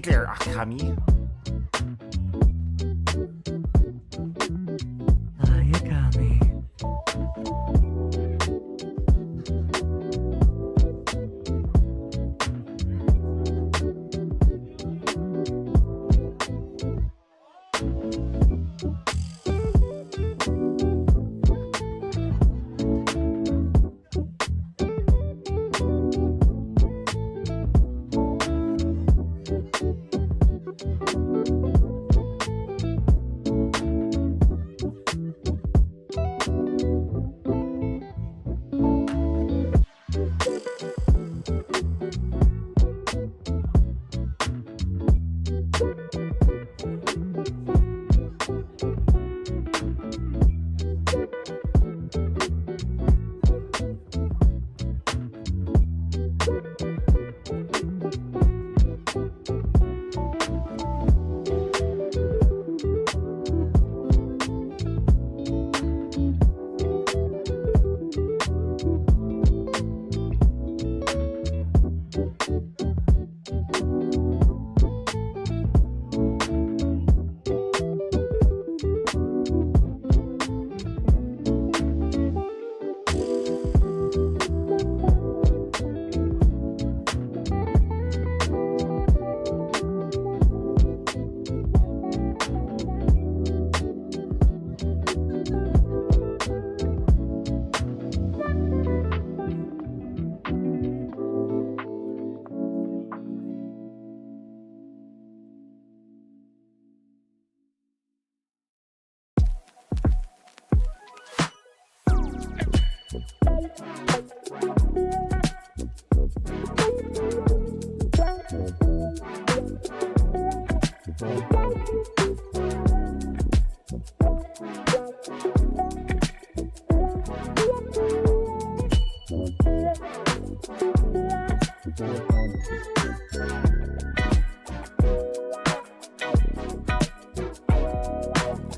Hey there, Akami. Hi, Akami.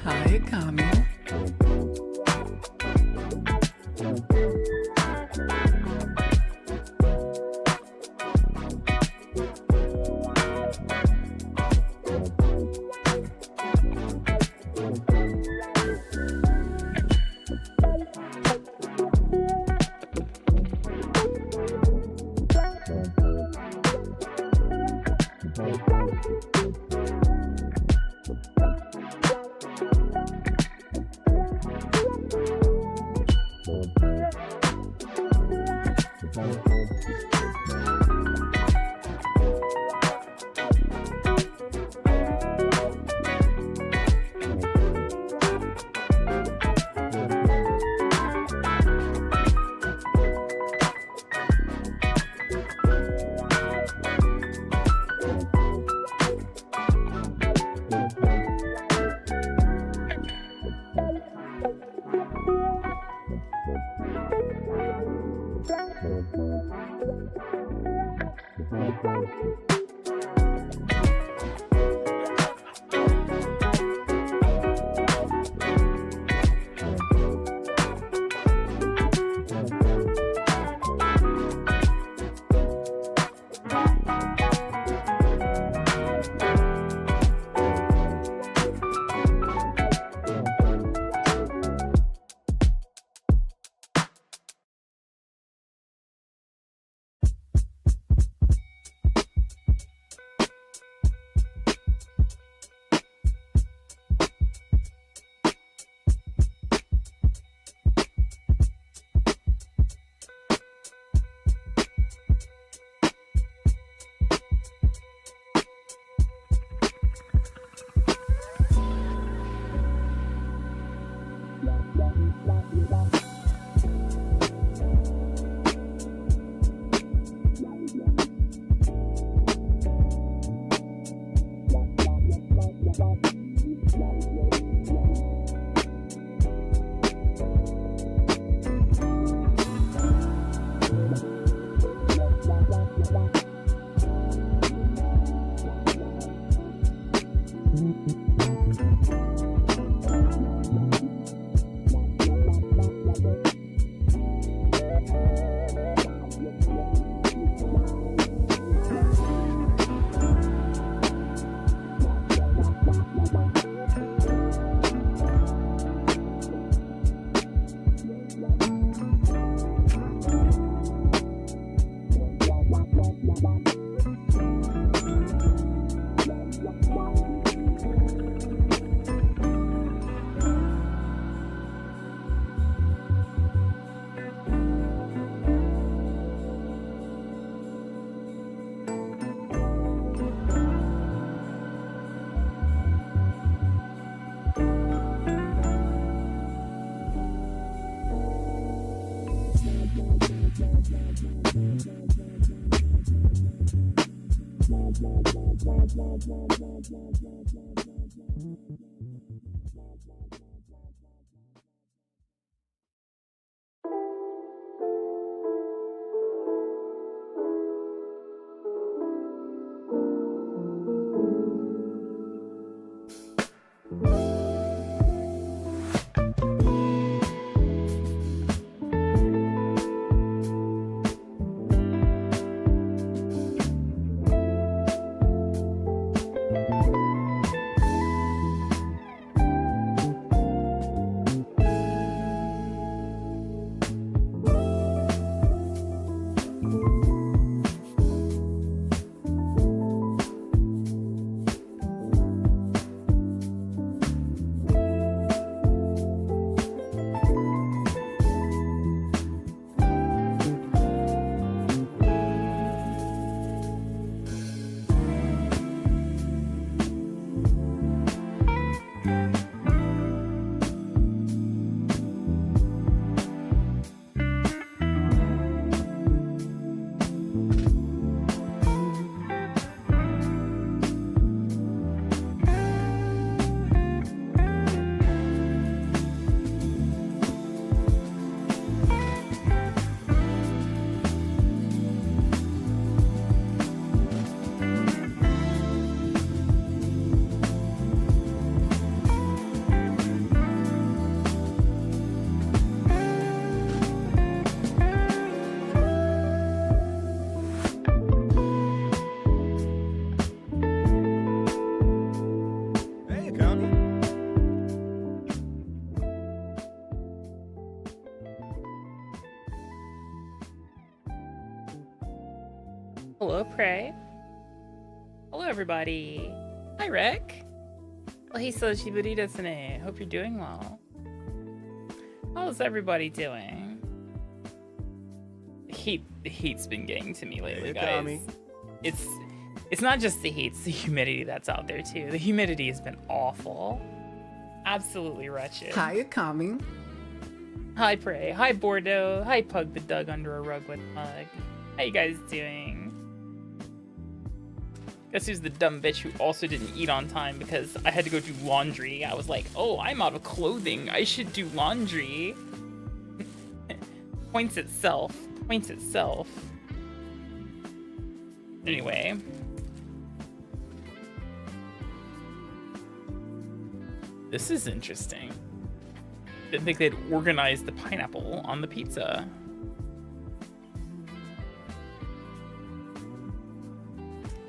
Hi, Akami. Hello, Prey. Hello, everybody. Hi, Rick. Well, he's so shiburi desu. Hope you're doing well. How's everybody doing? The heat's been getting to me lately, guys. It's not just the heat, it's the humidity that's out there too. The humidity has been awful. Absolutely wretched. Hi, Akami. Hi, Prey. Hi, Bordeaux. Hi, Pug the Dug under a rug with Pug. How you guys doing? Guess who's the dumb bitch who also didn't eat on time because I had to go do laundry. I was like, oh, I'm out of clothing. I should do laundry. Points itself. Points itself. Anyway. This is interesting. Didn't think they'd organized the pineapple on the pizza.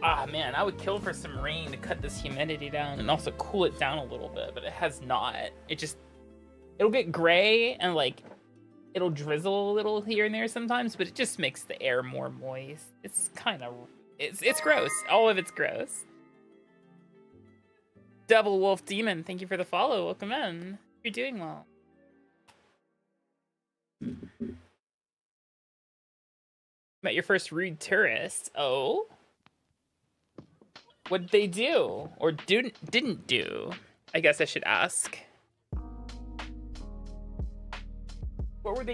Ah, man, I would kill for some rain to cut this humidity down and also cool it down a little bit, but it has not. It'll get gray and like, it'll drizzle a little here and there sometimes, but it just makes the air more moist. It's kind of, it's gross. All of it's gross. Double Wolf Demon, thank you for the follow. Welcome in. You're doing well. Met your first rude tourist. Oh? What'd they do? Or didn't do? I guess I should ask. What were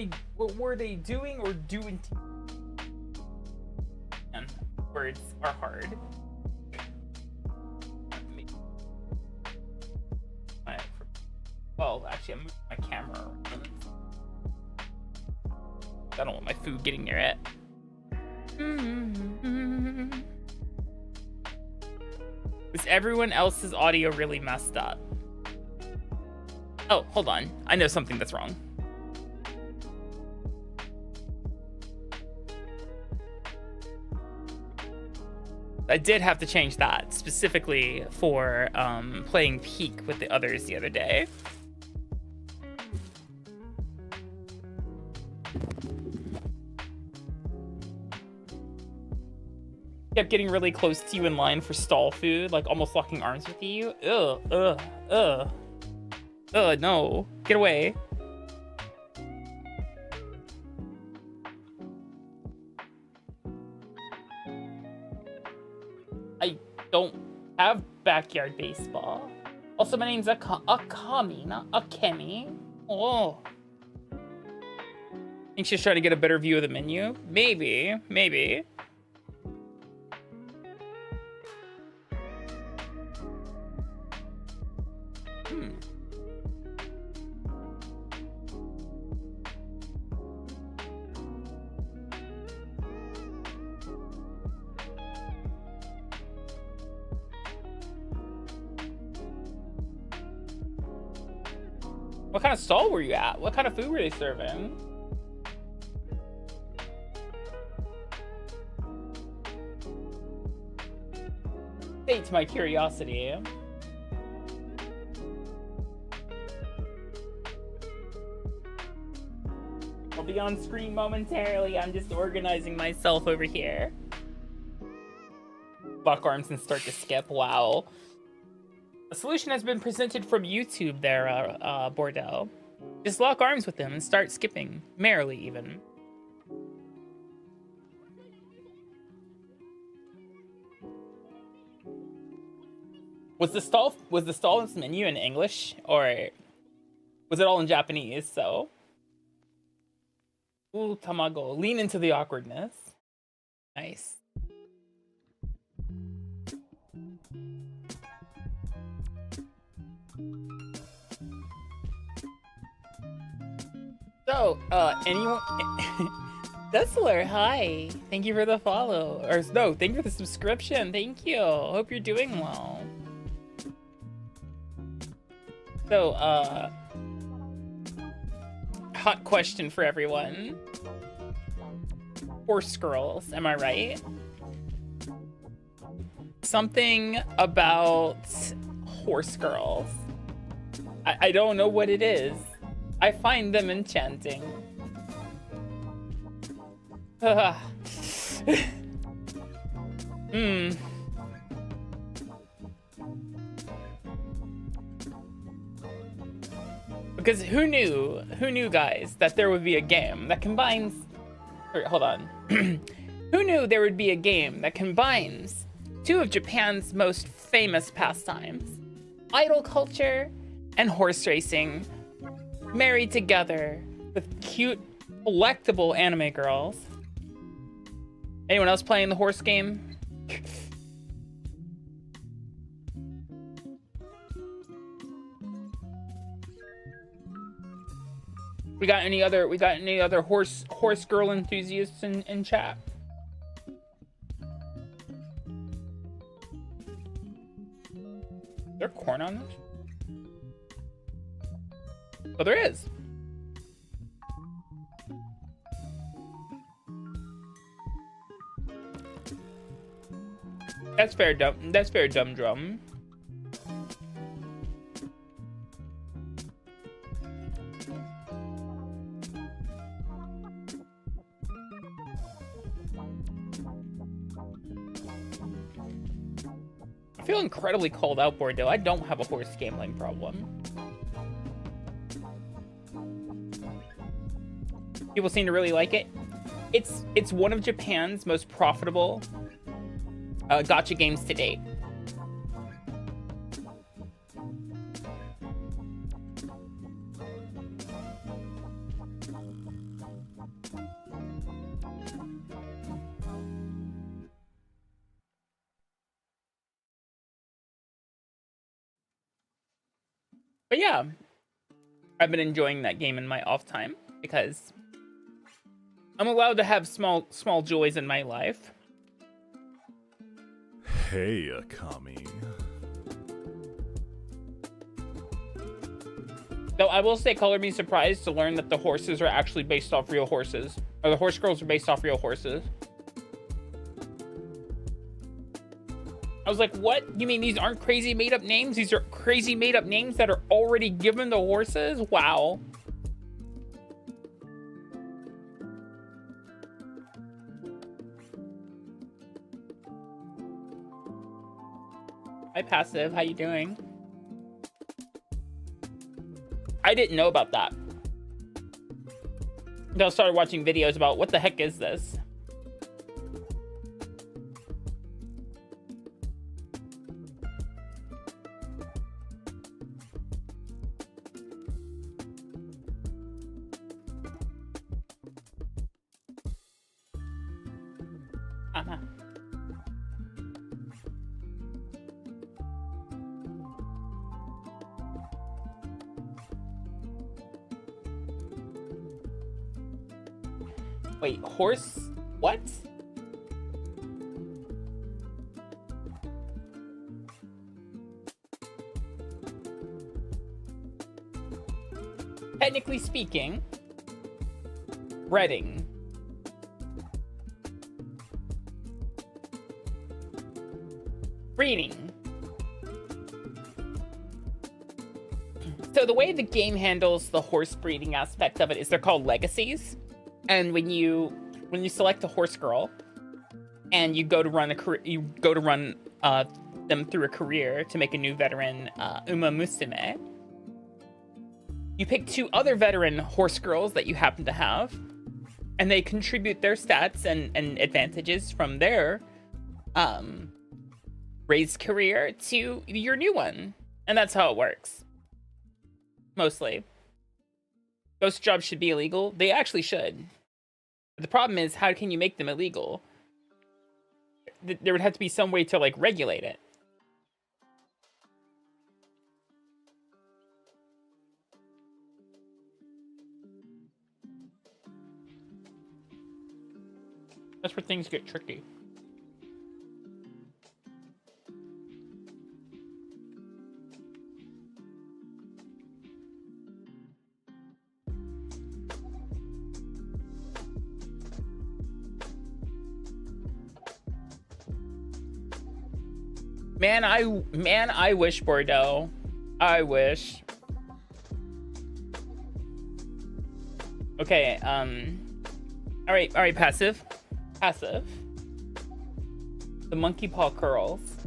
they doing or doing? And words are hard. Well, actually, I'm moving my camera around. I don't want my food getting near it. Is everyone else's audio really messed up? Oh, hold on. I know something that's wrong. I did have to change that specifically for playing Peak with the others the other day. Kept getting really close to you in line for stall food, like almost locking arms with you. Ugh, no. Get away. I don't have backyard baseball. Also, my name's Akami, not Akemi. Oh. Think she's trying to get a better view of the menu? Maybe. Hmm. What kind of stall were you at? What kind of food were they serving? States my curiosity. I'll be on screen momentarily. I'm just organizing myself over here. Lock arms and start to skip. Wow. A solution has been presented from YouTube there, Bordeaux. Just lock arms with them and start skipping, merrily even. Was the stall's menu in English, or was it all in Japanese? So, ooh, tamago, lean into the awkwardness. Nice. So, anyone? Dessler, hi. Thank you for the follow. Or no, thank you for the subscription. Thank you. Hope you're doing well. So, hot question for everyone. Horse girls, am I right? Something about horse girls. I don't know what it is. I find them enchanting. Because who knew, guys, that there would be a game that combines... Or, hold on. Who knew there would be a game that combines two of Japan's most famous pastimes, idol culture and horse racing, married together with cute, delectable anime girls. Anyone else playing the horse game? We got any other horse girl enthusiasts in chat? Is there corn on this? Oh, there is. That's fair, dumb drum. I feel incredibly called out, Bordeaux. I don't have a horse gambling problem. People seem to really like it. It's one of Japan's most profitable gacha games to date. But yeah, I've been enjoying that game in my off time because I'm allowed to have small joys in my life. Hey, Akami. Though I will say, color me surprised to learn that the horses are actually based off real horses, or the horse girls are based off real horses. I was like, what? You mean these aren't crazy made up names? These are crazy made up names that are already given to horses? Wow. Hi, Passive. How you doing? I didn't know about that. Until I started watching videos about what the heck is this? Wait, horse? What? Technically speaking, breeding. Breeding. So the way the game handles the horse breeding aspect of it is they're called legacies. And when you select a horse girl and you go to run them through a career to make a new veteran Uma Musume, you pick 2 other veteran horse girls that you happen to have, and they contribute their stats and advantages from their raised career to your new one. And that's how it works. Mostly. Ghost jobs should be illegal. They actually should. But the problem is, how can you make them illegal? There would have to be some way to, like, regulate it. That's where things get tricky. Man, I wish, Bordeaux. I wish. Okay, all right, passive. The monkey paw curls.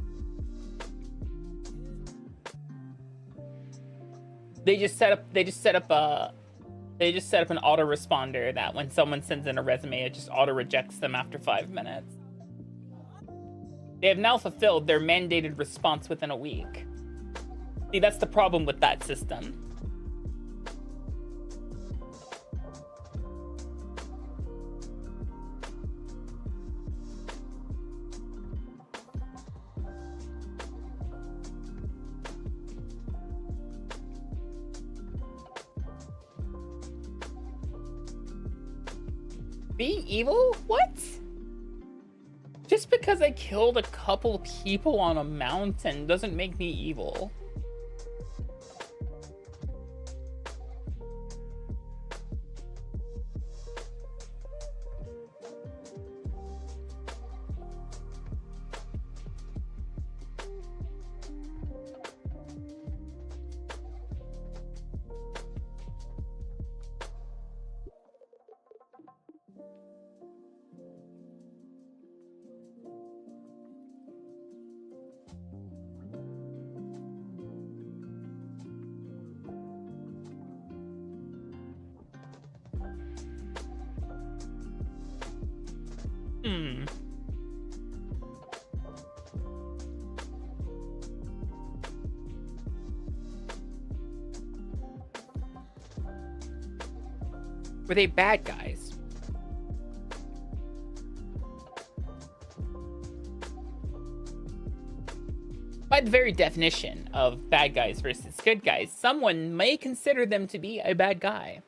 They just set up an autoresponder that when someone sends in a resume, it just auto rejects them after 5 minutes. They have now fulfilled their mandated response within a week. See, that's the problem with that system. Being evil? What? Just because I killed a couple people on a mountain doesn't make me evil. Were they bad guys? By the very definition of bad guys versus good guys, someone may consider them to be a bad guy.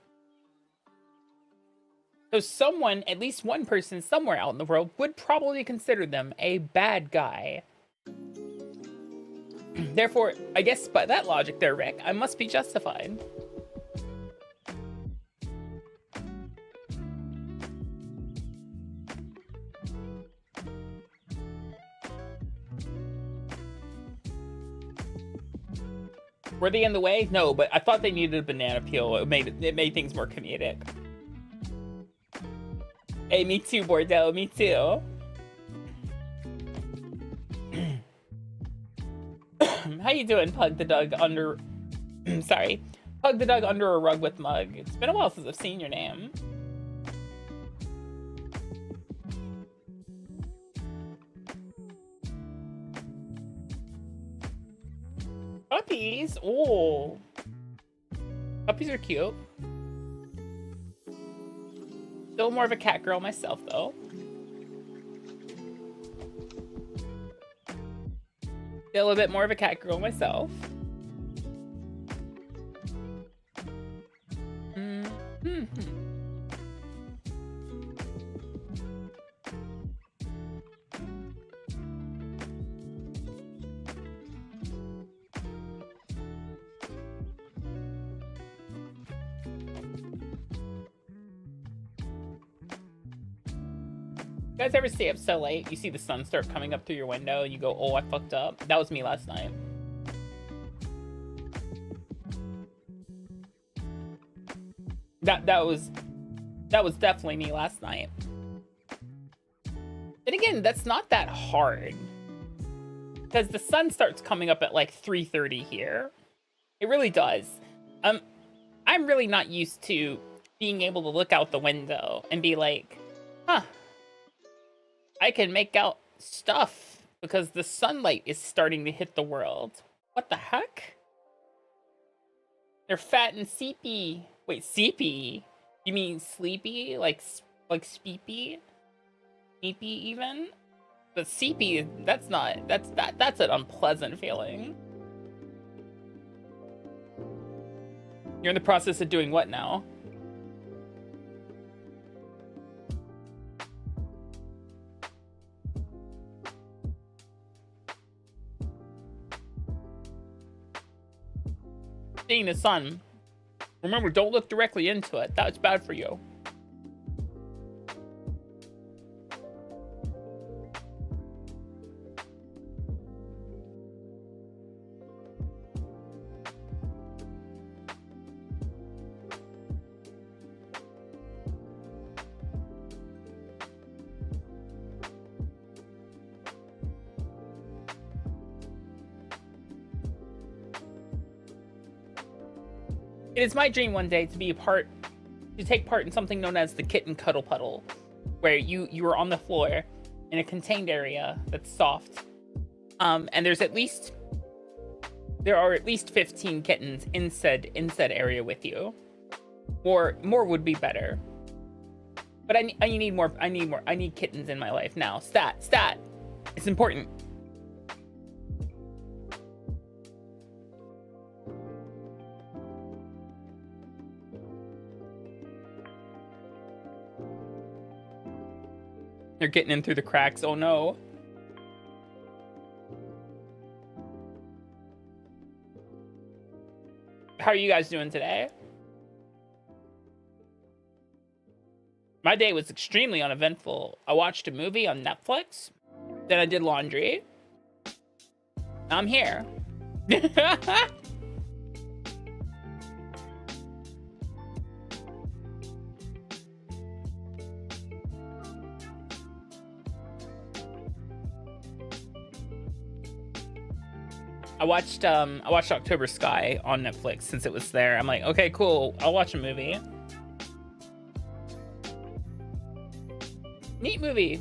So someone, at least one person somewhere out in the world, would probably consider them a bad guy. Therefore, I guess by that logic there, Rick, I must be justified. Were they in the way? No, but I thought they needed a banana peel. It made things more comedic. Hey, me too, Bordeaux. Me too. How you doing, Pug the Dug under... Sorry. Pug the Dug under a rug with mug. It's been a while since I've seen your name. Puppies? Oh. Puppies are cute. Still more of a cat girl myself, though. Still a bit more of a cat girl myself. You guys ever stay up so late, you see the sun start coming up through your window, and you go, oh, I fucked up? That was me last night. That was definitely me last night. And again, that's not that hard. Because the sun starts coming up at like 3:30 here. It really does. I'm really not used to being able to look out the window and be like, huh, I can make out stuff because the sunlight is starting to hit the world. What the heck? They're fat and seepy. Wait, seepy? You mean sleepy? Like speepy? Sleepy even? But seepy, that's an unpleasant feeling. You're in the process of doing what now? Seeing the sun. Remember, don't look directly into it. That's bad for you. It is my dream one day to take part in something known as the kitten cuddle puddle, where you are on the floor in a contained area that's soft, and there are at least 15 kittens in said area with you. More would be better, but I need more. I need kittens in my life now. Stat. It's important. They're getting in through the cracks. Oh no. How are you guys doing today? My day was extremely uneventful. I watched a movie on Netflix. Then I did laundry. I'm here. I watched October Sky on Netflix since it was there. I'm like, okay, cool. I'll watch a movie. Neat movie.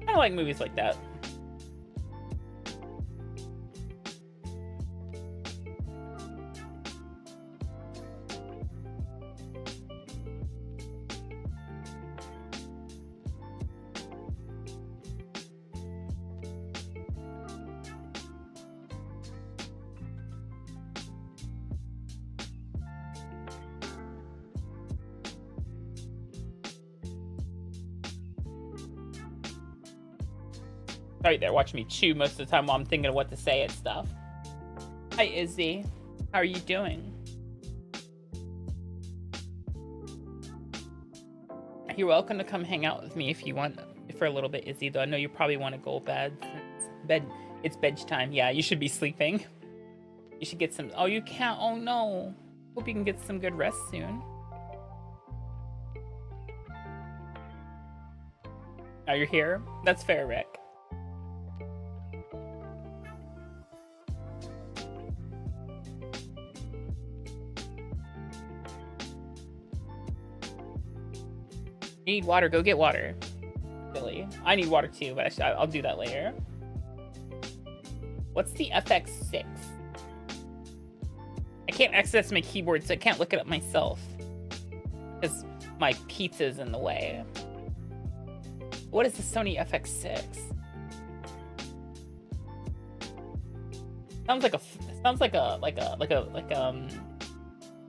I like movies like that. Right there, watching me chew most of the time while I'm thinking of what to say and stuff. Hi, Izzy. How are you doing? You're welcome to come hang out with me if you want for a little bit, Izzy, though I know you probably want to go to bed. It's bedtime. Yeah, you should be sleeping. You should get some... Oh, you can't? Oh, no. Hope you can get some good rest soon. Oh, you're here? That's fair, Rick. You need water, go get water. Billy. I need water too, but I'll do that later. What's the FX6? I can't access my keyboard, so I can't look it up myself. Because my pizza's in the way. What is the Sony FX6? Sounds like a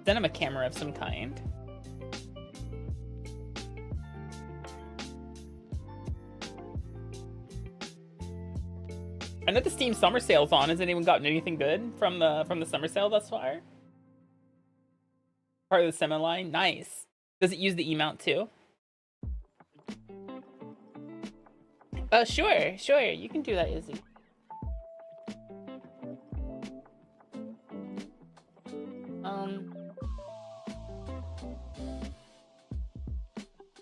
cinema camera of some kind. I know the Steam summer sale's on. Has anyone gotten anything good from the summer sale thus far? Part of the semi line? Nice. Does it use the E-mount too? Sure, you can do that, Izzy.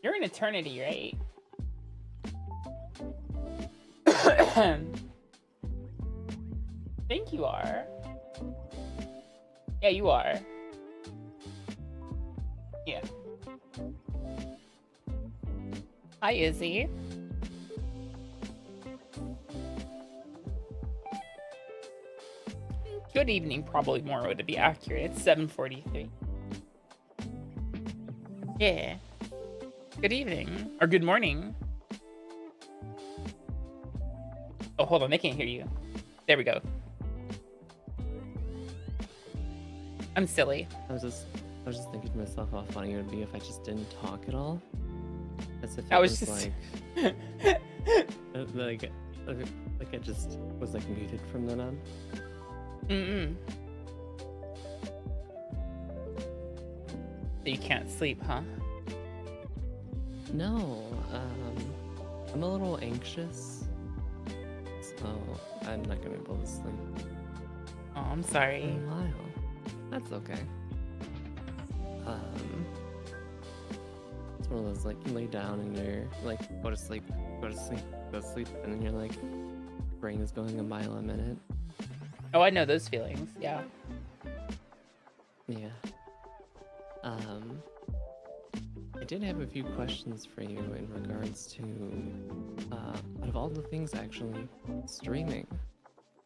You're in eternity, right? I think you are. Yeah, you are. Yeah. Hi, Izzy. Good evening, probably more to be accurate. It's 7:43. Yeah. Good evening. Or good morning. Oh, hold on. They can't hear you. There we go. I'm silly. I was just thinking to myself how funny it would be if I just didn't talk at all. As if it I was was just... like I just was like muted from then on. So you can't sleep, huh? No, I'm a little anxious, so I'm not gonna be able to sleep Oh, I'm sorry. in a while. That's okay. It's one of those like you lay down and you're like go to sleep, and then you're like brain is going a mile a minute. Oh, I know those feelings. Yeah. Yeah. I did have a few questions for you in regards to, out of all the things actually, streaming.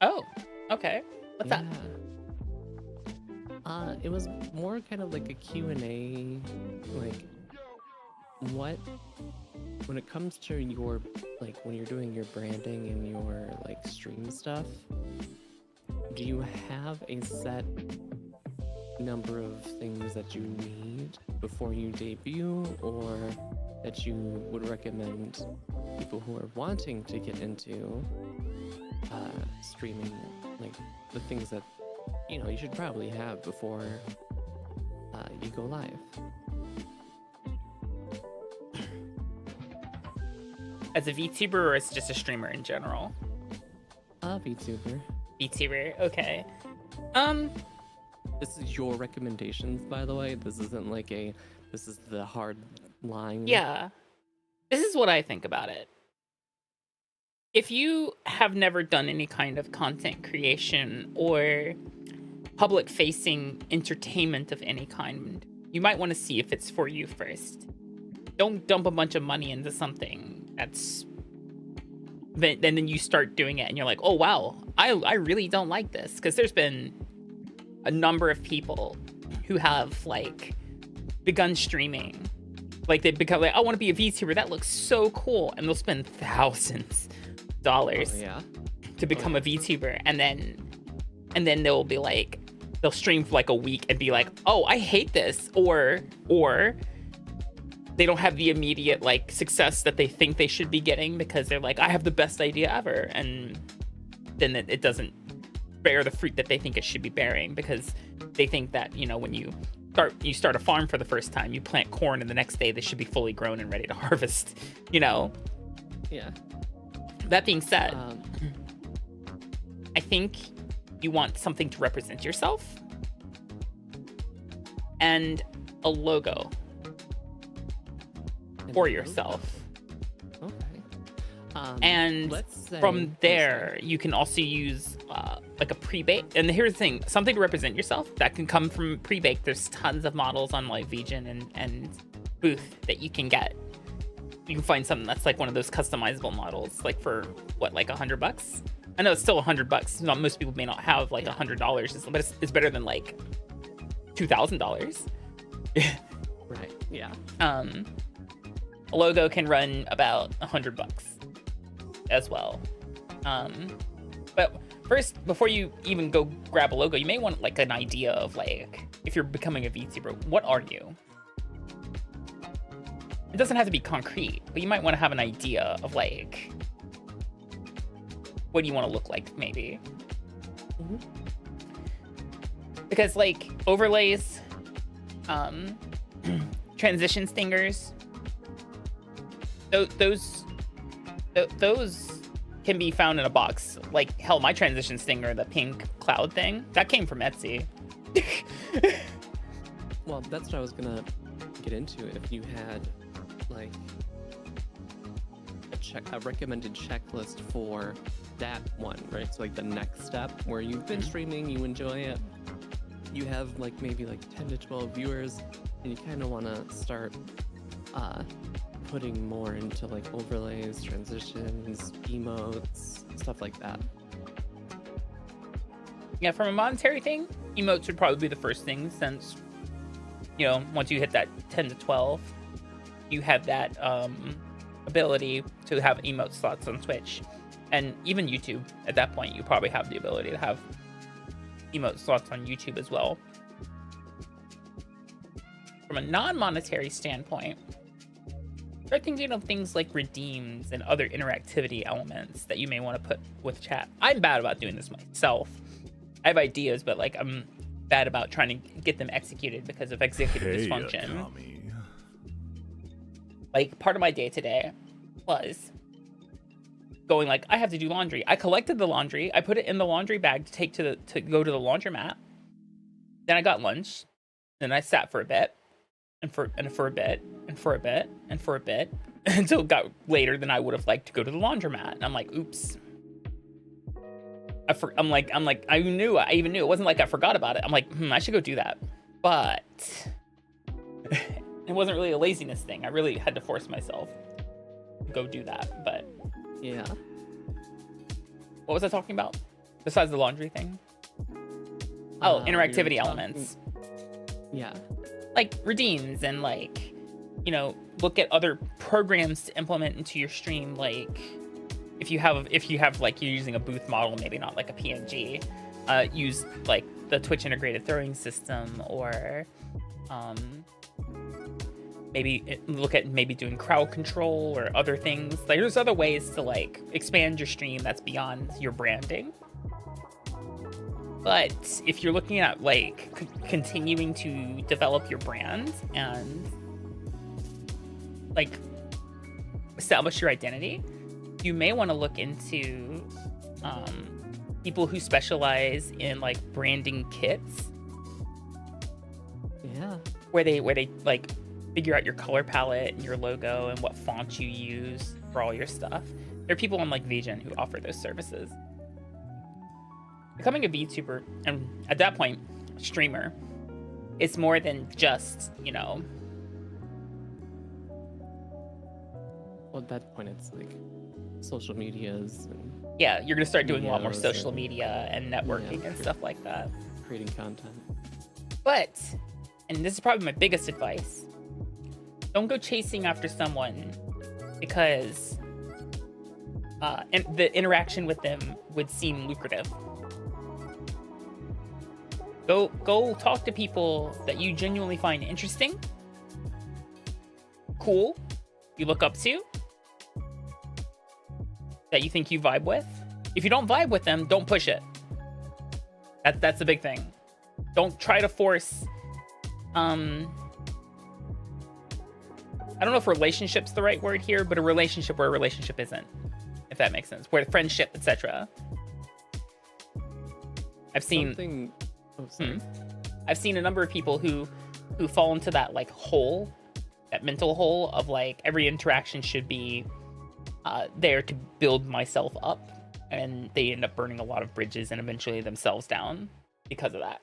Oh, okay. What's up? It was more kind of like a Q&A, like, when it comes to your, like, when you're doing your branding and your, like, stream stuff, do you have a set number of things that you need before you debut, or that you would recommend people who are wanting to get into streaming, like the things that you should probably have before you go live? As a VTuber or as just a streamer in general? VTuber. VTuber, okay. This is your recommendations, by the way. This isn't like this is the hard line. Yeah. This is what I think about it. If you have never done any kind of content creation or public-facing entertainment of any kind, you might want to see if it's for you first. Don't dump a bunch of money into something that's... Then you start doing it and you're like, oh, wow, I really don't like this. Because there's been a number of people who have, like, begun streaming. Like, they become like, I want to be a VTuber. That looks so cool. And they'll spend thousands of dollars to become a VTuber. And then they'll be like, they'll stream for like a week and be like, oh, I hate this. Or they don't have the immediate, like, success that they think they should be getting because they're like, I have the best idea ever. And then it doesn't bear the fruit that they think it should be bearing, because they think that, when you start a farm for the first time, you plant corn and the next day they should be fully grown and ready to harvest, Yeah. That being said, I think you want something to represent yourself and a logo for yourself. Okay. And from there, you can also use like a pre-baked. And here's the thing, something to represent yourself that can come from pre-baked. There's tons of models on like VGen and Booth that you can get. You can find something that's like one of those customizable models, like for what, like $100? I know it's still $100. Not most people may not have like $100, but it's better than like $2,000. Right. Yeah. A logo can run about $100 as well. But first, before you even go grab a logo, you may want like an idea of, like, if you're becoming a VTuber, what are you? It doesn't have to be concrete, but you might want to have an idea of, like, what do you want to look like, maybe. Mm-hmm. Because, like, overlays, transition stingers, those Those can be found in a box. Like, hell, my transition stinger, the pink cloud thing, that came from Etsy. Well, that's what I was gonna get into. If you had like a recommended checklist for that one, right? So like the next step where you've been streaming, you enjoy it, you have like maybe like 10 to 12 viewers, and you kind of want to start putting more into like overlays, transitions, emotes, stuff like that. Yeah, from a monetary thing, emotes would probably be the first thing, since, you know, once you hit that 10 to 12, you have that ability to have emote slots on Twitch. And even YouTube, at that point, you probably have the ability to have emote slots on YouTube as well. From a non-monetary standpoint, start thinking of things like redeems and other interactivity elements that you may want to put with chat. I'm bad about doing this myself. I have ideas, but like I'm bad about trying to get them executed because of executive dysfunction. Akami. Like, part of my day today was going like, I have to do laundry. I collected the laundry. I put it in the laundry bag to take to go to the laundromat. Then I got lunch. Then I sat for a bit, and for a bit, and for a bit, and for a bit, until it got later than I would have liked to go to the laundromat. And I'm like, oops. I even knew it wasn't like I forgot about it. I'm like, I should go do that. But it wasn't really a laziness thing. I really had to force myself to go do that. But Yeah. what was I talking about besides the laundry thing? Oh, interactivity elements. Yeah. Like redeems and like, you know, look at other programs to implement into your stream. Like if you have like you're using a booth model, maybe not like a PNG, use like the Twitch integrated throwing system, or maybe look at maybe doing crowd control or other things. Like there's other ways to like expand your stream that's beyond your branding. But if you're looking at like continuing to develop your brand and like establish your identity, you may want to look into people who specialize in like branding kits. Yeah. Where they like figure out your color palette and your logo and what font you use for all your stuff. There are people on like VGen who offer those services. Becoming a VTuber, and at that point, streamer, it's more than just, you know. Well, at that point, it's like social medias and Yeah, you're gonna start doing a lot more videos social and- media and networking and stuff like that. creating content. But, and this is probably my biggest advice, don't go chasing after someone because and the interaction with them would seem lucrative. Go talk to people that you genuinely find interesting, cool, you look up to, that you think you vibe with. If you don't vibe with them, don't push it. That's the big thing. Don't try to force I don't know if relationship's the right word here, but a relationship where a relationship isn't, if that makes sense. Where friendship, etc. I've seen Something... Oh, sorry. I've seen a number of people who fall into that like hole, that mental hole of like every interaction should be there to build myself up, and they end up burning a lot of bridges and eventually themselves down because of that.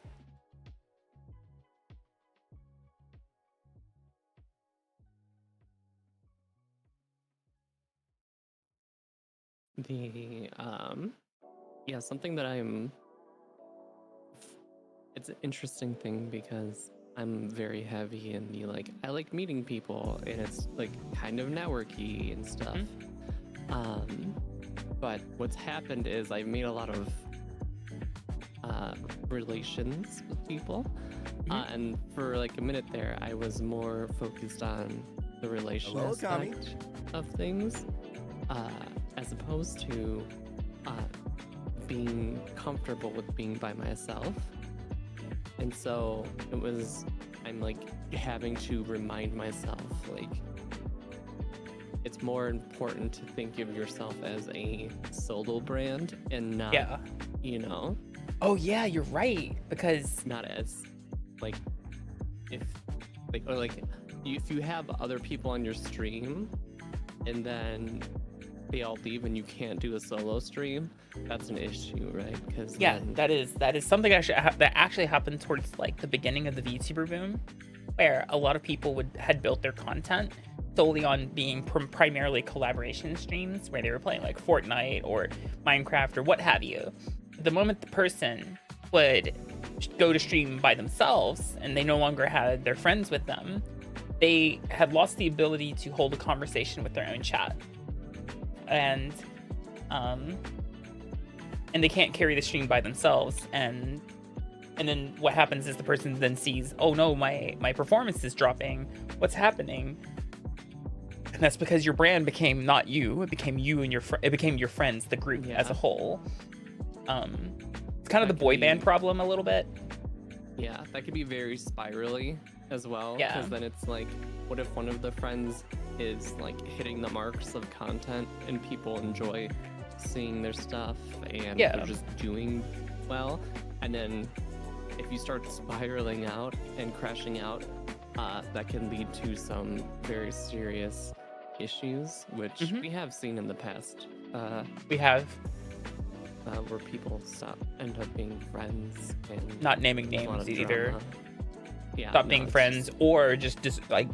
Yeah, something that it's an interesting thing because I'm very heavy in the like, I like meeting people and it's like kind of networky and stuff. But what's happened is I've made a lot of relations with people. And for like a minute there, I was more focused on the relational Hello, Akami. aspect of things, as opposed to being comfortable with being by myself. And so I'm like having to remind myself, like, it's it's more important to think of yourself as a solo brand and not, Yeah. you know, Oh yeah, you're right. Because not as like if like or like if you have other people on your stream and then they all leave and you can't do a solo stream, that's an issue, right? Because yeah, that is something that actually happened towards like the beginning of the VTuber boom, where a lot of people had built their content solely on being primarily collaboration streams, where they were playing like Fortnite or Minecraft or what have you. The moment the person would go to stream by themselves and they no longer had their friends with them, they had lost the ability to hold a conversation with their own chat. And they can't carry the stream by themselves, and then what happens is the person then sees, oh no, my performance is dropping, what's happening? And that's because your brand became not you, it became you and it became your friends, the group as a whole. It's kind of the boy band problem a little bit. Yeah, that could be very spirally as well. Yeah. Because then it's like, what if one of the friends is like hitting the marks of content and people enjoy seeing their stuff and they're just doing well, and then if you start spiraling out and crashing out, that can lead to some very serious issues, which we have seen in the past. We have where people end up being friends and not naming a lot names of either. drama. Yeah, Stop no, being it's friends, or just like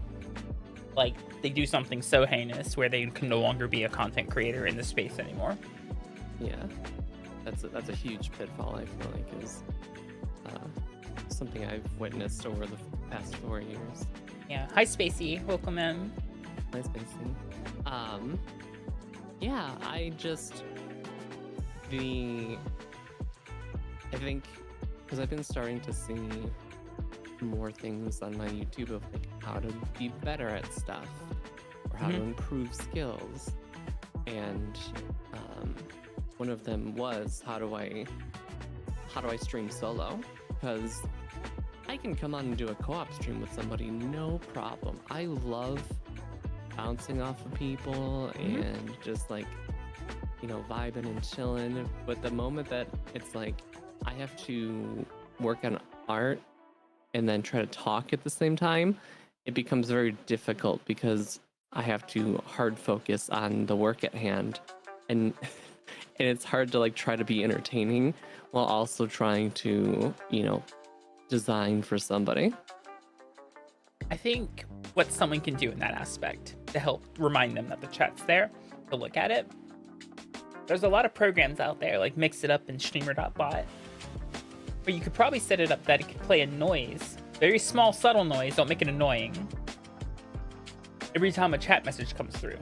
they do something so heinous where they can no longer be a content creator in the space anymore. Yeah, that's a huge pitfall. I feel like is something I've witnessed over the past 4 years. Yeah. Hi, Spacey. Welcome in. Nice spacing. Yeah, I think because I've been starting to see more things on my YouTube of like how to be better at stuff or how to improve skills, and one of them was how do I stream solo, because I can come on and do a co-op stream with somebody, no problem. I love bouncing off of people and just like, you know, vibing and chilling. But the moment that it's like I have to work on art and then try to talk at the same time, it becomes very difficult because I have to hard focus on the work at hand, and it's hard to like try to be entertaining while also trying to, you know, design for somebody. I think what someone can do in that aspect to help remind them that the chat's there to look at it. There's a lot of programs out there like Mix It Up and Streamer.bot, where you could probably set it up that it could play a noise, very small, subtle noise, don't make it annoying, every time a chat message comes through.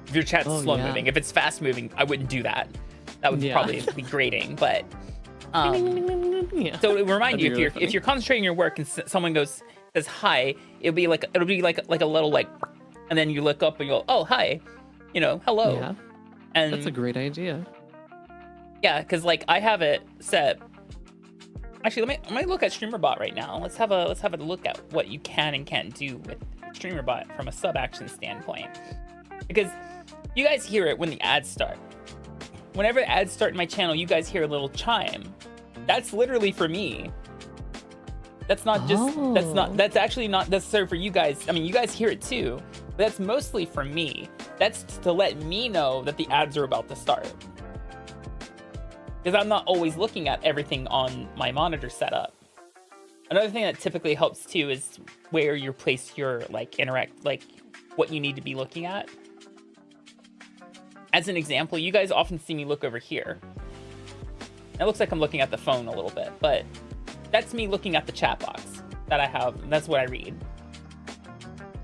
If your chat's slow moving, if it's fast moving, I wouldn't do that. That would probably be grating, but so it would remind you if you're concentrating your work and someone says hi, it'll be like a little like, and then you look up and you go, oh hi, you know, hello. Yeah, and that's a great idea. Yeah, because like I have it set. Actually, let me look at StreamerBot right now. Let's have a look at what you can and can't do with StreamerBot from a sub action standpoint, because you guys hear it when the ads start. Whenever the ads start in my channel, you guys hear a little chime. That's literally for me. That's not just that's actually not necessary for you guys. I mean, you guys hear it too, but that's mostly for me. That's to let me know that the ads are about to start. Because I'm not always looking at everything on my monitor setup. Another thing that typically helps too is where you place your what you need to be looking at. As an example, you guys often see me look over here. It looks like I'm looking at the phone a little bit, but that's me looking at the chat box that I have, and that's what I read.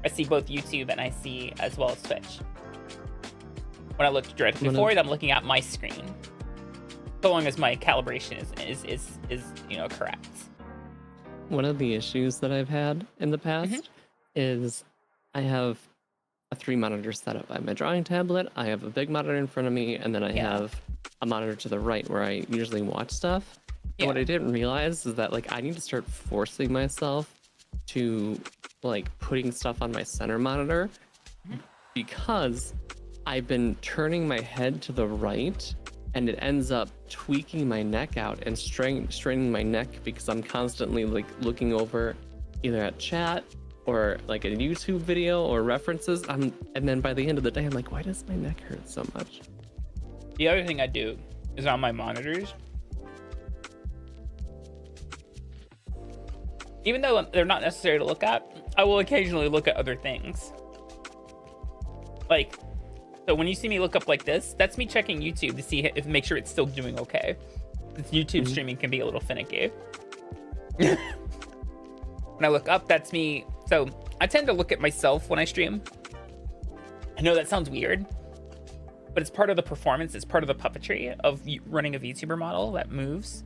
I see both YouTube and I see as well as Twitch. When I look directly forward, I'm looking at my screen. So long as my calibration is you know, correct. One of the issues that I've had in the past is I have a 3-monitor setup. I have my drawing tablet, I have a big monitor in front of me, and then I have a monitor to the right where I usually watch stuff. And what I didn't realize is that like I need to start forcing myself to like putting stuff on my center monitor because I've been turning my head to the right, and it ends up tweaking my neck out and straining my neck because I'm constantly like looking over either at chat or like a YouTube video or references. And then by the end of the day, I'm like, why does my neck hurt so much? The other thing I do is on my monitors. Even though they're not necessary to look at, I will occasionally look at other things. Like, so when you see me look up like this, that's me checking YouTube to see if make sure it's still doing okay. This YouTube streaming can be a little finicky. When I look up, that's me. So I tend to look at myself when I stream. I know that sounds weird, but it's part of the performance. It's part of the puppetry of running a VTuber model that moves.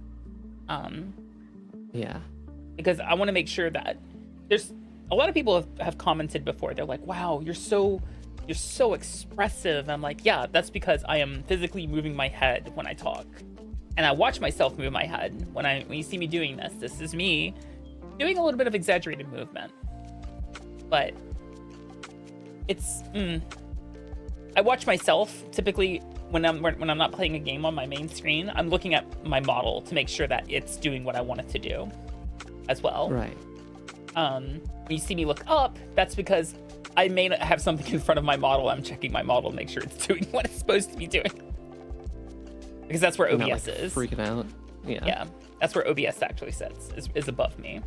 Yeah. Because I want to make sure that there's a lot of people have commented before. They're like, wow, you're so expressive. I'm like, yeah, that's because I am physically moving my head when I talk. And I watch myself move my head when you see me doing this. This is me doing a little bit of exaggerated movement. But it's I watch myself typically when I'm not playing a game on my main screen. I'm looking at my model to make sure that it's doing what I want it to do as well. Right. When you see me look up, that's because I may not have something in front of my model. I'm checking my model to make sure it's doing what it's supposed to be doing. Because that's where OBS is. Freaking out. Yeah. Yeah. That's where OBS actually sits, is above me.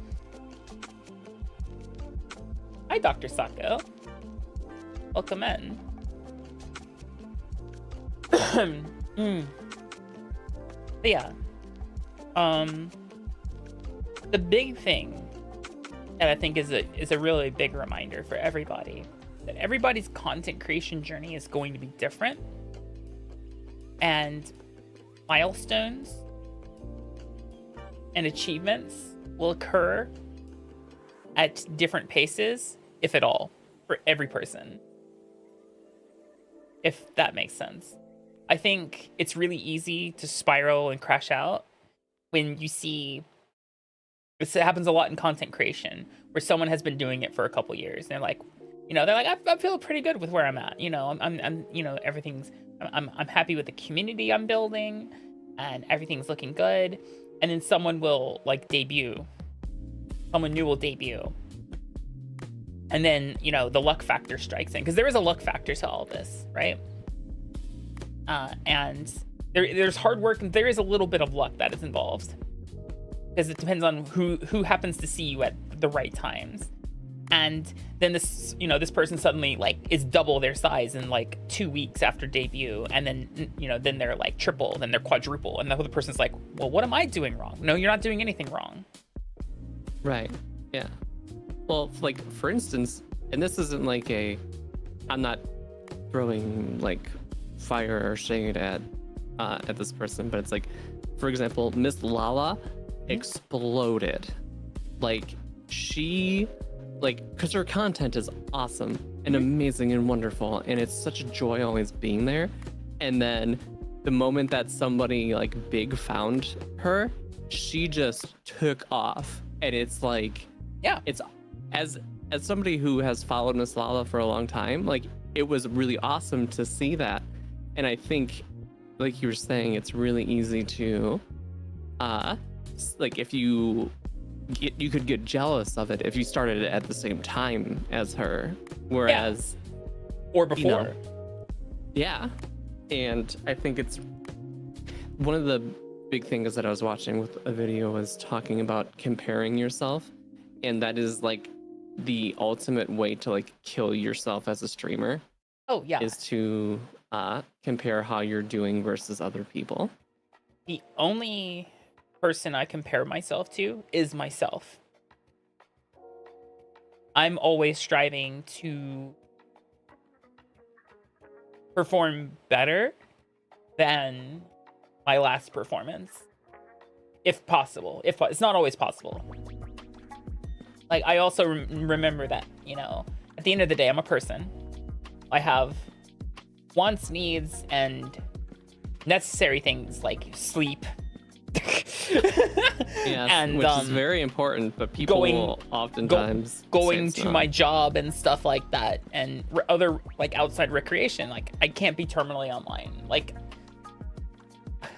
Hi, Dr. Sako. Welcome in. But yeah. The big thing that I think is a really big reminder for everybody that everybody's content creation journey is going to be different, and milestones and achievements will occur at different paces, if at all, for every person, if that makes sense. I think it's really easy to spiral and crash out when you see it happens a lot in content creation where someone has been doing it for a couple years and they're like, I feel pretty good with where I'm at. I'm everything's, I'm happy with the community I'm building and everything's looking good. And then someone will debut. Someone new will debut. And then, the luck factor strikes in because there is a luck factor to all this, right? And there's hard work and there is a little bit of luck that is involved. Because it depends on who happens to see you at the right times. And then this person suddenly is double their size in 2 weeks after debut. And then, then they're triple, then they're quadruple. And the other person's like, well, what am I doing wrong? No, you're not doing anything wrong. Right. Yeah. Well, for instance, and this isn't I'm not throwing fire or shade at this person, but it's for example, Miss Lala exploded. She because her content is awesome and amazing and wonderful, and it's such a joy always being there. And then the moment that somebody big found her, she just took off. And it's yeah, it's as somebody who has followed Miss Lala for a long time, it was really awesome to see that. And I think you were saying, it's really easy to if you could get jealous of it if you started at the same time as her, whereas or before. Yeah. And I think it's one of the big things that I was watching with a video was talking about comparing yourself, and that is the ultimate way to kill yourself as a streamer. Oh yeah. Is to compare how you're doing versus other people. The only person I compare myself to is myself. I'm always striving to perform better than my last performance, if possible. It's not always possible. I also remember that, at the end of the day, I'm a person. I have wants, needs, and necessary things like sleep, Yes, and which is very important, but people going- will oftentimes say going it's to not. my job and stuff like that, and other like outside recreation. Like I can't be terminally online. Like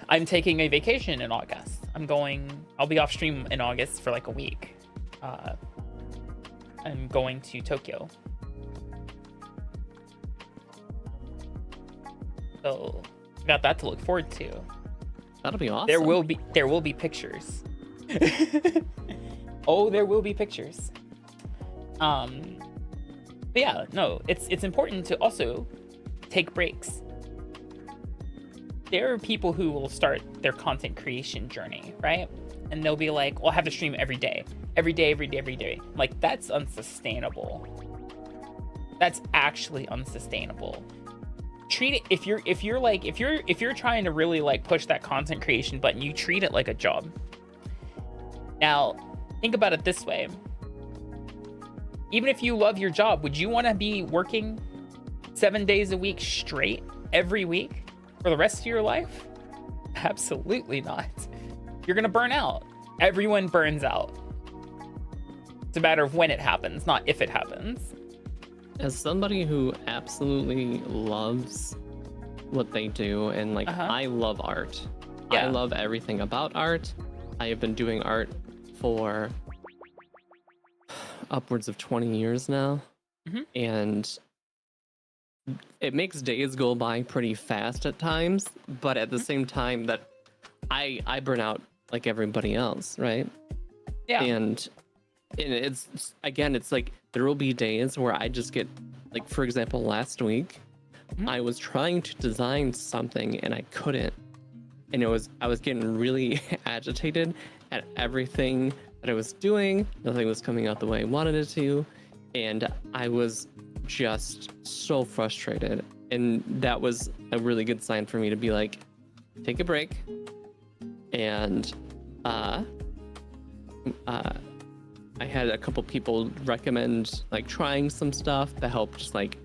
I'm taking a vacation in August. I'll be off stream in August for like a week. I'm going to Tokyo. So got that to look forward to. That'll be awesome. There will be pictures. Oh, there will be pictures. But yeah, no, it's important to also take breaks. There are people who will start their content creation journey, right? And they'll be like, well, I have to stream every day. Every day. Like, that's unsustainable. That's actually unsustainable. Treat it, if you're trying to really like push that content creation button, you treat it like a job. Now, think about it this way. Even if you love your job, would you want to be working 7 days a week straight every week for the rest of your life? Absolutely not. You're going to burn out. Everyone burns out. It's a matter of when it happens, not if it happens. As somebody who absolutely loves what they do, and like I love art. Yeah. I love everything about art. I have been doing art for upwards of 20 years now. And it makes days go by pretty fast at times, but at the same time that I burn out like everybody else, right? Yeah. And it's again, it's like there will be days where I just get, like, for example, last week I was trying to design something and I couldn't, and I was getting really agitated at everything that I was doing. Nothing was coming out the way I wanted it to, and I was just so frustrated. And that was a really good sign for me to be like, take a break. And I had a couple people recommend like trying some stuff to help just like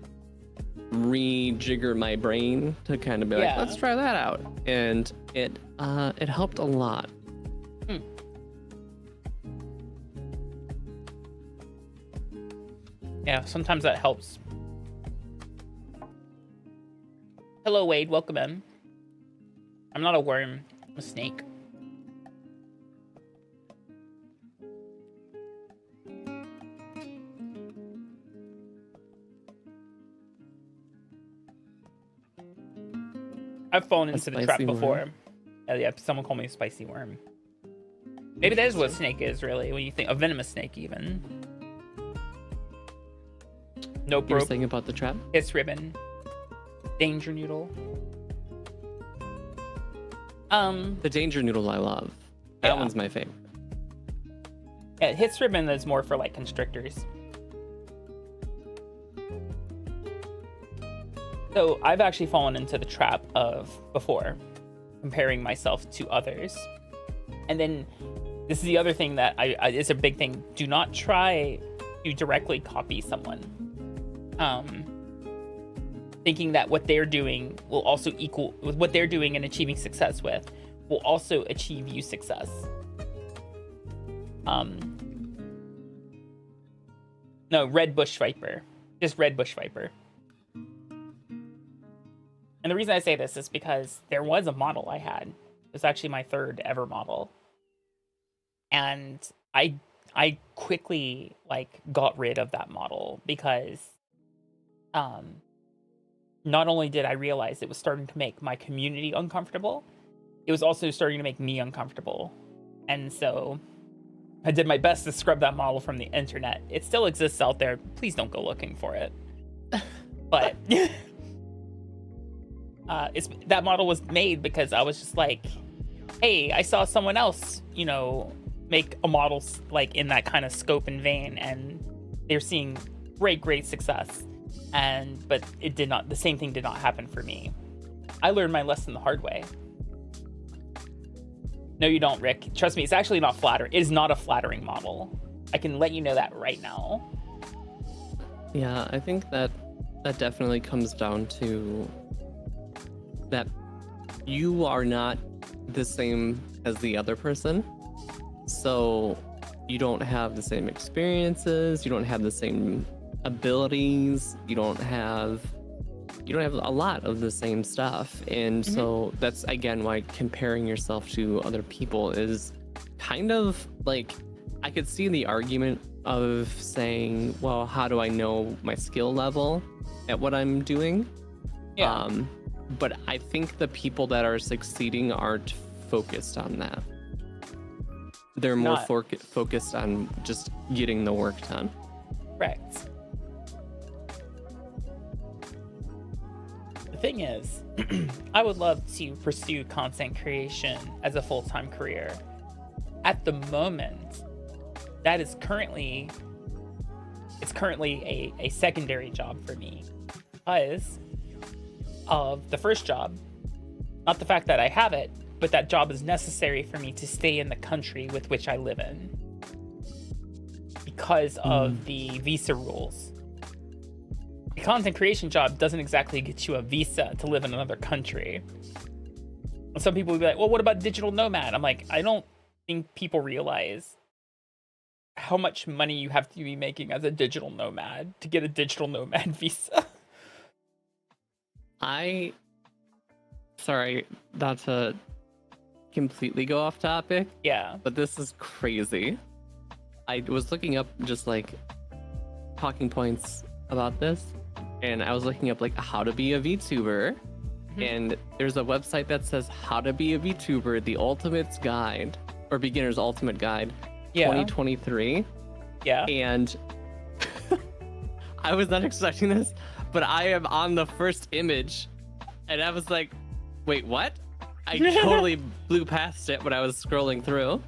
rejigger my brain to kind of be like, let's try that out. And it helped a lot. Yeah, sometimes that helps. Hello, Wade. Welcome in. I'm not a worm. I'm a snake. I've fallen into the trap before. Yeah, someone called me a spicy worm. Maybe that is what a snake is, really, when you think a venomous snake, even. Nope. You were saying about the trap? Hiss ribbon. Danger noodle. The danger noodle I love. That one's my favorite. Yeah, hiss ribbon is more for like constrictors. So I've actually fallen into the trap of before comparing myself to others. And then this is the other thing that is a big thing. Do not try to directly copy someone. Thinking that what they're doing will also equal with what they're doing and achieving success with will also achieve you success. No, red bush viper. Just red bush viper. And the reason I say this is because there was a model I had. It was actually my third ever model. And I quickly like got rid of that model because not only did I realize it was starting to make my community uncomfortable, it was also starting to make me uncomfortable. And so I did my best to scrub that model from the internet. It still exists out there. Please don't go looking for it. But that model was made because I was just like, hey, I saw someone else, make a model like in that kind of scope and vein, and they're seeing great success. But the same thing did not happen for me. I learned my lesson the hard way. No, you don't, Rick. Trust me, it's actually not flattering. It is not a flattering model. I can let you know that right now. Yeah, I think that definitely comes down to that you are not the same as the other person. So you don't have the same experiences, you don't have the same abilities, you don't have a lot of the same stuff. And so that's again why comparing yourself to other people is kind of like, I could see the argument of saying, well, how do I know my skill level at what I'm doing? Yeah. But I think the people that are succeeding aren't focused on that. They're more focused on just getting the work done. Correct. The thing is, I would love to pursue content creation as a full-time career. At the moment, that is currently a secondary job for me because of the first job. Not the fact that I have it, but that job is necessary for me to stay in the country with which I live in because of the visa rules. The content creation job doesn't exactly get you a visa to live in another country. And some people will be like, well, what about digital nomad? I'm like, I don't think people realize how much money you have to be making as a digital nomad to get a digital nomad visa. Sorry, not to completely go off topic. Yeah. But this is crazy. I was looking up just like talking points about this, and I was looking up like how to be a VTuber, and there's a website that says how to be a VTuber, the ultimate guide or beginner's ultimate guide, 2023. Yeah. And I was not expecting this, but I am on the first image, and I was like, wait, what? I totally blew past it when I was scrolling through.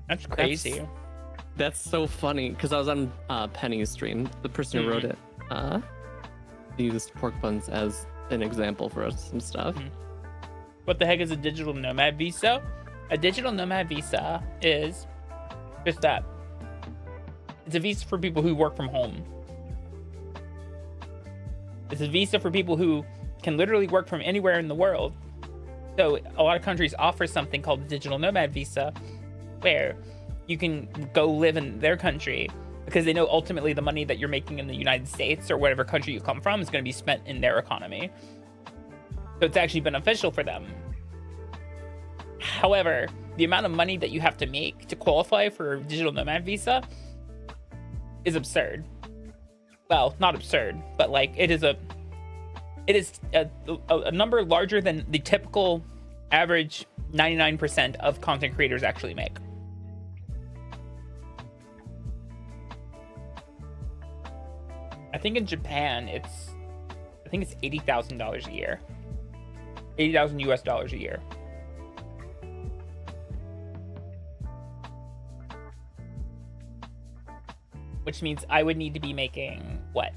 That's crazy. That's so funny, because I was on Penny's stream. The person who wrote it used pork buns as an example for us some stuff. What the heck is a digital nomad visa? A digital nomad visa is just that. It's a visa for people who work from home. It's a visa for people who can literally work from anywhere in the world. So a lot of countries offer something called the digital nomad visa, where you can go live in their country because they know ultimately the money that you're making in the United States or whatever country you come from is going to be spent in their economy. So it's actually beneficial for them. However, the amount of money that you have to make to qualify for a digital nomad visa is absurd. Well, not absurd, but like it is a number larger than the typical average 99% of content creators actually make. I think in Japan it's $80,000 a year. 80,000 US dollars a year. Which means I would need to be making what?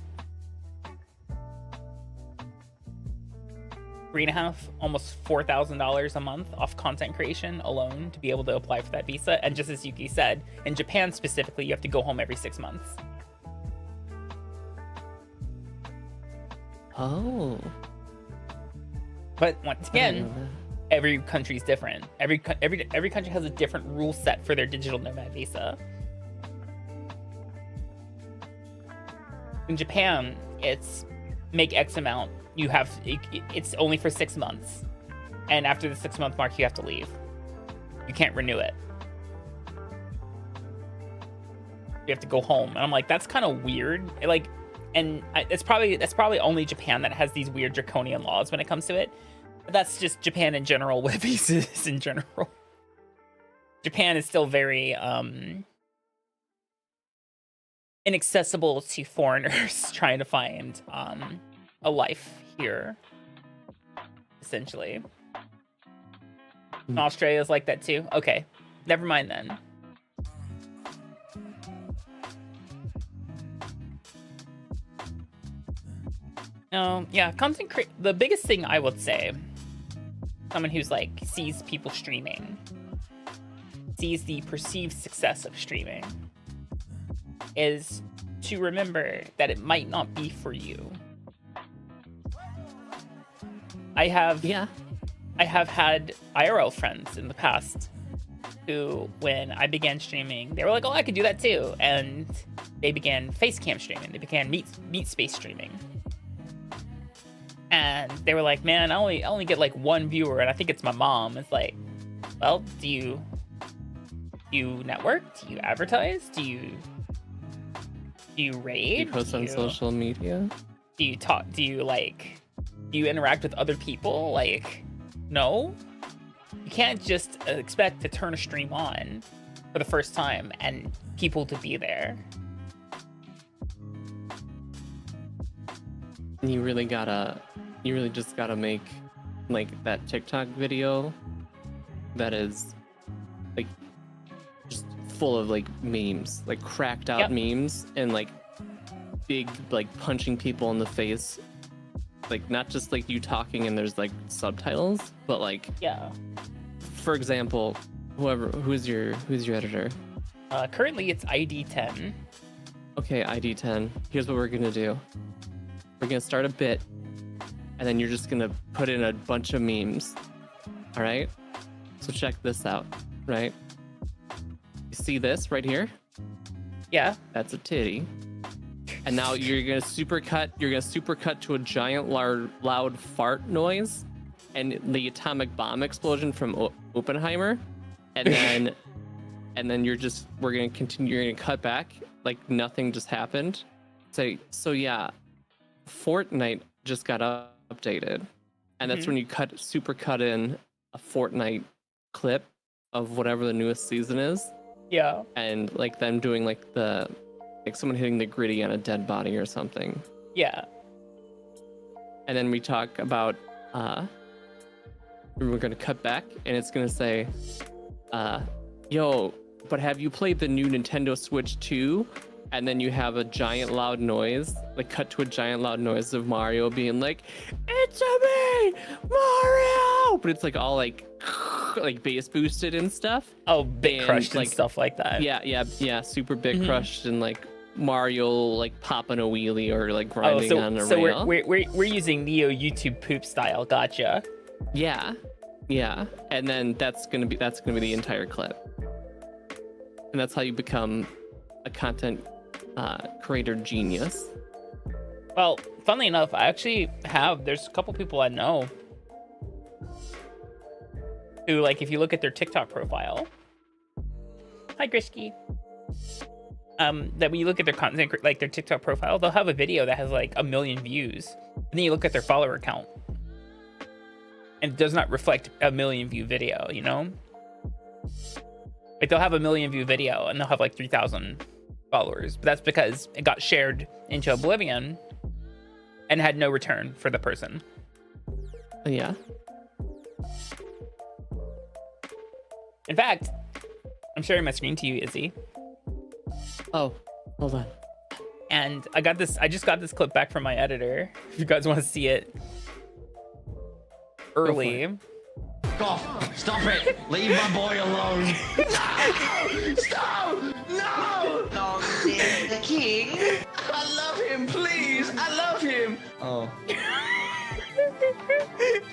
$3,500, almost $4,000 a month off content creation alone to be able to apply for that visa. And just as Yuki said, in Japan specifically, you have to go home every 6 months. Oh. But once again, every country's different. Every country has a different rule set for their digital nomad visa. In Japan, it's make X amount. You have it's only for 6 months, and after the 6 month mark, you have to leave. You can't renew it. You have to go home, and I'm like, that's kind of weird. Like, and that's probably only Japan that has these weird draconian laws when it comes to it. But that's just Japan in general with visas in general. Japan is still very inaccessible to foreigners trying to find a life here, essentially. And Australia's like that too. Okay, never mind then. Yeah, the biggest thing I would say, someone who's like sees people streaming, sees the perceived success of streaming, is to remember that it might not be for you. I have I have had IRL friends in the past who, when I began streaming, they were like, "Oh, I could do that too," and they began face cam streaming. They began meet space streaming, and they were like, "Man, I only get like one viewer, and I think it's my mom." It's like, well, do you network? Do you advertise? Do you raid? You post on social media? Do you talk? Do you interact with other people? Like, no. You can't just expect to turn a stream on for the first time and people to be there. You really just gotta make like that TikTok video that is like just full of like memes, like cracked out memes and like big like punching people in the face, like not just like you talking and there's like subtitles, but like for example, who's your editor? Currently it's ID10. Okay, ID10. Here's what we're gonna do. We're gonna start a bit, and then you're just gonna put in a bunch of memes. All right. So check this out. Right. You see this right here? Yeah. That's a titty. And now you're gonna supercut. You're gonna supercut to a giant, loud fart noise, and the atomic bomb explosion from Oppenheimer, and then, we're gonna continue. You're gonna cut back like nothing just happened. So yeah, Fortnite just got updated, and that's when you supercut in a Fortnite clip of whatever the newest season is. Yeah. And like them doing like someone hitting the gritty on a dead body or something. Yeah. And then we talk about we're gonna cut back and it's gonna say, yo, but have you played the new Nintendo Switch 2? And then you have a giant loud noise, like cut to a giant loud noise of Mario being like, "It's a me, Mario!" But it's like all like bass boosted and stuff. Oh, bit crushed like, and stuff like that. Yeah, super bit crushed and like Mario like popping a wheelie or like grinding on a rail. So we're using Neo YouTube poop style. Gotcha. Yeah, and then that's gonna be the entire clip, and that's how you become a content creator genius. Well, funnily enough, there's a couple people I know who, like, if you look at their TikTok profile, hi Grisky, that when you look at their content, like their TikTok profile, they'll have a video that has like 1 million views, and then you look at their follower count, and it does not reflect 1 million view video, you know? Like, they'll have 1 million view video, and they'll have like 3,000 followers, but that's because it got shared into oblivion and had no return for the person. Yeah. In fact, I'm sharing my screen to you, Izzy. Oh, hold on. And I just got this clip back from my editor. If you guys want to see it early. Off. Stop it! Leave my boy alone! No! Stop! No! Long live the king! I love him, please! I love him! Oh.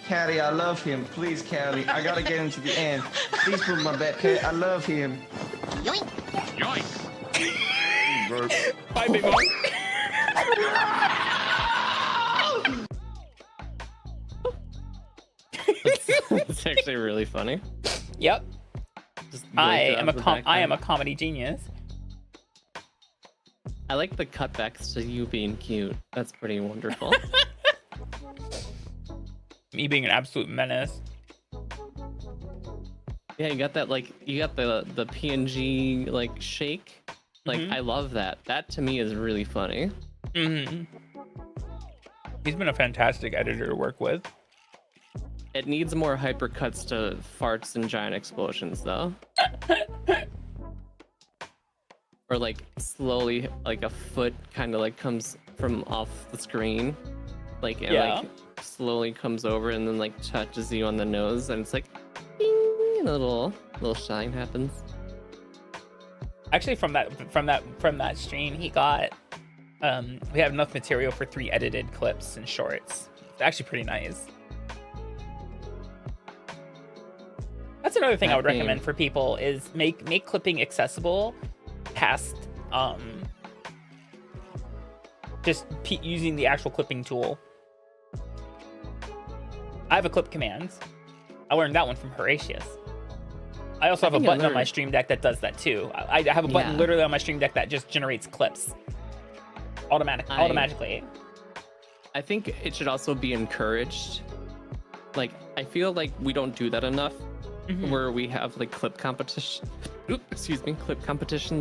Caddy, I love him. Please, Caddy. I gotta get him to the end. Please put my back. I love him. Yoink! Yoink! Bye, big boy. It's actually really funny. Yep. Just I am a comedy genius. I like the cutbacks to you being cute. That's pretty wonderful. Me being an absolute menace. Yeah, you got that the PNG like shake. Like I love that. That to me is really funny. Mm-hmm. He's been a fantastic editor to work with. It needs more hypercuts to farts and giant explosions though. Or like slowly like a foot kind of like comes from off the screen. Like it like slowly comes over and then like touches you on the nose and it's like ding, and a little shine happens. Actually, from that stream, he got we have enough material for 3 edited clips and shorts. It's actually pretty nice. another thing I would that game. recommend for people is make clipping accessible past just using the actual clipping tool. I have a clip command. I learned that one from Horatius. I also have a button on my Stream Deck that does that too. I have a button literally on my Stream Deck that just generates clips automatically. I think it should also be encouraged. Like, I feel like we don't do that enough, where we have like clip competitions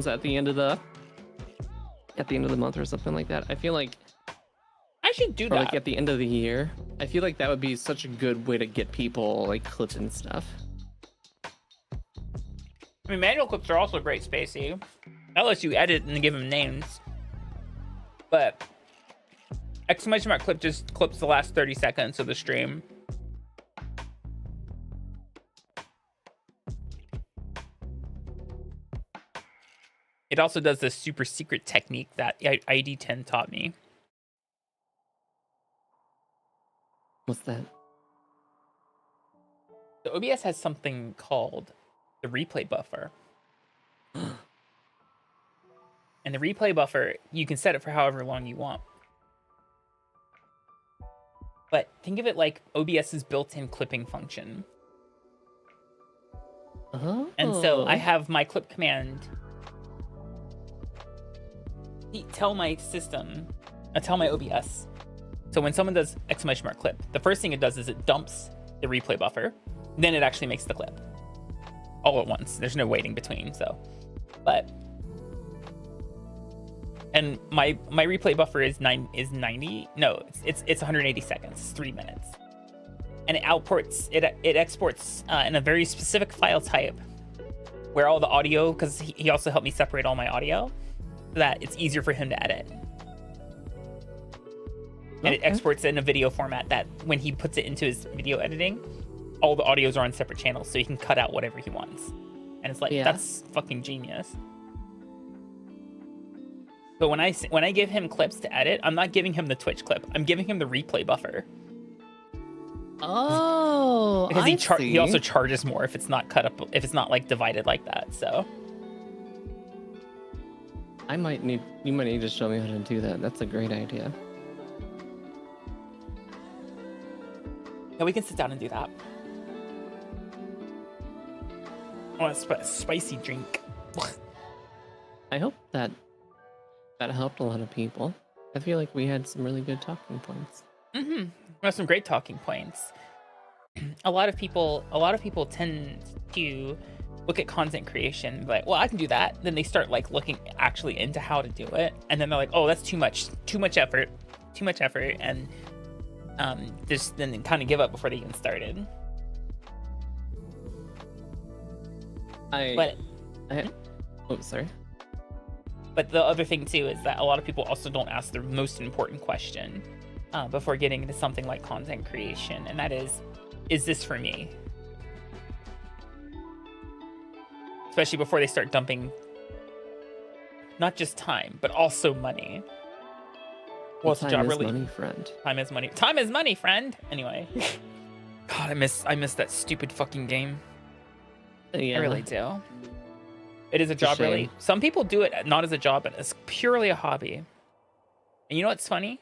at the end of the month or something like that. I feel like I should do that. Like at the end of the year. I feel like that would be such a good way to get people like clips and stuff. I mean, manual clips are also great, Spacey. That lets you edit and give them names. But exclamation mark clip just clips the last 30 seconds of the stream. It also does this super secret technique that ID10 taught me. What's that? The OBS has something called the replay buffer. And the replay buffer, you can set it for however long you want. But think of it like OBS's built-in clipping function. Oh. And so I have my clip command tell my OBS. So when someone does exclamation mark clip, the first thing it does is it dumps the replay buffer. Then it actually makes the clip all at once. There's no waiting between. And my replay buffer is 90. No, it's 180 seconds. It's 3 minutes. And it exports in a very specific file type where all the audio, because he also helped me separate all my audio, so that it's easier for him to edit. And it exports it in a video format that when he puts it into his video editing, all the audios are on separate channels, so he can cut out whatever he wants. And it's like, that's fucking genius. But when I give him clips to edit, I'm not giving him the Twitch clip. I'm giving him the replay buffer. Oh, because he also charges more if it's not cut up, if it's not like divided like that. So you might need to show me how to do that. That's a great idea. Yeah, we can sit down and do that. I want a spicy drink. I hope that helped a lot of people. I feel like we had some really good talking points. We have some great talking points. A lot of people tend to look at content creation and be like, well, I can do that. Then they start like looking actually into how to do it, and then they're like, oh, that's too much effort, and just then kind of give up before they even started. Sorry. But the other thing too is that a lot of people also don't ask the most important question before getting into something like content creation, and that is this for me? Especially before they start dumping not just time, but also money. Well, time is money, friend. Time is money. Time is money, friend. Anyway, God, I miss that stupid fucking game. Yeah. I really do. It is a job, really. Some people do it not as a job, but as purely a hobby. And you know what's funny?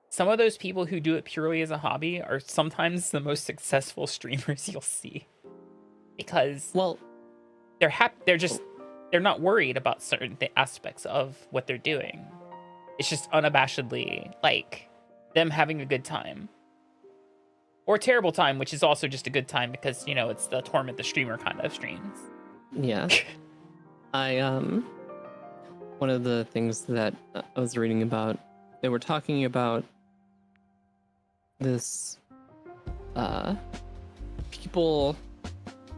Some of those people who do it purely as a hobby are sometimes the most successful streamers you'll see, because they're not worried about certain aspects of what they're doing. It's just unabashedly like them having a good time, or a terrible time, which is also just a good time because, you know, it's the torment the streamer kind of streams. Yeah. One of the things that I was reading about, they were talking about this, people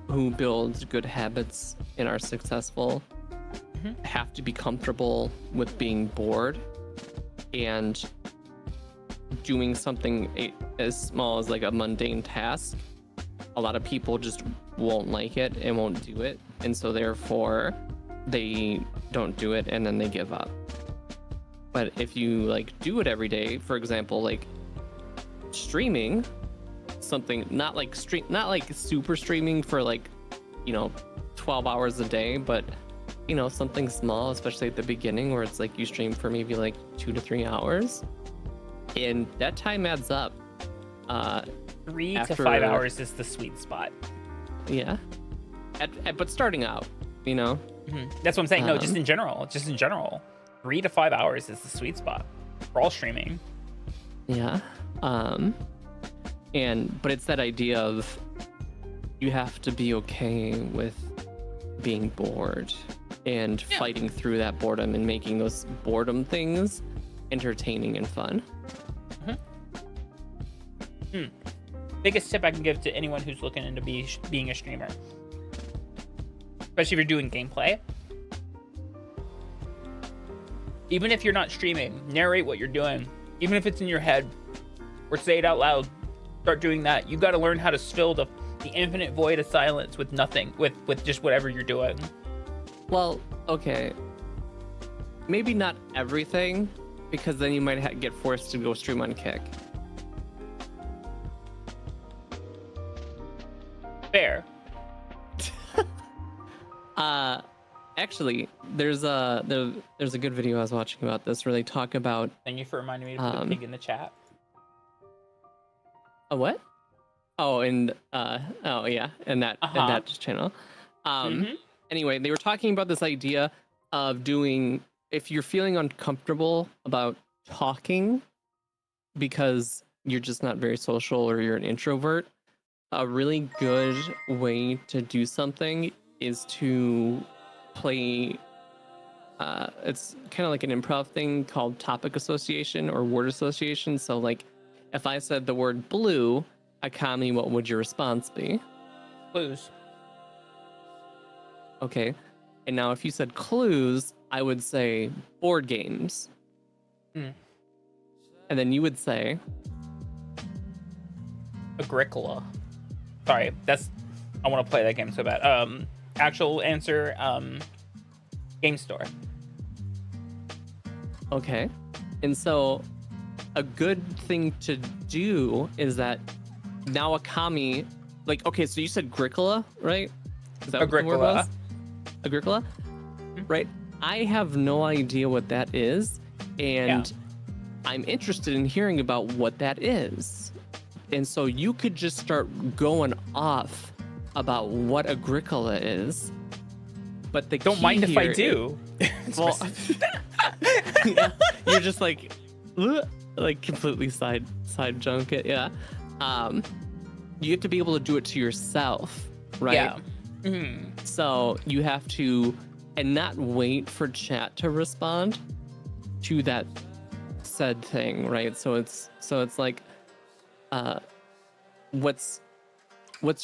who build good habits and are successful have to be comfortable with being bored and doing something as small as like a mundane task. A lot of people just won't like it and won't do it, and so therefore they don't do it and then they give up. But if you like do it every day, for example, like streaming something, not like super streaming for like 12 hours a day, but something small, especially at the beginning where it's like you stream for maybe like 2 to 3 hours, and that time adds up. 3 to 5 hours is the sweet spot. Yeah. But starting out, That's what I'm saying. No, just in general. 3 to 5 hours is the sweet spot for all streaming. Yeah. But it's that idea of you have to be okay with being bored and fighting through that boredom and making those boredom things entertaining and fun. Biggest tip I can give to anyone who's looking into being a streamer, especially if you're doing gameplay. Even if you're not streaming, narrate what you're doing. Even if it's in your head, or say it out loud. Start doing that. You got to learn how to fill the infinite void of silence with nothing, with just whatever you're doing. Well, okay. Maybe not everything, because then you might get forced to go stream on Kick. Fair. Actually, there's a good video I was watching about this where they talk about. Thank you for reminding me to put a pig in the chat. A what? Oh, and that channel. Anyway, they were talking about this idea of doing, if you're feeling uncomfortable about talking because you're just not very social or you're an introvert, a really good way to do something is to play. It's kind of like an improv thing called topic association or word association. So like, if I said the word blue, Akami, what would your response be? Clues. Okay. And now if you said clues, I would say board games. And then you would say Agricola. Sorry, I want to play that game so bad. Actual answer, game store. Okay. And so a good thing to do is that now Akami, like, okay, so you said Agricola, right? Is that Agricola. what the word was? Agricola? Right. I have no idea what that is, and I'm interested in hearing about what that is. And so you could just start going off about what Agricola is. But the Don't key mind if I here do. well, yeah, you're just like completely side junk it. Yeah. You have to be able to do it to yourself, right? Yeah. So you have to, and not wait for chat to respond to that said thing, right? So it's like, what's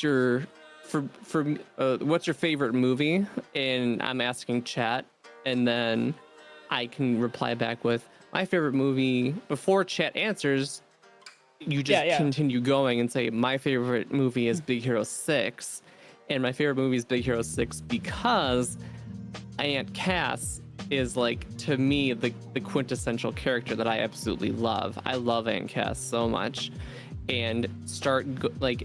your what's your favorite movie? And I'm asking chat, and then I can reply back with my favorite movie. Before chat answers, you just continue going and say my favorite movie is Big Hero 6, and my favorite movie is Big Hero 6 because Aunt Cass is, like, to me, the quintessential character that I absolutely love. I love Aunt Cass so much. And start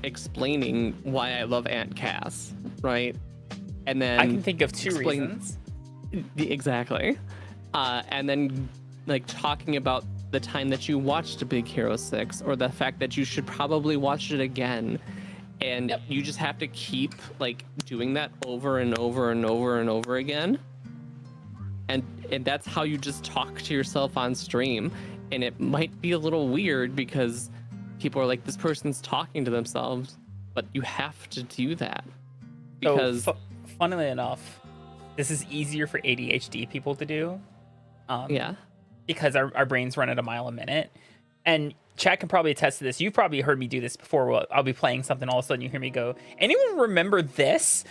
explaining why I love Aunt Cass, right? And then I can think of two reasons. Exactly. And then talking about the time that you watched Big Hero 6, or the fact that you should probably watch it again. And you just have to keep doing that over and over and over and over again. And that's how you just talk to yourself on stream. And it might be a little weird because people are like, this person's talking to themselves, but you have to do that. Because funnily enough, this is easier for ADHD people to do. Because our brains run at a mile a minute. And chat can probably attest to this. You've probably heard me do this before. I'll be playing something, all of a sudden you hear me go, anyone remember this?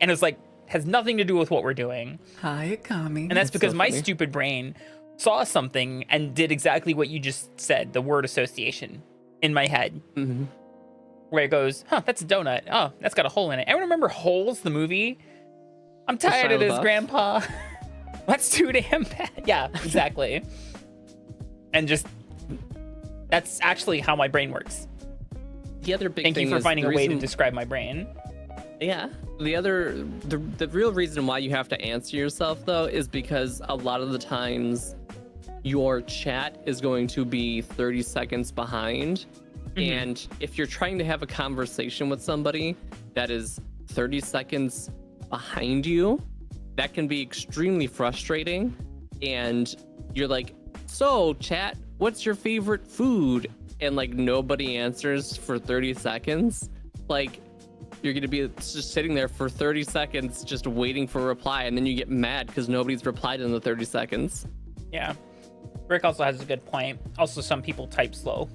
And it's like, has nothing to do with what we're doing. Hi, Akami. And that's because so my funny. stupid brain saw something and did exactly what you just said, the word association in my head. Where it goes, that's a donut. Oh, that's got a hole in it. Everyone remember Holes, the movie? I'm tired of Shia this, LaBeouf? Grandpa. That's too damn bad. Yeah, exactly. And just, that's actually how my brain works. the other big Thank thing you for is finding the a way to reason- describe my brain. Yeah, The real reason why you have to answer yourself though is because a lot of the times your chat is going to be 30 seconds behind. And if you're trying to have a conversation with somebody that is 30 seconds behind you, that can be extremely frustrating. And you're like, so chat, what's your favorite food? And like nobody answers for 30 seconds. Like you're gonna be just sitting there for 30 seconds just waiting for a reply, and then you get mad because nobody's replied in the 30 seconds. Yeah. Rick also has a good point. Also, some people type slow.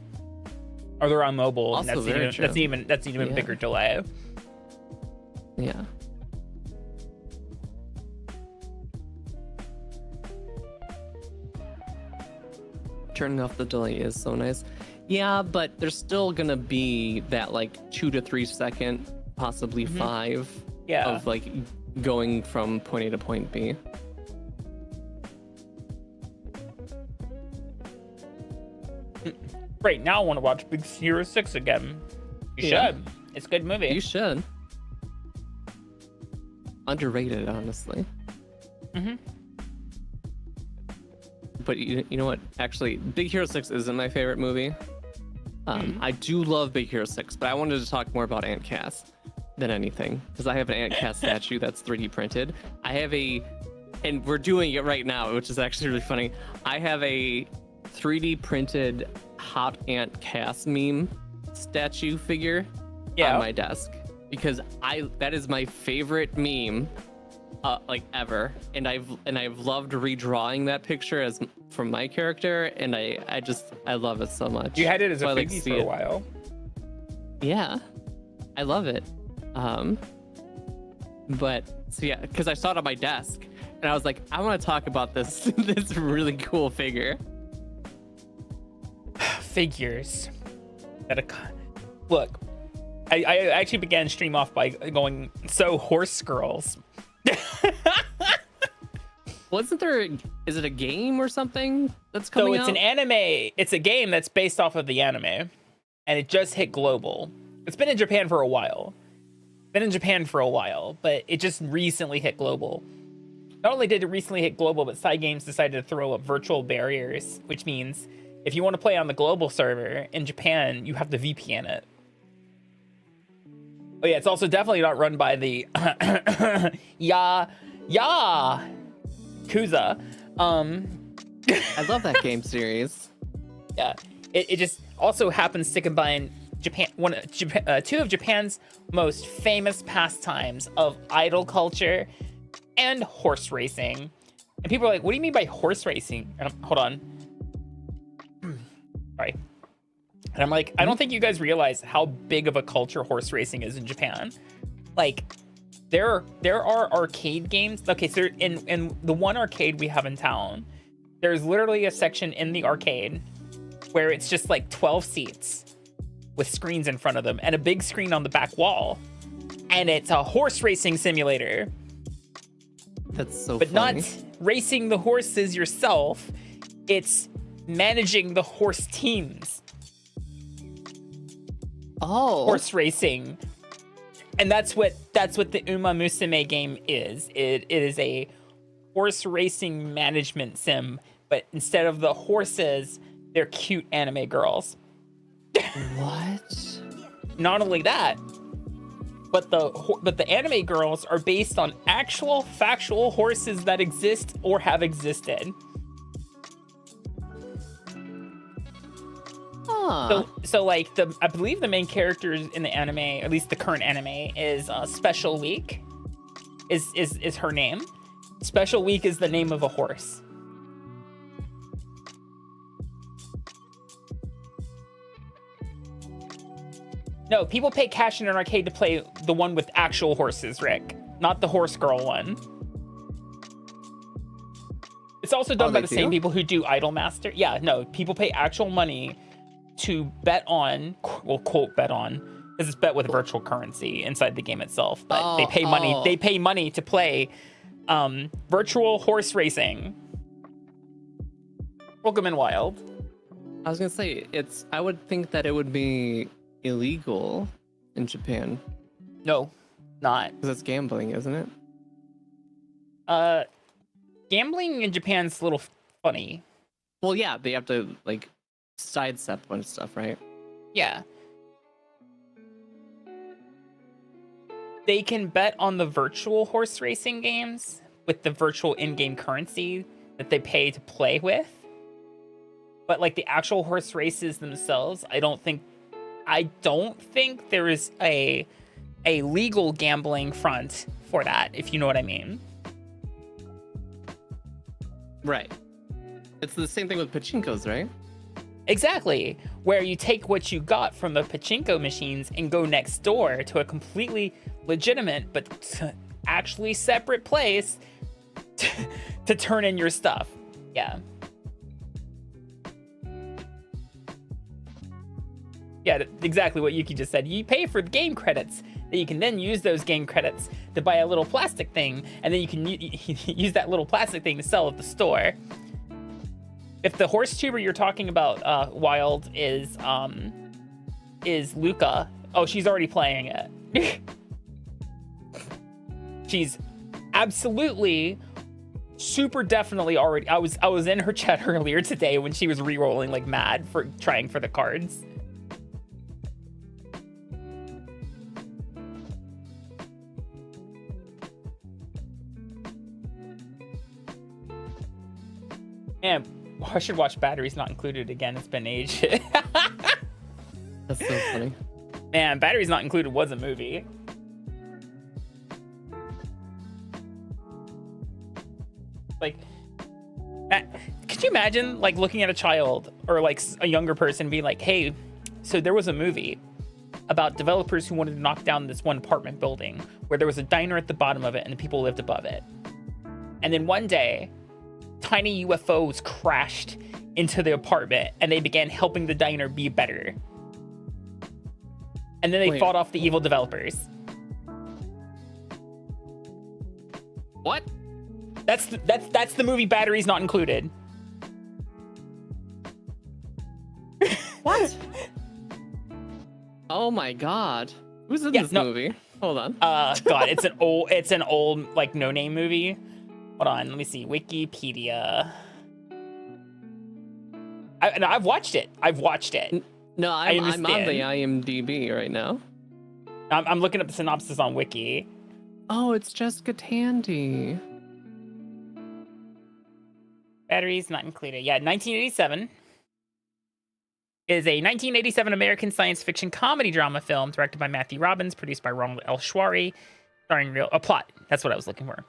Or they're on mobile, and Also very true. that's an even Yeah. bigger delay. Yeah. Turning off the delay is so nice. Yeah, but there's still gonna be that like 2 to 3 second, possibly 5 Yeah. of like going from point A to point B. Right now, I want to watch Big Hero 6 again. You Yeah. should. It's a good movie. You should. Underrated, honestly. Mhm. But you know what? Actually, Big Hero 6 isn't my favorite movie. I do love Big Hero 6, but I wanted to talk more about Aunt Cass than anything, because I have an Aunt Cass statue that's 3D printed. I have and we're doing it right now, which is actually really funny. I have a 3D printed Hot Aunt Cass meme statue figure on my desk, because that is my favorite meme like ever, and I've loved redrawing that picture from my character, and I love it so much. You had it as a So I, like, figgy see for a it. while. Yeah, I love it. But so yeah, because I saw it on my desk, and I was like, I want to talk about this this really cool figure. Figures. Look, I actually began stream off by going, so horse girls. Wasn't there? Is it a game or something that's So coming it's out? an anime. It's a game that's based off of the anime, and it just hit global. It's been in Japan for a while. But it just recently hit global. Not only did it recently hit global, but Side Games decided to throw up virtual barriers, which means if you want to play on the global server in Japan, you have to VPN it. Oh yeah, it's also definitely not run by the Kuza. I love that game series. Yeah, it just also happens to combine two of Japan's most famous pastimes of idol culture and horse racing. And people are like, "What do you mean by horse racing?" And hold on, sorry. And I'm like, I don't think you guys realize how big of a culture horse racing is in Japan. Like, there are arcade games. Okay, so in the one arcade we have in town, there's literally a section in the arcade where it's just like 12 seats with screens in front of them and a big screen on the back wall. And it's a horse racing simulator. That's so But funny. not racing the horses yourself. It's managing the horse teams. Oh, Horse racing. And that's what the Uma Musume game is. It is a horse racing management sim, but instead of the horses, they're cute anime girls. what? Not only that, but the anime girls are based on actual factual horses that exist or have existed. Huh. So like I believe the main characters in the anime, at least the current anime, is Special Week. Is her name? Special Week is the name of a horse. No, people pay cash in an arcade to play the one with actual horses, Rick, not the horse girl one. It's also done by they the same do? people who do Idolmaster. Yeah, no, people pay actual money to bet on, well, quote bet on, because it's bet with virtual currency inside the game itself. But they pay money. Oh. They pay money to play virtual horse racing. Pokemon Wild. I was gonna say I would think that it would be illegal in Japan. No, Not. Because it's gambling, isn't it? Gambling in Japan's a little funny. Well, yeah, they have to like sidestep a bunch of stuff, right? Yeah. They can bet on the virtual horse racing games with the virtual in-game currency that they pay to play with. But like the actual horse races themselves, I don't think there is a legal gambling front for that, if you know what I mean. Right. It's the same thing with pachinkos, right? Exactly. Where you take what you got from the pachinko machines and go next door to a completely legitimate but actually separate place to turn in your stuff. Yeah. Yeah, exactly what Yuki just said. You pay for the game credits that you can then use those game credits to buy a little plastic thing, and then you can use that little plastic thing to sell at the store. If the horse tuber you're talking about, Wild, is Luca, oh, she's already playing it. She's absolutely, super definitely already. I was in her chat earlier today when she was re-rolling like mad for trying for the cards. Man, I should watch Batteries Not Included again. It's been age. That's so funny. Man, Batteries Not Included was a movie. Like, could you imagine like looking at a child or like a younger person being like, hey, so there was a movie about developers who wanted to knock down this one apartment building where there was a diner at the bottom of it and the people lived above it. And then one day, tiny UFOs crashed into the apartment and they began helping the diner be better. And then they fought off the evil developers. What? That's the movie Batteries Not Included. What? Oh my god. Who's in this movie? Hold on. God, it's an old like no-name movie. Hold on, let me see. Wikipedia. I've watched it. No, I'm on the IMDb right now. I'm looking up the synopsis on Wiki. Oh, it's Jessica Tandy. Batteries Not Included. Yeah, 1987. Is a 1987 American science fiction comedy drama film directed by Matthew Robbins, produced by Ronald L. Schwary, starring a plot. That's what I was looking for.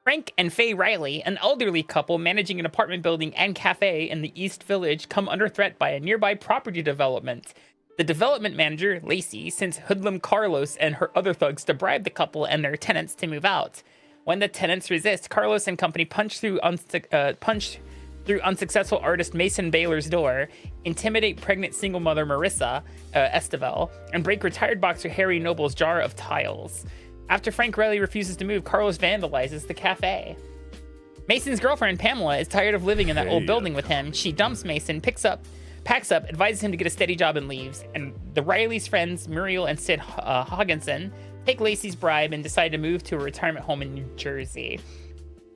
Frank and Faye Riley, an elderly couple managing an apartment building and cafe in the East Village, come under threat by a nearby property development. The development manager, Lacey, sends hoodlum Carlos and her other thugs to bribe the couple and their tenants to move out. When the tenants resist, Carlos and company punch through unsuccessful artist Mason Baylor's door, intimidate pregnant single mother Marissa Esteval, and break retired boxer Harry Noble's jar of tiles. After Frank Riley refuses to move, Carlos vandalizes the cafe. Mason's girlfriend, Pamela, is tired of living in that old building with him. She dumps Mason, packs up, advises him to get a steady job and leaves. And the Riley's friends, Muriel and Sid Hogginson, take Lacey's bribe and decide to move to a retirement home in New Jersey.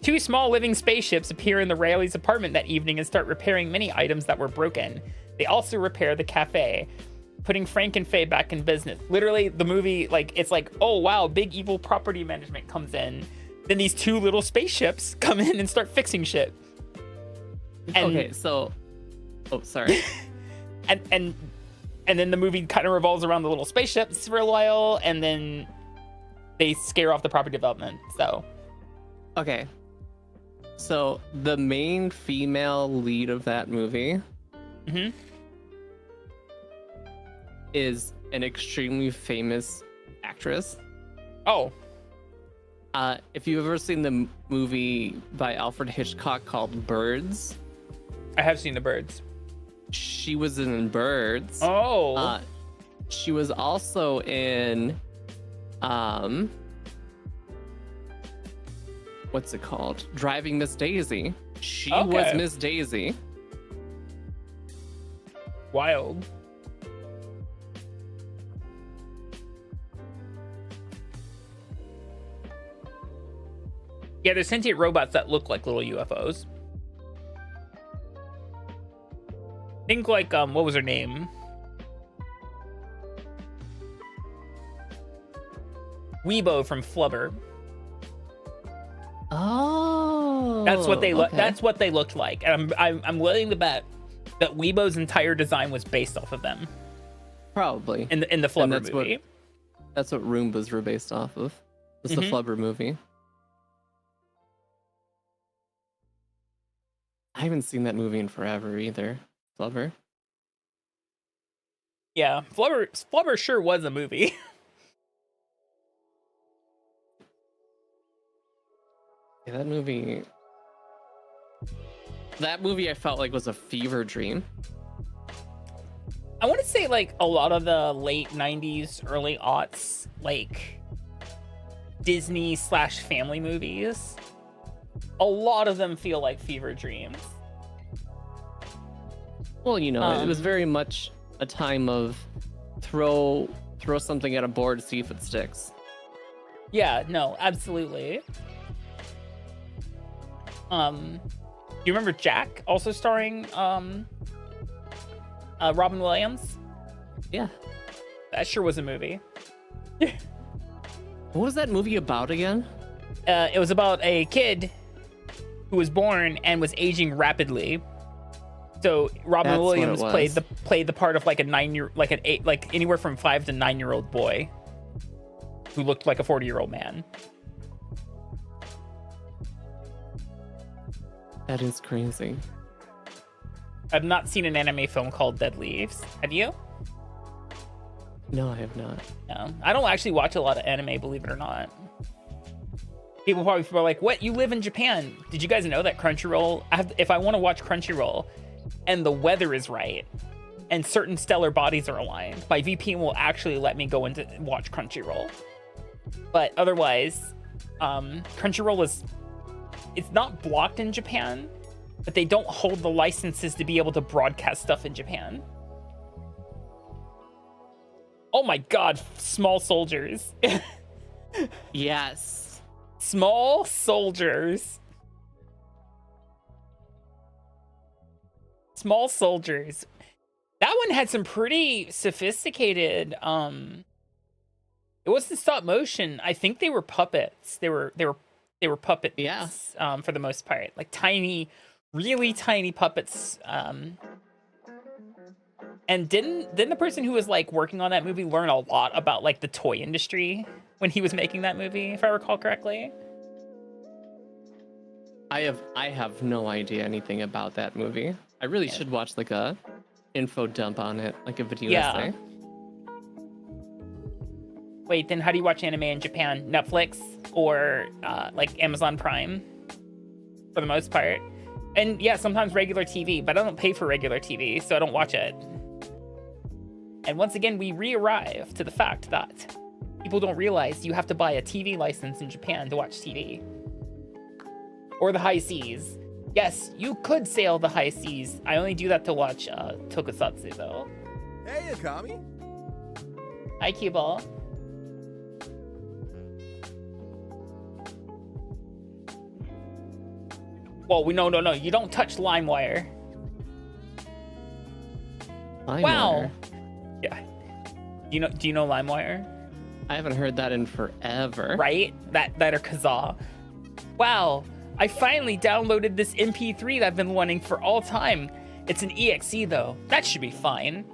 Two small living spaceships appear in the Riley's apartment that evening and start repairing many items that were broken. They also repair the cafe, putting Frank and Faye back in business. Literally, the movie, like, it's like, oh wow, big evil property management comes in. Then these two little spaceships come in and start fixing shit. And, okay, so, oh, sorry. and then the movie kind of revolves around the little spaceships for a while, and then they scare off the property development. So, okay. So the main female lead of that movie is an extremely famous actress. Oh. If you've ever seen the movie by Alfred Hitchcock called Birds. I have seen The Birds. She was in Birds. Oh. She was also in what's it called? Driving Miss Daisy. She was Miss Daisy. Wild. Yeah, there's sentient robots that look like little UFOs. Think like what was her name? Weebo from Flubber. Oh, That's what they look. okay. That's what they looked like, and I'm willing to bet that Weebo's entire design was based off of them Probably. in the Flubber that's movie. That's what Roombas were based off of. It's the Flubber movie. I haven't seen that movie in forever either. Flubber. Yeah, Flubber sure was a movie. Yeah, that movie. That movie I felt like was a fever dream. I want to say like a lot of the late 90s, early aughts, like Disney / family movies, a lot of them feel like fever dreams. Well, you know, it was very much a time of throw something at a board, see if it sticks. Yeah, no, absolutely. Do you remember Jack, also starring Robin Williams? Yeah. That sure was a movie. What was that movie about again? It was about a kid who was born and was aging rapidly. So Robin That's what it Williams was. played the part of like like anywhere from 5 to 9-year-old boy who looked like a 40-year-old man. That is crazy. I've not seen an anime film called Dead Leaves. Have you? No, I have not. No, I don't actually watch a lot of anime, believe it or not. People probably feel like, "What? You live in Japan? Did you guys know that Crunchyroll? If I want to watch Crunchyroll, and the weather is right, and certain stellar bodies are aligned, my VPN will actually let me go into watch Crunchyroll. But otherwise, Crunchyroll it's not blocked in Japan, but they don't hold the licenses to be able to broadcast stuff in Japan." Oh my god, small soldiers. Yes. Small soldiers. Small soldiers. That one had some pretty sophisticated it wasn't stop motion. I think they were puppets. They were puppets. Yeah. For the most part. Like tiny, really tiny puppets. And didn't the person who was like working on that movie learn a lot about like the toy industry when he was making that movie, if I recall correctly? I have no idea anything about that movie. I really should watch like a info dump on it, like a video essay. Wait, then how do you watch anime in Japan? Netflix or like Amazon Prime for the most part? And yeah, sometimes regular TV, but I don't pay for regular TV, so I don't watch it. And once again, we re-arrive to the fact that people don't realize you have to buy a TV license in Japan to watch TV. Or the high seas. Yes, you could sail the high seas. I only do that to watch Tokusatsu, though. Hey, Akami. Hi, Cue-Ball. Whoa, no, you don't touch LimeWire. Wow. Yeah. Do you know LimeWire? I haven't heard that in forever. Right? That or Kazaa. Wow. I finally downloaded this MP3 that I've been wanting for all time. It's an EXE though. That should be fine.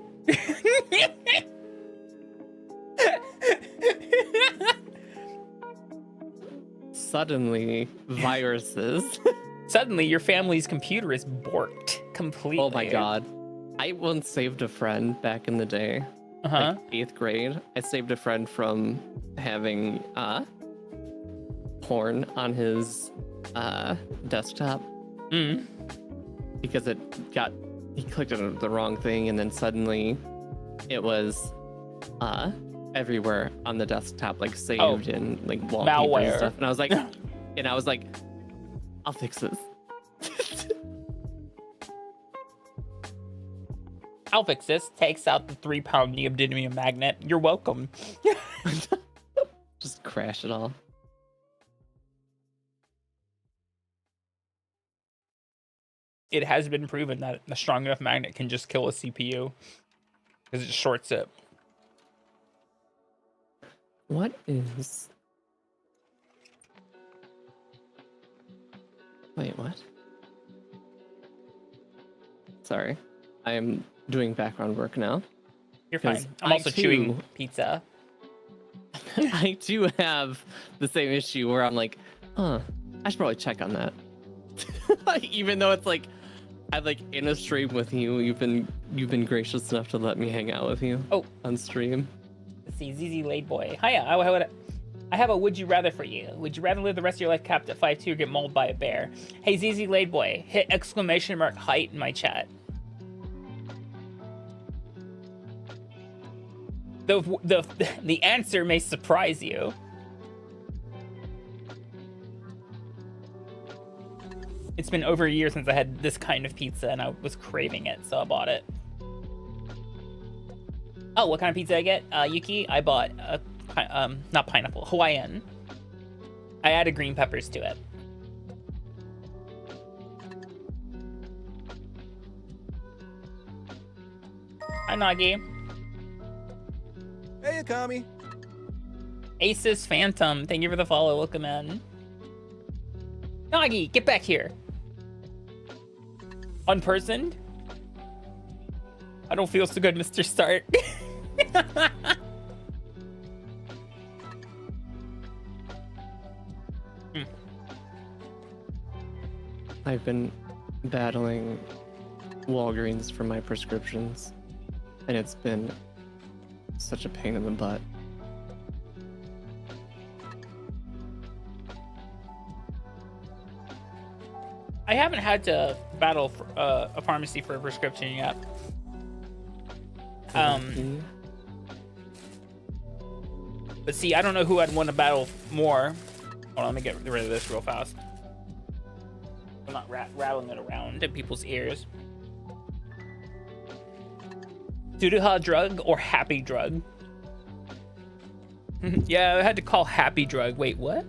Suddenly, viruses. Suddenly, your family's computer is borked completely. Oh my god. I once saved a friend back in the day. Uh-huh. Like 8th grade. I saved a friend from having porn on his desktop. Because he clicked on the wrong thing, and then suddenly it was everywhere on the desktop, like saved in like wallpaper Malware. and stuff. And I was like, I'll fix this. I'll fix this. Takes out the 3-pound neodymium magnet. You're welcome. Just crash it all. it has been proven that a strong enough magnet can just kill a CPU because it just shorts it. What is... Wait, what? Sorry. I'm doing background work now. You're fine. 'Cause I'm I also too- chewing pizza. I do have the same issue where I'm like, I should probably check on that. Even though it's like, I'm like in a stream with you. You've been gracious enough to let me hang out with you. Oh. On stream. Let's see, ZZ Late Boy. Hiya, I have a would you rather for you. Would you rather live the rest of your life capped at 5'2" or get mauled by a bear? Hey, ZZ Late Boy, hit exclamation mark height in my chat. The answer may surprise you. It's been over a year since I had this kind of pizza and I was craving it, so I bought it. Oh, what kind of pizza did I get? Yuki, I bought not pineapple, Hawaiian. I added green peppers to it. Hi, Nagi. Hey, Akami. Asus Phantom, thank you for the follow. Welcome in. Nagi, get back here. Unpersoned? I don't feel so good, Mr. Start. I've been battling Walgreens for my prescriptions, and it's been such a pain in the butt. I haven't had to battle for, a pharmacy for a prescription yet. But see, I don't know who I'd want to battle more. Hold on, let me get rid of this real fast. I'm not rattling it around in people's ears. Duduha drug or happy drug? Yeah, I had to call happy drug. Wait, what?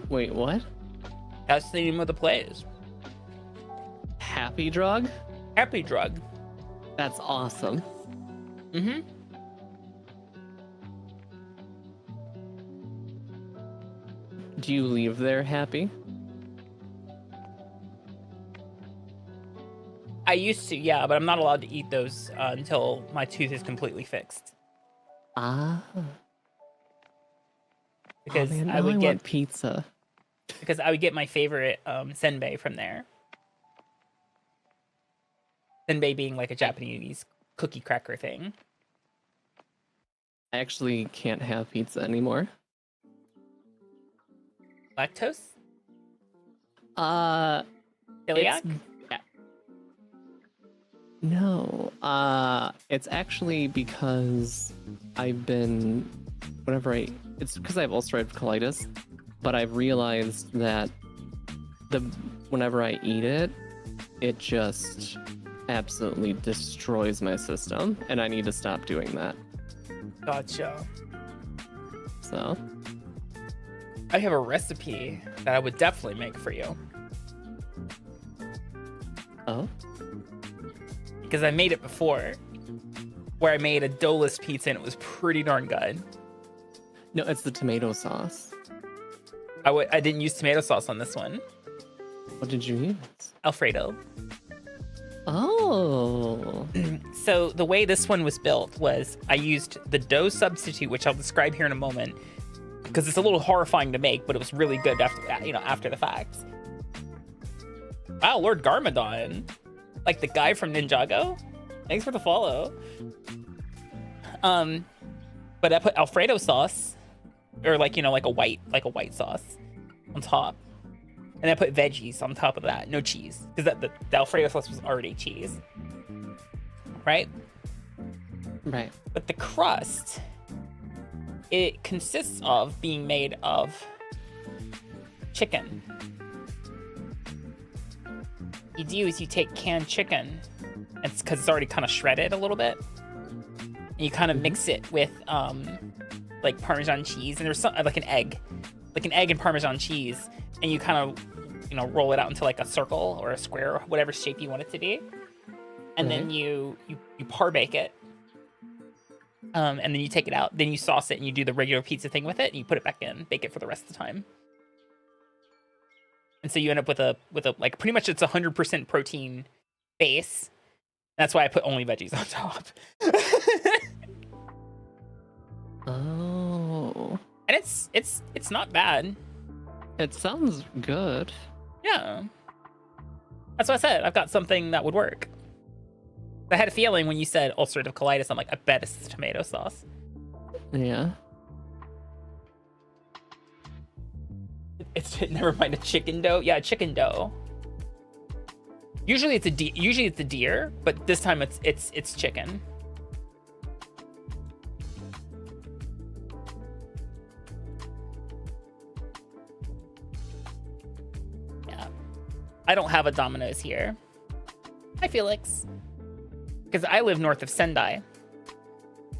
Wait, what? That's the name of the plays. Happy drug? Happy drug. That's awesome. Mm-hmm. Do you leave there happy? I used to, yeah, but I'm not allowed to eat those until my tooth is completely fixed. Ah. Because oh, man, I would get want pizza. Because I would get my favorite senbei from there. Senbei being like a Japanese cookie cracker thing. I actually can't have pizza anymore. Lactose? Celiac? No. It's actually because I've been it's because I have ulcerative colitis, but I've realized that whenever I eat it, it just absolutely destroys my system, and I need to stop doing that. Gotcha. So I have a recipe that I would definitely make for you. Oh? Because I made it before, where I made a doughless pizza and it was pretty darn good. No, it's the tomato sauce. I didn't use tomato sauce on this one. What did you use? Alfredo. Oh. So the way this one was built was I used the dough substitute, which I'll describe here in a moment, because it's a little horrifying to make, but it was really good after the fact. Wow, Lord Garmadon, like the guy from Ninjago. Thanks for the follow. But I put Alfredo sauce, or like a white sauce on top. And I put veggies on top of that, no cheese, because the Alfredo sauce was already cheese, right? Right. But the crust, it consists of being made of chicken. What you do is you take canned chicken, it's because it's already kind of shredded a little bit, and you kind of mix it with like Parmesan cheese, and there's some like an egg and Parmesan cheese, and you kind of you know, roll it out into like a circle or a square or whatever shape you want it to be. And then you par bake it. And then you take it out, then you sauce it and you do the regular pizza thing with it and you put it back in, bake it for the rest of the time. And so you end up with a like pretty much it's 100% protein base. That's why I put only veggies on top. Oh. And it's not bad. It sounds good. Yeah. That's what I said. I've got something that would work. I had a feeling when you said ulcerative colitis, I'm like, I bet it's the tomato sauce. Yeah. It's never mind a chicken dough. Yeah, chicken dough. Usually it's a deer, but this time it's chicken. Yeah. I don't have a Domino's here. Hi, Felix. Because I live north of Sendai.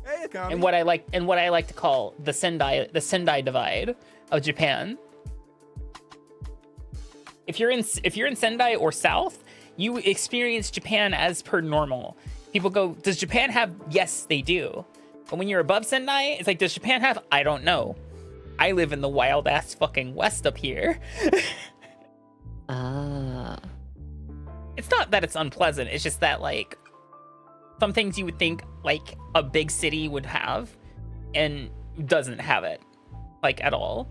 Hey, Akami. And what I like to call the Sendai divide of Japan. If you're in Sendai or south, you experience Japan as per normal. People go, does Japan have? Yes, they do. But when you're above Sendai, it's like, does Japan have? I don't know. I live in the wild ass fucking west up here. It's not that it's unpleasant. It's just that like some things you would think like a big city would have and doesn't have it like at all.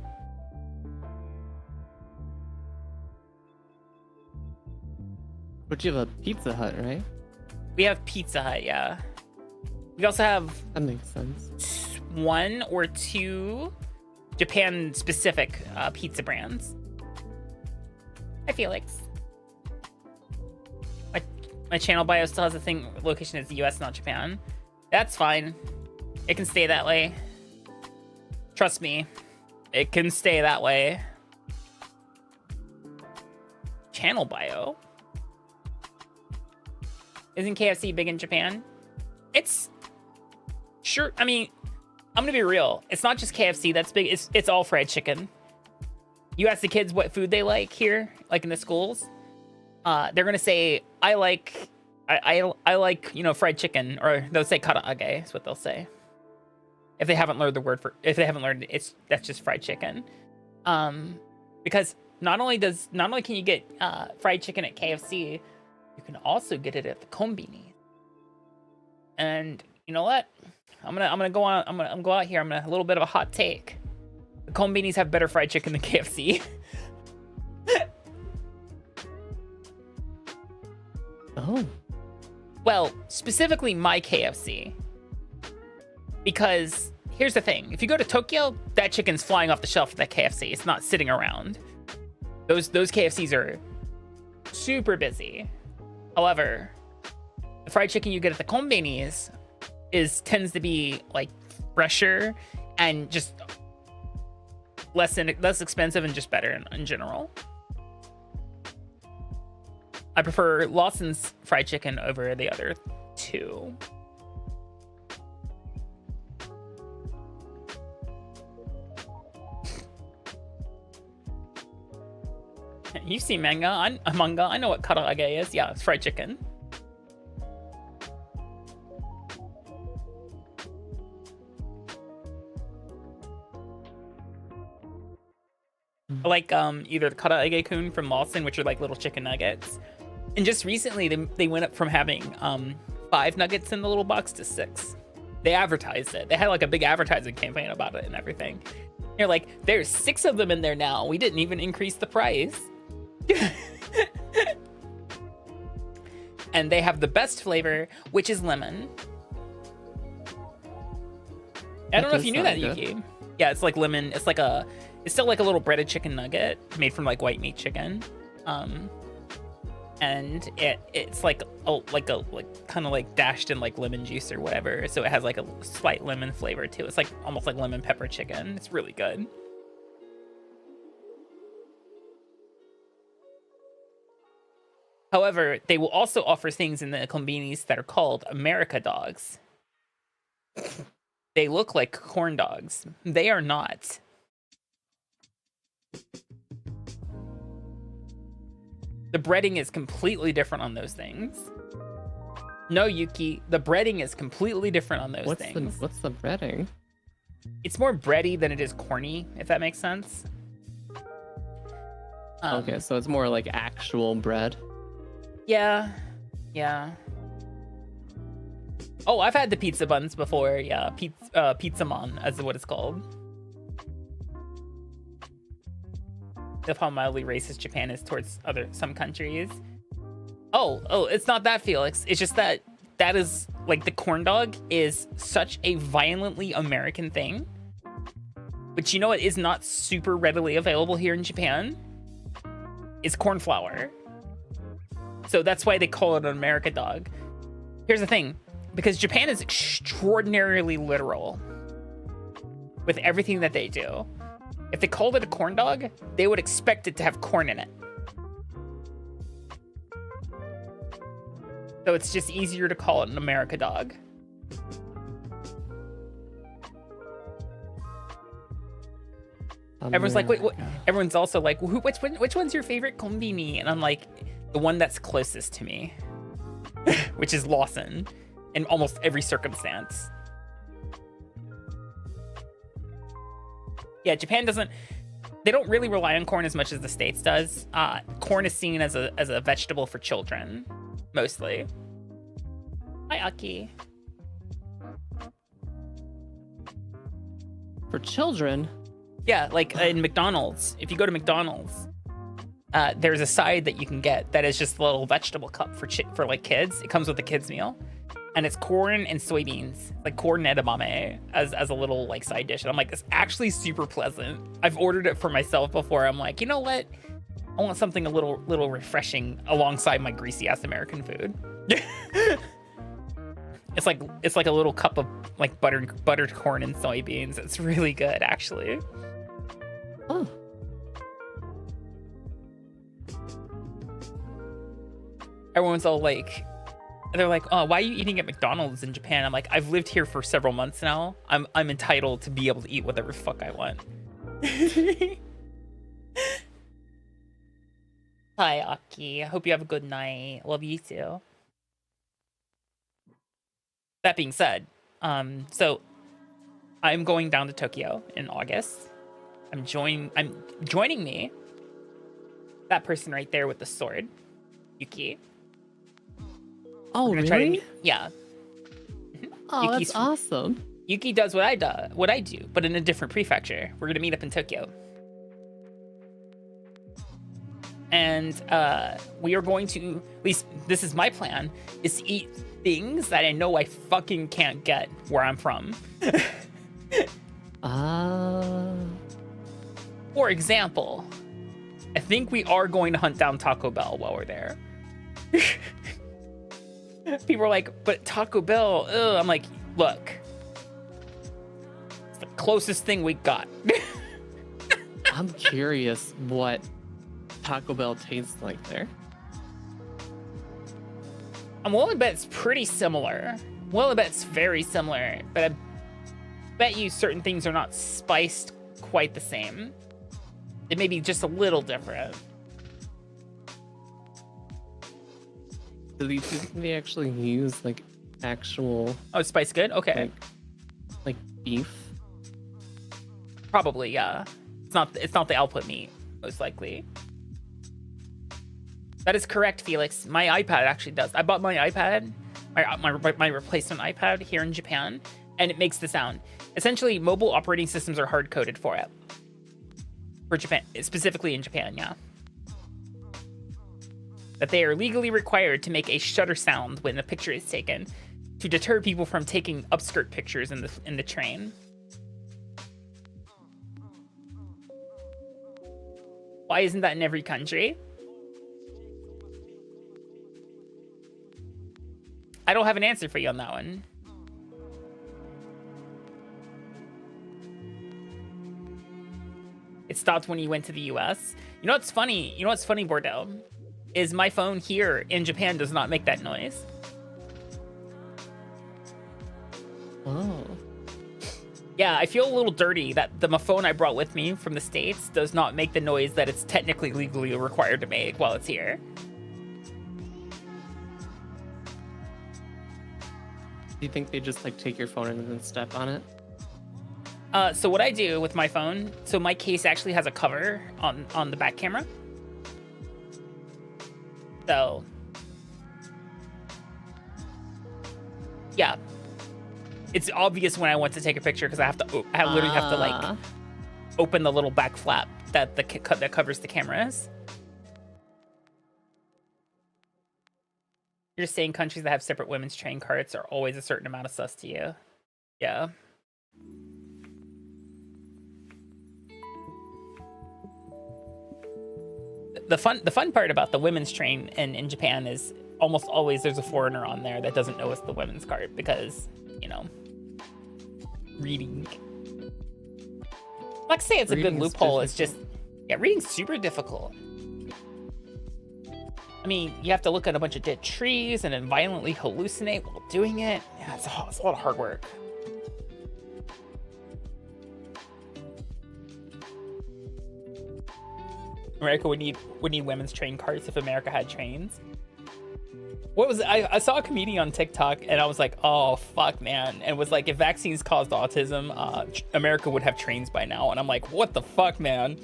But you have a Pizza Hut, right? We have Pizza Hut, yeah. We also have That makes sense. 1 or 2 Japan-specific pizza brands. Hi, Felix. My channel bio still has a thing. Location is the U.S., not Japan. That's fine. It can stay that way. Trust me, it can stay that way. Channel bio. Isn't KFC big in Japan? It's sure. I mean, I'm gonna be real. It's not just KFC that's big. It's all fried chicken. You ask the kids what food they like here, like in the schools. They're gonna say, I like, you know, fried chicken, or they'll say karaage is what they'll say. If they haven't learned the word for, if they haven't learned it, that's just fried chicken. Because not only can you get fried chicken at KFC, you can also get it at the kombini. And you know what? I'm gonna go out here. A little bit of a hot take. The kombinis have better fried chicken than KFC. Oh. Well, specifically my KFC. Because here's the thing. If you go to Tokyo, that chicken's flying off the shelf at that KFC. It's not sitting around. Those KFCs are super busy. However, the fried chicken you get at the kombinis tends to be like fresher and just less expensive and just better in general. I prefer Lawson's fried chicken over the other two. You've seen manga. I know what karaage is. Yeah, it's fried chicken. I like either the karaage kun from Lawson, which are like little chicken nuggets. And just recently, they went up from having 5 nuggets in the little box to 6. They advertised it. They had like a big advertising campaign about it and everything. You're like, there's 6 of them in there now. We didn't even increase the price. And they have the best flavor, which is lemon. I don't know if you knew that, Yuki. Yeah, it's like lemon. It's still like a little breaded chicken nugget made from like white meat chicken. And it's like kind of like dashed in like lemon juice or whatever. So it has like a slight lemon flavor too. It's like almost like lemon pepper chicken. It's really good. However, they will also offer things in the kombinis that are called America dogs. They look like corn dogs. They are not. The breading is completely different on those things. No, Yuki, the breading is completely different on those things. What's the breading? It's more bready than it is corny, if that makes sense. Okay, so it's more like actual bread. Yeah. Oh, I've had the pizza buns before. Yeah, pizza mon, as what it's called. Of how mildly racist Japan is towards some countries. Oh, it's not that, Felix. It's just that is like the corn dog is such a violently American thing. But you know what is not super readily available here in Japan? Is corn flour. So that's why they call it an America dog. Here's the thing, because Japan is extraordinarily literal with everything that they do. If they called it a corn dog, they would expect it to have corn in it. So it's just easier to call it an America dog. Everyone's like, wait, what? Everyone's also like, which one's your favorite kombini? And I'm like, the one that's closest to me, which is Lawson in almost every circumstance. Yeah, Japan they don't really rely on corn as much as the States does. Corn is seen as a vegetable for children, mostly. Hi, Aki. For children? Yeah, like in McDonald's. If you go to McDonald's, there's a side that you can get that is just a little vegetable cup for like kids. It comes with a kids meal, and it's corn and soybeans, like corn edamame as a little like side dish. And I'm like, it's actually super pleasant. I've ordered it for myself before. I'm like, you know what? I want something a little refreshing alongside my greasy ass American food. It's like a little cup of like buttered corn and soybeans. It's really good, actually. Oh. Everyone's all like, they're like, oh, why are you eating at McDonald's in Japan? I'm like, I've lived here for several months now. I'm entitled to be able to eat whatever the fuck I want. Hi, Aki. I hope you have a good night. Love you too. That being said, so I'm going down to Tokyo in August. I'm joining me. That person right there with the sword, Yuki. Oh, really? Yeah. Oh, that's awesome. Yuki does what I do, but in a different prefecture. We're gonna meet up in Tokyo. And we are going to, at least this is my plan, is to eat things that I know I fucking can't get where I'm from. For example, I think we are going to hunt down Taco Bell while we're there. People are like, but Taco Bell, ugh. I'm like, look, it's the closest thing we got. I'm curious what Taco Bell tastes like there. I'm willing to bet it's pretty similar. Well, I bet it's very similar, but I bet you certain things are not spiced quite the same. It may be just a little different. Do you think they actually use like actual? Oh, spice good? Okay. Like beef? Probably, yeah. It's not the output meat, most likely. That is correct, Felix. My iPad actually does. I bought my iPad, my replacement iPad here in Japan, and it makes the sound. Essentially, mobile operating systems are hard-coded for it. For Japan, specifically in Japan, yeah. That they are legally required to make a shutter sound when the picture is taken to deter people from taking upskirt pictures in the train. Why isn't that in every country? I don't have an answer for you on that one. It stopped when you went to the US. You know what's funny? You know what's funny, Bordeaux? Is my phone here in Japan does not make that noise. Oh. Yeah, I feel a little dirty that the phone I brought with me from the States does not make the noise that it's technically legally required to make while it's here. you think they just like take your phone and then step on it? So what I do with my phone, so my case actually has a cover on the back camera. So yeah, it's obvious when I want to take a picture because I literally have to like open the little back flap that that covers the cameras. You're just saying countries that have separate women's train carts are always a certain amount of sus to you. Yeah. The fun part about the women's train in Japan is almost always there's a foreigner on there that doesn't know it's the women's cart because, you know, reading. Like say it's a good loophole. It's just, yeah, reading's super difficult. I mean, you have to look at a bunch of dead trees and then violently hallucinate while doing it. Yeah, it's a lot of hard work. America would need women's train carts if America had trains. What was it? I saw a comedian on TikTok and I was like, oh fuck, man, and it was like, if vaccines caused autism, America would have trains by now. And I'm like, what the fuck, man?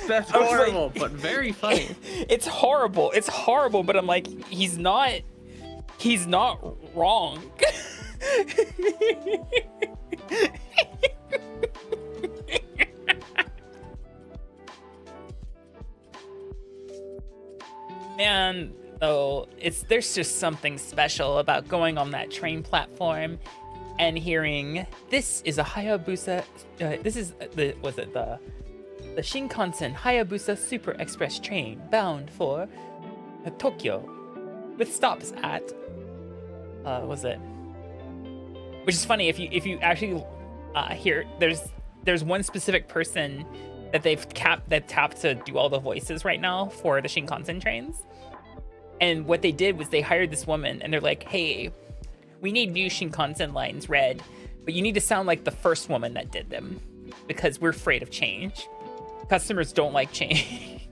That's horrible, like, but very funny. It's horrible, but I'm like, he's not wrong. Man, though, there's just something special about going on that train platform and hearing, this is a Hayabusa, this is the Shinkansen Hayabusa Super Express train bound for Tokyo with stops at, which is funny, if you actually hear, there's one specific person that they've tapped to do all the voices right now for the Shinkansen trains. And what they did was they hired this woman and they're like, hey, we need new Shinkansen lines read, but you need to sound like the first woman that did them because we're afraid of change. Customers don't like change.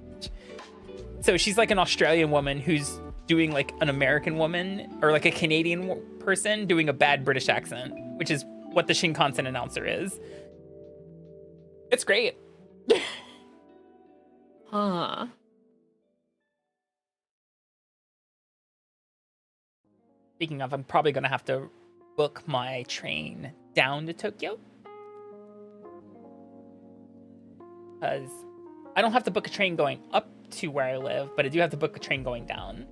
So she's like an Australian woman who's doing like an American woman or like a Canadian person doing a bad British accent, which is what the Shinkansen announcer is. It's great. Huh. Speaking of, I'm probably gonna have to book my train down to Tokyo. Because I don't have to book a train going up to where I live, but I do have to book a train going down.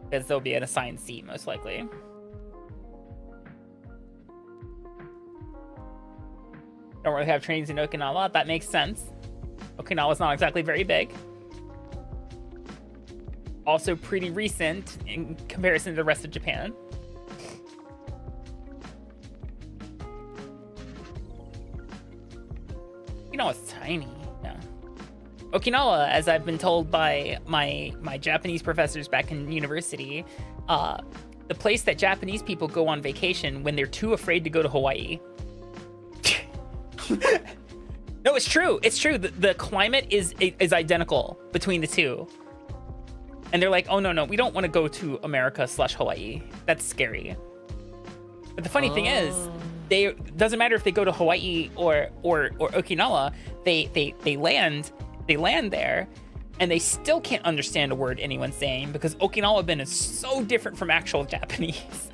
Because there'll be an assigned seat, most likely. Don't really have trains in Okinawa. That makes sense. Okinawa's not exactly very big. Also pretty recent in comparison to the rest of Japan. Okinawa's tiny. Yeah. Okinawa, as I've been told by my Japanese professors back in university, the place that Japanese people go on vacation when they're too afraid to go to Hawaii. No, it's true. It's true. The climate is identical between the two. And they're like, oh, no, we don't want to go to America / Hawaii. That's scary. But the funny thing is, doesn't matter if they go to Hawaii or Okinawa, they land there and they still can't understand a word anyone's saying because Okinawa Ben is so different from actual Japanese.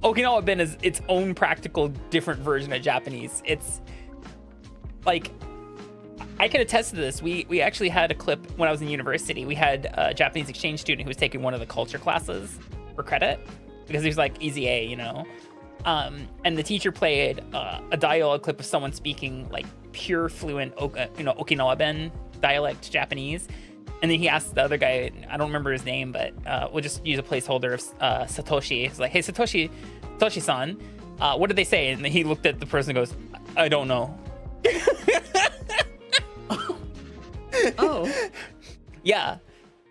Okinawa Ben is its own practical different version of Japanese. It's like, I can attest to this. We actually had a clip when I was in university. We had a Japanese exchange student who was taking one of the culture classes for credit because he was like easy A, you know. And the teacher played a dialogue clip of someone speaking like pure fluent, Okinawa Ben dialect Japanese. And then he asked the other guy, I don't remember his name, but we'll just use a placeholder of Satoshi. He's like, hey, Satoshi-san, what did they say? And he looked at the person and goes, I don't know. Oh. Yeah,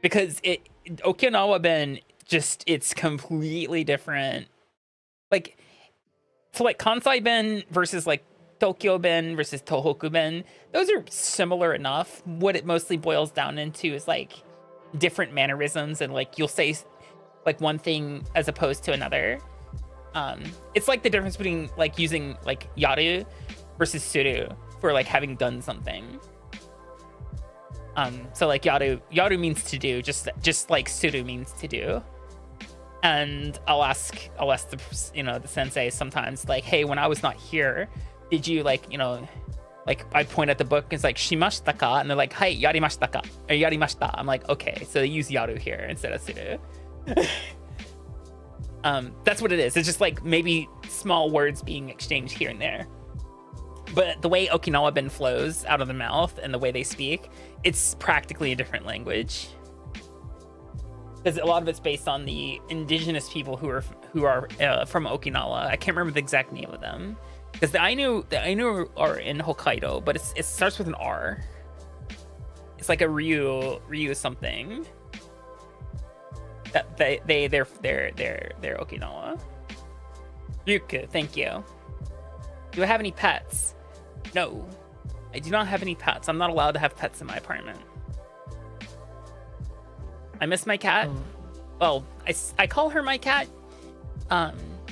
because Okinawa Ben, it's completely different. Like, so like Kansai Ben versus like Tokyo Ben versus Tohoku Ben, those are similar enough. What it mostly boils down into is like different mannerisms, and like you'll say like one thing as opposed to another. It's like the difference between like using like yaru versus suru for like having done something. So like yaru means to do, just like suru means to do. And I'll ask the the sensei sometimes, like, hey, when I was not here, did you like like I point at the book and it's like shimashita ka, and they're like, hey, yarimashita ka or yarimashita. I'm like, okay, so they use yaru here instead of suru. That's what it is. It's just like maybe small words being exchanged here and there. But the way Okinawa Ben flows out of the mouth and the way they speak, it's practically a different language. Because a lot of it's based on the indigenous people who are from Okinawa. I can't remember the exact name of them. Because the Ainu are in Hokkaido, but it starts with an R. It's like a Ryu something. That they're Okinawa. Ryuku, thank you. Do I have any pets? No, I do not have any pets. I'm not allowed to have pets in my apartment. I miss my cat. Well, I call her my cat.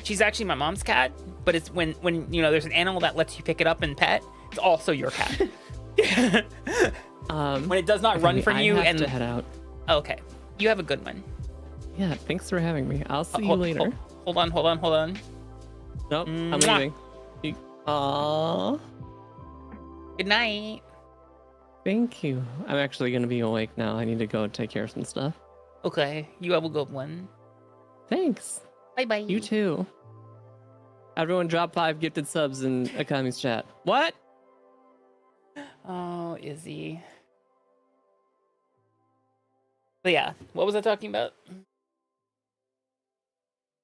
She's actually my mom's cat, but it's when there's an animal that lets you pick it up and pet, it's also your cat. When it does not run from you I have and to head out. Okay, you have a good one. Yeah, thanks for having me. I'll see you later. Hold on. Nope, I'm Mwah. leaving. Aww. Good night. Thank you. I'm actually gonna be awake now. I need to go take care of some stuff. Okay, you have a good one. Thanks. Bye bye. You too. Everyone drop 5 gifted subs in Akami's chat. What? Oh, Izzy. But yeah, what was I talking about?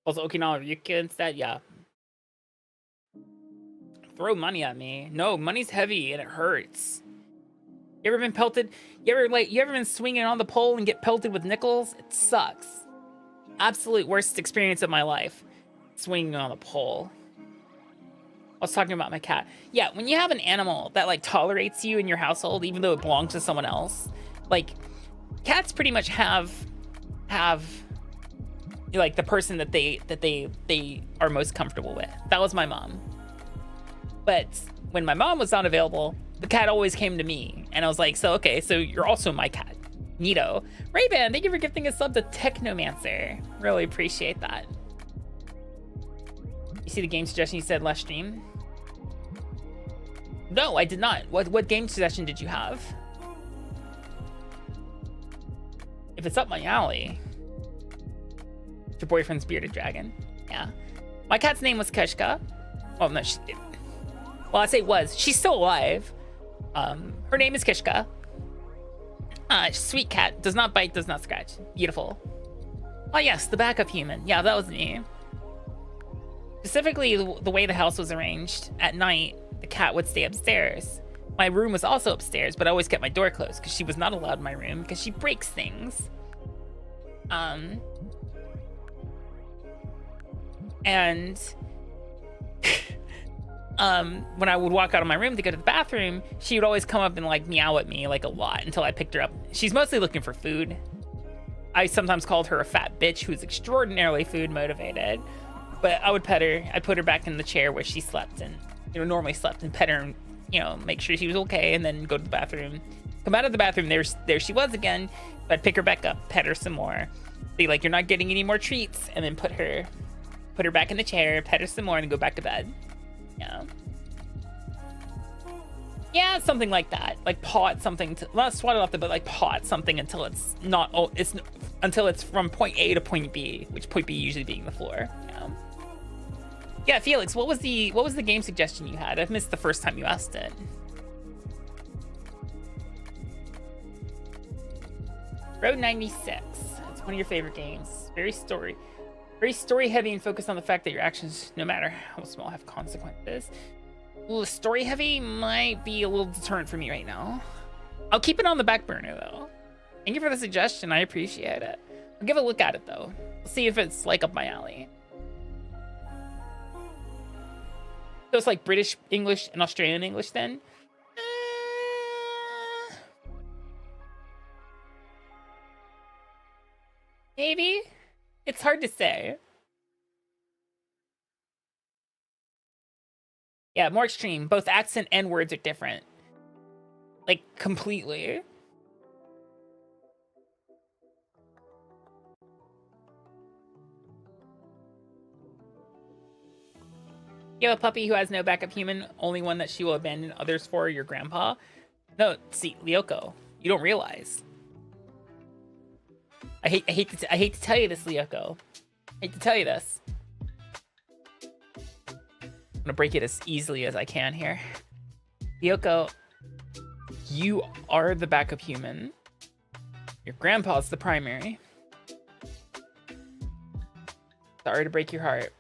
Also, Okinawa Ryuka instead? Yeah. Throw money at me. No, money's heavy and it hurts. You ever been pelted? You ever been swinging on the pole and get pelted with nickels? It sucks. Absolute worst experience of my life. Swinging on a pole. I was talking about my cat. Yeah, when you have an animal that like tolerates you in your household, even though it belongs to someone else, like cats pretty much have like the person that they are most comfortable with. That was my mom. But when my mom was not available, the cat always came to me, and I was like, so you're also my cat. Neato. Ray-Ban, thank you for gifting a sub to Technomancer. Really appreciate that. You see the game suggestion you said last stream? No, I did not. What game suggestion did you have? If it's up my alley. It's your boyfriend's bearded dragon. Yeah. My cat's name was Keshka. Oh, no, well, I say was. She's still alive. Her name is Kishka. Sweet cat. Does not bite, does not scratch. Beautiful. Oh, yes, the backup human. Yeah, that was me. Specifically, the way the house was arranged, at night, the cat would stay upstairs. My room was also upstairs, but I always kept my door closed because she was not allowed in my room because she breaks things. And when I would walk out of my room to go to the bathroom, she would always come up and like meow at me like a lot until I picked her up. She's mostly looking for food. I sometimes called her a fat bitch who's extraordinarily food motivated, but I would pet her. I'd put her back in the chair where she slept and normally slept, and pet her and make sure she was okay, and then go to the bathroom. Come out of the bathroom, there she was again. But I'd pick her back up, pet her some more, be like, you're not getting any more treats, and then put her back in the chair, pet her some more, and go back to bed. Yeah, something like that. Like paw at something, not swat it off the butt, like paw at something until it's not. Until it's from point A to point B, which point B usually being the floor. Yeah, Felix, what was the game suggestion you had? I've missed the first time you asked it. Road 96. It's one of your favorite games. Very story heavy and focused on the fact that your actions, no matter how small, have consequences. Ooh, story heavy might be a little deterrent for me right now. I'll keep it on the back burner though. Thank you for the suggestion. I appreciate it. I'll give a look at it though. We'll see if it's like up my alley. So it's like British English and Australian English then? Maybe? It's hard to say. Yeah, more extreme. Both accent and words are different. Like, completely. You have a puppy who has no backup human, only one that she will abandon others for, your grandpa? No, see, Lyoko, you don't realize. I hate to tell you this, Lyoko. I hate to tell you this. I'm gonna break it as easily as I can here. Lyoko, you are the backup human. Your grandpa's the primary. Sorry to break your heart.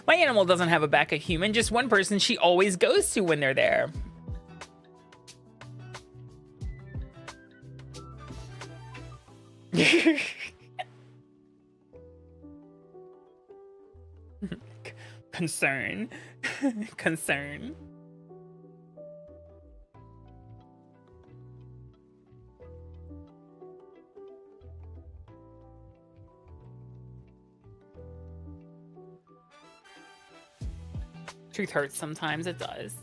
My animal doesn't have a backup human, just one person she always goes to when they're there. Concern. Concern. Truth hurts sometimes, it does.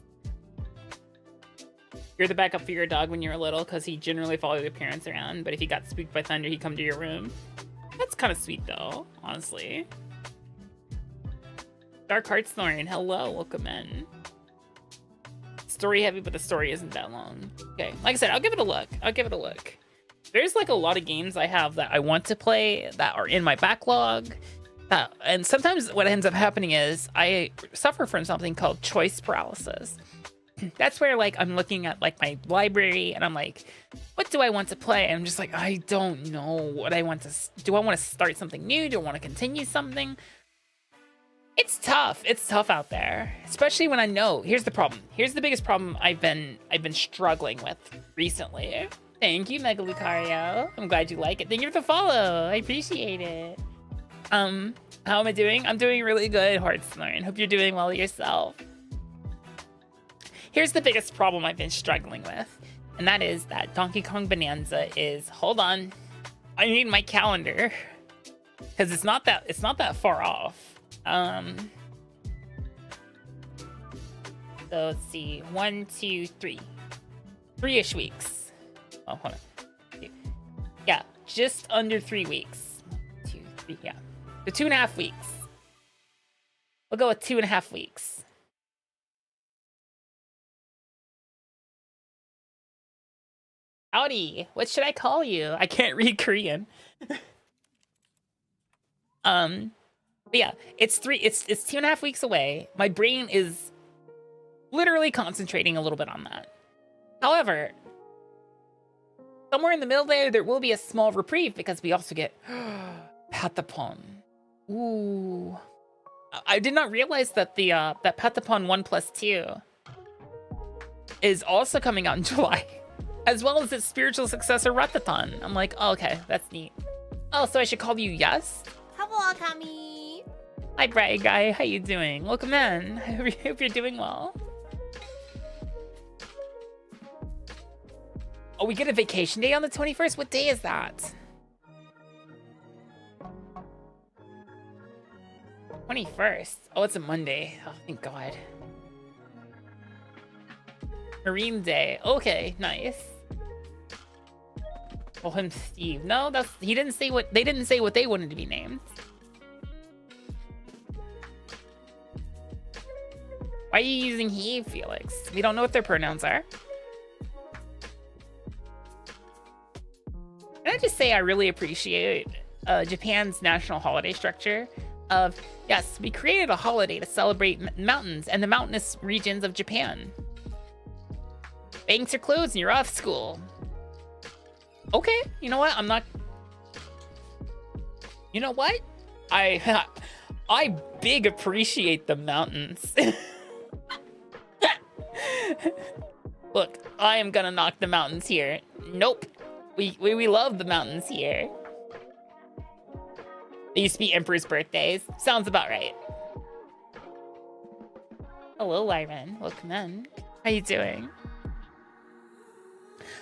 You're the backup for your dog when you were little because he generally followed your parents around, but if he got spooked by thunder, he'd come to your room. That's kind of sweet though, honestly. Dark Heart Snoring, hello, welcome in. Story heavy, but the story isn't that long. Okay, like I said, I'll give it a look. I'll give it a look. There's like a lot of games I have that I want to play that are in my backlog. And sometimes what ends up happening is I suffer from something called choice paralysis. That's where like I'm looking at like my library and I'm like, what do I want to play? And I'm just like, I don't know what I want to. Do I want to start something new? Do I want to continue something? It's tough. It's tough out there, especially when I know. Here's the problem. Here's the biggest problem I've been struggling with recently. Thank you, Mega Lucario. I'm glad you like it. Thank you for the follow. I appreciate it. How am I doing? I'm doing really good, Heartsnarn. Hope you're doing well yourself. Here's the biggest problem I've been struggling with, and that is that Donkey Kong Bonanza is, hold on, I need my calendar, because it's not that far off. So let's see, 1, 2, 3. 3-ish weeks. Oh, hold on. Yeah, just under 3 weeks. 1, 2, 3, yeah. So 2.5 weeks. We'll go with 2.5 weeks. Howdy, what should I call you? I can't read Korean. But yeah, it's 2.5 weeks away. My brain is literally concentrating a little bit on that. However, somewhere in the middle there will be a small reprieve because we also get Patapon. Ooh. I did not realize that the that Patapon 1+2 is also coming out in July, as well as its spiritual successor Rataton. I'm like, oh, okay, that's neat. Oh, so I should call you Yes? Hello, Akami. Hi, Bright Guy. How you doing? Welcome in. I hope you're doing well. Oh, we get a vacation day on the 21st? What day is that? 21st. Oh, it's a Monday. Oh, thank God. Marine Day. Okay, nice. Call him Steve. No, they didn't say what they wanted to be named. Why are you using he, Felix? We don't know what their pronouns are. Can I just say I really appreciate Japan's national holiday structure of, yes, we created a holiday to celebrate mountains and the mountainous regions of Japan. Banks are closed and you're off school. Okay, you know what? I'm not... You know what? I big appreciate the mountains. Look, I am gonna knock the mountains here. Nope. We love the mountains here. They used to be Emperor's birthdays. Sounds about right. Hello, Lyran. Welcome in. How you doing?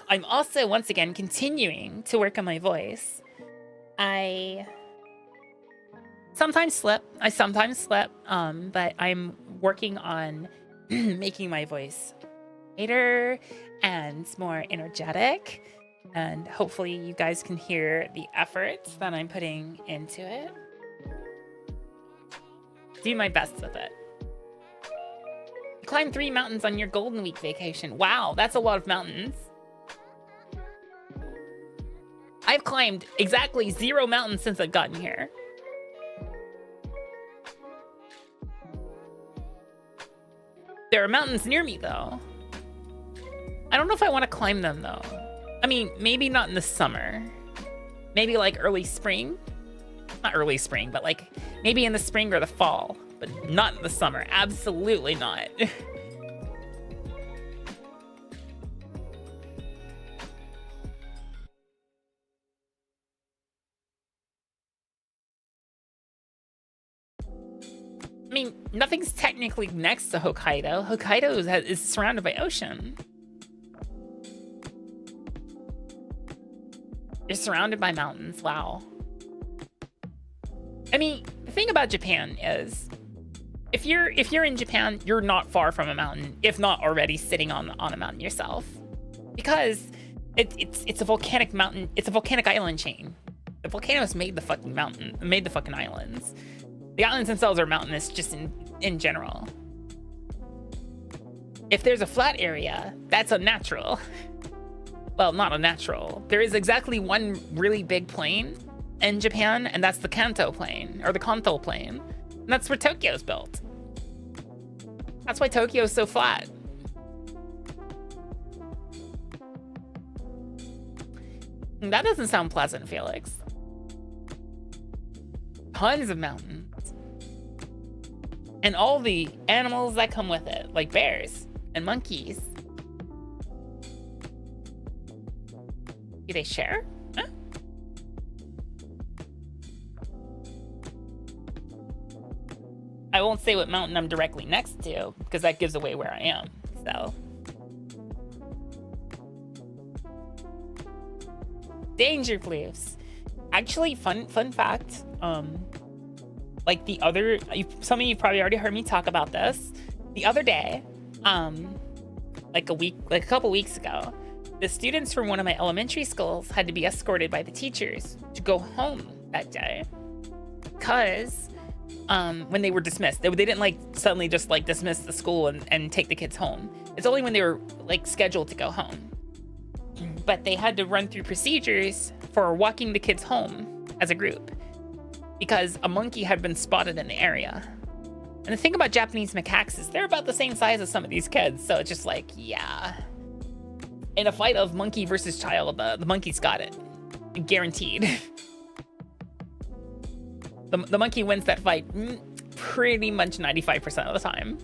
I'm also, once again, continuing to work on my voice. I sometimes slip, but I'm working on making my voice lighter and more energetic. And hopefully you guys can hear the effort that I'm putting into it. Do my best with it. Climb 3 mountains on your Golden Week vacation. Wow, that's a lot of mountains. I've climbed exactly 0 mountains since I've gotten here. There are mountains near me, though. I don't know if I want to climb them, though. I mean, maybe not in the summer. Maybe like early spring. Not early spring, but like maybe in the spring or the fall. But not in the summer. Absolutely not. I mean, nothing's technically next to Hokkaido. Hokkaido is surrounded by ocean. You're surrounded by mountains. Wow. I mean, the thing about Japan is, if you're in Japan, you're not far from a mountain, if not already sitting on a mountain yourself, because it's a volcanic mountain. It's a volcanic island chain. The volcanoes made the fucking mountain, made the fucking islands. The islands themselves are mountainous just in general. If there's a flat area, that's unnatural. Well, not unnatural. There is exactly one really big plain in Japan, and that's the Kanto plain, or the Kanto plain. And that's where Tokyo's built. That's why Tokyo's so flat. And that doesn't sound pleasant, Felix. Tons of mountains. And all the animals that come with it, like bears and monkeys. Do they share? Huh? I won't say what mountain I'm directly next to, because that gives away where I am, so. Danger Floofs. Actually, fun fact, like the other, some of you probably already heard me talk about this. The other day, like a couple weeks ago, the students from one of my elementary schools had to be escorted by the teachers to go home that day. Because when they were dismissed, they didn't like suddenly just like dismiss the school and take the kids home. It's only when they were like scheduled to go home. But they had to run through procedures for walking the kids home as a group, because a monkey had been spotted in the area. And the thing about Japanese macaques is they're about the same size as some of these kids. So it's just like, yeah. In a fight of monkey versus child, the monkey's got it. Guaranteed. The monkey wins that fight pretty much 95% of the time.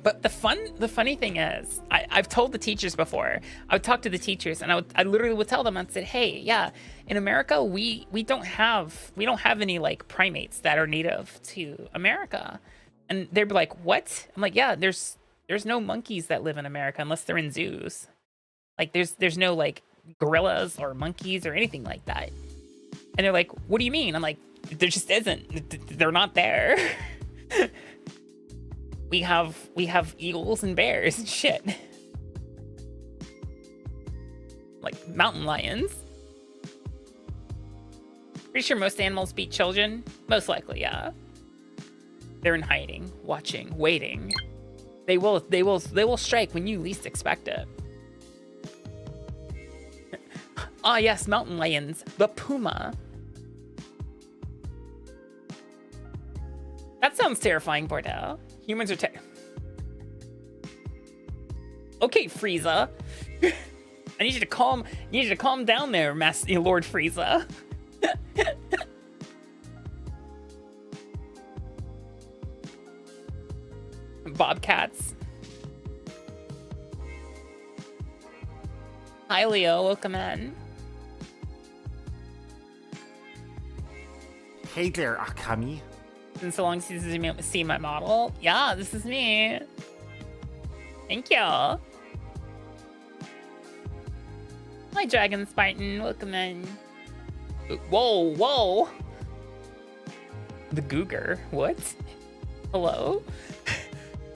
But the funny thing is, I've told the teachers before. I would talk to the teachers, and I literally would tell them, I'd say, hey, yeah, in America we don't have any like primates that are native to America, and they'd be like, what? I'm like, yeah, there's no monkeys that live in America unless they're in zoos. Like there's no like gorillas or monkeys or anything like that. And they're like, what do you mean? I'm like, there just isn't. They're not there. We have eagles and bears and shit. Like mountain lions. Pretty sure most animals beat children. Most likely, yeah. They're in hiding, watching, waiting. They will strike when you least expect it. Ah, yes, mountain lions. The puma. That sounds terrifying, Bordeaux. Humans are okay, Frieza. I need you to calm down there, Lord Frieza. Bobcats. Hi, Leo. Welcome in. Hey there, Akami. It's been so long since you've seen my model. Yeah, this is me. Thank you. Hi, Dragon Spartan. Welcome in. Whoa, whoa. The Googer. What? Hello?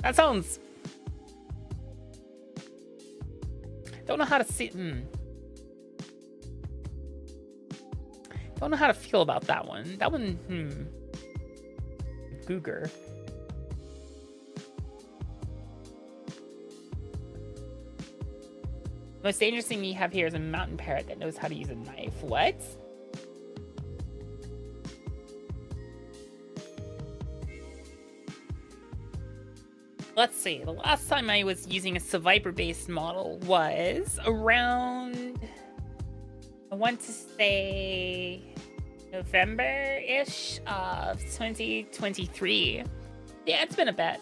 That sounds... Don't know how to see... Don't know how to feel about that one. That one, Googer. The most dangerous thing you have here is a mountain parrot that knows how to use a knife. What? Let's see. The last time I was using a Survivor-based model was around... I want to say November-ish of 2023. Yeah, it's been a bit.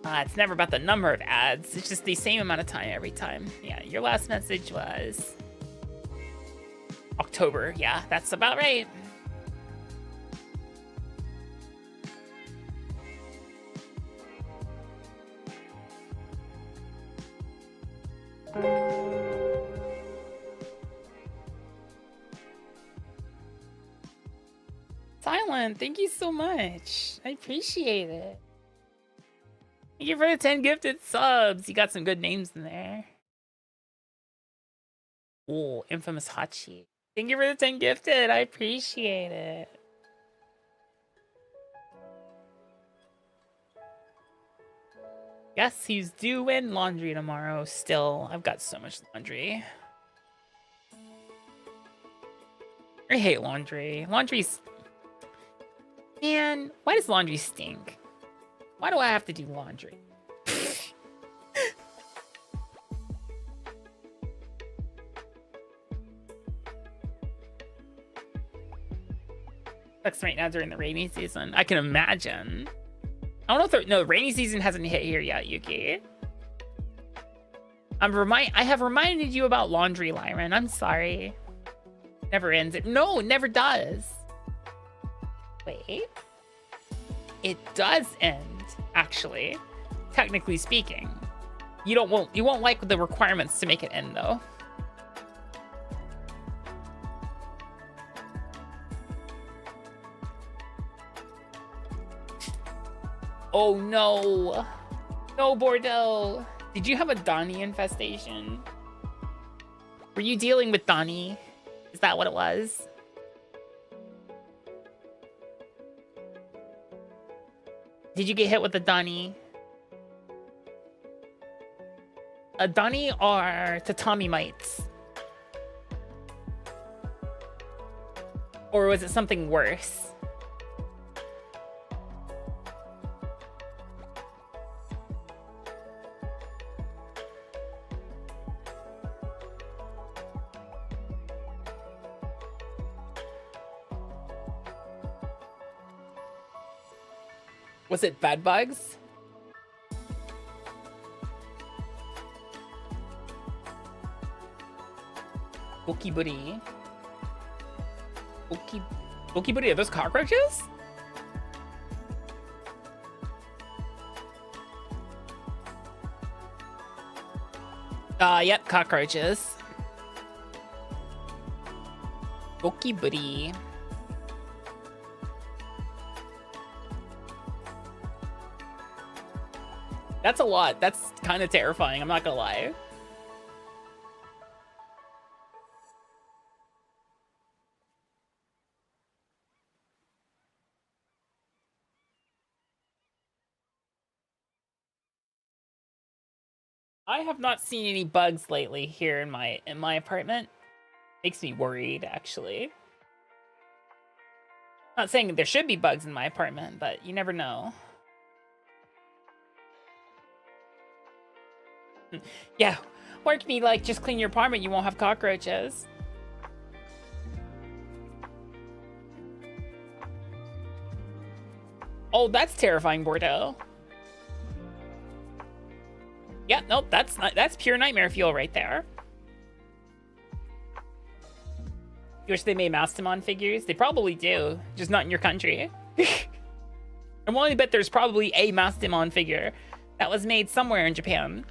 It's never about the number of ads. It's just the same amount of time every time. Yeah, your last message was October. Yeah, that's about right. Silent, thank you so much. I appreciate it. Thank you for the 10 gifted subs. You got some good names in there. Oh, Infamous Hachi. Thank you for the 10 gifted. I appreciate it. Guess who's doing laundry tomorrow still? I've got so much laundry. I hate laundry. Laundry's... Man, why does laundry stink? Why do I have to do laundry? Sucks right now during the rainy season. I can imagine. I don't know if no, rainy season hasn't hit here yet, Yuki. I have reminded you about laundry, Lyran. I'm sorry. Never ends. No, it never does. Wait. It does end, actually. Technically speaking. You won't like the requirements to make it end though. Oh no. No, Bordeaux. Did you have a Donnie infestation? Were you dealing with Donnie? Is that what it was? Did you get hit with a Donnie? A Donnie or tatami mites? Or was it something worse? Was it bed bugs? Bookie Booty. Bookie Booty, are those cockroaches? Yep, cockroaches. Bookie Booty. That's a lot. That's kind of terrifying, I'm not gonna lie. I have not seen any bugs lately here in my apartment. Makes me worried, actually. Not saying there should be bugs in my apartment, but you never know. Yeah, or it could be like, just clean your apartment, you won't have cockroaches. Oh, that's terrifying, Bordeaux. Yeah, nope, that's pure nightmare fuel right there. You wish they made Mastamon figures? They probably do, just not in your country. I'm willing to bet there's probably a Mastamon figure that was made somewhere in Japan.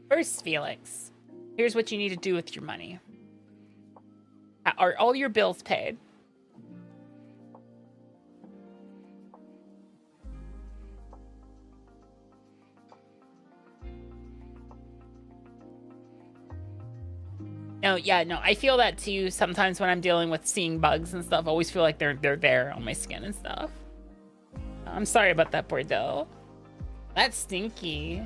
First, Felix, here's what you need to do with your money. Are all your bills paid? No, yeah, no, I feel that too sometimes when I'm dealing with seeing bugs and stuff. I always feel like they're there on my skin and stuff. I'm sorry about that, Bordeaux. That's stinky.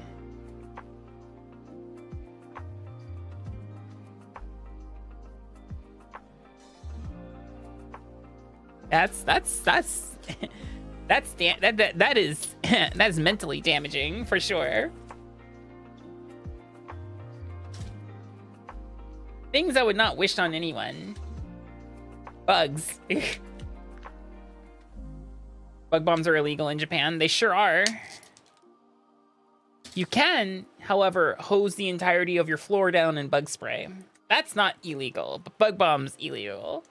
That is that's mentally damaging for sure. Things I would not wish on anyone. Bugs. Bug bombs are illegal in Japan. They sure are. You can, however, hose the entirety of your floor down in bug spray. That's not illegal, but bug bombs illegal.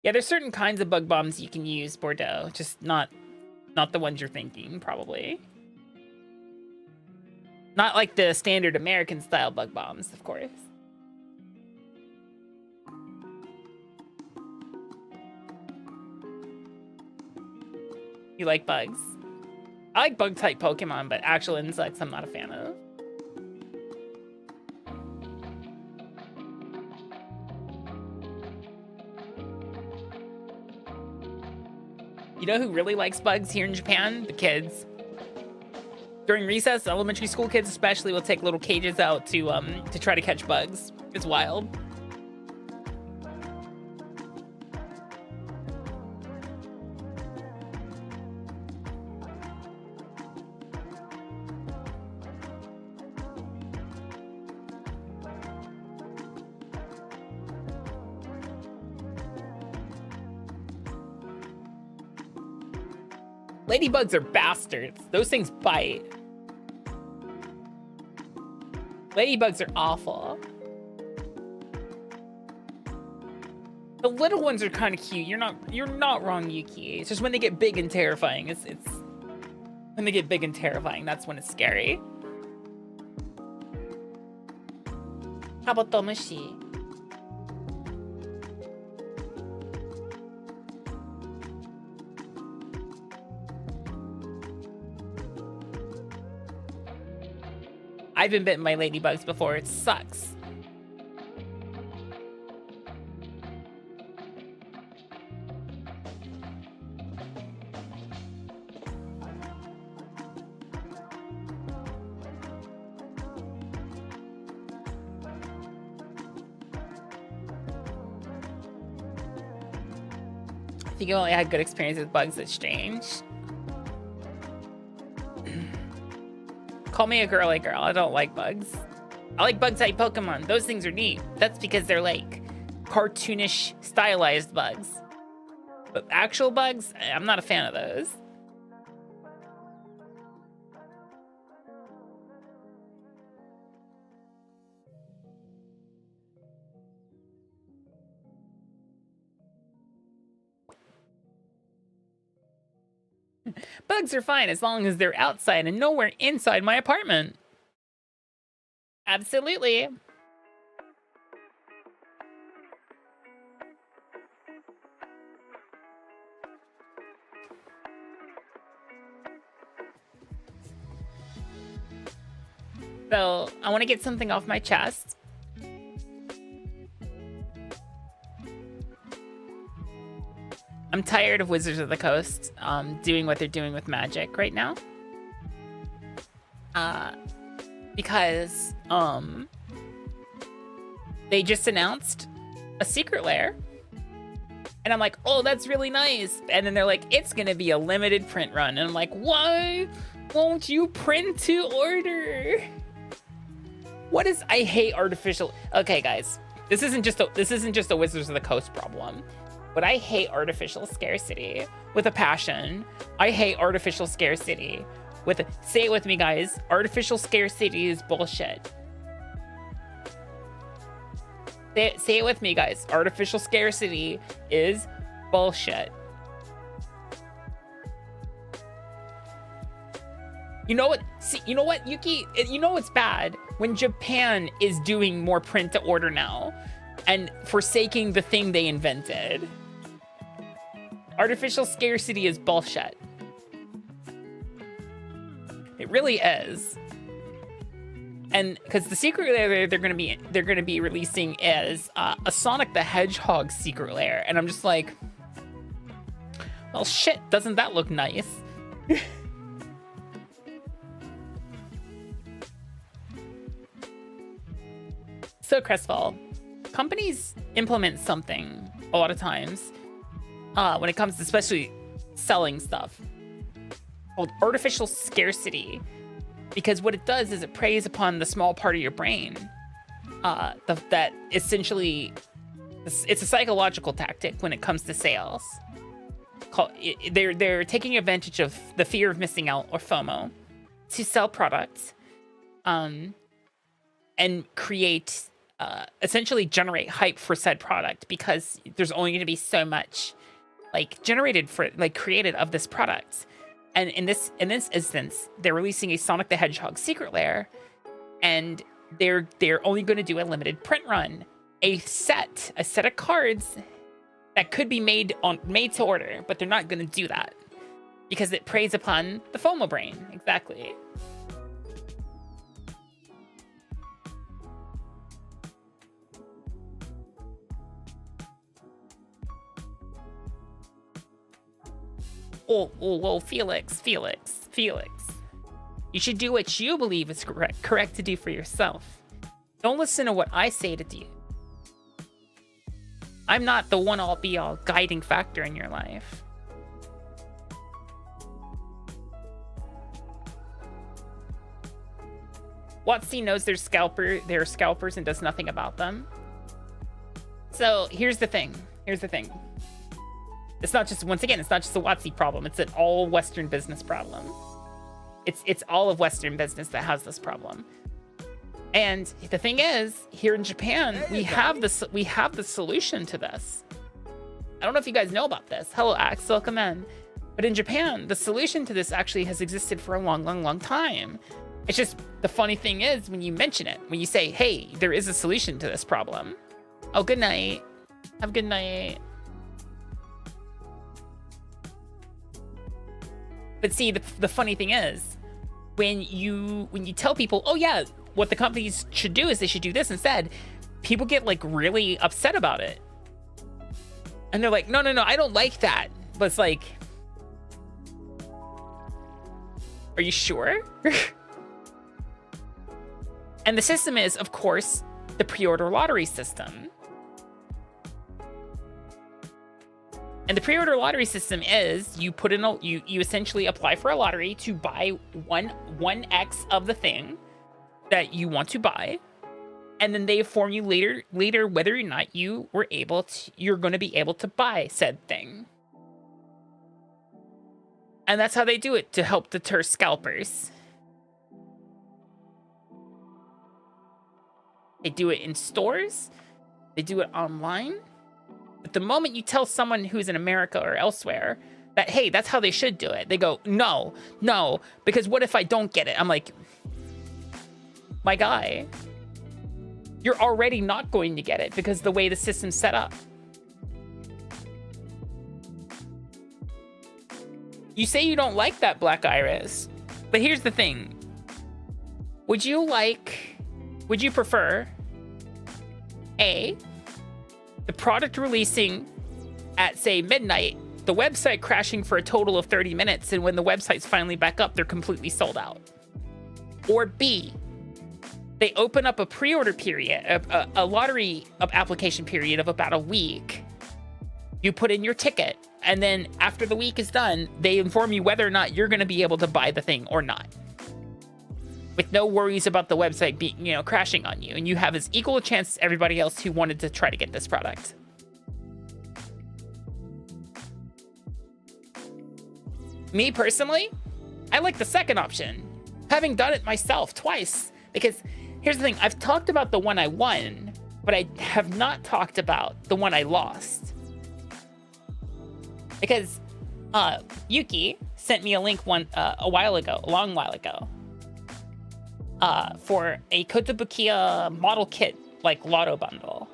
Yeah, there's certain kinds of bug bombs you can use, Bordeaux, just not the ones you're thinking, probably. Not like the standard American style bug bombs, of course. You like bugs? I like bug type Pokemon, but actual insects I'm not a fan of. You know who really likes bugs here in Japan? The kids. During recess, elementary school kids especially will take little cages out to try to catch bugs. It's wild. Ladybugs are bastards. Those things bite. Ladybugs are awful. The little ones are kind of cute. You're not wrong, Yuki. It's just when they get big and terrifying. It's when they get big and terrifying. That's when it's scary. Kabutomushi. I've been bitten by ladybugs before. It sucks. I think you only had good experiences with bugs. That's strange. Call me a girly girl. I don't like bugs. I like bug type Pokemon. Those things are neat. That's because they're like cartoonish, stylized bugs. But actual bugs, I'm not a fan of those. Bugs are fine as long as they're outside and nowhere inside my apartment. Absolutely. So, I want to get something off my chest. I'm tired of Wizards of the Coast doing what they're doing with Magic right now. Because they just announced a secret lair. And I'm like, oh, that's really nice. And then they're like, it's gonna be a limited print run. And I'm like, why won't you print to order? I hate artificial. Okay, guys, this isn't just a Wizards of the Coast problem, but I hate artificial scarcity with a passion. I hate artificial scarcity say it with me, guys. Artificial scarcity is bullshit. Say it with me, guys. Artificial scarcity is bullshit. You know what? See, you know what, Yuki? You know what's bad? When Japan is doing more print to order now and forsaking the thing they invented. Artificial scarcity is bullshit. It really is. And because the secret lair they're gonna be releasing is a Sonic the Hedgehog secret lair, and I'm just like, well, shit, doesn't that look nice? So, Crestfall, companies implement something a lot of times when it comes to especially selling stuff called artificial scarcity, because what it does is it preys upon the small part of your brain that essentially it's a psychological tactic when it comes to sales. They're taking advantage of the fear of missing out, or FOMO, to sell products and create essentially generate hype for said product, because there's only going to be so much created of this product. And in this instance, they're releasing a Sonic the Hedgehog secret lair, and they're only going to do a limited print run, a set of cards that could be made to order, but they're not going to do that because it preys upon the FOMO brain. Exactly. Oh, Felix. You should do what you believe is correct to do for yourself. Don't listen to what I say to do. I'm not the one-all be-all guiding factor in your life. WotC knows they're scalpers and does nothing about them. So here's the thing. It's not just a WotC problem. It's an all Western business problem. It's all of Western business that has this problem. And the thing is, here in Japan, we have the solution to this. I don't know if you guys know about this. Hello, Axe, welcome in. But in Japan, the solution to this actually has existed for a long time. It's just, the funny thing is, when you mention it, when you say, hey, there is a solution to this problem. Oh, good night. Have a good night. But see, the funny thing is, when you tell people, oh yeah, what the companies should do is they should do this instead, people get like really upset about it. And they're like, no, I don't like that. But it's like, are you sure? And the system is, of course, the pre-order lottery system. And the pre-order lottery system is you put in you essentially apply for a lottery to buy 1x of the thing that you want to buy, and then they inform you later whether or not you're going to be able to buy said thing. And that's how they do it to help deter scalpers. They do it in stores, they do it online. But the moment you tell someone who's in America or elsewhere that, hey, that's how they should do it, they go, no, because what if I don't get it? I'm like, my guy, you're already not going to get it because the way the system's set up. You say you don't like that, Black Iris, but here's the thing. Would you prefer A, the product releasing at, say, midnight, the website crashing for a total of 30 minutes, and when the website's finally back up, they're completely sold out? Or B, they open up a pre-order period, a lottery application period of about a week, You put in your ticket, and then after the week is done, they inform you whether or not you're going to be able to buy the thing or not, with no worries about the website being, crashing on you. And you have as equal a chance as everybody else who wanted to try to get this product. Me personally, I like the second option, having done it myself twice, because here's the thing. I've talked about the one I won, but I have not talked about the one I lost. Because Yuki sent me a link a long while ago, for a Kotobukiya model kit, like lotto bundle.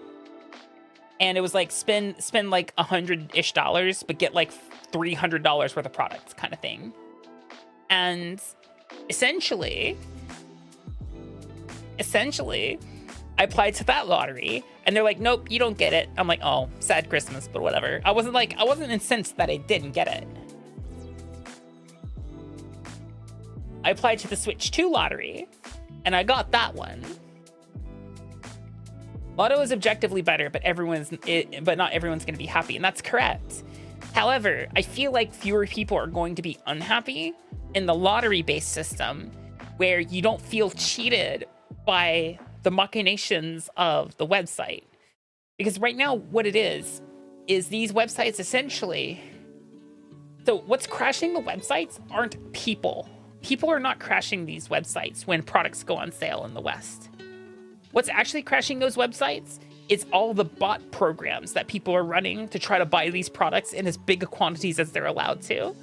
And it was like spend like $100-ish, but get like $300 worth of products kind of thing. And essentially, I applied to that lottery, and they're like, nope, you don't get it. I'm like, oh, sad Christmas, but whatever. I wasn't incensed that I didn't get it. I applied to the Switch 2 lottery, and I got that one. Lotto is objectively better, but not everyone's going to be happy, and that's correct. However, I feel like fewer people are going to be unhappy in the lottery-based system, where you don't feel cheated by the machinations of the website. Because right now, what it is these websites essentially... So what's crashing the websites aren't people. People are not crashing these websites when products go on sale in the West. What's actually crashing those websites is all the bot programs that people are running to try to buy these products in as big quantities as they're allowed to,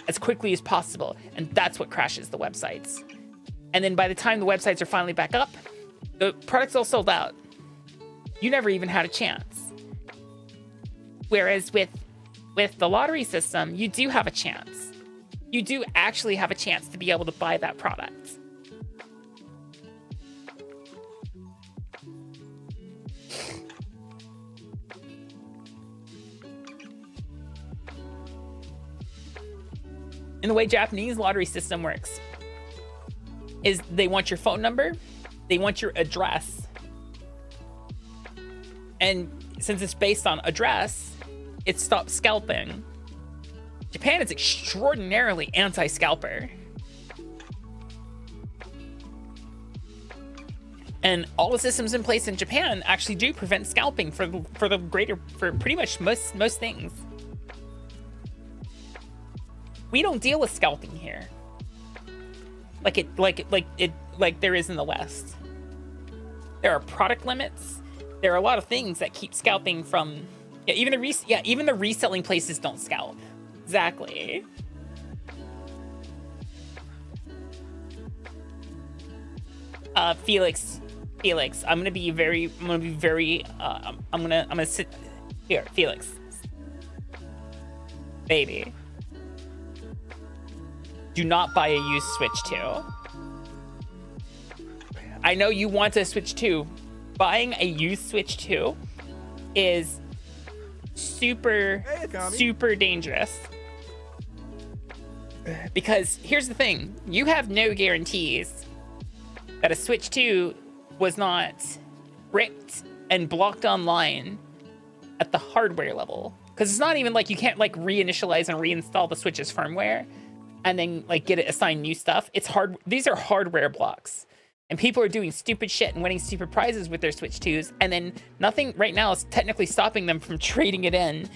as quickly as possible. And that's what crashes the websites. And then by the time the websites are finally back up, the product's all sold out. You never even had a chance. Whereas with the lottery system, you do have a chance. You do actually have a chance to be able to buy that product. And the way Japanese lottery system works is they want your phone number, they want your address. And since it's based on address, it stops scalping. Japan is extraordinarily anti-scalper. And all the systems in place in Japan actually do prevent scalping for pretty much most things. We don't deal with scalping here. Like there is in the West. There are product limits. There are a lot of things that keep scalping from. Even the reselling places don't scalp. Exactly. Felix, I'm gonna sit here, Felix. Baby. Do not buy a used Switch 2. I know you want a Switch 2. Buying a used Switch 2 is super dangerous. Because here's the thing. You have no guarantees that a Switch 2 was not ripped and blocked online at the hardware level. Because it's not even like you can't like reinitialize and reinstall the Switch's firmware and then like get it assigned new stuff. It's hard. These are hardware blocks. And people are doing stupid shit and winning stupid prizes with their Switch 2s. And then nothing right now is technically stopping them from trading it in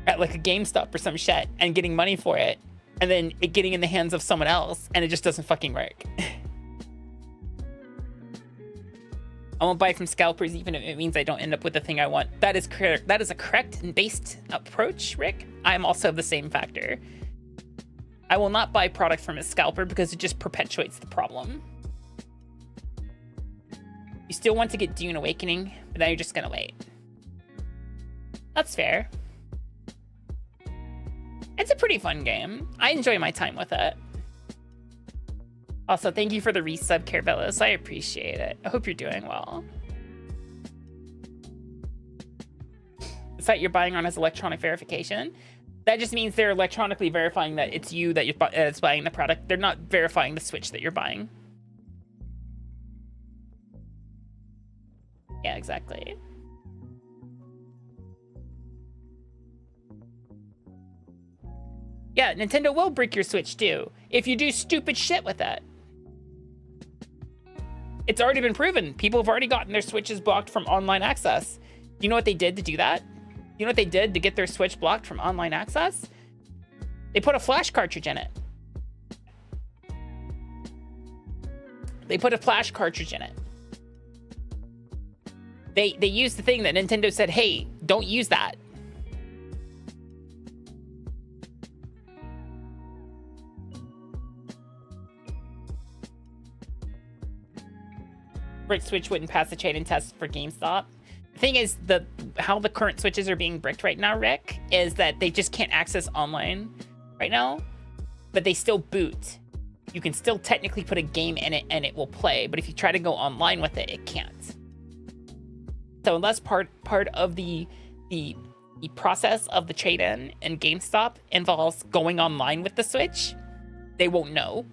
at like a GameStop or some shit and getting money for it. And then it getting in the hands of someone else. And it just doesn't fucking work. I won't buy from scalpers even if it means I don't end up with the thing I want. That is correct. That is a correct and based approach, Rick. I'm also of the same factor. I will not buy product from a scalper because it just perpetuates the problem. You still want to get Dune Awakening, but now you're just gonna wait. That's fair. It's a pretty fun game. I enjoy my time with it. Also, thank you for the resub, Caravellos. I appreciate it. I hope you're doing well. The site you're buying on has electronic verification. That just means they're electronically verifying that it's you that's buying the product. They're not verifying the Switch that you're buying. Yeah, exactly. Yeah, Nintendo will brick your Switch too if you do stupid shit with it. It's already been proven. People have already gotten their Switches blocked from online access. You know what they did to do that? You know what they did to get their Switch blocked from online access? They put a flash cartridge in it. They put a flash cartridge in it. They used the thing that Nintendo said, hey, don't use that. Brick Switch wouldn't pass the trade-in test for GameStop. The thing is, how the current Switches are being bricked right now, Rick, is that they just can't access online right now, but they still boot. You can still technically put a game in it and it will play, but if you try to go online with it, it can't. So unless part of the process of the trade-in and GameStop involves going online with the Switch, they won't know.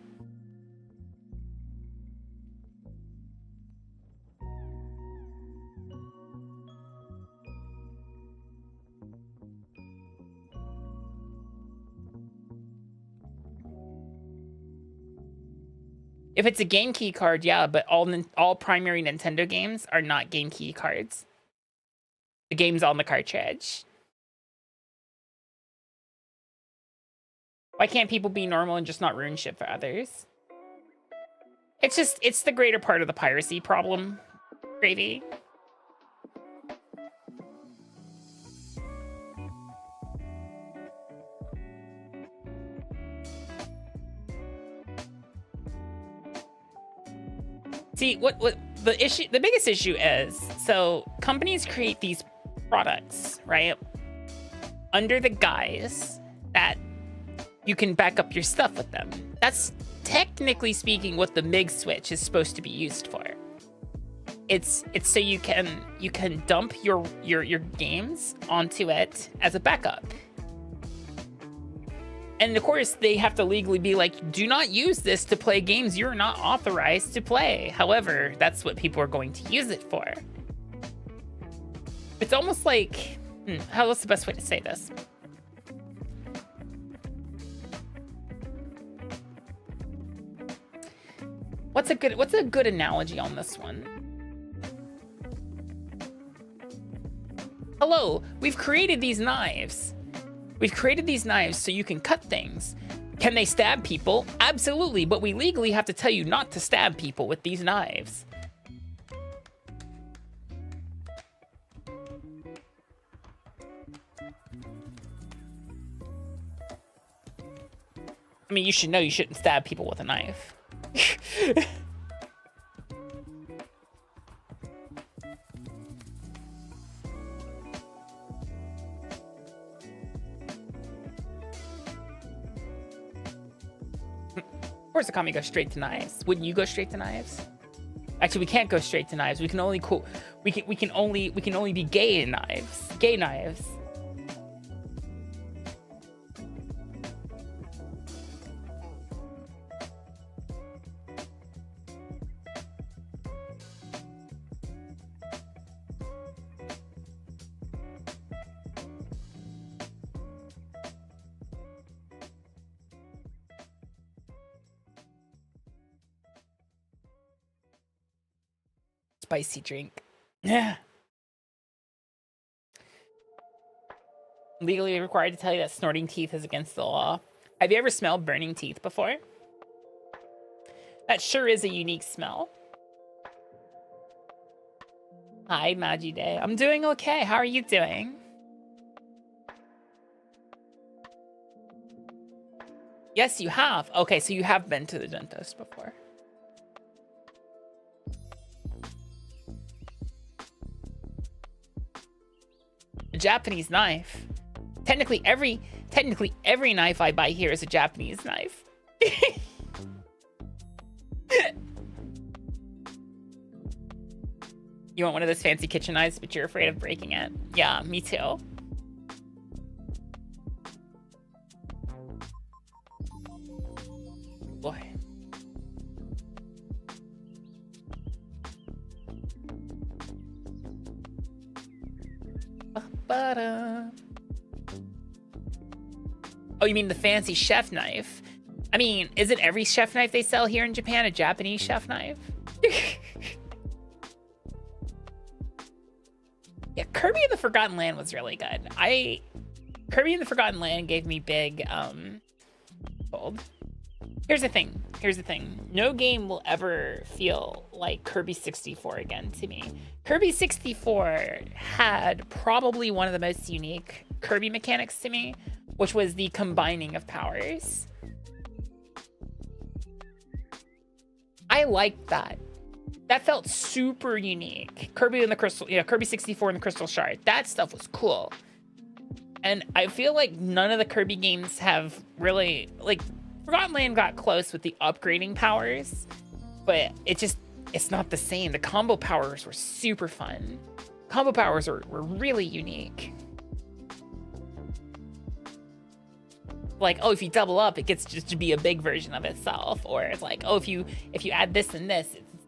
If it's a game key card, yeah, but all primary Nintendo games are not game key cards. The game's on the cartridge. Why can't people be normal and just not ruin shit for others? It's the greater part of the piracy problem, Gravy. See, what the biggest issue is, so companies create these products, right? Under the guise that you can back up your stuff with them. That's technically speaking what the MIG switch is supposed to be used for. It's so you can dump your games onto it as a backup. And of course, they have to legally be like, do not use this to play games you're not authorized to play. However, that's what people are going to use it for. It's almost like, what's the best way to say this? What's a good analogy on this one? Hello, we've created these knives. We've created these knives so you can cut things. Can they stab people? Absolutely, but we legally have to tell you not to stab people with these knives. I mean, you should know you shouldn't stab people with a knife. Of course, Akami goes straight to knives. Wouldn't you go straight to knives? Actually, we can't go straight to knives. We can only we can only be gay in knives. Gay knives. Spicy drink. Yeah. Legally required to tell you that snorting teeth is against the law. Have you ever smelled burning teeth before? That sure is a unique smell. Hi, Magi Day. I'm doing okay. How are you doing? Yes, you have. Okay, so you have been to the dentist before. A Japanese knife. Technically every knife I buy here is a Japanese knife. You want one of those fancy kitchen knives, but you're afraid of breaking it? Yeah, me too. Boy. Oh, you mean the fancy chef knife? I mean, isn't every chef knife they sell here in Japan a Japanese chef knife? Yeah, Kirby and the Forgotten Land was really good. Kirby and the Forgotten Land gave me big, gold. Here's the thing. No game will ever feel like Kirby 64 again to me. Kirby 64 had probably one of the most unique Kirby mechanics to me, which was the combining of powers. I liked that. That felt super unique. Kirby and the Crystal, Kirby 64 and the Crystal Shard. That stuff was cool. And I feel like none of the Kirby games have really, like, Forgotten Land got close with the upgrading powers, but it's not the same. The combo powers were super fun. Combo powers were really unique. Like, oh, if you double up, it gets just to be a big version of itself. Or it's like, oh, if you add this and this,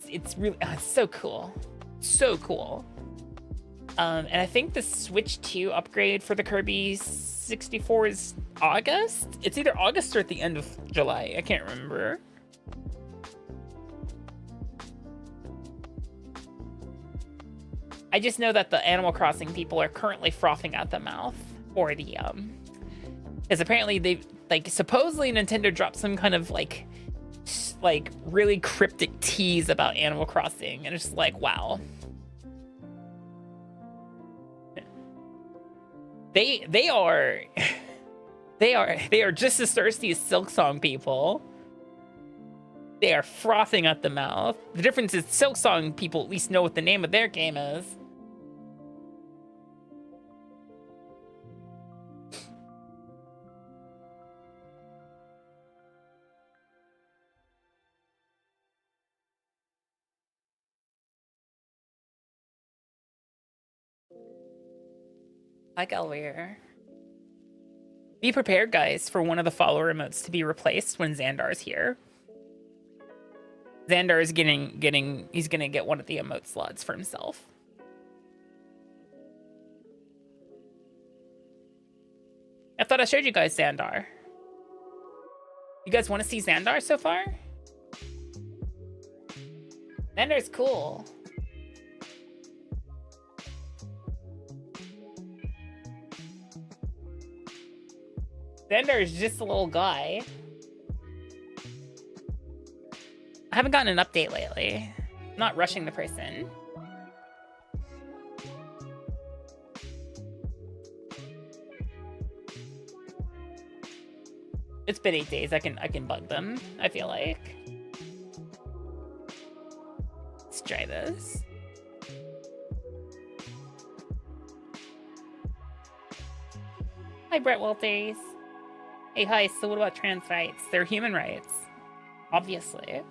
it's really, it's so cool. So cool. And I think the Switch 2 upgrade for the Kirby 64 is August? It's either August or at the end of July. I can't remember. I just know that the Animal Crossing people are currently frothing at the mouth for the, because apparently they, like, supposedly Nintendo dropped some kind of, like really cryptic tease about Animal Crossing, and it's just like, wow. They are just as thirsty as Silksong people. They are frothing at the mouth. The difference is Silksong people at least know what the name of their game is. Like Elweir. Be prepared, guys, for one of the follower emotes to be replaced when Xandar's here. Xandar is he's gonna get one of the emote slots for himself. I thought I showed you guys Xandar. You guys want to see Xandar so far? Xandar's cool. Xandar is just a little guy. I haven't gotten an update lately. I'm not rushing the person. It's been 8 days. I can bug them, I feel like. Let's try this. Hi, Brett Walters. Hey, hi, so what about trans rights? They're human rights. Obviously.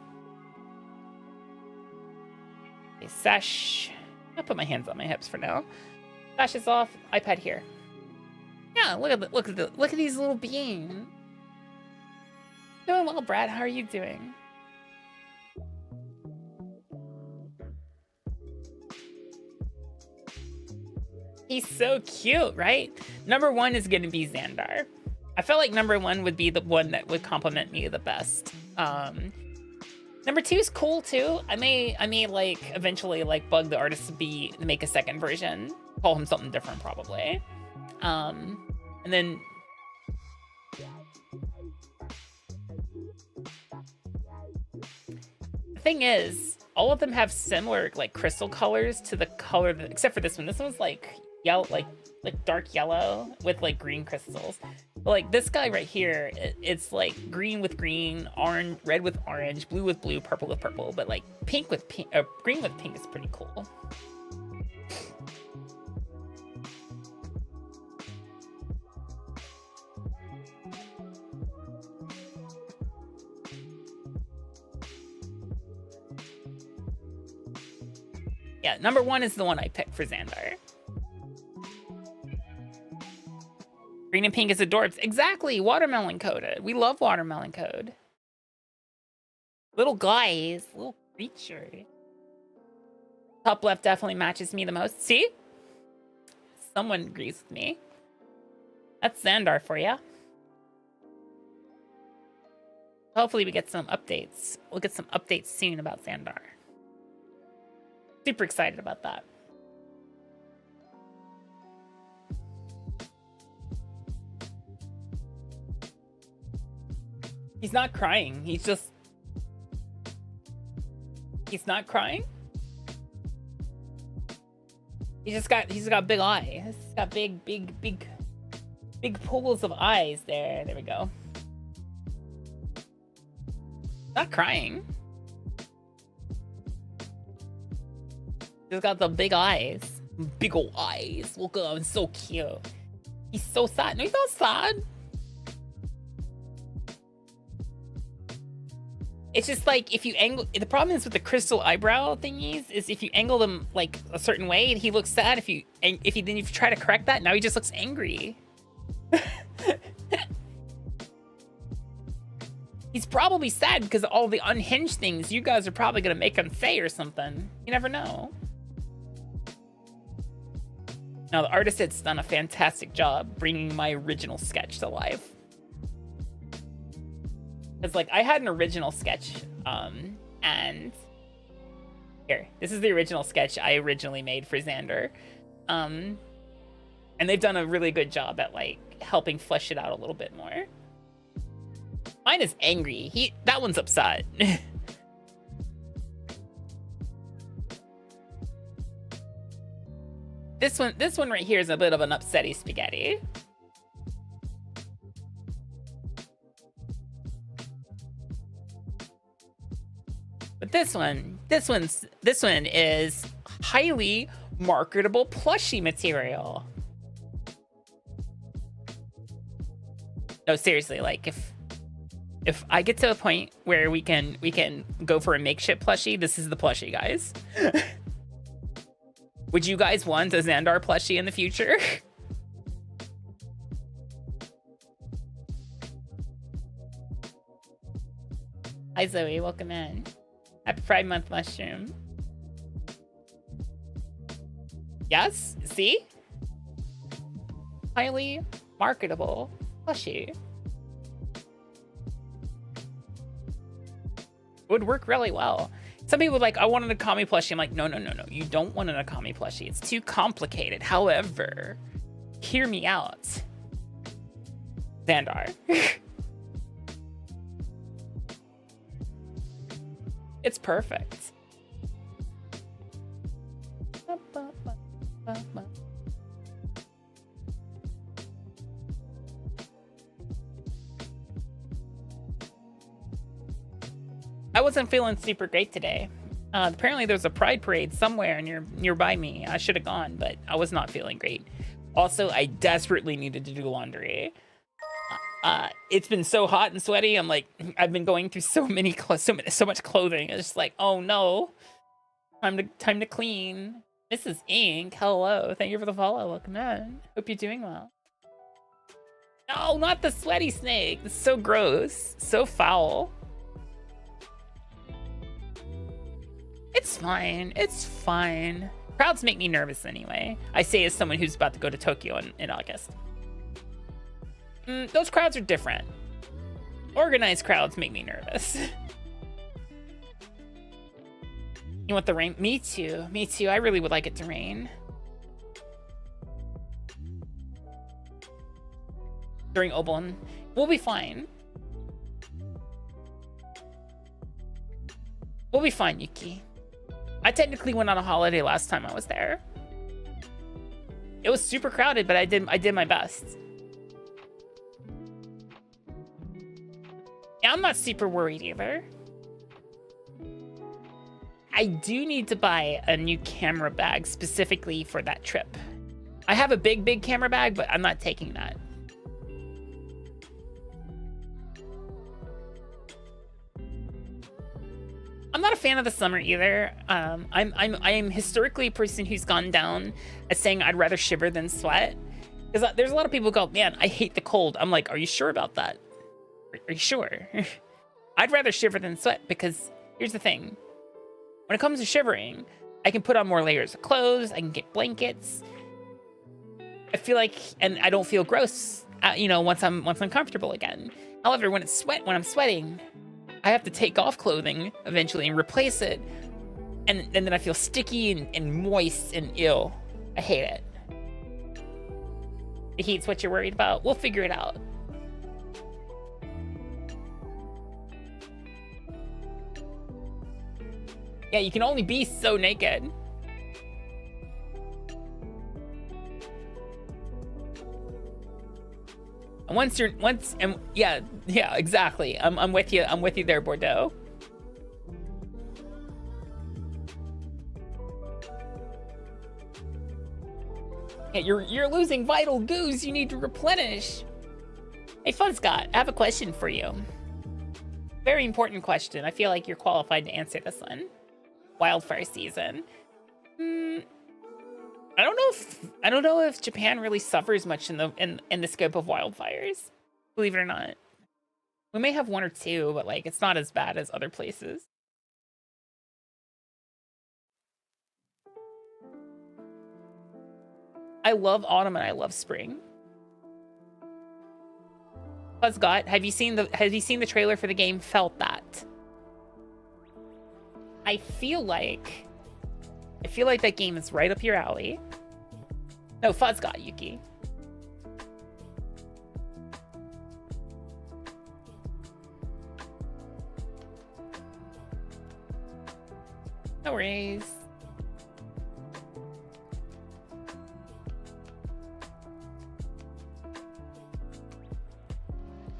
Okay, Sash. I'll put my hands on my hips for now. Sash is off. iPad here. Yeah, look at these little beings. Doing well, Brad. How are you doing? He's so cute, right? Number 1 is gonna be Xandar. I felt like number 1 would be the one that would compliment me the best. Number 2 is cool too. I may like eventually like bug the artist to make a second version, call him something different probably. And then the thing is, all of them have similar like crystal colors to the color except for this one. This one's like yellow, like dark yellow with like green crystals. But like this guy right here, it's like green with green, orange, red with orange, blue with blue, purple with purple. But like pink with pink, green with pink is pretty cool. Yeah, number 1 is the one I picked for Xandar. Green and pink is adorbs. Exactly, watermelon coded. We love watermelon code. Little guys, little creature. Top left definitely matches me the most. See? Someone agrees with me. That's Xandar for you. Hopefully we get some updates. We'll get some updates soon about Xandar. Super excited about that. He's not crying. He's not crying. He's got big eyes. He's got big pools of eyes there. There we go. Not crying. He's got the big eyes. Big ol' eyes. Look at him, so cute. He's so sad. No, he's not sad. It's just like if you angle, the problem is with the crystal eyebrow thingies is if you angle them like a certain way and he looks sad, if you try to correct that, now he just looks angry. He's probably sad because of all the unhinged things you guys are probably gonna make him say or something. You never know. Now the artist has done a fantastic job bringing my original sketch to life. Because like I had an original sketch, and here, this is the original sketch I originally made for Xandar. And they've done a really good job at like helping flesh it out a little bit more. Mine is angry. That one's upset. This one right here is a bit of an upsetty spaghetti. But this one is highly marketable plushie material. No, seriously, like if I get to a point where we can go for a makeshift plushie, this is the plushie, guys. Would you guys want a Xandar plushie in the future? Hi Zoe, welcome in. Happy Pride Month, Mushroom. Yes, see? Highly marketable plushie. Would work really well. Some people are like, I want an Akami plushie. I'm like, no. You don't want an Akami plushie. It's too complicated. However, hear me out. Xandar. It's perfect. I wasn't feeling super great today. Apparently there's a pride parade somewhere nearby me. I should have gone, but I was not feeling great. Also, I desperately needed to do laundry. It's been so hot and sweaty. I'm like, I've been going through so much clothing. It's just like, oh no, time to clean. Mrs. Ink, hello. Thank you for the follow. Welcome in. Hope you're doing well. No, not the sweaty snake. It's so gross, so foul. It's fine. It's fine. Crowds make me nervous anyway. I say as someone who's about to go to Tokyo in August. Those crowds are different. Organized crowds make me nervous. You want the rain? Me too. Me too. I really would like it to rain. During Obon. We'll be fine. We'll be fine, Yuki. I technically went on a holiday last time I was there. It was super crowded, but I did my best. Yeah, I'm not super worried either. I do need to buy a new camera bag specifically for that trip. I have a big camera bag, but I'm not taking that. I'm not a fan of the summer either. I am historically a person who's gone down as saying I'd rather shiver than sweat. Because there's a lot of people who go, man, I hate the cold. I'm like, are you sure about that? Are you sure? I'd rather shiver than sweat because here's the thing. When it comes to shivering, I can put on more layers of clothes. I can get blankets. I feel like, and I don't feel gross, you know, once I'm comfortable again. However, when I'm sweating, I have to take off clothing eventually and replace it. And then I feel sticky and moist and ill. I hate it. The heat's what you're worried about? We'll figure it out. Yeah, you can only be so naked. And yeah, exactly. I'm with you. I'm with you there, Bordeaux. Yeah, you're losing vital goos. You need to replenish. Hey, Fun Scott, I have a question for you. Very important question. I feel like you're qualified to answer this one. Wildfire season. I don't know if Japan really suffers much in the scope of wildfires. Believe it or not. We may have one or two, but like it's not as bad as other places. I love autumn and I love spring. Buzzgot, have you seen the trailer for the game Felt That? I feel like that game is right up your alley. No, Fuzzgot, Yuki. No worries.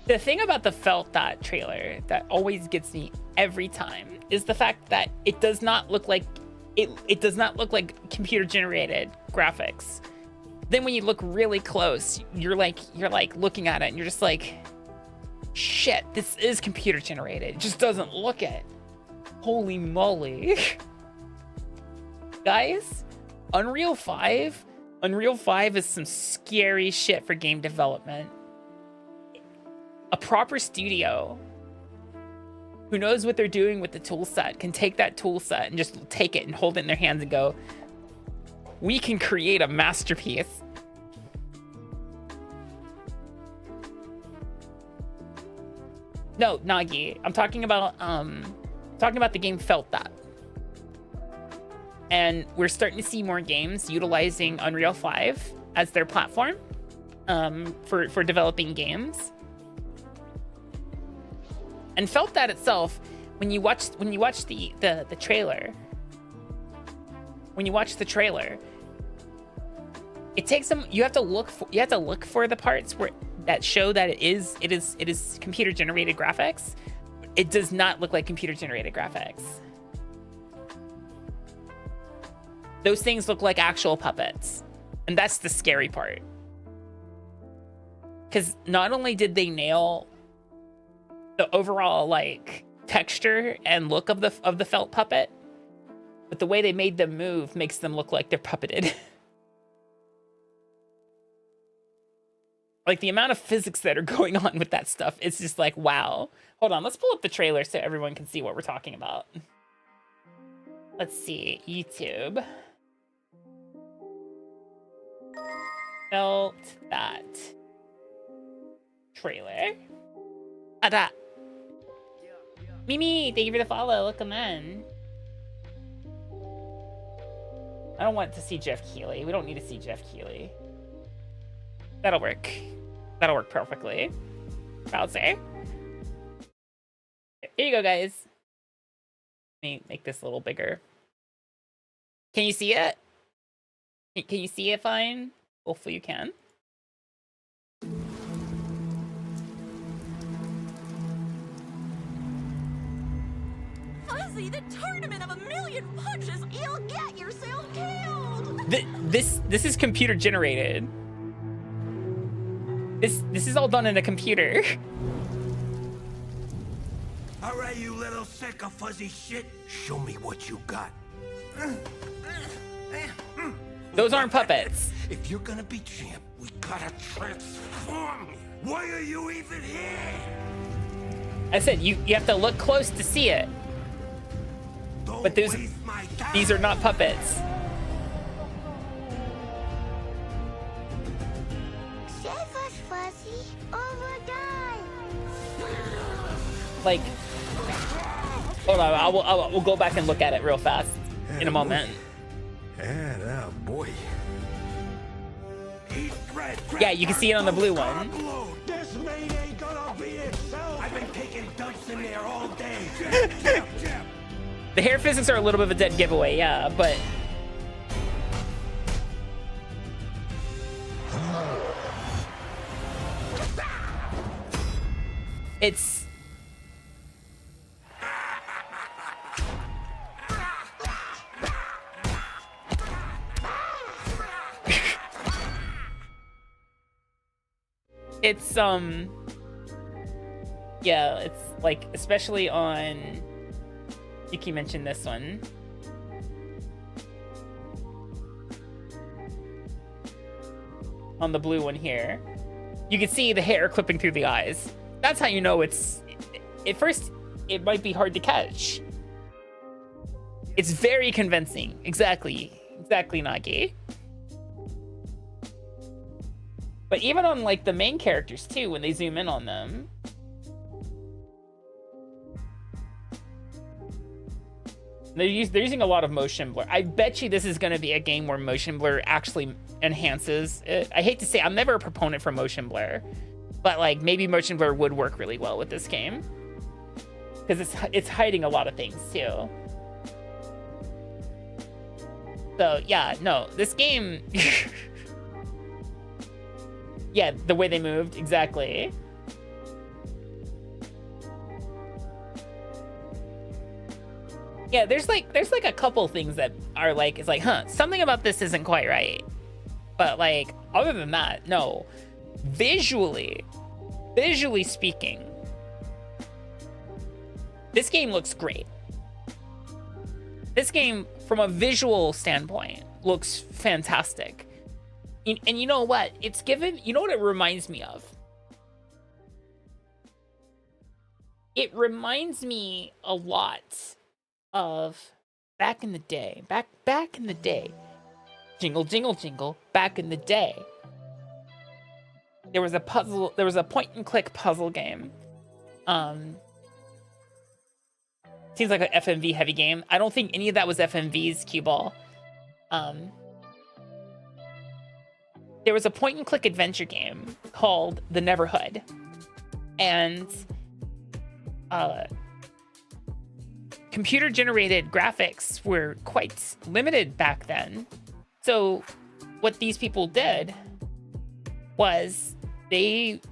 The thing about the Felt That trailer that always gets me every time is the fact that it does not look like it does not look like computer generated graphics. Then when you look really close, you're like looking at it and you're just like, shit, this is computer generated. It just doesn't look it. Holy moly. Guys, Unreal 5 is some scary shit for game development. A proper studio who knows what they're doing with the tool set can take that tool set and just take it and hold it in their hands and go, we can create a masterpiece. No, Nagi, I'm talking about the game Felt That. And we're starting to see more games utilizing Unreal 5 as their platform for developing games. And Felt That itself, when you watch the trailer, it takes some. You have to look for the parts that show that it is computer generated graphics. It does not look like computer generated graphics. Those things look like actual puppets, and that's the scary part. Because not only did they nail the overall like texture and look of the felt puppet, but the way they made them move makes them look like they're puppeted. Like the amount of physics that are going on with that stuff, it's just like, wow. Hold on, let's pull up the trailer so everyone can see what we're talking about. Let's see, YouTube. Felt That trailer. Ada. Mimi, thank you for the follow. Welcome in. I don't want to see Jeff Keighley. We don't need to see Jeff Keighley. That'll work. That'll work perfectly. I'll say. Here you go, guys. Let me make this a little bigger. Can you see it? Can you see it fine? Hopefully you can. Fuzzy, the tournament of a million punches, you'll get yourself killed! This is computer generated. This is all done in a computer. All right, you little sick of fuzzy shit. Show me what you got. Those aren't puppets. If you're gonna be champ, we gotta transform. Why are you even here? I said you have to look close to see it. But these are not puppets. Save us, Fuzzy, or we'll die. Like, Hold on, we'll go back and look at it real fast in a moment. Yeah, boy. Yeah, you can see it on the blue one. This maid ain't gonna be itself. I've been taking dumps in there all day. The hair physics are a little bit of a dead giveaway, yeah, but it's it's yeah, it's like, especially on, Yuki mentioned this one. On the blue one here, you can see the hair clipping through the eyes. That's how you know it's, at first, it might be hard to catch. It's very convincing. Exactly, Nagi. But even on like the main characters too, when they zoom in on them, they're using a lot of motion blur. I bet you this is going to be a game where motion blur actually enhances it. I hate to say, I'm never a proponent for motion blur, but like maybe motion blur would work really well with this game because it's hiding a lot of things too. So yeah, no, this game. Yeah, the way they moved, exactly. Yeah, there's like a couple things that are like, it's like, huh, something about this isn't quite right. But like, other than that, no. Visually speaking, this game looks great. This game, from a visual standpoint, looks fantastic. And you know what? It's given, you know what it reminds me of? It reminds me a lot of back in the day. Back in the day. Jingle, jingle, jingle. Back in the day. There was a point and click puzzle game. Seems like an FMV heavy game. I don't think any of that was FMV's cue ball. There was a point and click adventure game called The Neverhood. And computer generated graphics were quite limited back then. So what these people did was they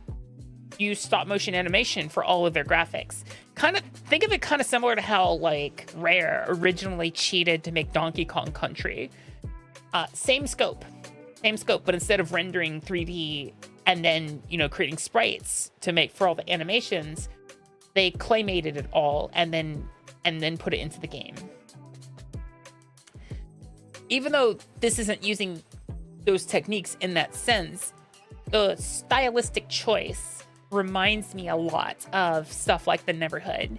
used stop motion animation for all of their graphics. Kind of think of it kind of similar to how like Rare originally cheated to make Donkey Kong Country. Same scope, but instead of rendering 3D and then, you know, creating sprites to make for all the animations, they claymated it all and then put it into the game. Even though this isn't using those techniques in that sense, the stylistic choice reminds me a lot of stuff like The Neverhood,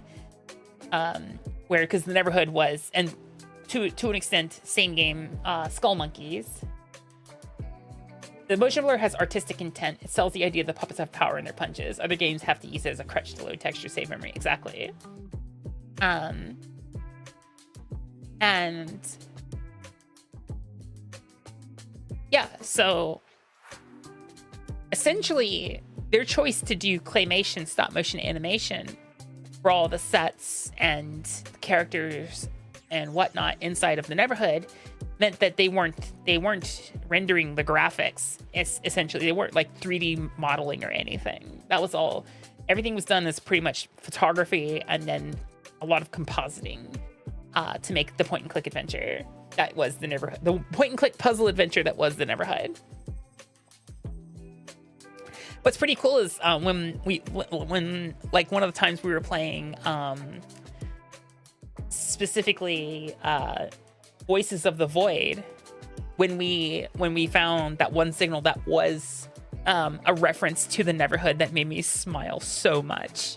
where, because The Neverhood was, and to an extent, same game, Skull Monkeys. The motion blur has artistic intent. It sells the idea that puppets have power in their punches. Other games have to use it as a crutch to load texture, save memory. Exactly. And yeah, so essentially their choice to do claymation, stop motion animation for all the sets and the characters and whatnot inside of The Neverhood meant that they weren't rendering the graphics. Essentially, they weren't like 3D modeling or anything. That was all. Everything was done as pretty much photography and then a lot of compositing to make the point and click adventure that was The Neverhood. The point and click puzzle adventure that was The Neverhood. What's pretty cool is when like one of the times we were playing specifically Voices of the Void, when we found that one signal that was a reference to The Neverhood, that made me smile so much.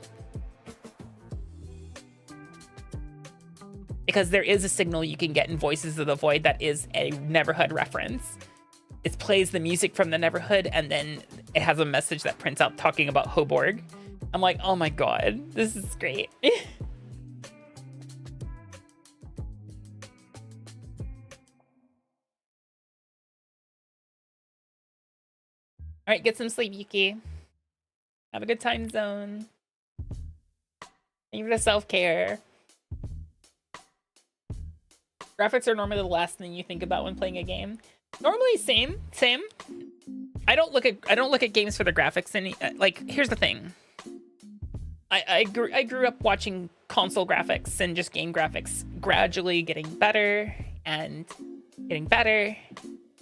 Because there is a signal you can get in Voices of the Void that is a Neverhood reference. It plays the music from The Neverhood, and then it has a message that prints out talking about Hoborg. I'm like, oh my god, this is great. All right, get some sleep, Yuki. Have a good time zone. Thank you for the self-care. Graphics are normally the last thing you think about when playing a game. Normally, same. I don't look at games for the graphics. Like, here's the thing. I grew up watching console graphics and just game graphics gradually getting better and getting better.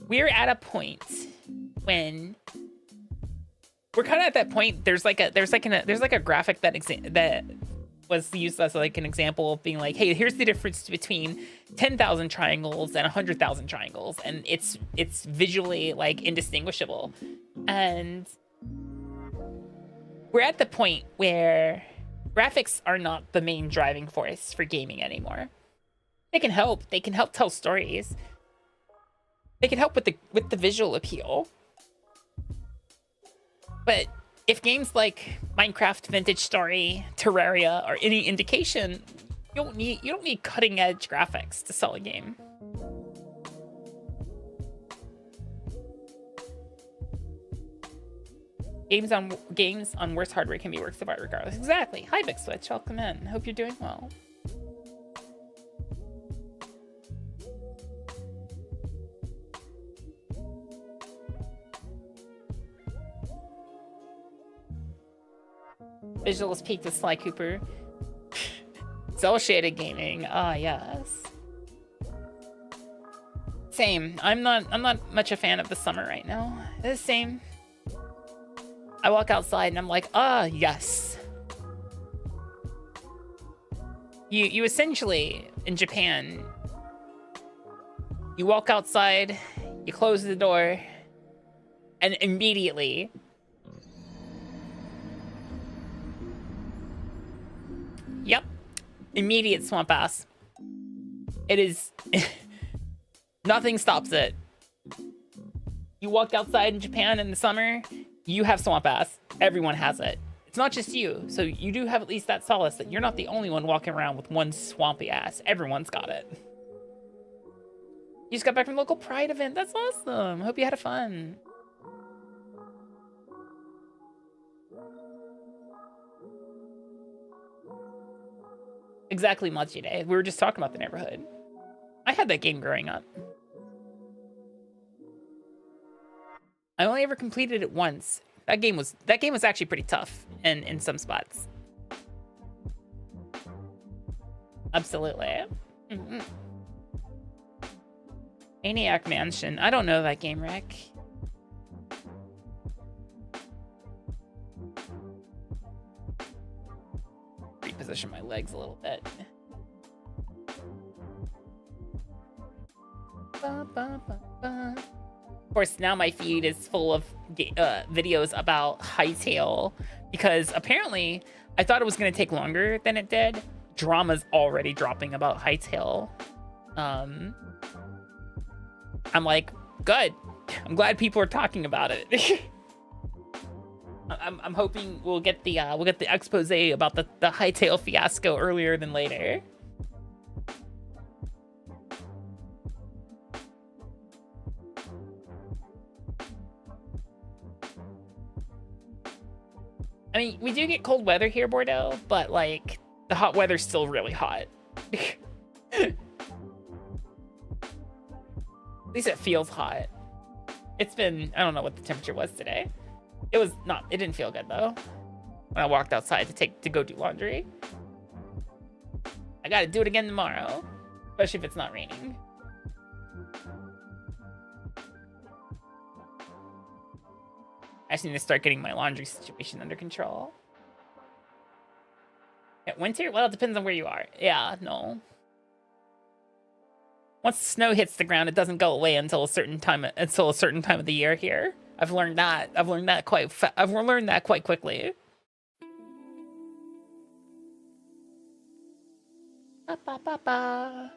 We're at a point when we're kind of at that point. There's like a graphic that was used as like an example of being like, hey, here's the difference between 10,000 triangles and 100,000 triangles, and it's visually like indistinguishable. And we're at the point where graphics are not the main driving force for gaming anymore. They can help tell stories. They can help with the visual appeal. But if games like Minecraft, Vintage Story, Terraria are any indication, you don't need cutting edge graphics to sell a game. Games on worse hardware can be works of art regardless. Exactly. Hi, Big Switch. Welcome in. Hope you're doing well. Visuals peaked with Sly Cooper. Cell shaded gaming. Ah, yes. Same. I'm not much a fan of the summer right now. It's the same. I walk outside and I'm like, ah, yes. You essentially, in Japan, you walk outside, you close the door, and immediately yep, immediate swamp ass. It is nothing stops it. You walk outside in Japan in the summer, you have swamp ass. Everyone has it. It's not just you. So you do have at least that solace that you're not the only one walking around with one swampy ass. Everyone's got it. You just got back from the local Pride event. That's awesome. Hope you had fun. Exactly, Majide. We were just talking about the neighborhood. I had that game growing up. I only ever completed it once. That game was actually pretty tough in some spots. Absolutely. Mm-hmm. Maniac Mansion. I don't know that game, Rick. Reposition my legs a little bit. Ba, ba, ba, ba. Of course, now my feed is full of videos about Hytale because apparently I thought it was going to take longer than it did. Drama's already dropping about Hytale. I'm like, good. I'm glad people are talking about it. I'm hoping we'll get the expose about the Hytale fiasco earlier than later. I mean, we do get cold weather here, Bordeaux, but like the hot weather's still really hot. At least it feels hot. It's been, I don't know what the temperature was today. It didn't feel good though. When I walked outside to go do laundry. I gotta do it again tomorrow, especially if it's not raining. I just need to start getting my laundry situation under control. Yeah, winter? Well, it depends on where you are. Yeah, no. Once the snow hits the ground, it doesn't go away until a certain time of the year here. I've learned that. I've learned that quite quickly. Ba, ba, ba, ba.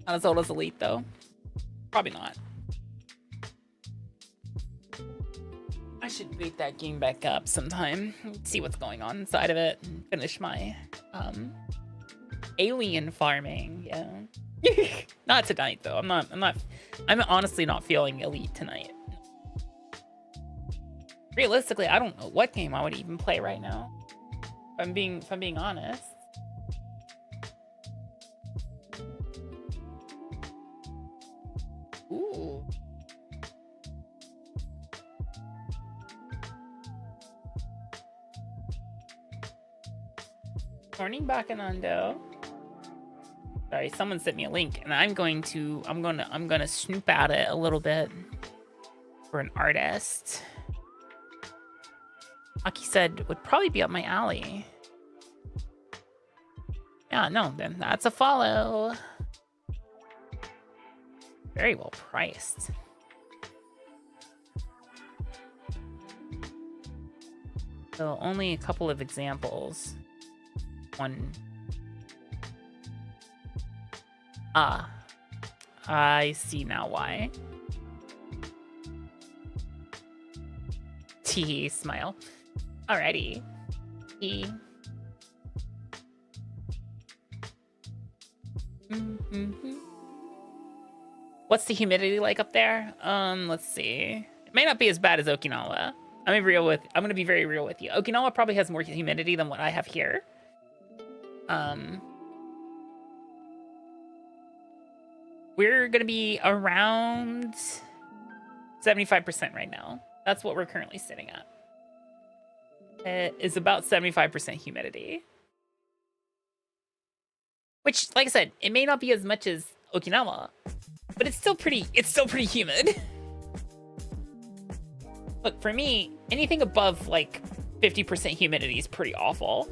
Not as old as Elite, though. Probably not. I should boot that game back up sometime. See what's going on inside of it. And finish my alien farming. Yeah. Not tonight though. I'm honestly not feeling Elite tonight. Realistically, I don't know what game I would even play right now. If I'm being honest. Ooh. Morning Bakanando. Sorry, someone sent me a link and I'm gonna snoop at it a little bit for an artist. Aki said would probably be up my alley. Yeah, no, then that's a follow. Very well priced. So only a couple of examples. One. Ah. I see now why. Tee smile. Alrighty. What's the humidity like up there? Let's see. It may not be as bad as Okinawa. I'm gonna be very real with you. Okinawa probably has more humidity than what I have here. We're gonna be around 75% right now. That's what we're currently sitting at. It is about 75% humidity. Which, like I said, it may not be as much as Okinawa, but it's still pretty humid. Look, for me, anything above like 50% humidity is pretty awful.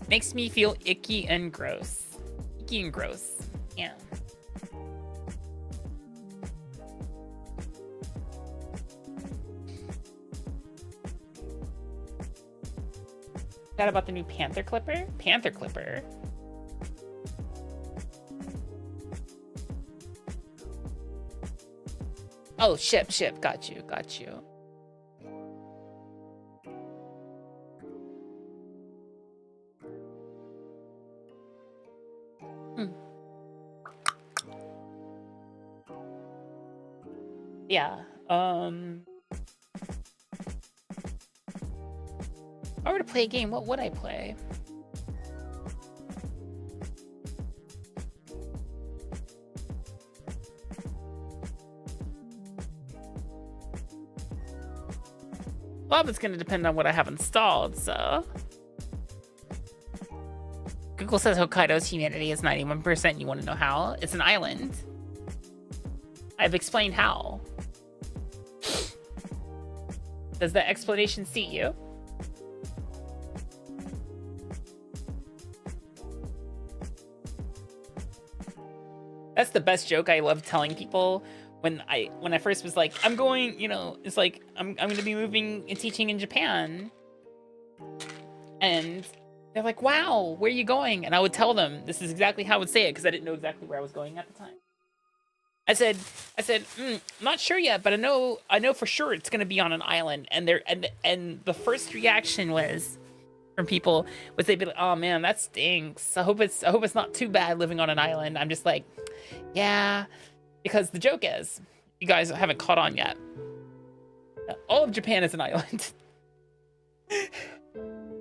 Makes me feel icky and gross. Icky and gross. Yeah. That about the new Panther Clipper? Panther Clipper. Oh, ship. Got you. Yeah. If I were to play a game, what would I play? Well, it's going to depend on what I have installed, so... Google says Hokkaido's humidity is 91%. You want to know how? It's an island. I've explained how. Does the explanation suit you? That's the best joke I love telling people when I first was like, I'm going, it's like I'm gonna be moving and teaching in Japan. And they're like, wow, where are you going? And I would tell them this is exactly how I would say it because I didn't know exactly where I was going at the time. I said, I'm not sure yet, but I know for sure it's gonna be on an island. And the first reaction was from people was they'd be like, oh man, that stinks. I hope it's not too bad living on an island. I'm just like, yeah, because the joke is, you guys haven't caught on yet. All of Japan is an island.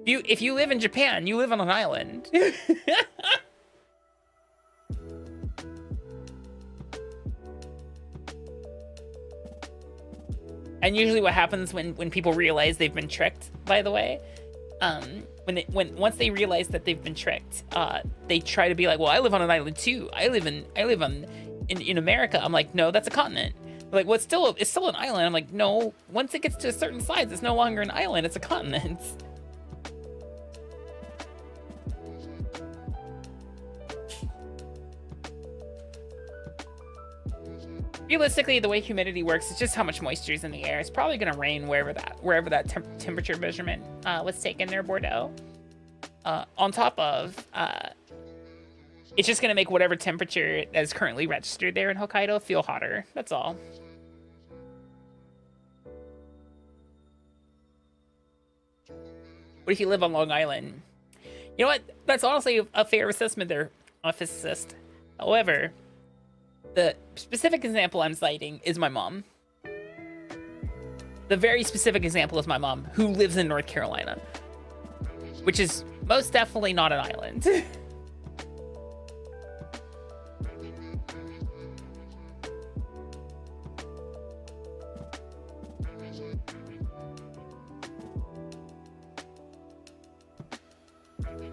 If you live in Japan, you live on an island. And usually what happens when people realize they've been tricked, by the way, once they realize that they've been tricked, they try to be like, well, I live on an island too. I live in America. I'm like, no, that's a continent. They're like, well, it's still an island. I'm like, no, once it gets to a certain size, it's no longer an island, it's a continent. realistically, the way humidity works is just how much moisture is in the air. It's probably going to rain wherever that temperature measurement was taken there, Bordeaux. On top of, it's just going to make whatever temperature that is currently registered there in Hokkaido feel hotter. That's all. What if you live on Long Island? You know what? That's honestly a fair assessment there, a physicist. However, the specific example I'm citing is my mom. The very specific example is my mom, who lives in North Carolina, which is most definitely not an island.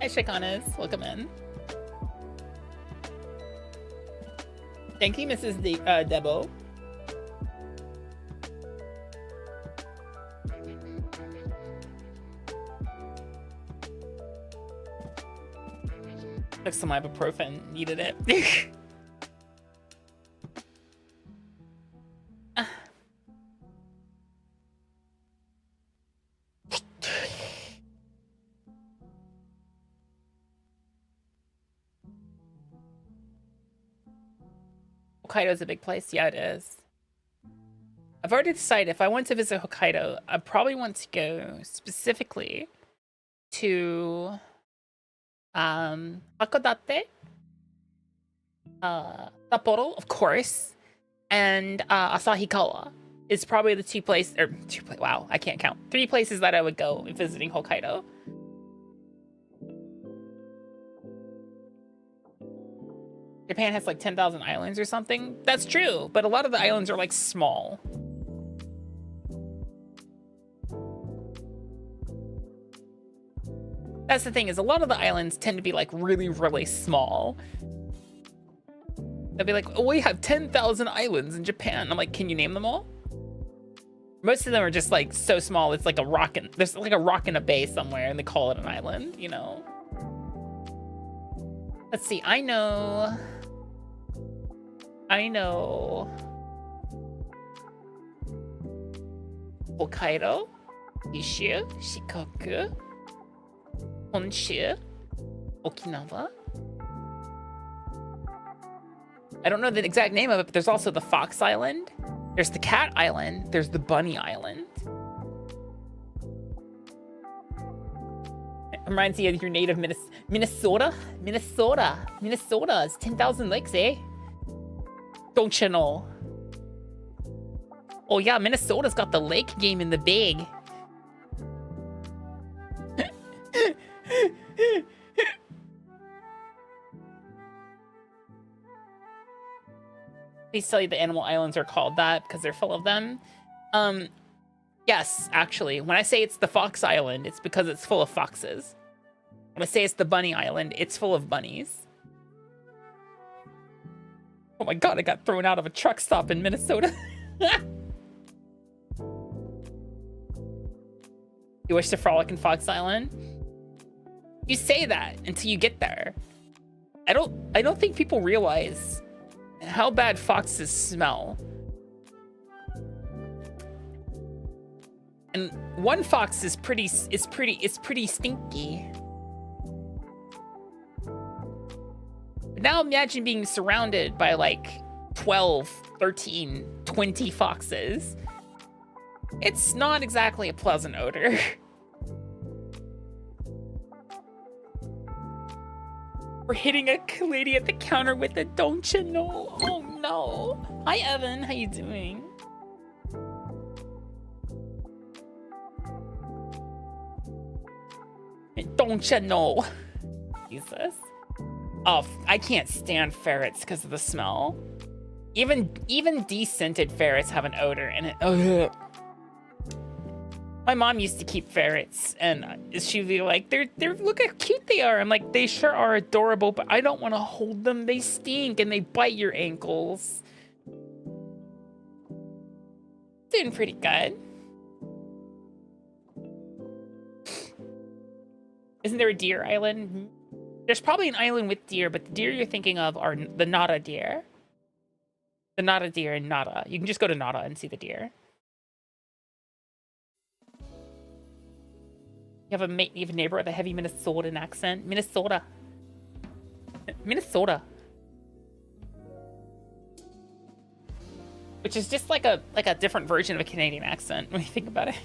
Hi, Shikanas. Welcome in. Thank you, Mrs. Debo. Took some ibuprofen. Needed it. Hokkaido's a big place. Yeah, it is. I've already decided if I want to visit Hokkaido, I probably want to go specifically to Hakodate, Sapporo, of course, and Asahikawa is probably the three places that I would go visiting Hokkaido. Japan has like 10,000 islands or something. That's true, but a lot of the islands are like small. That's the thing, is a lot of the islands tend to be like really, really small. They'll be like, oh, we have 10,000 islands in Japan. I'm like, can you name them all? Most of them are just like so small, it's like a rock in, there's like a rock in a bay somewhere and they call it an island, you know? Let's see, I know Hokkaido, Kyushu, Shikoku, Honshu, Okinawa. I don't know the exact name of it, but there's also the Fox Island. There's the Cat Island. There's the Bunny Island. It reminds me of your native Minnesota. Minnesota is 10,000 lakes, eh? Don't you know? Oh yeah, Minnesota's got the lake game in the bag. Please tell you the animal islands are called that because they're full of them. Yes, actually. When I say it's the Fox Island, it's because it's full of foxes. When I say it's the Bunny Island, it's full of bunnies. Oh my god, I got thrown out of a truck stop in Minnesota. You wish to frolic in Fox Island? You say that until you get there. I don't think people realize how bad foxes smell. And one fox is pretty stinky. But now imagine being surrounded by like 12, 13, 20 foxes. It's not exactly a pleasant odor. We're hitting a lady at the counter with a don't you know? Oh no. Hi Evan, how you doing? Don't you know? Jesus. Oh, I can't stand ferrets because of the smell. Even descented ferrets have an odor and it. Ugh. My mom used to keep ferrets, and she'd be like, "They're look how cute they are." I'm like, "They sure are adorable, but I don't want to hold them. They stink and they bite your ankles." Doing pretty good. Isn't there a deer island? There's probably an island with deer, but the deer you're thinking of are the Nara deer. The Nada deer in Nada. You can just go to Nada and see the deer. You have a neighbor with a heavy Minnesotan accent. Minnesota. Minnesota. Which is just like a different version of a Canadian accent when you think about it.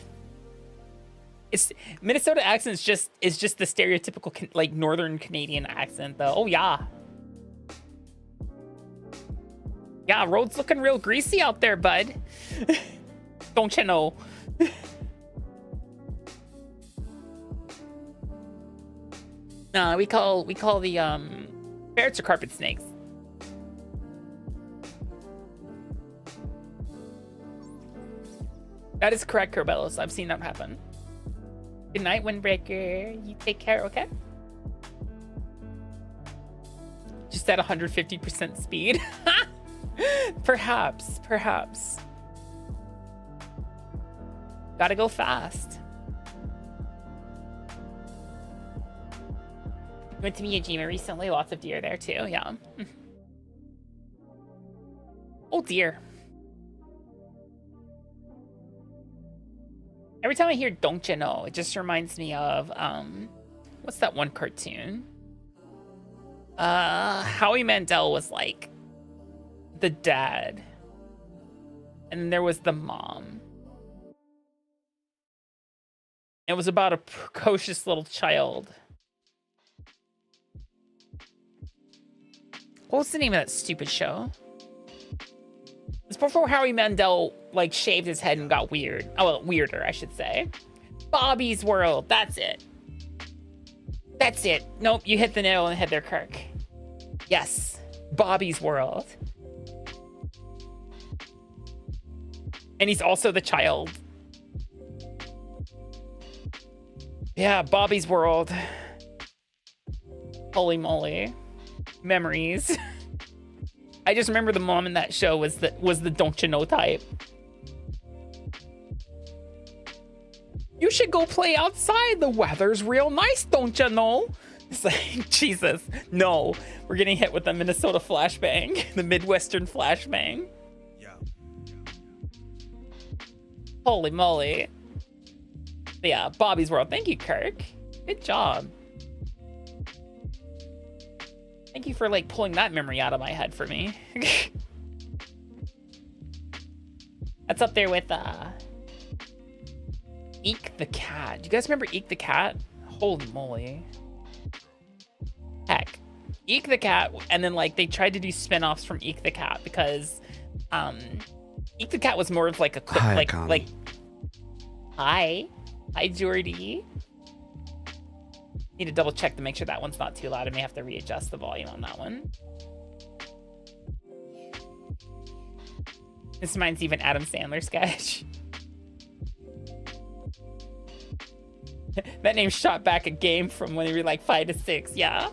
It's Minnesota accent is just the stereotypical like northern Canadian accent though. Oh yeah. Yeah, road's looking real greasy out there, bud. Don't you know? We call the ferrets or carpet snakes. That is correct, Corbellos. I've seen that happen. Good night, Windbreaker. You take care, okay? Just at 150% speed. Perhaps. Gotta go fast. Went to Miyajima recently. Lots of deer there too. Yeah. Oh dear. Every time I hear "Don't you know," it just reminds me of what's that one cartoon? Howie Mandel was like the dad, and then there was the mom. It was about a precocious little child. What was the name of that stupid show? It's before Howie Mandel like shaved his head and got weird. Oh, well, weirder, I should say. Bobby's World. That's it. That's it. Nope, you hit the nail on the head there, Kirk. Yes, Bobby's World. And he's also the child. Yeah, Bobby's World. Holy moly. Memories. I just remember the mom in that show was the don't you know type. You should go play outside. The weather's real nice, don't you know? It's like, Jesus, no. We're getting hit with the Minnesota flashbang, the Midwestern flashbang. Yeah. Holy moly. But yeah, Bobby's World. Thank you, Kirk. Good job. Thank you for like pulling that memory out of my head for me. That's up there with Eek the Cat. Do you guys remember Eek the Cat? Holy moly. Heck. Eek the Cat, and then like they tried to do spin-offs from Eek the Cat because Eek the Cat was more of like a quick like Hi Jordy. Need to double check to make sure that one's not too loud. I may have to readjust the volume on that one. This reminds even Adam Sandler sketch. That name shot back a game from when we were like 5 to 6. Yeah.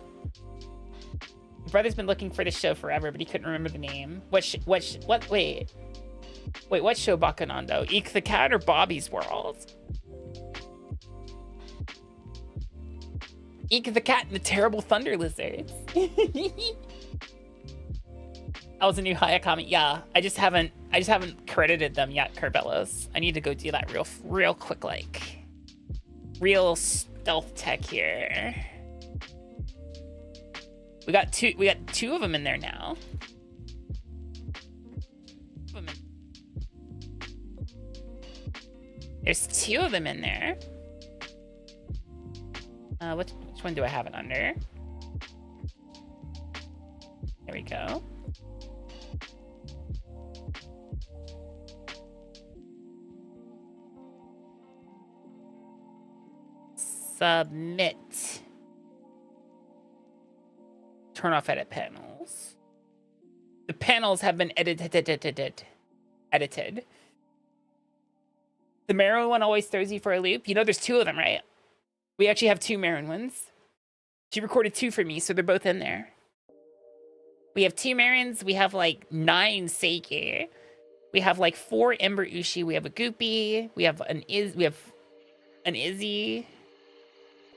My brother's been looking for this show forever, but he couldn't remember the name. Wait, what show, Bakanando? Eek the Cat or Bobby's World? Eek the Cat and the Terrible Thunder Lizards. That was a new Hayakami. Yeah, I just haven't credited them yet, Carbelos. I need to go do that real quick, like real stealth tech here. We got two of them in there now. There's 2 of them in there. Which one do I have it under? There we go. Submit. Turn off edit panels. The panels have been edited. The Marin one always throws you for a loop. You know there's 2 of them, right? We actually have 2 Marin ones. She recorded 2 for me, so they're both in there. We have 2 Marins. We have like 9 Seiki. We have like 4 Ember Ushi. We have a Goopy. We have an Izzy.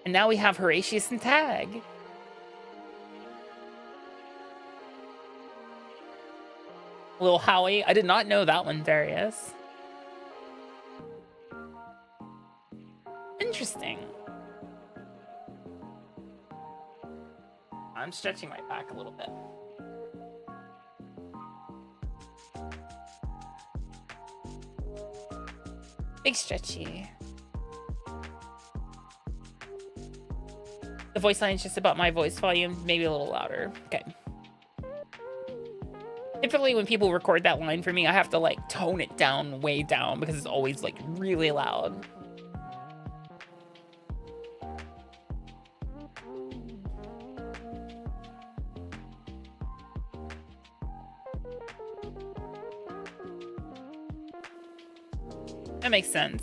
And now we have Horatius and Tag. Little Howie. I did not know that one, Darius. Interesting. I'm stretching my back a little bit. Big stretchy. The voice line is just about my voice volume, maybe a little louder. Okay. Typically when people record that line for me, I have to like tone it down way down because it's always like really loud. That makes sense.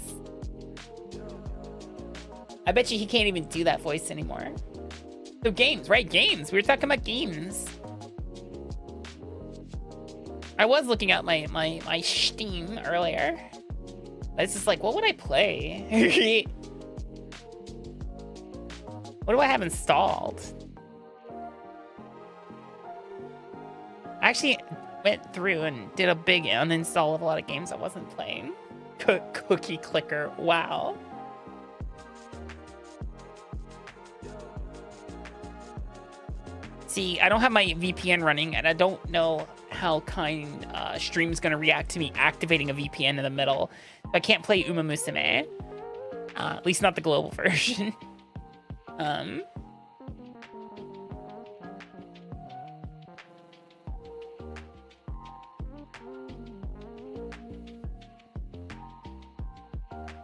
I bet you he can't even do that voice anymore. So games, right? Games. We were talking about games. I was looking at my Steam earlier. It's just like, what would I play? What do I have installed? I actually went through and did a big uninstall of a lot of games I wasn't playing. Cookie clicker. Wow. See, I don't have my VPN running, and I don't know how kind Stream's gonna react to me activating a VPN in the middle. I can't play Uma Musume. At least not the global version.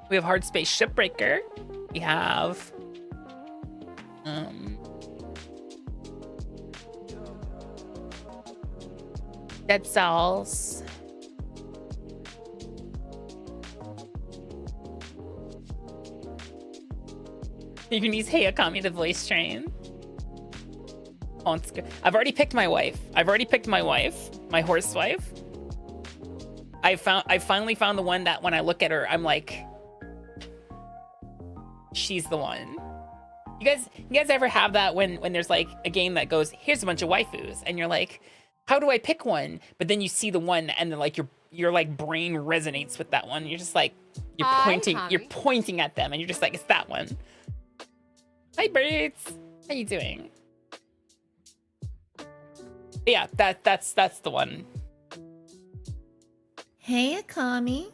We have Hard Space Shipbreaker. We have Dead Cells. You can use Hey Akami to voice train. Oh, it's good. I've already picked my wife. My horse wife. I finally found the one that when I look at her, I'm like, she's the one. You guys ever have that when there's like a game that goes, here's a bunch of waifus, and you're like, how do I pick one? But then you see the one, and then like your like brain resonates with that one. You're just like, you're pointing at them, and you're just like, it's that one. Hi birds, how you doing? But yeah, that's the one. Hey, Akami.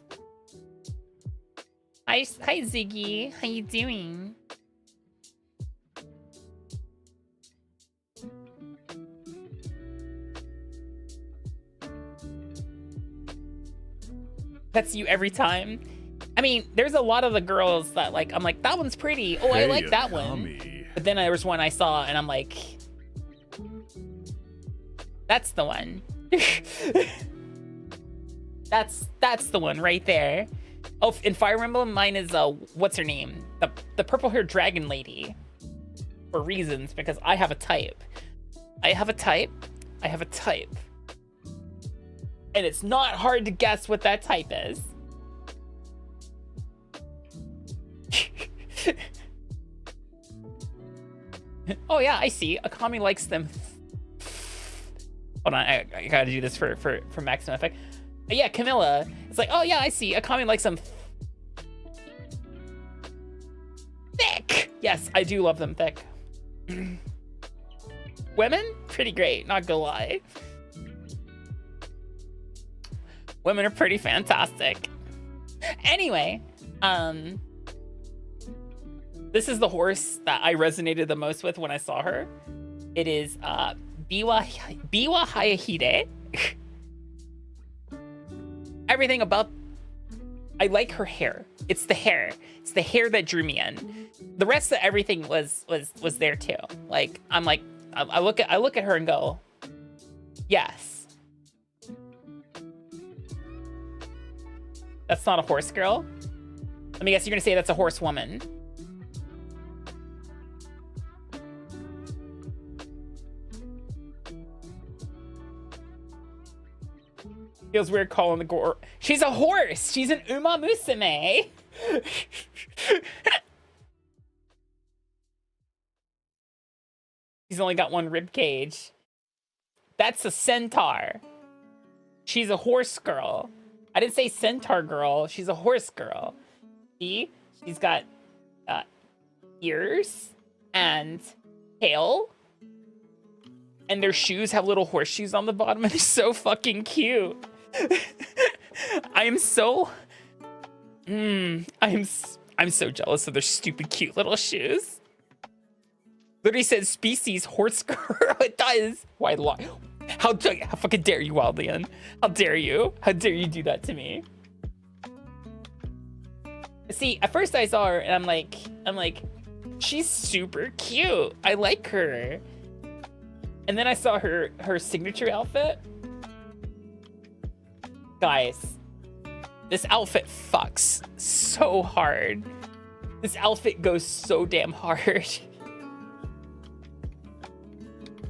Hi Ziggy, how you doing? That's you every time. I mean, there's a lot of the girls that like, I'm like, that one's pretty. Oh, hey, I like that one. But then there was one I saw and I'm like, that's the one. That's the one right there. Oh, in Fire Emblem, mine is, what's her name? The purple-haired dragon lady. For reasons, because I have a type. I have a type. And it's not hard to guess what that type is. Oh yeah, I see. Akami likes them. Hold on, I gotta do this for maximum effect. Yeah, Camilla. It's like, oh yeah, I see. Akami likes them thick. Yes, I do love them thick. Women? Pretty great, not gonna lie. Women are pretty fantastic. Anyway, this is the horse that I resonated the most with when I saw her. It is Biwa Hayahide. Everything about, I like her hair. It's the hair. It's the hair that drew me in. The rest of everything was there too. Like I'm like, I look at her and go, yes. That's not a horse girl. Let me guess, you're gonna say that's a horse woman. Feels weird calling the gore. She's a horse. She's an Uma Musume. He's only got one rib cage. That's a centaur. She's a horse girl. I didn't say centaur girl. She's a horse girl. See? She's got ears and tail. And their shoes have little horseshoes on the bottom, and they're so fucking cute. I'm so jealous of their stupid cute little shoes. Literally says species horse girl. It does. Why lie? How fucking dare you, Wildlian? How dare you? How dare you do that to me? See, at first I saw her and I'm like, she's super cute. I like her. And then I saw her signature outfit. Guys, this outfit fucks so hard. This outfit goes so damn hard.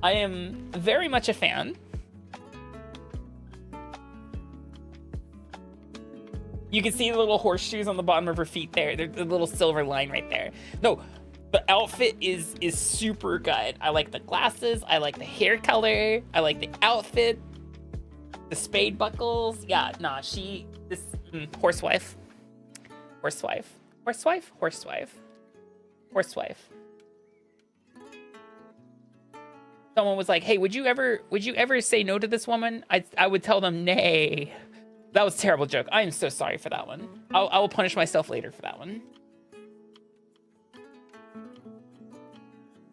I am very much a fan. You can see the little horseshoes on the bottom of her feet there. There's a little silver line right there. No, the outfit is super good. I like the glasses. I like the hair color. I like the outfit. The spade buckles. Yeah, nah, horsewife. Horsewife. Horsewife? Horsewife. Horsewife. Someone was like, hey, would you ever say no to this woman? I would tell them nay. That was a terrible joke. I am so sorry for that one. I will punish myself later for that one.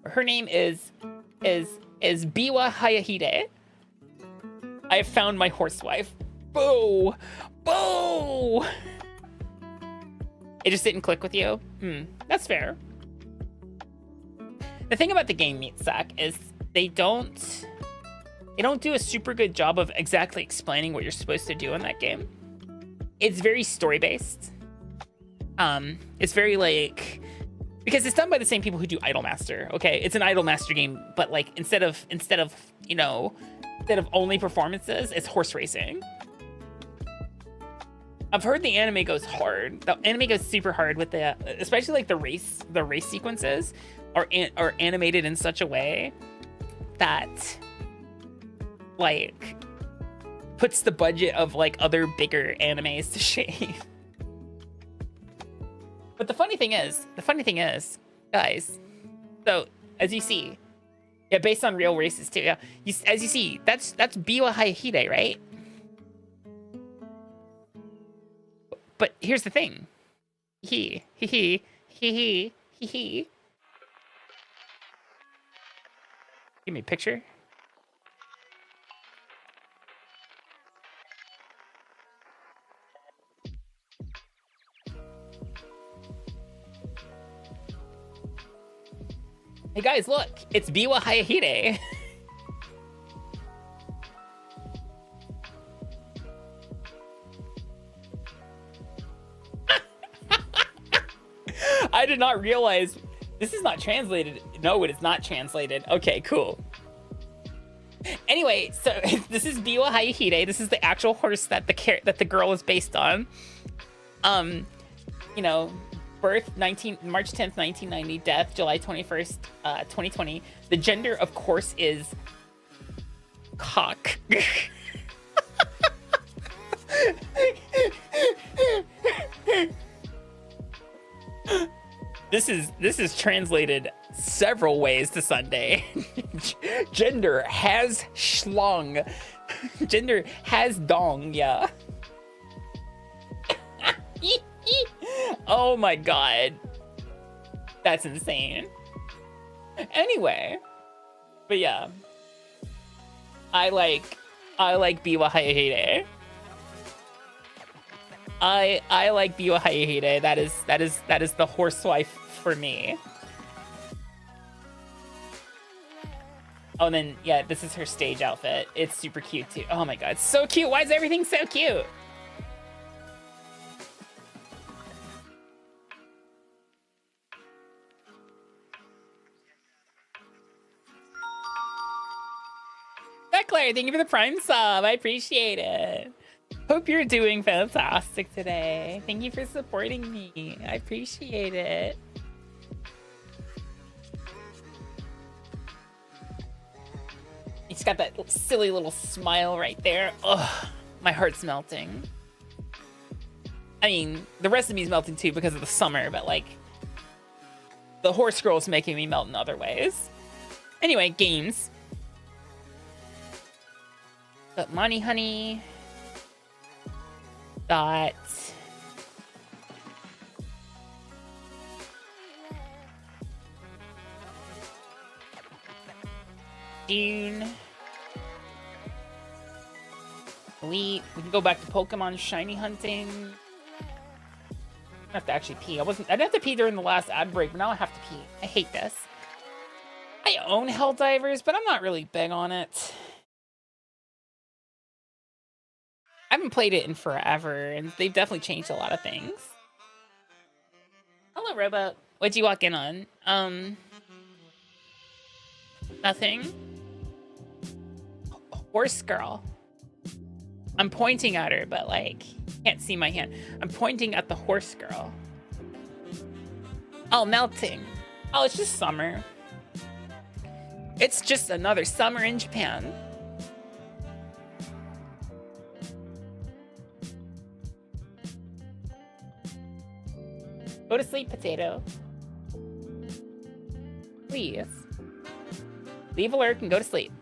Her name is Biwa Hayahide. I have found my horsewife. Boo! Boo! It just didn't click with you? That's fair. The thing about the game, Meat Sack, is they don't do a super good job of exactly explaining what you're supposed to do in that game. It's very story-based. It's very like, because it's done by the same people who do Idolmaster, okay? It's an Idolmaster game, but like instead of only performances, it's horse racing. I've heard the anime goes hard. The anime goes super hard with the, especially like the race sequences are animated in such a way that like puts the budget of like other bigger animes to shame. But the funny thing is, guys, so as you see, yeah, based on real races too, yeah, as you see, that's Biwa Hayahide, right? But here's the thing. Give me a picture. Hey guys, look, it's Biwa Hayahide. I did not realize this is not translated. No, it is not translated. Okay, cool. Anyway, so this is Biwa Hayahide. This is the actual horse that the girl is based on. You know, birth March 10th, 1990, death July 21st, 2020. The gender, of course, is cock. This is translated several ways to Sunday. Gender has schlong. Gender has dong, yeah. Oh my god. That's insane. Anyway. But yeah. I like Biwa Hayahide. I like Biwa Hayahide. That is the horsewife for me. Oh, and then yeah, this is her stage outfit. It's super cute too. Oh my god, it's so cute. Why is everything so cute? Claire, thank you for the Prime sub. I appreciate it. Hope you're doing fantastic today. Thank you for supporting me. I appreciate it. He's got that silly little smile right there. Ugh, My heart's melting. I mean, the rest of me is melting too because of the summer, but like, the horse girl's making me melt in other ways. Anyway, games. Got money, honey. Got June. Elite. We can go back to Pokemon shiny hunting. I have to actually pee. I didn't have to pee during the last ad break, but now I have to pee. I hate this. I own Helldivers, but I'm not really big on it. I haven't played it in forever, and they've definitely changed a lot of things. Hello, Robot. What'd you walk in on? Nothing. Horse girl. I'm pointing at her, but like, can't see my hand. I'm pointing at the horse girl. Oh, melting. Oh, it's just summer. It's just another summer in Japan. Go to sleep, potato. Please. Leave alert and go to sleep.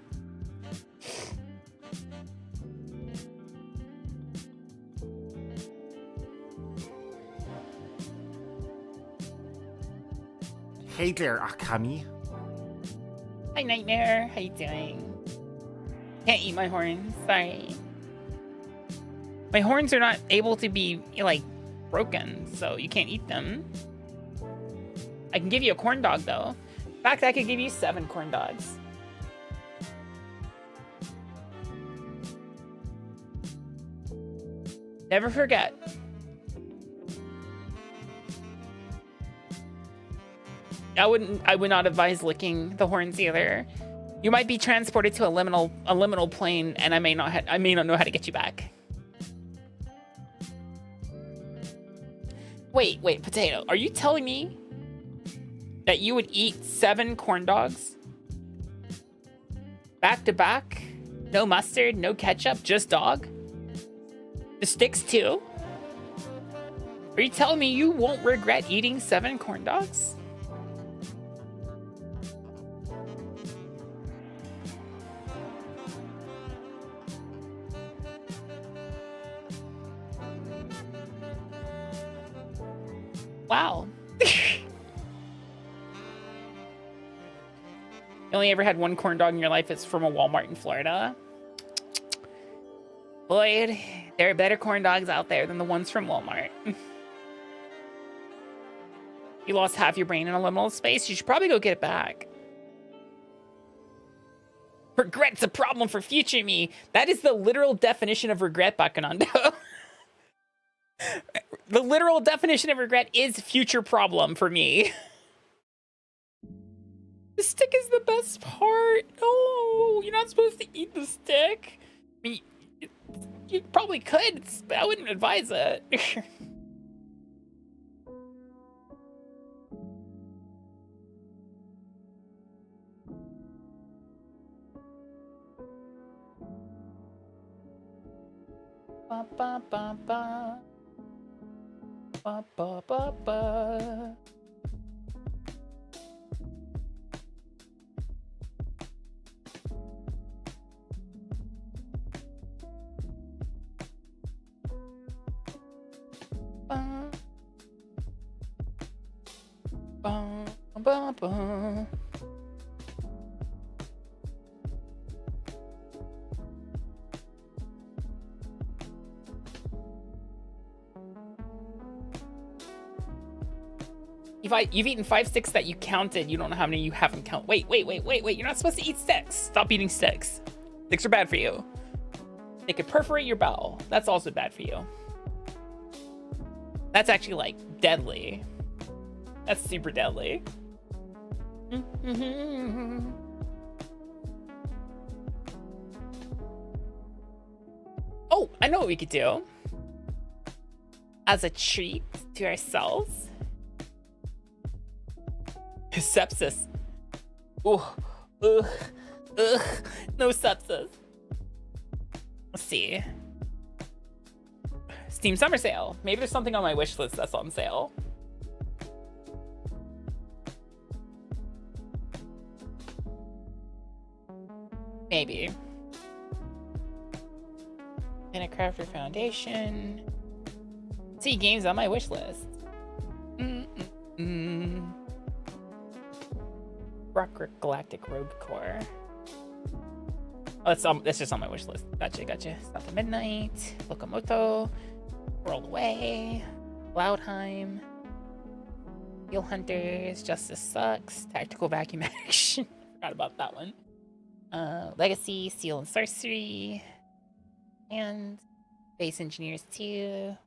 Hey there, Akami. Hi, Nightmare. How you doing? Can't eat my horns. Sorry. My horns are not able to be, like, broken, so you can't eat them. I can give you a corn dog, though. In fact, I could give you 7 corn dogs. Never forget. I would not advise licking the horns either. You might be transported to a liminal plane, and I may not know how to get you back. Wait, potato. Are you telling me that you would eat 7 corn dogs? Back to back? No mustard, no ketchup, just dog? The sticks too? Are you telling me you won't regret eating 7 corn dogs? Wow. You only ever had 1 corn dog in your life. It's from a Walmart in Florida. Boyd, there are better corn dogs out there than the ones from Walmart. You lost half your brain in a liminal space. You should probably go get it back. Regret's a problem for future me. That is the literal definition of regret, Bakanando. The literal definition of regret is future problem for me. The stick is the best part. No, you're not supposed to eat the stick. I mean, you probably could, but I wouldn't advise it. Ba ba ba ba. Ba ba ba ba. Ba ba ba. You've eaten 5 sticks that you counted. You don't know how many you haven't counted. Wait. You're not supposed to eat sticks. Stop eating sticks. Sticks are bad for you. They could perforate your bowel. That's also bad for you. That's actually, like, deadly. That's super deadly. Oh, I know what we could do. As a treat to ourselves. Sepsis. Oh, ugh, no sepsis. Let's see. Steam Summer Sale. Maybe there's something on my wish list that's on sale. Maybe. And a Crafter Foundation. See games on my wish list. Rock Galactic Rogue Core. Oh, that's just on my wish list. Gotcha. South of Midnight, Locomoto, World Away, Cloudheim, Steel Hunters, Justice Sucks, Tactical Vacuum Action. Forgot about that one. Legacy, Steel and Sorcery, and Space Engineers 2,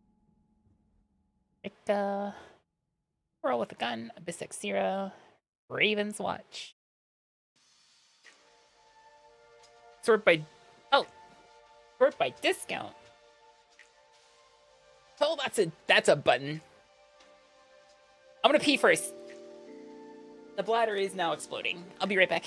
Ricta, Whirl with a Gun, Abyss X Zero, Raven's Watch. Sort by discount. Oh, that's a button. I'm gonna pee first. The bladder is now exploding. I'll be right back.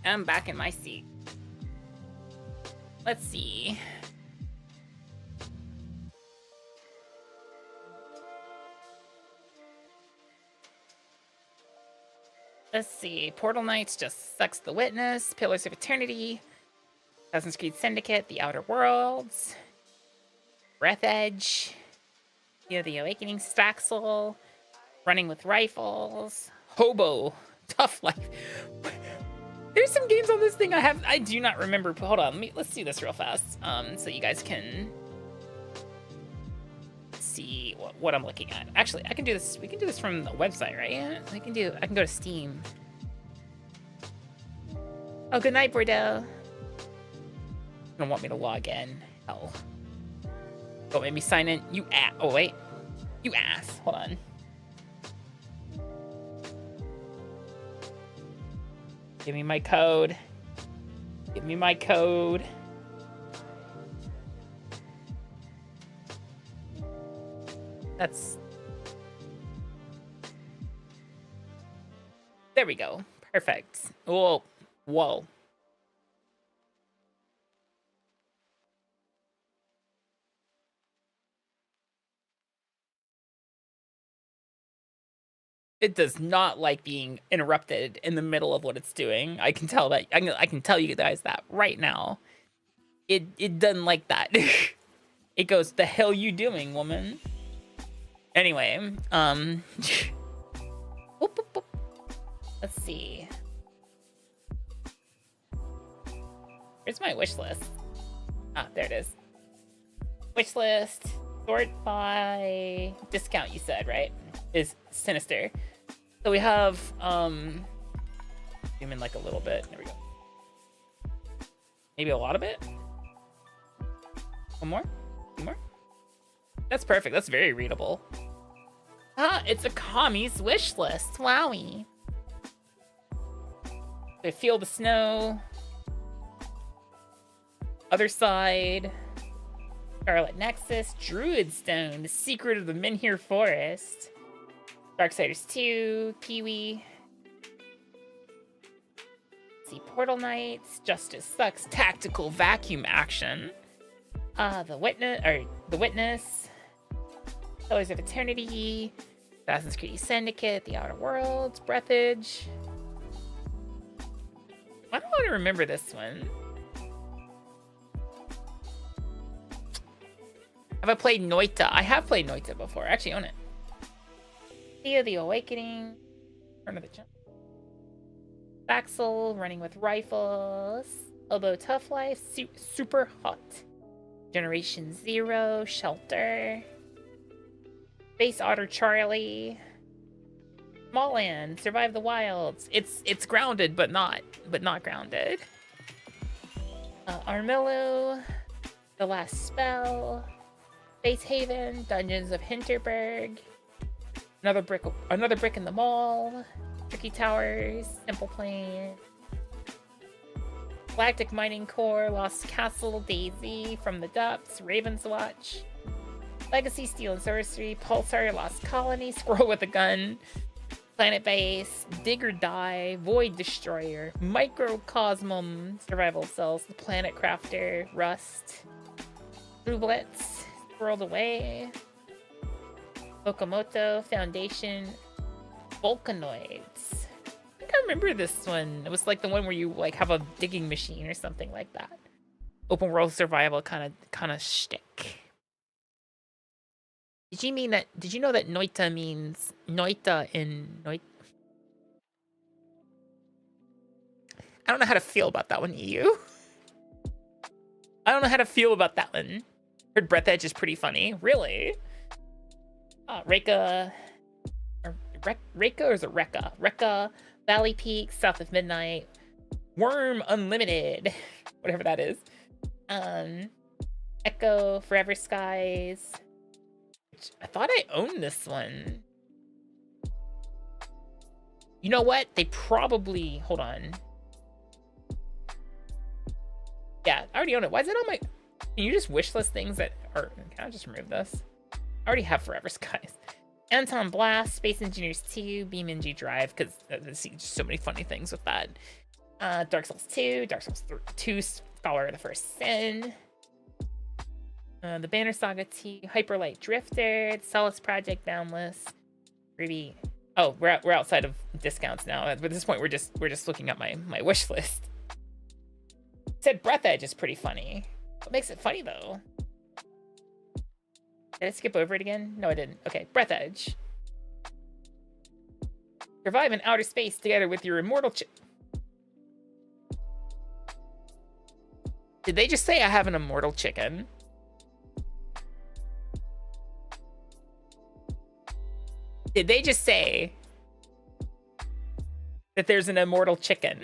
I'm back in my seat. Let's see. Portal Knights, Just Sucks the Witness, Pillars of Eternity, Assassin's Creed Syndicate, The Outer Worlds, Breath Edge, The Awakening, Staxel, Running with Rifles, Hobo, Tough Life. There's some games on this thing I do not remember. Hold on, let's do this real fast, so you guys can see what I'm looking at. Actually, I can do this. We can do this from the website, right? I can go to Steam. Oh, good night, Bordeaux. You don't want me to log in? Hell. Don't make me sign in. You ass. Oh wait, you ass. Hold on. Give me my code. Give me my code. There we go. Perfect. Whoa. Whoa. It does not like being interrupted in the middle of what it's doing. I can tell that. I can tell you guys that right now. It doesn't like that. It goes, "The hell you doing, woman?" Anyway, whoop, whoop, whoop. Let's see. Where's my wish list? Ah, there it is. Wish list. Sort by discount, you said, right? Is Sinister. So we have, zoom in like a little bit. There we go. Maybe a lot of it? One more? Two more? That's perfect. That's very readable. Ah, it's Akami's wish list. Wowie. I feel the snow. Other side. Scarlet Nexus. Druid Stone. The Secret of the Minhir Forest. Darksiders 2, Pee-wee. See, Portal Knights, Justice Sucks, Tactical Vacuum Action. The Witness, Pillars of Eternity, Assassin's Creed Syndicate, The Outer Worlds, Breath Edge. I don't want to remember this one. Have I played Noita? I have played Noita before. I actually own it. Theo the Awakening. Turn of the Jump. Baxel, Running with Rifles. Oboe Tough Life. Super Hot. Generation Zero. Shelter. Space Otter Charlie. Smallland. Survive the Wilds. It's grounded, but not grounded. Armillo. The Last Spell. Space Haven, Dungeons of Hinterberg, another brick in the mall, Tricky Towers, Simple Plane, Galactic Mining Core, Lost Castle, Daisy, From the Depths, Raven's Watch, Legacy Steel and Sorcery, Pulsar, Lost Colony, Squirrel with a Gun, Planet Base, Dig or Die, Void Destroyer, Microcosmum, Survival Cells, The Planet Crafter, Rust, Blue Blitz, World Away, Okamoto, Foundation, Volcanoids. I think I remember this one. It was like the one where you like have a digging machine or something like that. Open world survival kind of shtick. Did you know that Noita means Noita in Noita? I don't know how to feel about that one, EU. I don't know how to feel about that one. Heard Breath Edge is pretty funny. Really? Reka. Reka or is it Reka? Reka, Valley Peak, South of Midnight, Worm Unlimited, whatever that is. Echo, Forever Skies. I thought I owned this one. You know what? They probably... Hold on. Yeah, I already own it. Why is it on my... Can you just wishlist things that are... Can I just remove this? I already have Forever Skies. Anton Blast, Space Engineers 2, BeamNG Drive, because I see just so many funny things with that. Dark Souls 2, Dark Souls 2, Scholar of the First Sin. The Banner Saga 2, Hyperlight Drifter, Solace Project Boundless, Ruby. Oh, we're outside of discounts now. At this point, we're just looking at my wish list. It said Breath Edge is pretty funny. What makes it funny though? Did I skip over it again? No, I didn't. Okay, Breath Edge. Survive in outer space together with your immortal Did they just say I have an immortal chicken? Did they just say that there's an immortal chicken?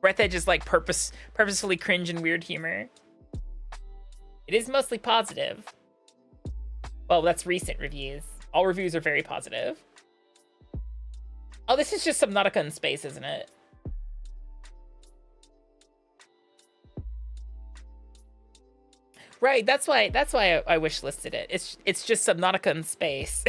Breath Edge is like purposefully cringe and weird humor. It is mostly positive. Well, that's recent reviews. All reviews are very positive. Oh, this is just Subnautica in space, isn't it? Right, that's why I wish listed it. It's just Subnautica in space.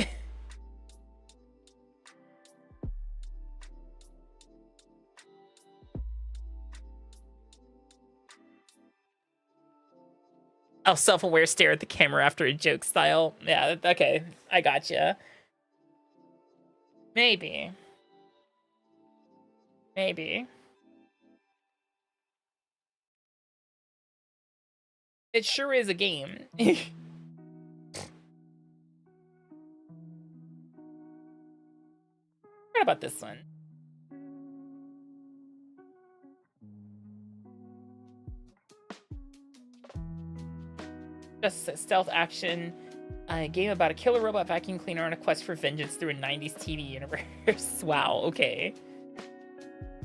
Oh, self-aware stare at the camera after a joke style. Yeah, okay. I gotcha. Maybe. It sure is a game. What about this one? Just a stealth action, a game about a killer robot vacuum cleaner on a quest for vengeance through a 90s TV universe. Wow, okay.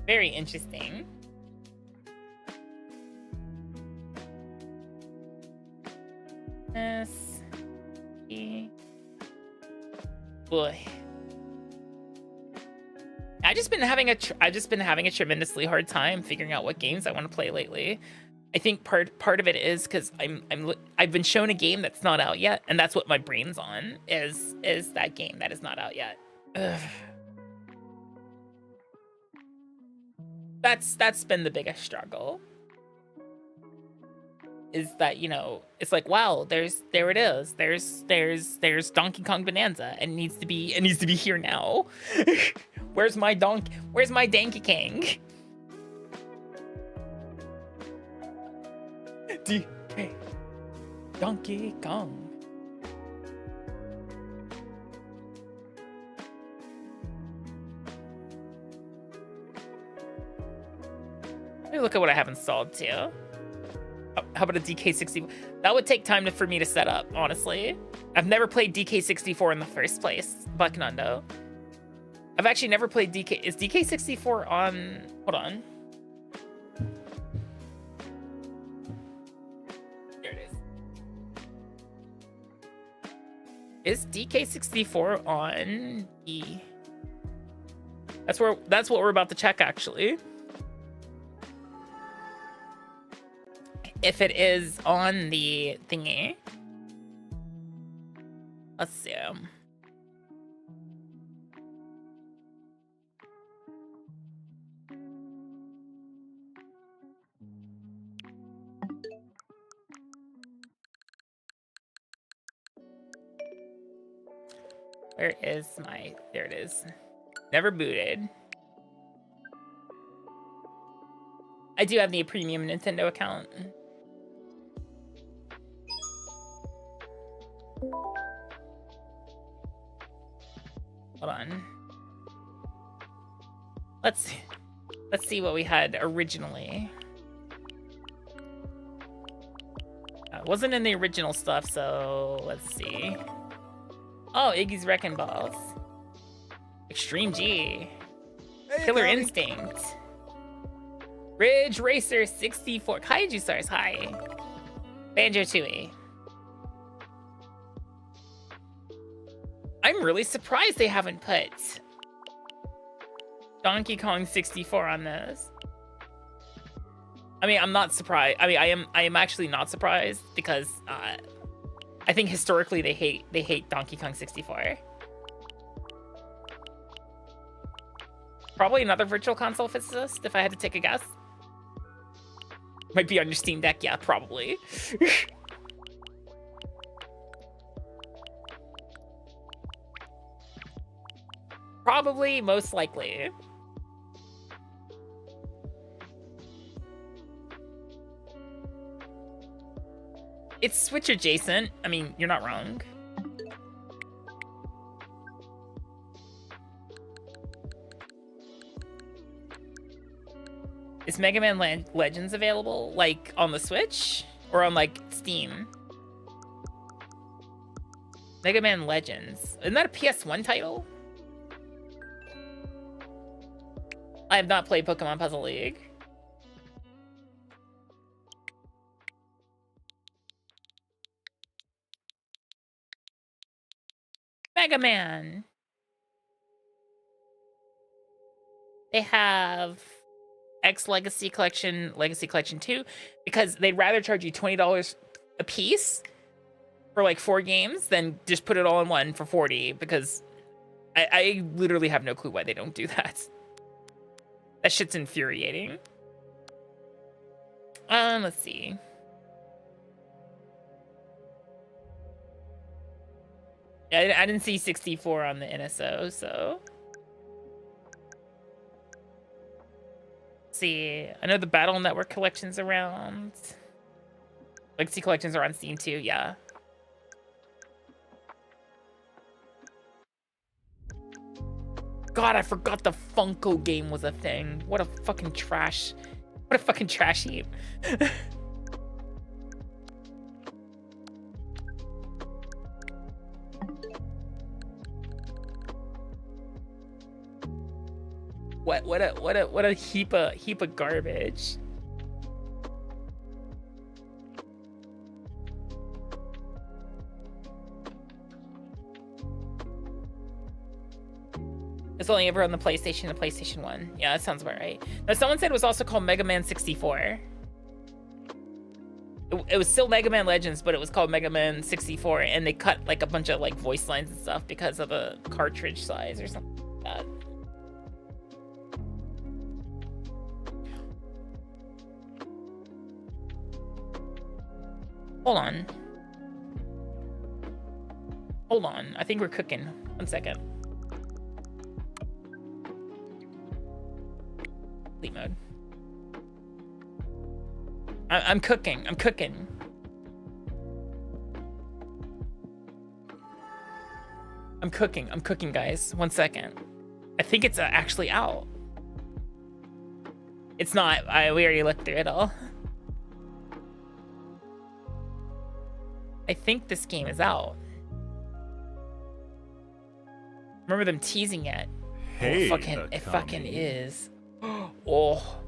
Very interesting. Boy. I've just been having a tremendously hard time figuring out what games I want to play lately. I think part of it is because I've been shown a game that's not out yet, and that's what my brain's on is that game that is not out yet. Ugh. That's been the biggest struggle. Is that, you know, it's like, wow, there it is. There's Donkey Kong Bonanza, and it needs to be here now. Where's my Donkey King? DK Donkey Kong. Let me look at what I have installed too. How about a DK64? That would take time for me to set up, honestly. I've never played DK64 in the first place, Bucknundo. I've actually never played DK. Is DK64 on? Hold on. There it is. Is DK64 on the? That's what we're about to check actually. If it is on the thingy. Let's see. Where is my... There it is. Never booted. I do have the premium Nintendo account. Hold on. Let's see what we had originally. It wasn't in the original stuff, so let's see. Oh, Iggy's Wrecking Balls. Extreme G. Hey, Killer Tommy. Instinct. Ridge Racer 64. Kaiju Stars, hi. Banjo Tooie. I'm really surprised they haven't put Donkey Kong 64 on this. I mean, I'm not surprised. I mean, I am actually not surprised because I think historically they hate Donkey Kong 64. Probably another Virtual Console physicist, if I had to take a guess. Might be on your Steam Deck, yeah, probably. Probably, most likely. It's Switch adjacent. I mean, you're not wrong. Is Mega Man Legends available, like, on the Switch? Or on, like, Steam? Mega Man Legends. Isn't that a PS1 title? I have not played Pokemon Puzzle League. Mega Man. They have X Legacy Collection, Legacy Collection 2, because they'd rather charge you $20 a piece for like 4 games than just put it all in one for 40, because I literally have no clue why they don't do that. That shit's infuriating. Let's see. I didn't see 64 on the NSO, so. Let's see. I know the Battle Network collection's around. Legacy collections are on Steam too, yeah. God, I forgot the Funko game was a thing. What a fucking trash. What a fucking trash heap. What a heap of garbage. It's only ever on the PlayStation and PlayStation 1. Yeah, that sounds about right. Now, someone said it was also called Mega Man 64. It was still Mega Man Legends, but it was called Mega Man 64, and they cut like a bunch of like voice lines and stuff because of the cartridge size or something like that. Hold on. Hold on. I think we're cooking. 1 second. I'm cooking. I'm cooking. I'm cooking, guys. 1 second. I think it's actually out. It's not. We already looked through it all. I think this game is out. Remember them teasing it. Hey, It fucking is. Oh.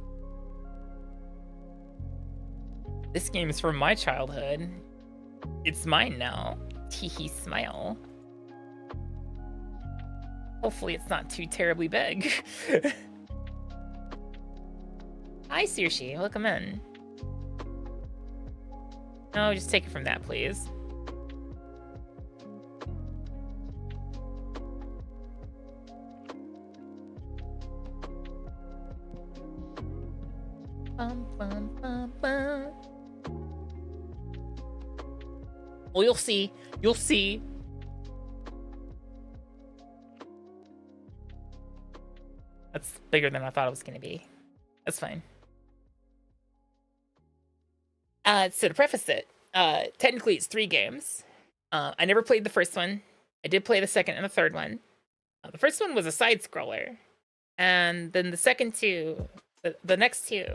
This game is from my childhood. It's mine now. Teehee smile. Hopefully it's not too terribly big. Hi, Sushi. Welcome in. No, just take it from that, please. Bum, bum, bum, bum. Well, you'll see. You'll see. That's bigger than I thought it was going to be. That's fine. So to preface it, technically it's 3 games. I never played the first one. I did play the second and the third one. The first one was a side scroller, and then the second 2, the next 2,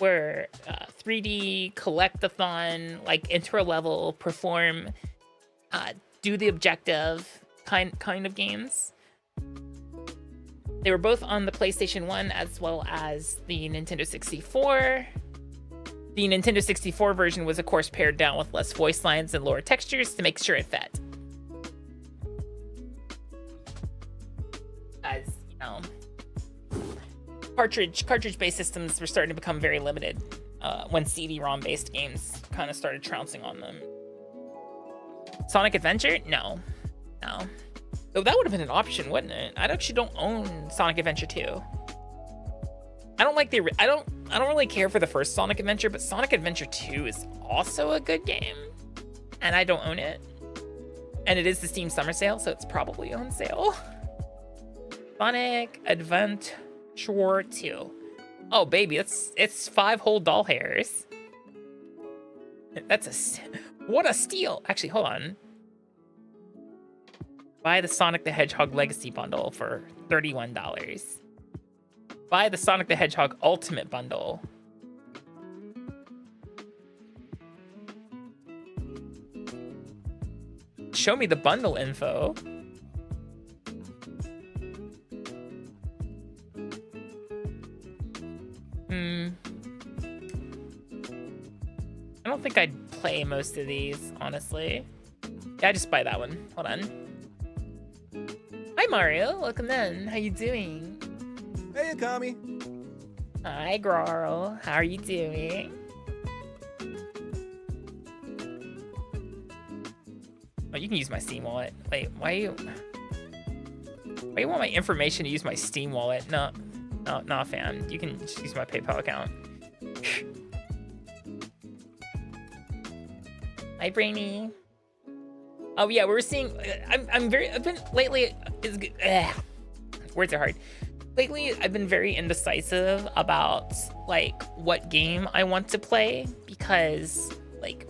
were 3D collectathon, like intro level, perform, do the objective kind of games. They were both on the PlayStation 1 as well as the Nintendo 64. The Nintendo 64 version was, of course, pared down with less voice lines and lower textures to make sure it fit. As, you know, cartridge-based systems were starting to become very limited when CD-ROM-based games kind of started trouncing on them. Sonic Adventure? No. So that would have been an option, wouldn't it? I actually don't own Sonic Adventure 2. I don't like I don't really care for the first Sonic Adventure, but Sonic Adventure 2 is also a good game, and I don't own it. And it is the Steam Summer Sale, so it's probably on sale. Sonic Adventure 2. Oh baby, it's 5 whole doll hairs. What a steal! Actually, hold on. Buy the Sonic the Hedgehog Legacy Bundle for $31. Buy the Sonic the Hedgehog Ultimate Bundle. Show me the bundle info. I don't think I'd play most of these, honestly. Yeah, just buy that one. Hold on. Hi Mario, welcome in. How you doing? Hey Akami. Hi girl, how are you doing? Oh, you can use my Steam wallet. Wait, why you want my information to use my Steam wallet? No, not a fan. You can just use my PayPal account. Hi Brainy. Oh yeah, we're seeing. I've been lately. Words are hard. Lately, I've been very indecisive about like what game I want to play because like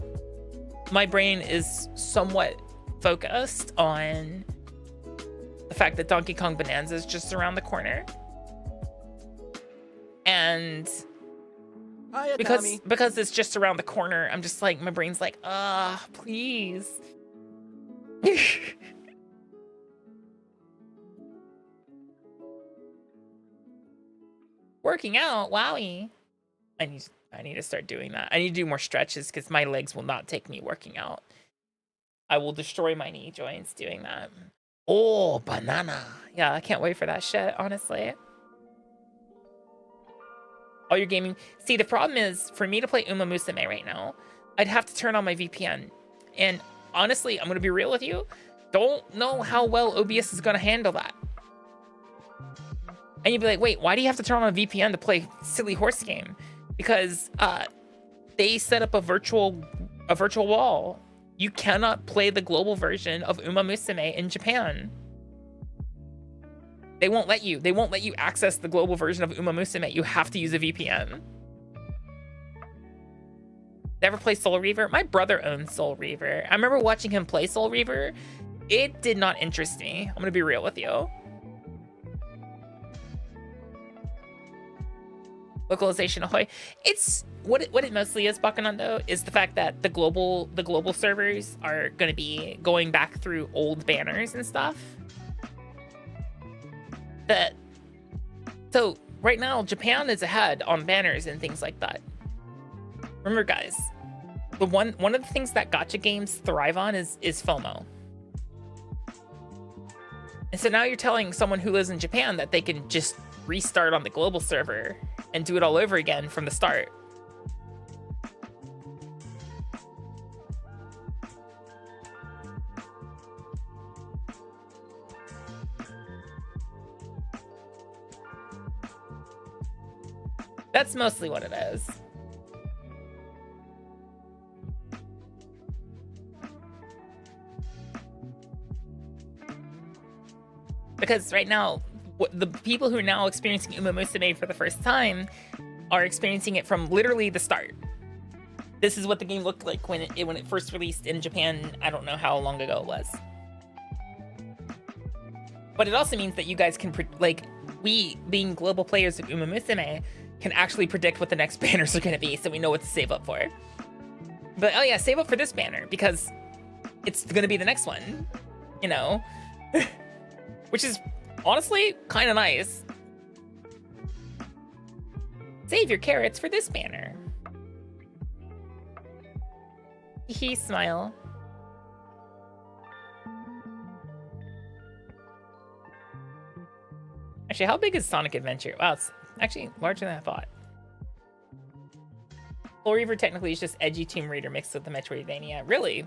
my brain is somewhat focused on the fact that Donkey Kong Bonanza is just around the corner, and Hi, Akami. because it's just around the corner, I'm just like my brain's like, please. Working out, wowie. I need to start doing that. I need to do more stretches because my legs will not take me working out. I will destroy my knee joints doing that. Oh, banana. Yeah, I can't wait for that shit, honestly. All your gaming. See, the problem is, for me to play Uma Musume right now, I'd have to turn on my VPN. And honestly, I'm going to be real with you. Don't know how well OBS is going to handle that. And you'd be like, wait, why do you have to turn on a VPN to play silly horse game? Because they set up a virtual wall. You cannot play the global version of Uma Musume in Japan. They won't let you. They won't let you access the global version of Uma Musume. You have to use a VPN. Ever play Soul Reaver? My brother owns Soul Reaver. I remember watching him play Soul Reaver. It did not interest me. I'm gonna be real with you. Localization ahoy. It's what it mostly is, Bakanando, is the fact that the global servers are gonna be going back through old banners and stuff. So right now Japan is ahead on banners and things like that. Remember, guys, the one of the things that gacha games thrive on is FOMO. And so now you're telling someone who lives in Japan that they can just restart on the global server and do it all over again from the start. That's mostly what it is. Because right now, the people who are now experiencing Uma Musume for the first time are experiencing it from literally the start. This is what the game looked like when it first released in Japan. I don't know how long ago it was. But it also means that you guys can, like, we being global players of Uma Musume can actually predict what the next banners are going to be, so we know what to save up for. But oh yeah, save up for this banner because it's going to be the next one, you know? Which is honestly kind of nice. Save your carrots for this banner. He smile. Actually, how big is Sonic Adventure? Wow, it's actually larger than I thought. Soul Reaver technically is just edgy Tomb Raider mixed with the Metroidvania. Really?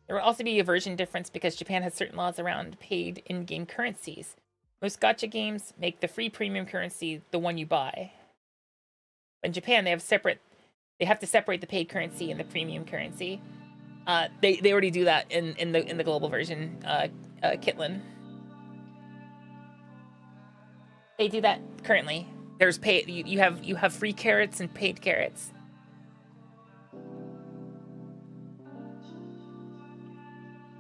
There will also be a version difference because Japan has certain laws around paid in-game currencies. Most gacha games make the free premium currency the one you buy. In Japan, they have to separate the paid currency and the premium currency. They already do that in the global version, Kitlin. They do that currently. There's pay. You have free carrots and paid carrots.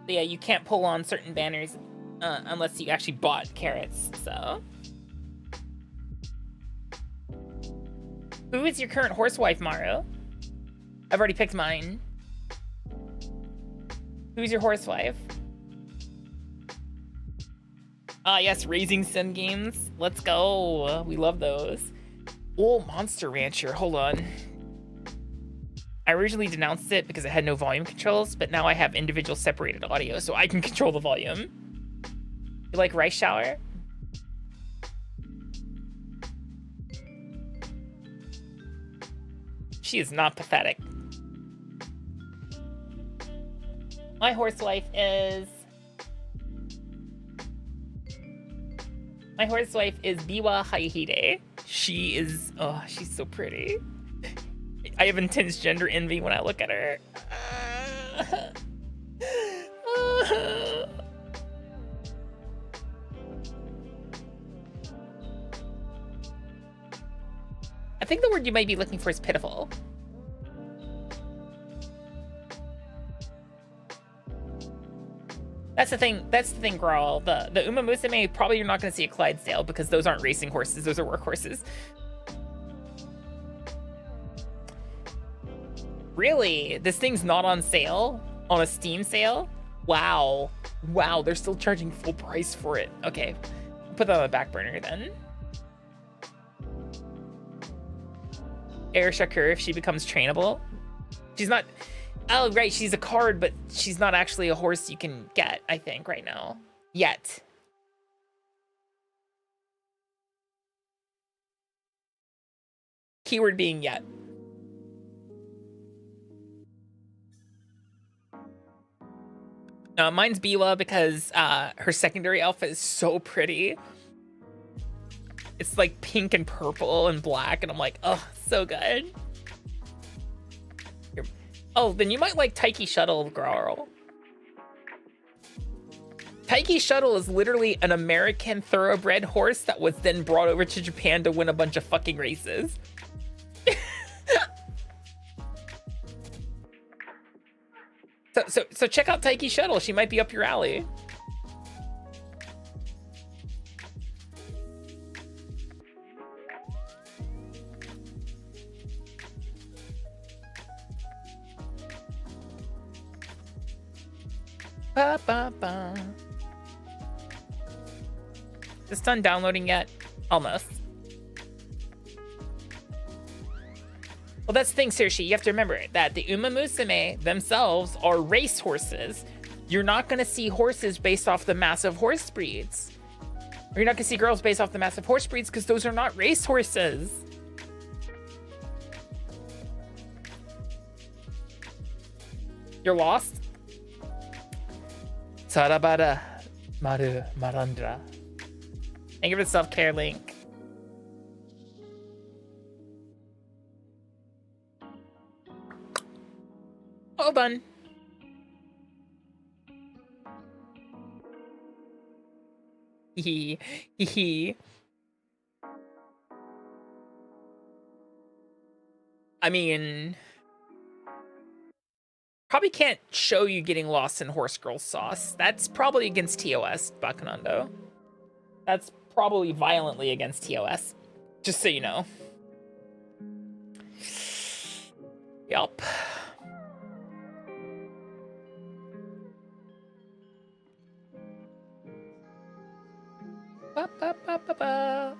So yeah, you can't pull on certain banners unless you actually bought carrots. So, who is your current horsewife, Maru? I've already picked mine. Who's your horsewife? Ah, yes, Raising Sun games. Let's go. We love those. Oh, Monster Rancher. Hold on. I originally denounced it because it had no volume controls, but now I have individual separated audio, so I can control the volume. You like Rice Shower? She is not pathetic. My horsewife is Biwa Hayahide. She is, oh, she's so pretty. I have intense gender envy when I look at her. I think the word you might be looking for is pitiful. That's the thing, girl. The Uma Musume, probably you're not going to see a Clydesdale because those aren't racing horses, those are work horses. Really? This thing's not on sale? On a Steam sale? Wow. Wow, they're still charging full price for it. Okay, put that on the back burner then. Air Shakur, if she becomes trainable. She's not... Oh, right, she's a card, but she's not actually a horse you can get, I think, right now. Yet. Keyword being yet. Mine's Biwa because her secondary outfit is so pretty. It's like pink and purple and black, and I'm like, oh, so good. Here. Oh, then you might like Taiki Shuttle, girl. Taiki Shuttle is literally an American thoroughbred horse that was then brought over to Japan to win a bunch of fucking races. So check out Taiki Shuttle. She might be up your alley. Ba, ba, ba. Is it done downloading yet? Almost. Well, that's the thing, Saoirse. You have to remember that the Uma Musume themselves are race horses. You're not going to see horses based off the massive horse breeds. Or you're not going to see girls based off the massive horse breeds because those are not race horses. You're lost? Sarabara Maru Marandra. Thank you for the self-care link. Hold on. Hee hee. I mean, probably can't show you getting lost in horse girl sauce. That's probably against TOS, Bakanando. That's probably violently against TOS. Just so you know. Yup. Ba, ba, ba, ba, ba.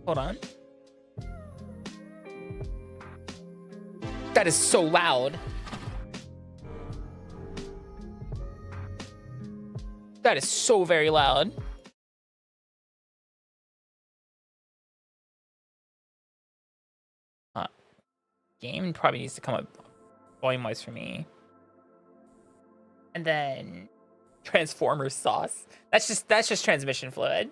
Hold on. That is so loud. That is so very loud. Game probably needs to come up volume-wise for me. And then Transformers sauce. That's just transmission fluid.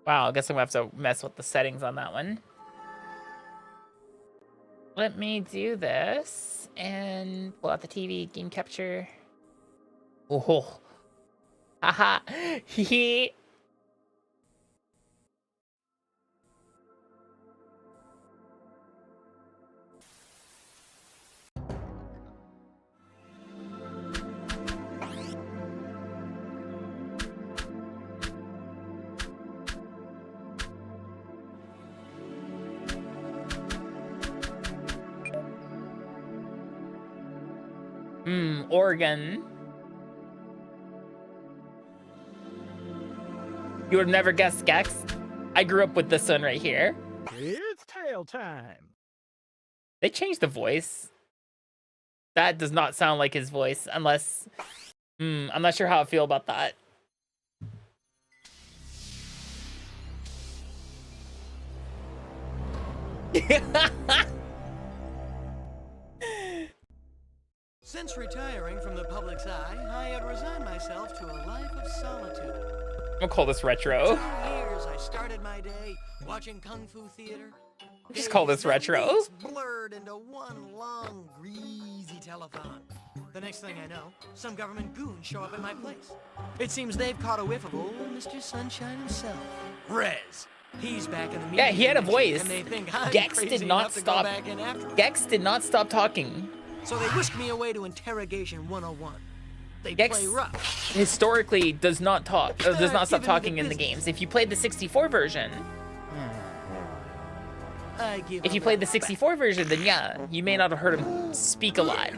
Wow, I guess I'm gonna have to mess with the settings on that one. Let me do this and pull out the TV, game capture. Oh, haha, hee. Oregon. You would have never guessed Gex. I grew up with this one right here. It's tail time. They changed the voice. That does not sound like his voice, unless... I'm not sure how I feel about that. Since retiring from the public's eye, I had resigned myself to a life of solitude. I'm gonna call this retro. 2 years I started my day watching Kung Fu theater. Just call this retro. Blurred into one long, greasy telethon. The next thing I know, some government goons show up at my place. It seems they've caught a whiff of old Mr. Sunshine himself. Rez. He's back in the media. Yeah, he had a voice. And they think I'm Gex crazy did not enough to stop. go back in after him. Gex did not stop talking. So they whisked me away to interrogation 101. They Gex play rough. historically does not talk, does not stop talking in the games. If you played the 64 version, if you played the 64 version, then yeah, you may not have heard him speak a lot.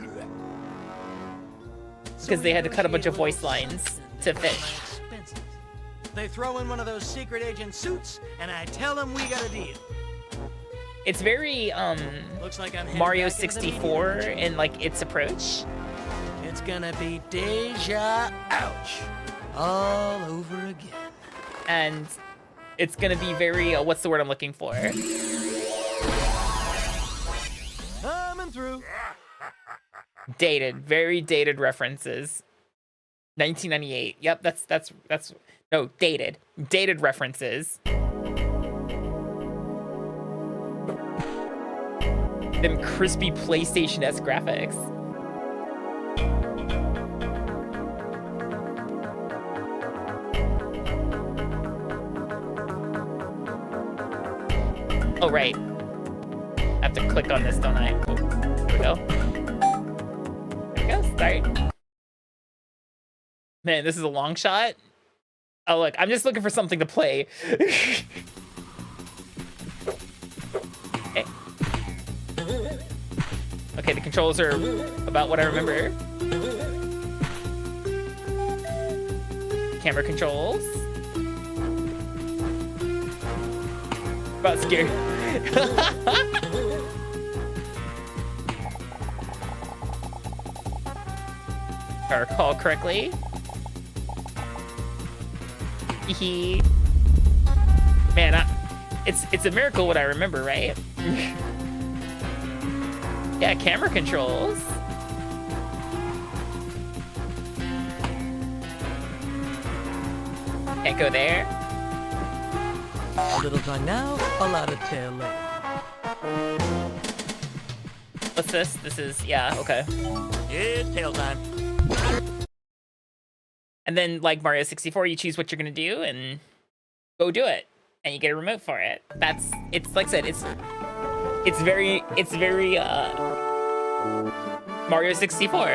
Because they had to cut a bunch of voice lines to fit. They throw in one of those secret agent suits, and I tell them we got a deal. It's very Looks like I'm Mario 64 in like its approach. It's gonna be deja ouch all over again. and it's gonna be very, what's the word I'm looking for? Coming through. Dated, very dated references. 1998. Yep, that's no, dated. Dated references. Them crispy PlayStation-esque graphics. Oh, right. I have to click on this, don't I? Cool. Here we go. There we go, start. Man, this is a long shot. Oh, look, I'm just looking for something to play. Okay. Okay, the controls are about what I remember. Camera controls. About scared. If I recall correctly. Man, it's a miracle what I remember, right? Yeah, camera controls. Can't go there. A little time now, a lot of tail later. What's this? This is, yeah, okay. It's tail time. And then, like Mario 64, you choose what you're gonna do and go do it, and you get a remote for it. It's like I said, it's very Mario 64.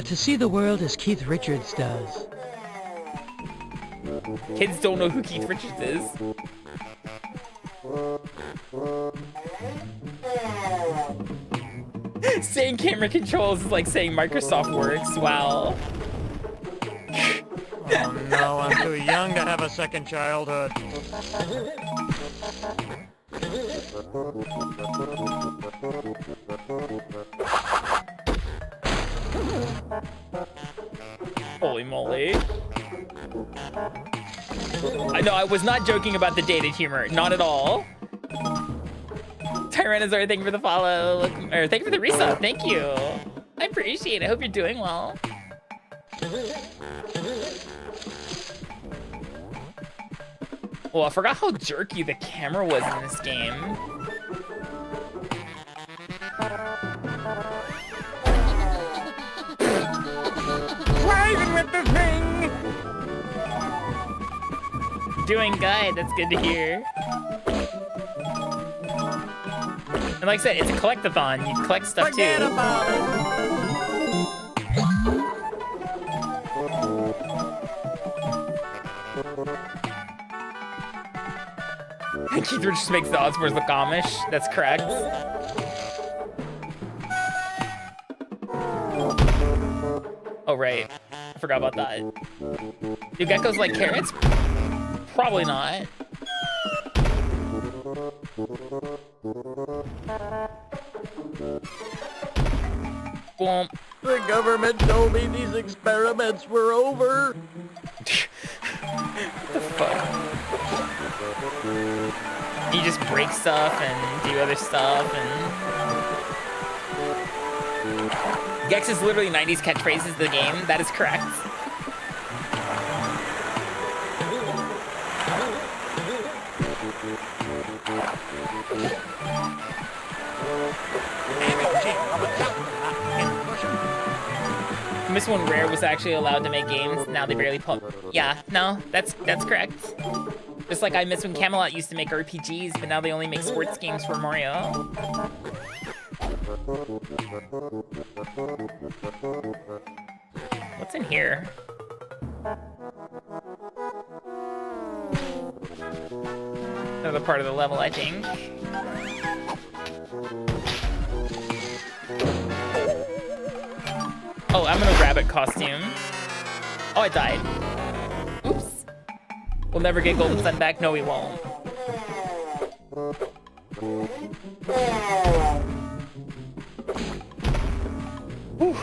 To see the world as Keith Richards does. Kids don't know who Keith Richards is. Saying camera controls is like saying Microsoft works. Wow. Oh no, I'm too young to have a second childhood. Holy moly. I know, I was not joking about the dated humor. Not at all. Tyrannosaur, thank you for the follow. Or thank you for the resub. Thank you. I appreciate it. I hope you're doing well. Well, I forgot how jerky the camera was in this game. Driving with the thing! Doing good. That's good to hear. And like I said, it's a collectathon. You collect stuff Forget too. about it. Keith Richards makes the Osbournes look Amish. That's correct. Oh, right. I forgot about that. Do geckos like carrots? Probably not. Boom. The government told me these experiments were over. What the fuck? You just break stuff and do other stuff and... Gex is literally 90s catchphrases of the game. That is correct. I miss when Rare was actually allowed to make games. Now they barely pull. Yeah, no, that's correct. Just like I miss when Camelot used to make RPGs, but now they only make sports games for Mario. What's in here? Another part of the level, I think. Oh, I'm in a rabbit costume. Oh, I died. Oops. We'll never get Golden Sun back. No, we won't. Whew.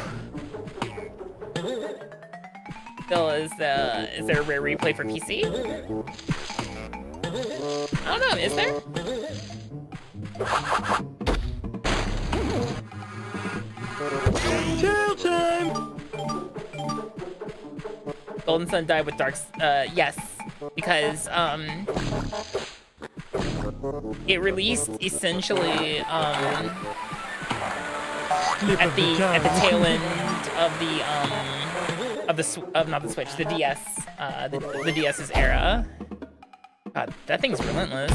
Bill, is there a rare replay for PC? I don't know, is there? Tail time! Golden Sun died with Dark. Yes, because it released essentially at the tail end of not the Switch, the DS, the DS's era. God, that thing's relentless.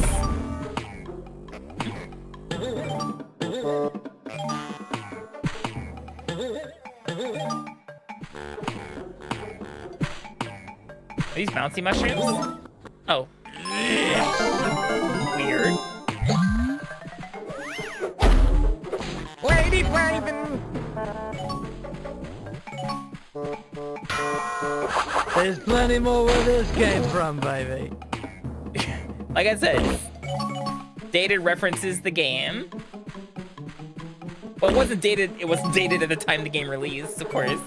Are these bouncy mushrooms? Oh. Weird. Lady Raven! There's plenty more where this came from, baby. Like I said, dated references the game. Well, it wasn't dated at the time the game released, of course.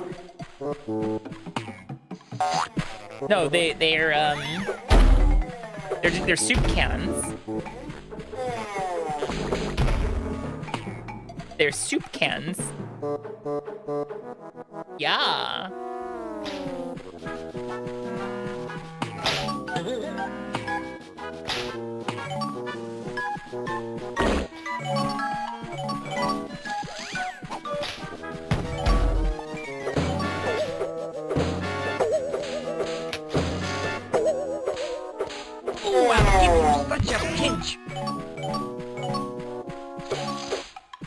No, they're soup cans. They're soup cans. Yeah. Oh, I'm giving you such a pinch.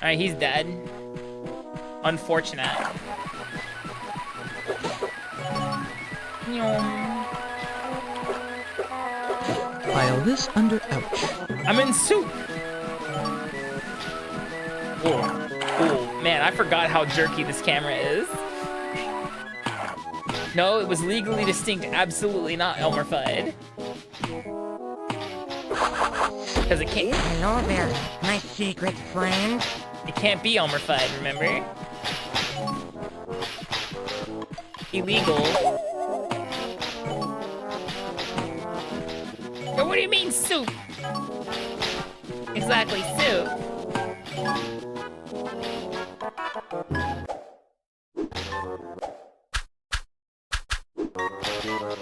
Alright, he's dead. Unfortunate. File this under ouch. I'm in soup. Oh, man, I forgot how jerky this camera is. No, it was legally distinct. Absolutely not Elmer Fudd. Because it can't. Hello there, my secret friend. It can't be Elmer Fudd, remember? Illegal. Yo, what do you mean soup? Exactly, soup.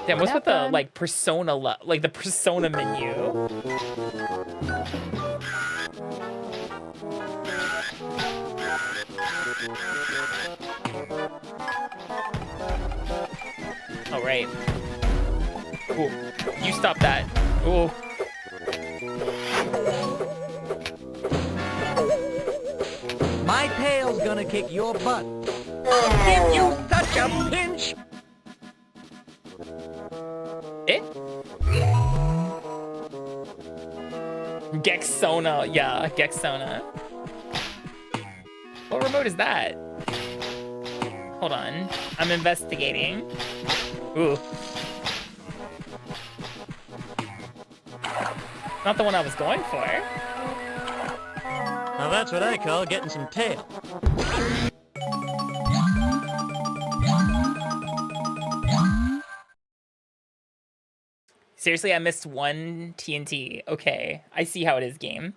Damn, what's with the like persona like the persona menu? All right. Ooh, you stop that. Ooh. My tail's gonna kick your butt. Give you such a pinch. It? Gexona, yeah, Gexona. What remote is that? Hold on, I'm investigating. Ooh. Not the one I was going for. Now that's what I call getting some tail. Seriously, I missed one TNT. Okay, I see how it is, game.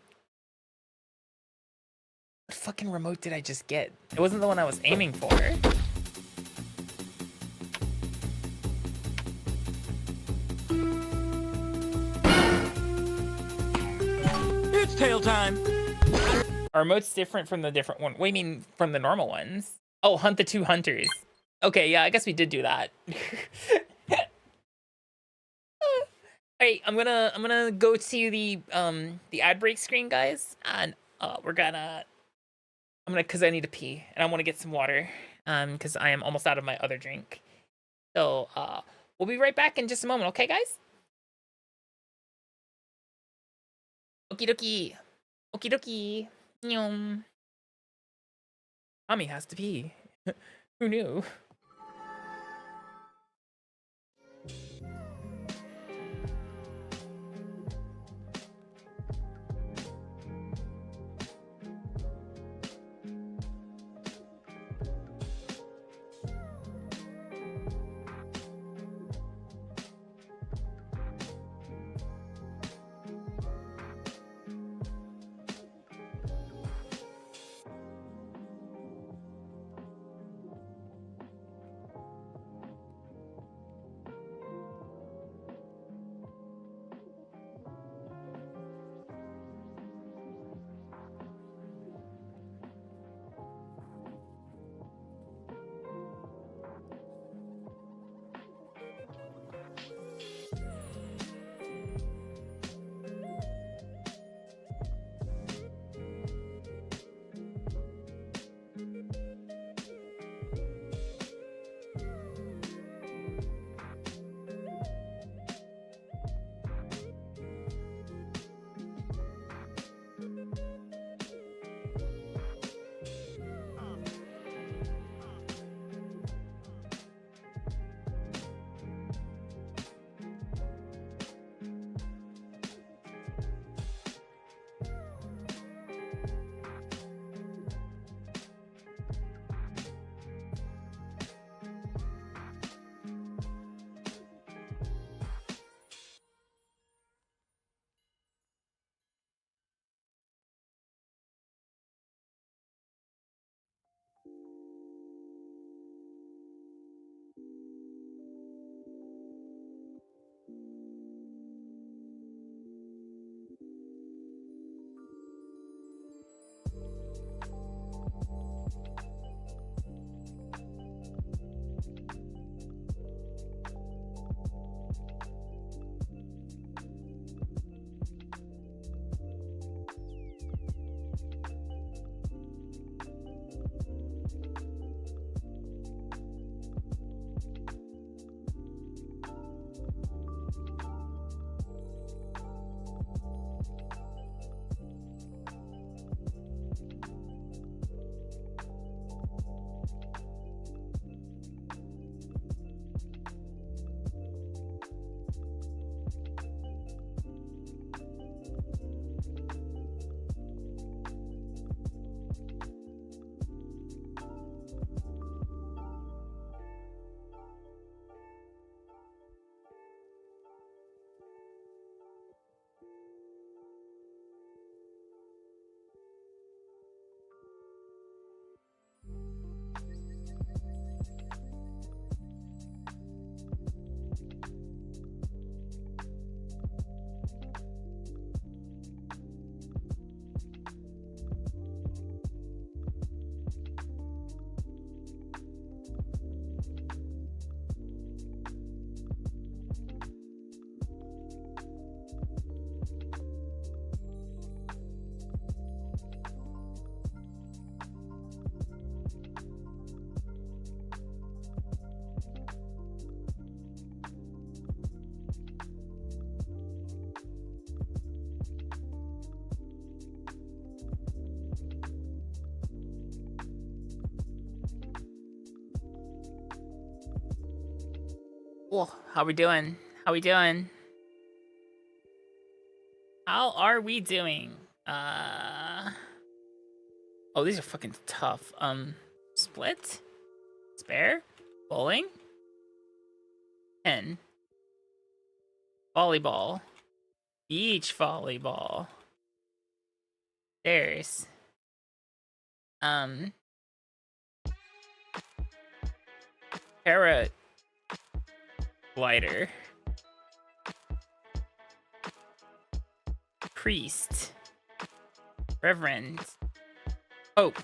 What fucking remote did I just get? It wasn't the one I was aiming for. It's tail time. Our remote's different from the different one. What do you mean from the normal ones? Oh, hunt the two hunters. Okay, yeah, I guess we did do that. Alright, I'm gonna go to the ad break screen, guys, and cause I need to pee and I want to get some water, cause I am almost out of my other drink. So we'll be right back in just a moment, okay, guys? Okie dokie, okie dokie. Nyom. Mommy has to pee. Who knew? Oh, how we doing? How we doing? How are we doing? Oh, these are fucking tough. Split? Spare? Bowling? 10. Volleyball. Beach volleyball. Stairs. Paraglider. Priest. Reverend. Pope.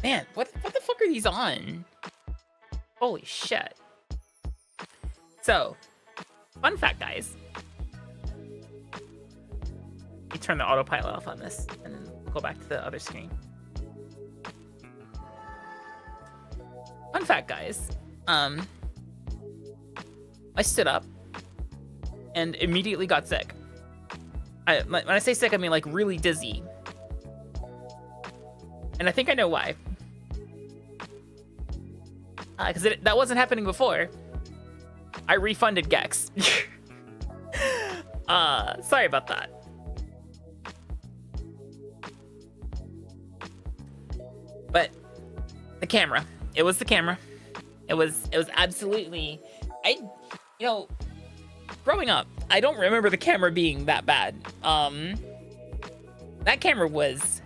Man, what the fuck are these on? Holy shit. So, fun fact, guys. You turn the autopilot off on this and then go back to the other screen. Fun fact, guys. I stood up and immediately got sick. When I say sick, I mean like really dizzy. And I think I know why. Because that wasn't happening before. I refunded Gex. Sorry about that. But the camera. It was the camera. It was absolutely... growing up, I don't remember the camera being that bad. That camera was...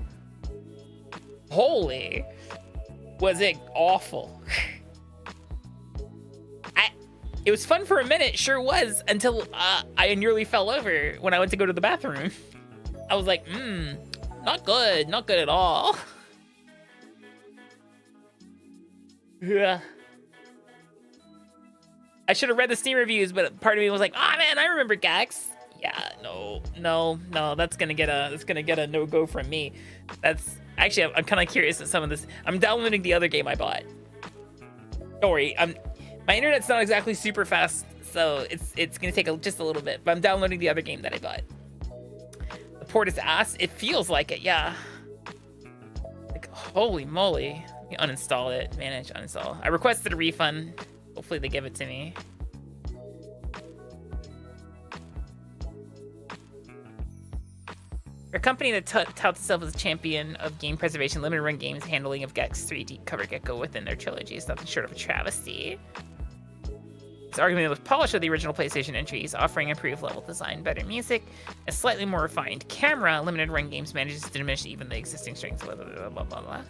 Holy... Was it awful. It was fun for a minute, sure was, until I nearly fell over when I went to go to the bathroom. I was like, not good at all. Yeah. I should have read the Steam reviews, but part of me was like, "Ah, man, I remember Gax." Yeah, no, that's gonna get a no-go from me. That's actually, I'm kind of curious at some of this. I'm downloading the other game I bought. Don't worry, my internet's not exactly super fast, so it's gonna take just a little bit. But I'm downloading the other game that I bought. The port is ass. It feels like it, yeah. Like, holy moly. Let me uninstall it. Manage, uninstall. I requested a refund. Hopefully they give it to me. A company that touts itself as a champion of game preservation, limited run games, handling of Gex 3D cover Gecko within their trilogy is nothing short of a travesty. It's arguably the most polished of the original PlayStation entries, offering improved level design, better music, a slightly more refined camera. Limited run games manages to diminish even the existing strengths. Blah, blah, blah, blah, blah, blah.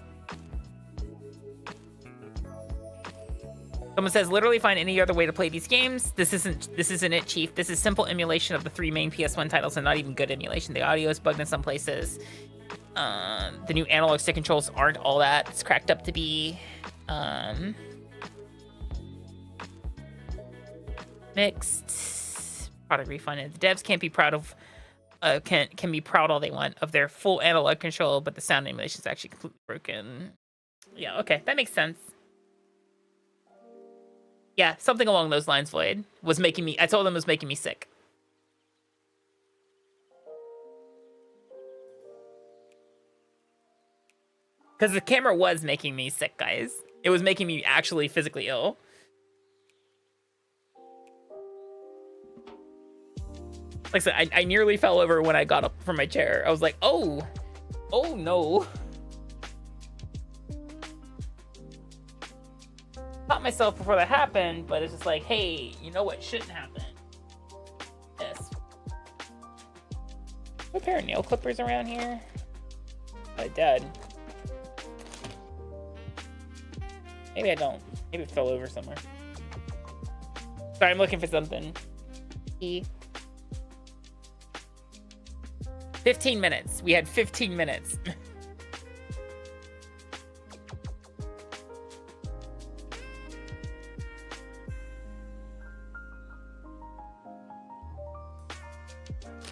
Someone says, literally find any other way to play these games. This isn't it, Chief. This is simple emulation of the 3 main PS1 titles and not even good emulation. The audio is bugged in some places. The new analog stick controls aren't all that it's cracked up to be. Mixed. Product refunded. The devs can't be proud of can be proud all they want of their full analog control, but the sound emulation is actually completely broken. Yeah, okay, that makes sense. Yeah, something along those lines, Void, was making me... I told them it was making me sick. Because the camera was making me sick, guys. It was making me actually physically ill. Like I said, I nearly fell over when I got up from my chair. I was like, oh no. Caught myself before that happened, but it's just like, hey, you know what shouldn't happen? This. A pair of nail clippers around here? I dead. Maybe I don't. Maybe it fell over somewhere. Sorry, I'm looking for something. 15 minutes. We had 15 minutes.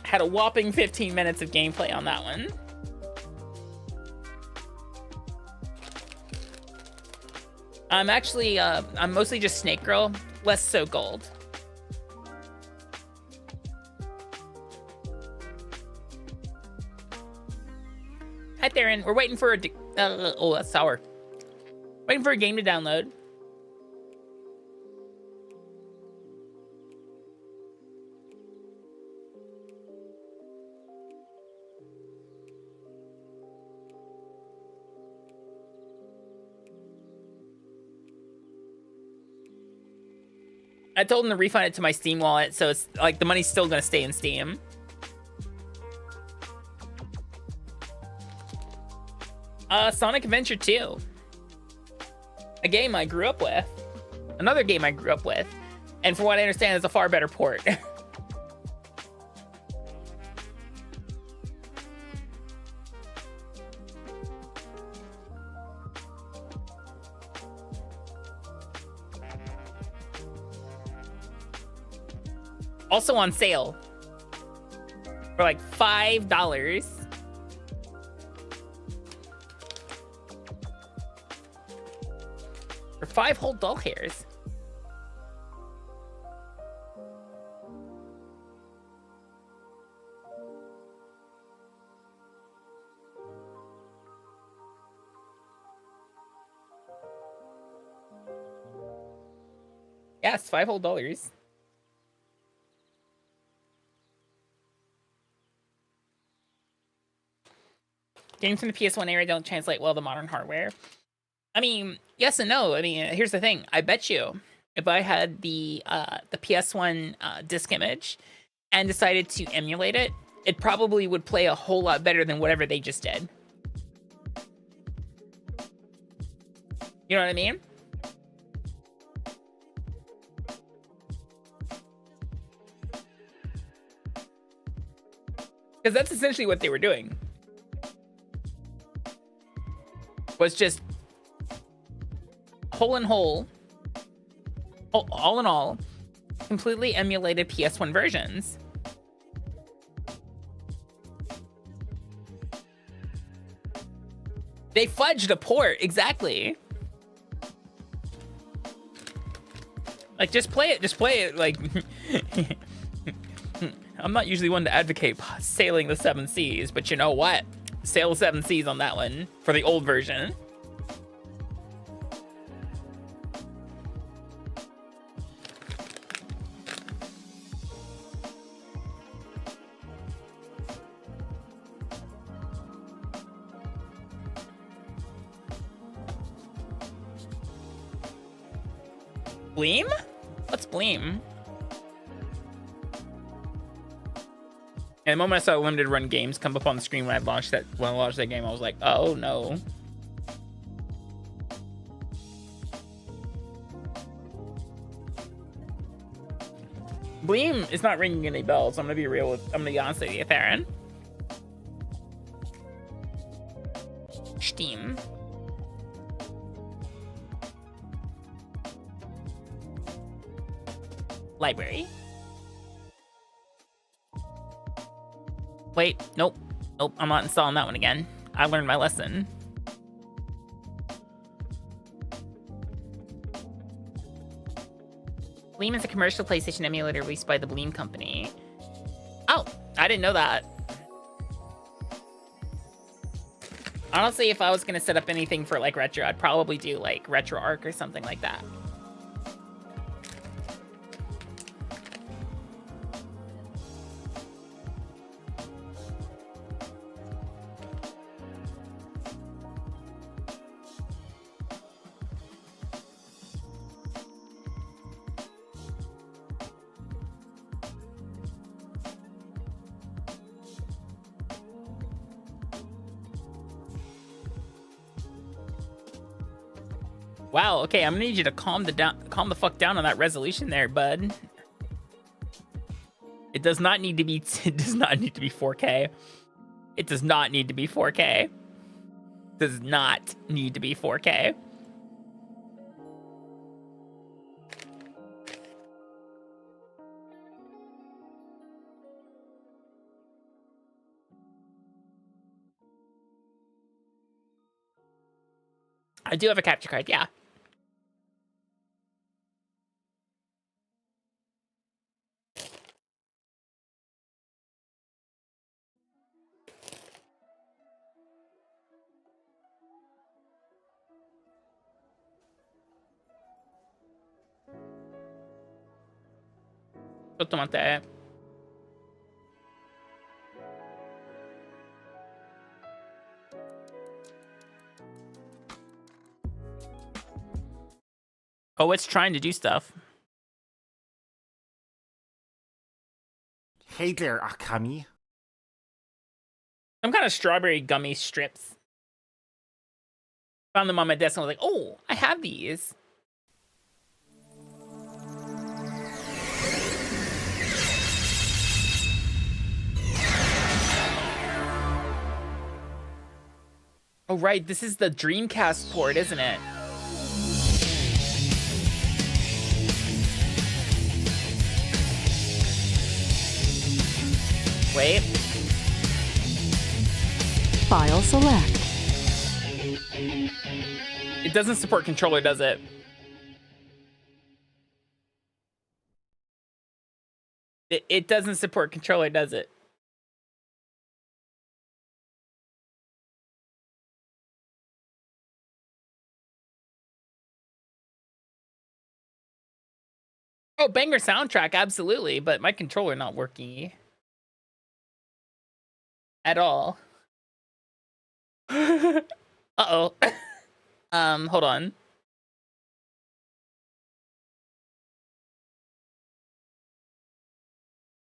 Had a whopping 15 minutes of gameplay on that one. I'm actually, I'm mostly just Snake Girl, less so Gold. Hi, Theron. We're waiting for a... oh, that's sour. Waiting for a game to download. I told him to refund it to my Steam wallet, so it's like the money's still gonna stay in Steam. Sonic Adventure 2. A game I grew up with. Another game I grew up with. And from what I understand, is a far better port. Also on sale for like $5. For 5 whole doll hairs. Yes, 5 whole dollars. Games from the PS1 era don't translate well to modern hardware. I mean, yes and no. I mean, here's the thing. I bet you, if I had the PS1 disc image and decided to emulate it, it probably would play a whole lot better than whatever they just did. You know what I mean? Because that's essentially what they were doing. Was just hole in hole, all in all, completely emulated PS1 versions. They fudged a port, exactly. Like, just play it, like... I'm not usually one to advocate sailing the 7 seas, but you know what? Sail the 7 seas on that one, for the old version. Bleem? What's Bleem? And the moment I saw limited run games come up on the screen when I launched that game, I was like, oh no. Bleem is not ringing any bells. I'm gonna be honest with you, Theron. Steam. Library. Wait, nope, I'm not installing that one again. I learned my lesson. Bleem is a commercial PlayStation emulator released by the Bleem company. Oh, I didn't know that. Honestly, if I was gonna set up anything for like retro, I'd probably do like RetroArch or something like that. Wow, okay, I'm gonna need you to calm the fuck down on that resolution there, bud. It does not need to be 4K. It does not need to be 4K. Does not need to be 4K. I do have a capture card, yeah. Tutto Mate. Oh, it's trying to do stuff. Hey there, Akami. Some kind of strawberry gummy strips. Found them on my desk and I was like, oh, I have these. Oh, right. This is the Dreamcast port, isn't it? Wait. File select. It doesn't support controller, does it? It doesn't support controller, does it? Oh, banger soundtrack, absolutely, but my controller not working at all. Uh-oh. Hold on.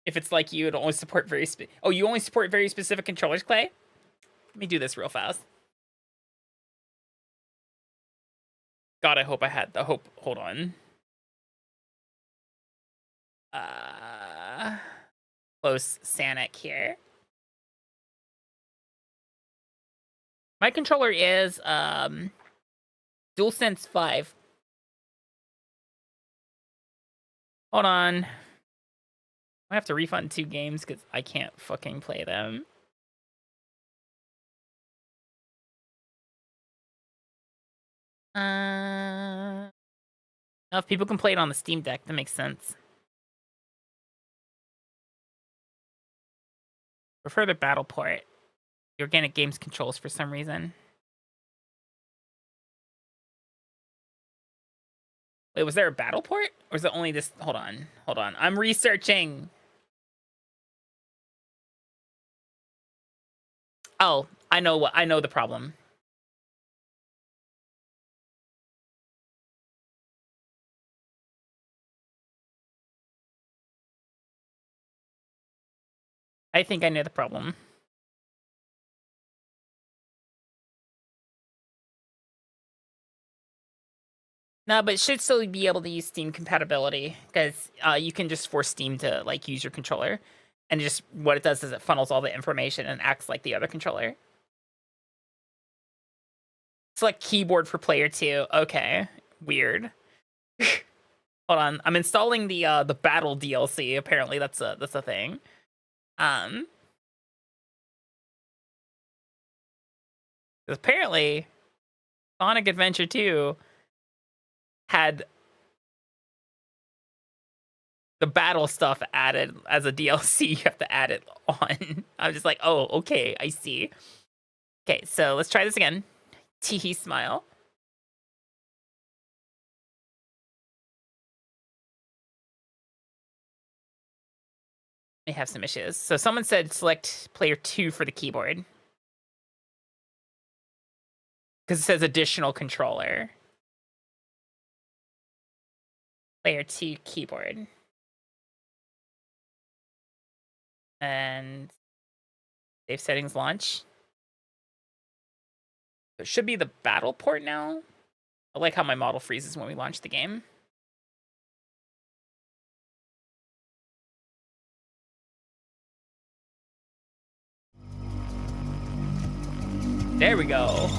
If it's like you, it'll only support oh, you only support very specific controllers, Clay? Let me do this real fast. God, I hope I had the hope. Hold on. Close Sanic here. My controller is DualSense 5. Hold on. I have to refund 2 games because I can't fucking play them. Now if people can play it on the Steam Deck, that makes sense. Prefer the battle port. The organic games controls for some reason. Wait, was there a battle port? Or is it only this? Hold on. Hold on. I'm researching. Oh, I know the problem. I think I know the problem. No, but it should still be able to use Steam compatibility because you can just force Steam to like use your controller, and just what it does is it funnels all the information and acts like the other controller. Select keyboard for player 2. Okay, weird. Hold on, I'm installing the battle DLC. Apparently, that's a thing. Apparently, Sonic Adventure 2 had the battle stuff added as a DLC. You have to add it on. I'm just like, oh, okay, I see. Okay, so let's try this again. Teehee smile. May have some issues. So someone said select player 2 for the keyboard. Because it says additional controller. Player 2 keyboard. And save settings launch. It should be the battle port now. I like how my model freezes when we launch the game. There we go.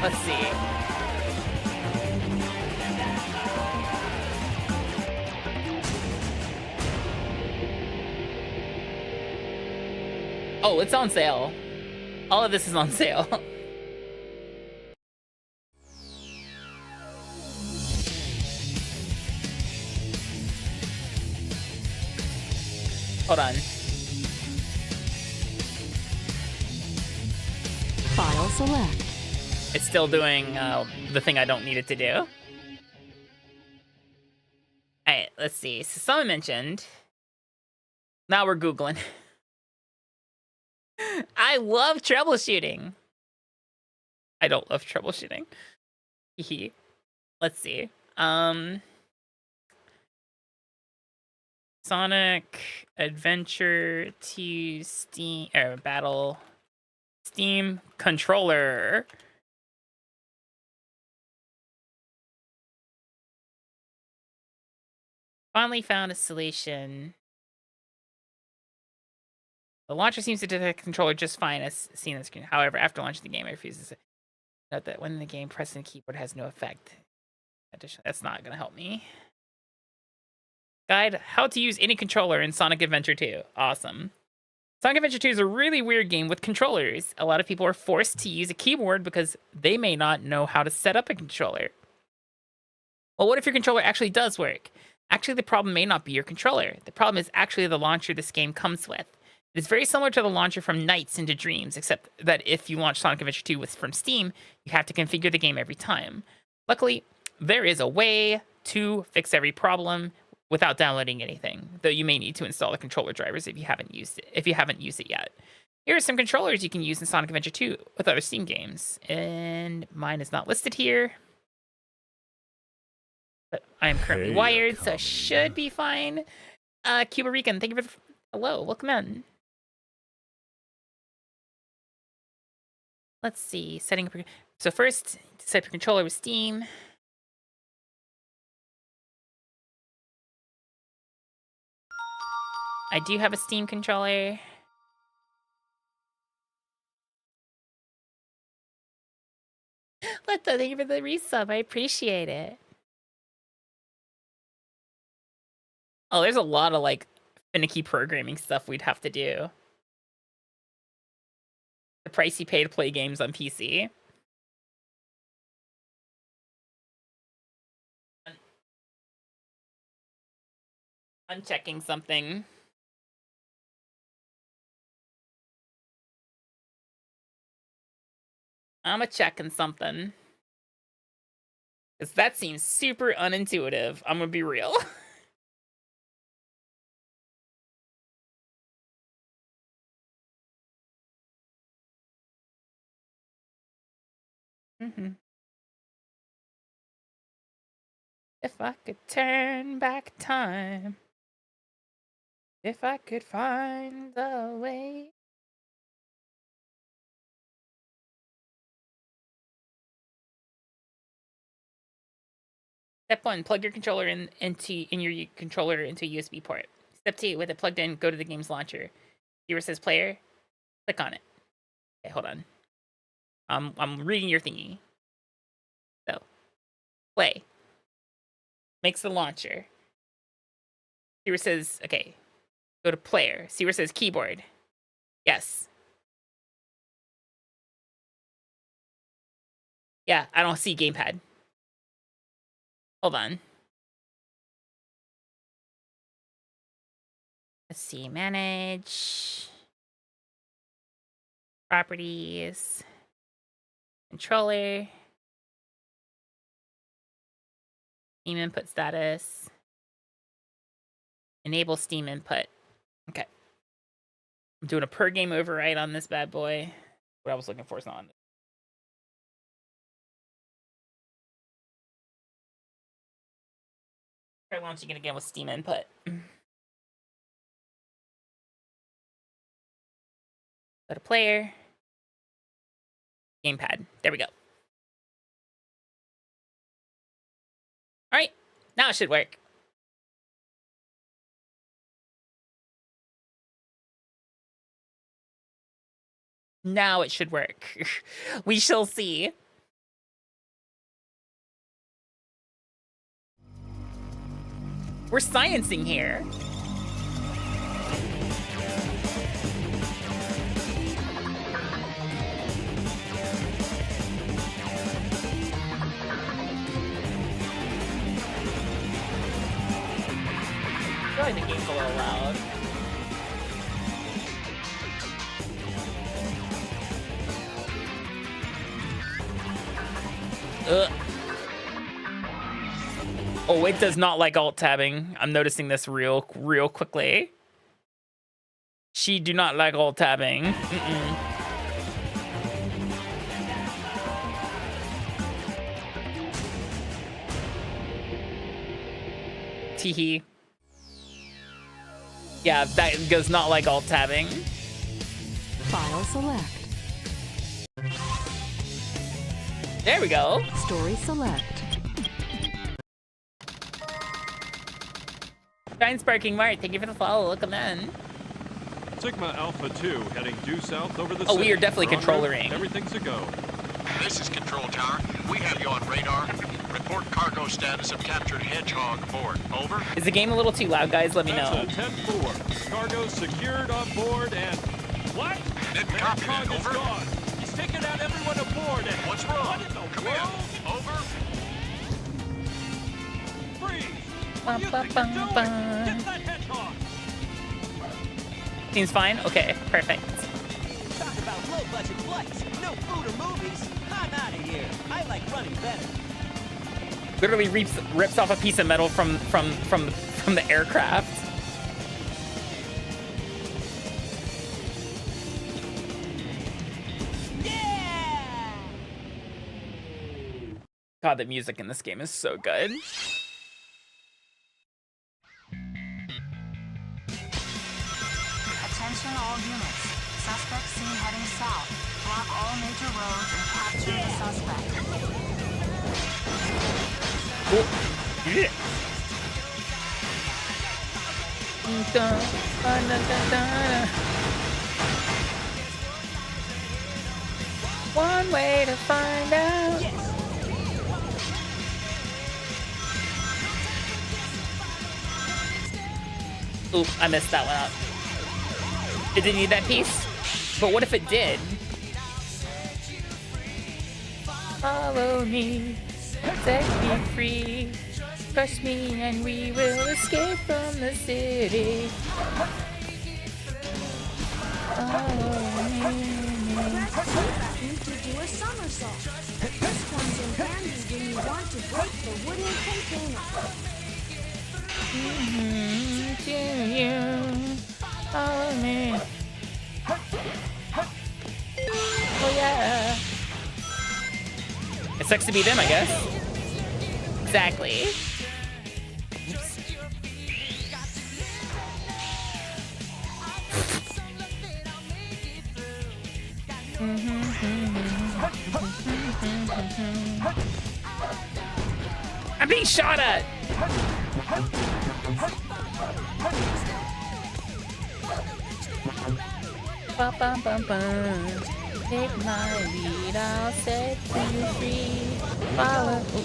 Let's see. Oh, it's on sale. All of this is on sale. Hold on. File select. It's still doing the thing I don't need it to do. Alright, let's see. So someone mentioned. Now we're Googling. I love troubleshooting. I don't love troubleshooting. Let's see. Sonic Adventure 2 Steam Battle Steam controller. Finally found a solution. The launcher seems to detect the controller just fine as seen on the screen. However, after launching the game, it refuses to note that when the game pressing the keyboard has no effect. Additionally, that's not going to help me. Guide how to use any controller in Sonic Adventure 2. Awesome. Sonic Adventure 2 is a really weird game with controllers. A lot of people are forced to use a keyboard because they may not know how to set up a controller. Well, what if your controller actually does work? Actually, the problem may not be your controller. The problem is actually the launcher this game comes with. It is very similar to the launcher from Nights into Dreams, except that if you launch Sonic Adventure 2 from Steam, you have to configure the game every time. Luckily, there is a way to fix every problem without downloading anything, though you may need to install the controller drivers if you haven't used it yet. Here are some controllers you can use in Sonic Adventure 2 with other Steam games, and mine is not listed here. But I am currently wired, so I should be fine. Cuba Rican, thank you for hello, welcome in. Let's see, setting up. So first, set up your controller with Steam. I do have a Steam controller. Thank you for the resub. I appreciate it. Oh, there's a lot of like finicky programming stuff we'd have to do. The price you pay to play games on PC. Unchecking something. I'm checking something. Because that seems super unintuitive. I'm gonna be real. If I could turn back time. If I could find a way. Step 1, plug your controller into your controller into a USB port. Step 2, with it plugged in, go to the game's launcher. Here it says player, click on it. Okay, hold on. I'm reading your thingy. So, play. Makes the launcher. Here it says, okay, go to player. See where it says keyboard. Yes. Yeah, I don't see gamepad. Hold on. Let's see, manage. Properties. Controller. Steam input status. Enable Steam input. Okay. I'm doing a per game override on this bad boy. What I was looking for is not on this. Try launching it again with Steam input. Go to player. Gamepad. There we go. Alright. Now it should work. Now it should work. We shall see. We're sciencing here. I feel like the game's a little loud. Oh, it does not like alt tabbing. I'm noticing this real quickly. She do not like alt tabbing. Teehee. Yeah, that does not like alt tabbing. File select. There we go. Story select. Shine Sparking Mart, thank you for the follow. Welcome in. Sigma Alpha 2 heading due south over the Oh, city. we are definitely We're en route. controllering. Everything's a go. This is Control Tower. We have you on radar. Report cargo status of captured Hedgehog aboard. Over. Is the game a little too loud, guys? Let me know. That's a 10-4. Cargo secured on board and... What? Didn't copy that. Hedgehog is Over. gone. He's taken out everyone aboard and... What's wrong? What in the Come world? in. Over. Freeze! What do you think you're doing? Get that Hedgehog! Seems fine? Okay, perfect. Talk about low-budget flights. No food or movies. I'm out of here. I like running better. Literally rips off a piece of metal from the aircraft. Yeah! God, the music in this game is so good. Attention all units. Suspect seen heading south. Block all major roads and capture the suspect. Yeah. One way to find out. Oop, I missed that one up. It didn't need that piece? But what if it did? Follow me, set me free. Trust me and we will escape from the city. Follow me. Need to do a somersault. This comes in handy when you want to break the wooden container. To you, follow me. Oh yeah. It sucks to be them, I guess. Exactly. Oops. I'm being shot at. Bum, bum, bum, bum. Take my lead, I'll set you free. Follow. Ooh.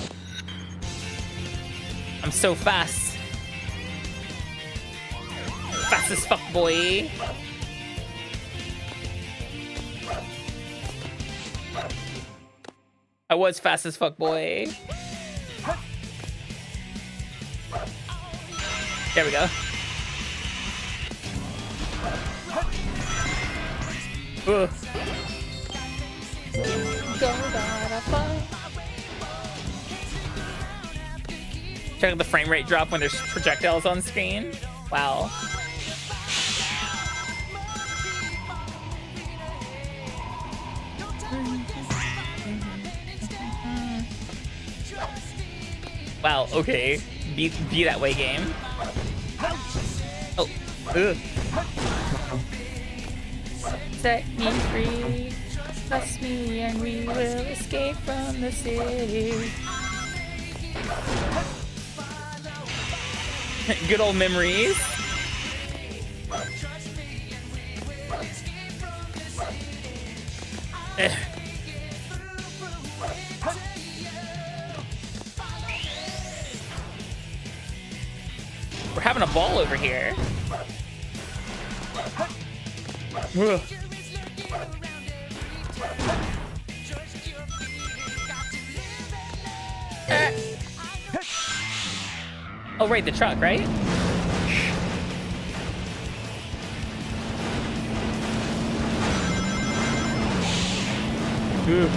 I'm so fast. Fast as fuck, boy. I was fast as fuck, boy. There we go. Ugh. Check out the frame rate drop when there's projectiles on screen. Wow. Wow, okay. Be that way, game. Oh. Ugh. Set me free. Trust me and we will escape from the city. Good old memories. We're having a ball over here. Ugh. Oh, right, the truck, right? Ooh.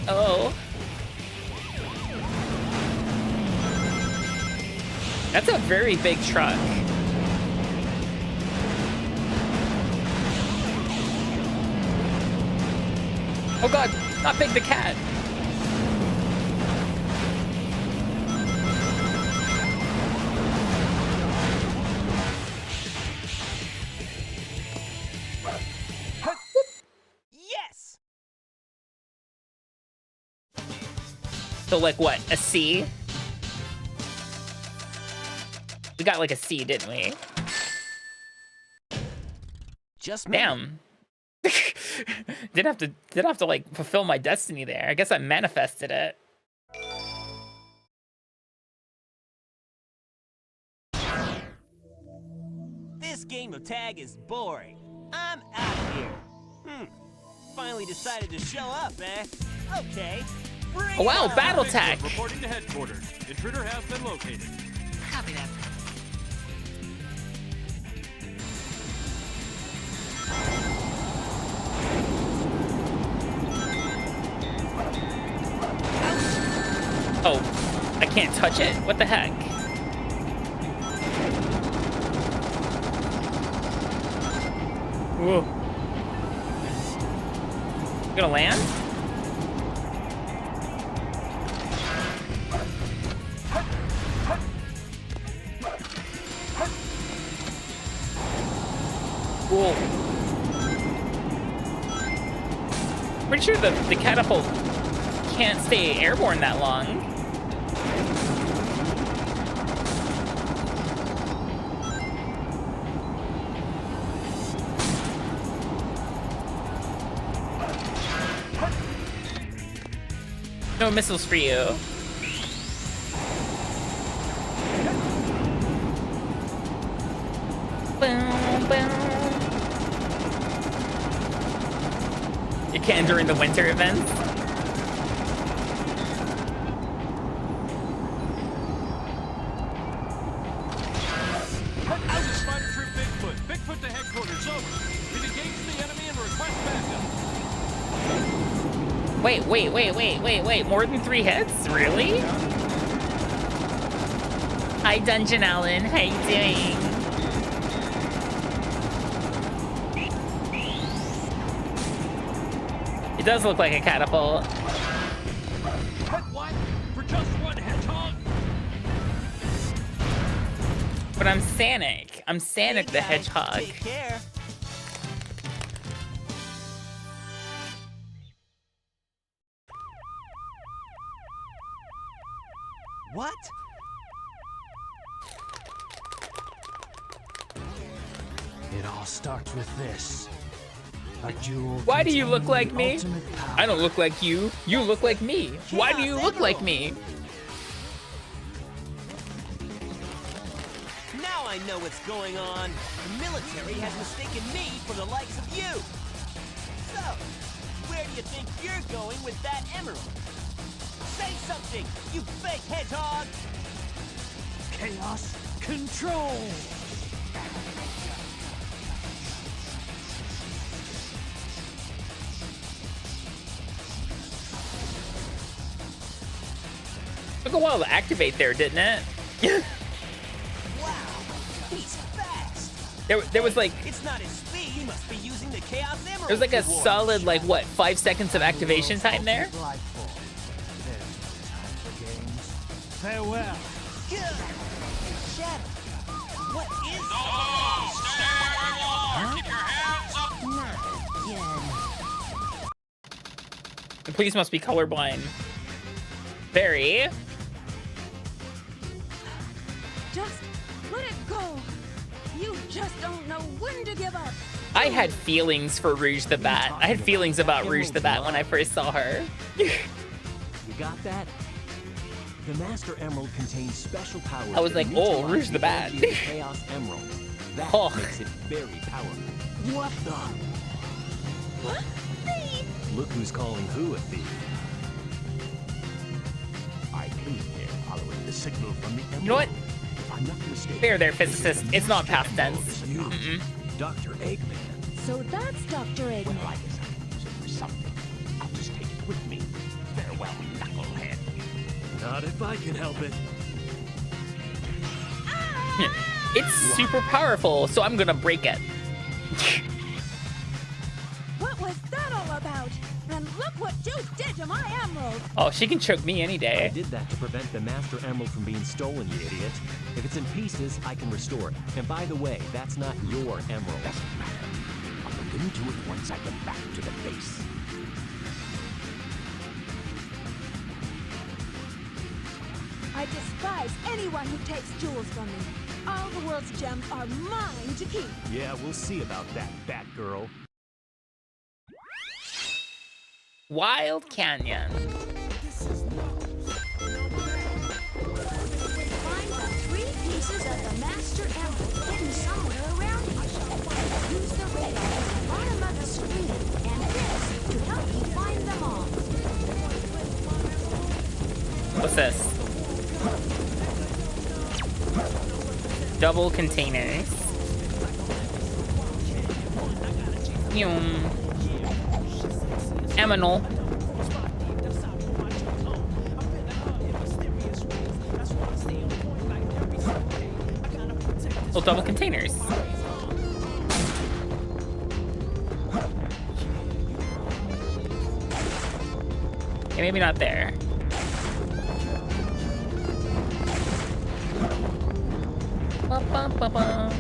Oh. That's a very big truck. Oh god, not Big the Cat. Yes! So like what, a C? We got like a C, didn't we? Just damn. Didn't have to like fulfill my destiny there. I guess I manifested it. This game of tag is boring. I'm out of here. Finally decided to show up, eh? Okay. Oh wow, battle tag. Reporting to headquarters. Intruder has been located. Copy that. Oh, I can't touch it? What the heck? Whoa. You gonna land? Cool. Pretty sure the catapult can't stay airborne that long. No missiles for you. Boom, boom. You can during the winter events. Spider Troop Bigfoot. Bigfoot to headquarters. Over. We've engaged the enemy and request backup. Wait. More than 3 hits? Really? Hi, Dungeon Allen. How you doing? It does look like a catapult. What? For just one hedgehog? But I'm Sonic. I'm Sonic the Hedgehog. Take care. What? It all starts with this. A jewel. Why do you look like me? Ultimate power. I don't look like you. You look like me. Why do you look like me? Now I know what's going on. The military has mistaken me for the likes of you. So, where do you think you're going with that emerald? Say something, you fake hedgehog! Chaos control. Took a while to activate there, didn't it? Wow, he's fast. There was like It's not his speed. He must be using the Chaos Emerald. there's like a reward. solid like what 5 seconds of activation time there. Farewell. Shadow, what is No! Stay where you are! Keep your hands up! Not again. The police must be colorblind. Very. Just let it go. You just don't know when to give up. I had feelings for Rouge the Bat. I had feelings about Rouge the Bat when I first saw her. You got that? The Master Emerald contains special powers. I was that like, oh, neutralize Rouge the Bat. energy of the Chaos Emerald. That Oh. makes it very powerful. What the? What? Thief! Look who's calling who a thief. I came here following the signal from the Emerald. You know what? If I'm not mistaken, Fair there, this is physicist. the It's not Master past Emerald, tense. is it not? Mm-mm. Dr. Eggman. So that's Dr. Eggman. Well, I guess I can use it for something. I'll just take it with me. Farewell, knucklehead. Not if I can help it. It's super powerful, so I'm gonna break it. What was that all about? And look what Duke did to my emerald! Oh, she can choke me any day. I did that to prevent the Master Emerald from being stolen, you idiot. If it's in pieces, I can restore it. And by the way, that's not your emerald. Doesn't matter. I'll look into it once I get back to the base. I despise anyone who takes jewels from me. All the world's gems are mine to keep. Yeah, we'll see about that, Batgirl. Wild Canyon. Find the 3 pieces of the Master Emerald hidden somewhere around here. Use the radar at the bottom of the screen and this to help you find them all. What's this? Double containers. Aminal. Oh, double containers. Okay, maybe not there. Ba, ba, ba, ba.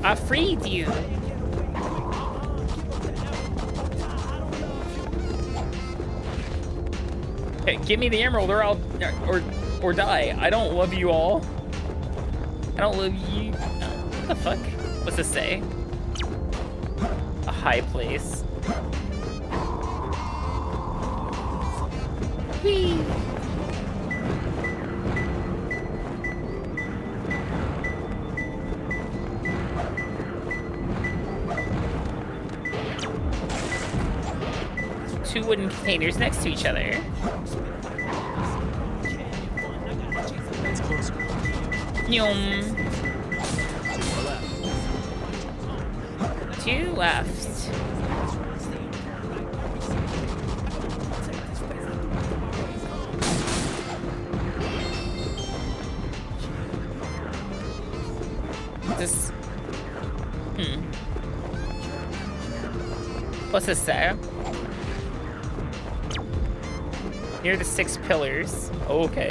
I freed you. Hey, give me the emerald or I'll or die. I don't love you all. I don't love you. What the fuck? What's this say? A high place. Whee! Two wooden containers next to each other. Yum. Two left. This. What's this say? Near the 6 pillars. Okay.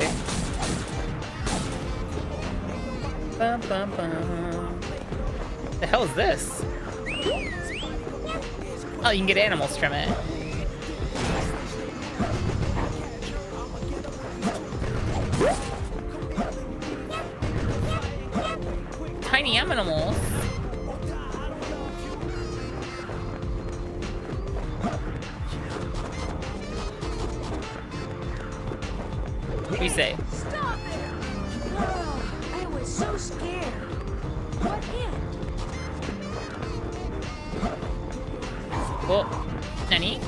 Bum, bum, bum. The hell is this? Oh, you can get animals from it. Tiny animals. What do you say? Stop it! Oh, I was so scared. What hit? Oh, Nani?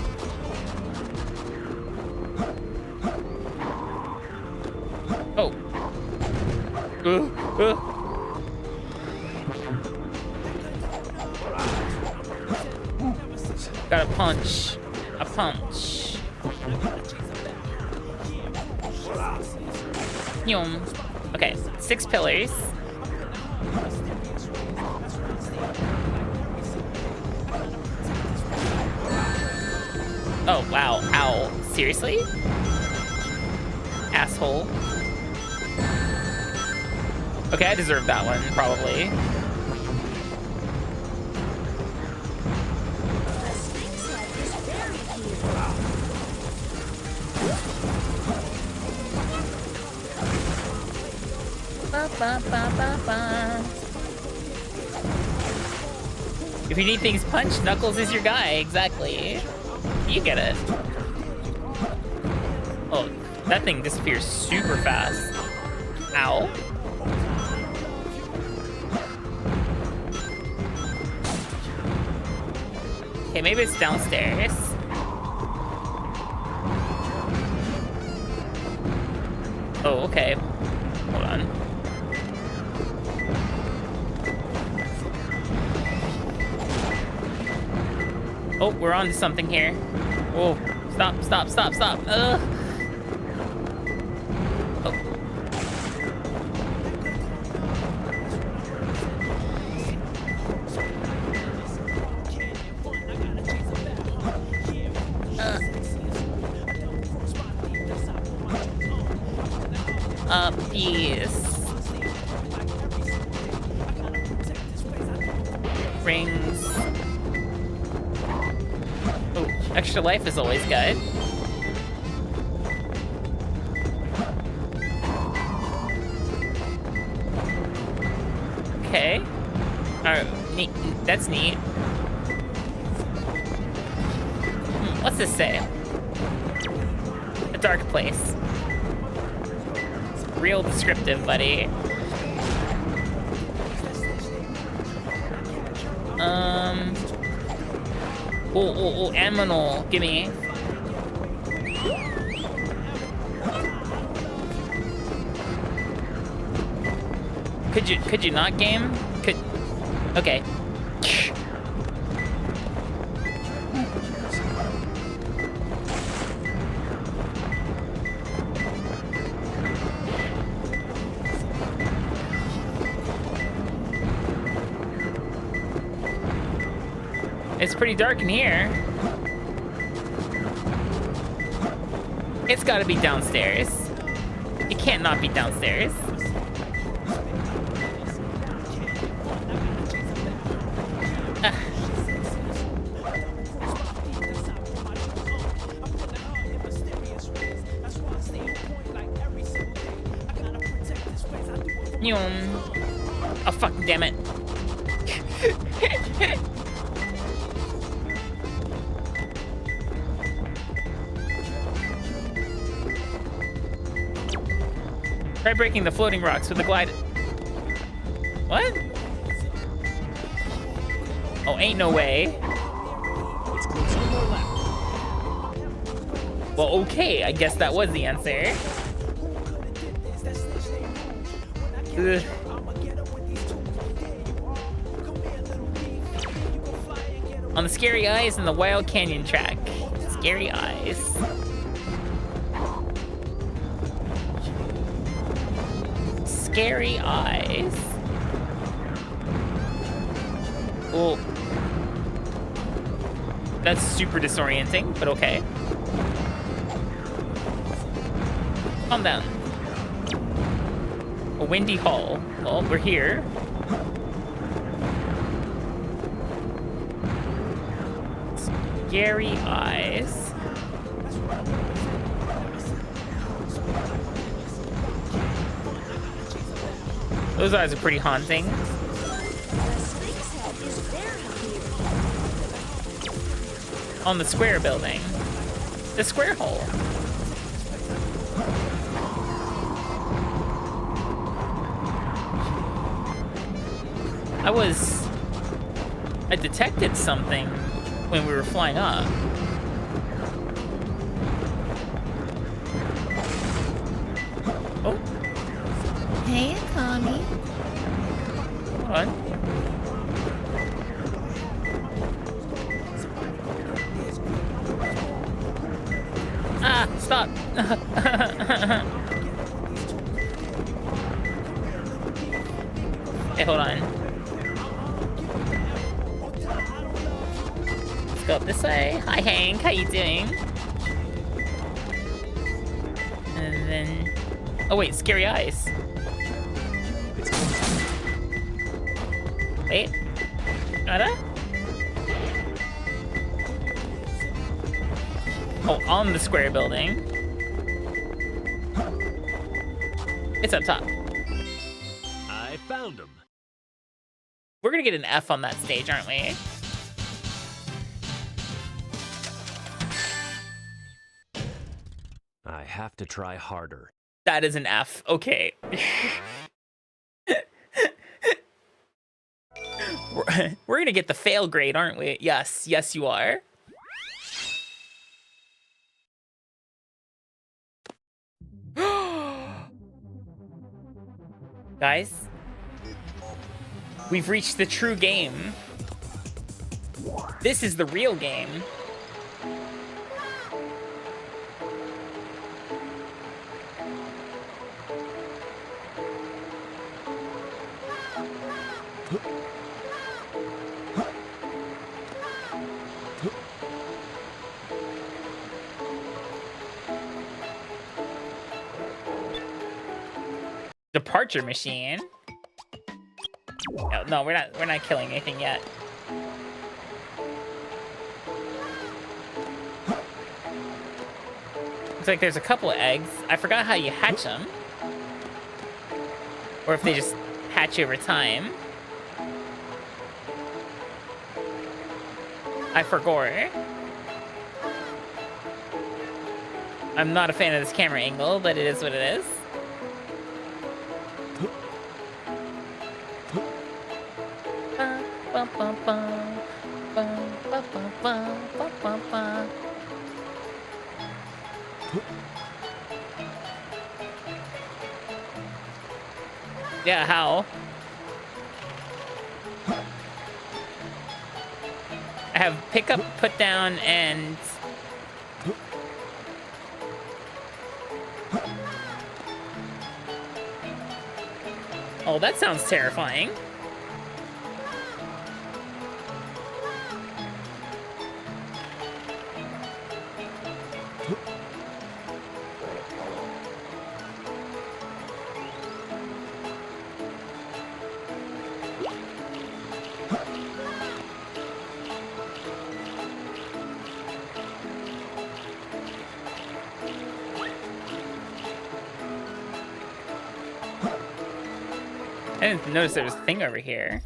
Oh. Got a punch. A punch. Yum. Okay, 6 pillars. Oh, wow. Ow. Seriously? Asshole. Okay, I deserve that one, probably. The Sphinx head is buried here. Ba, ba, ba, ba, ba. If you need things punched, Knuckles is your guy. Exactly. You get it. Oh, that thing disappears super fast. Ow. Okay, maybe it's downstairs. Oh, okay. Hold on. Oh, we're on to something here. Whoa. Stop, stop, stop, stop. Oh. Yes. Rings. Oh, extra life is always good. Okay. Alright, neat. That's neat. What's this say? A dark place. Real descriptive, buddy. Oh, aminal. Gimme. Could you not game? Okay. It's pretty dark in here. It's gotta be downstairs. It can't not be downstairs. Oh, fuck, damn it. Try breaking the floating rocks with the glide. What? Oh, ain't no way. Well, okay, I guess that was the answer. Ugh. On the scary eyes and the wild canyon track. Scary eyes. Scary eyes. Well, that's super disorienting, but okay. Calm down. A windy hall. Well, we're here. Scary eyes. Those eyes are pretty haunting. On the square building. The square hole. I detected something when we were flying up. Oh. Hey, Akami. What? Ah, stop. Hey, hold on. Let's go up this way. Hi, Hank. How you doing? And then... Oh, wait. Scary eyes. Wait. Ada? Oh, on the square building. It's up top. I found him. We're gonna get an F on that stage, aren't we? I have to try harder. That is an F. Okay. We're gonna get the fail grade, aren't we? Yes, yes you are. Guys, we've reached the true game. This is the real game. Departure machine. No, we're not killing anything yet. Looks like there's a couple of eggs. I forgot how you hatch them. Or if they just hatch over time. I forgot. I'm not a fan of this camera angle, but it is what it is. Yeah, how? I have pick up, put down, and... Oh, that sounds terrifying. I didn't notice there was a thing over here.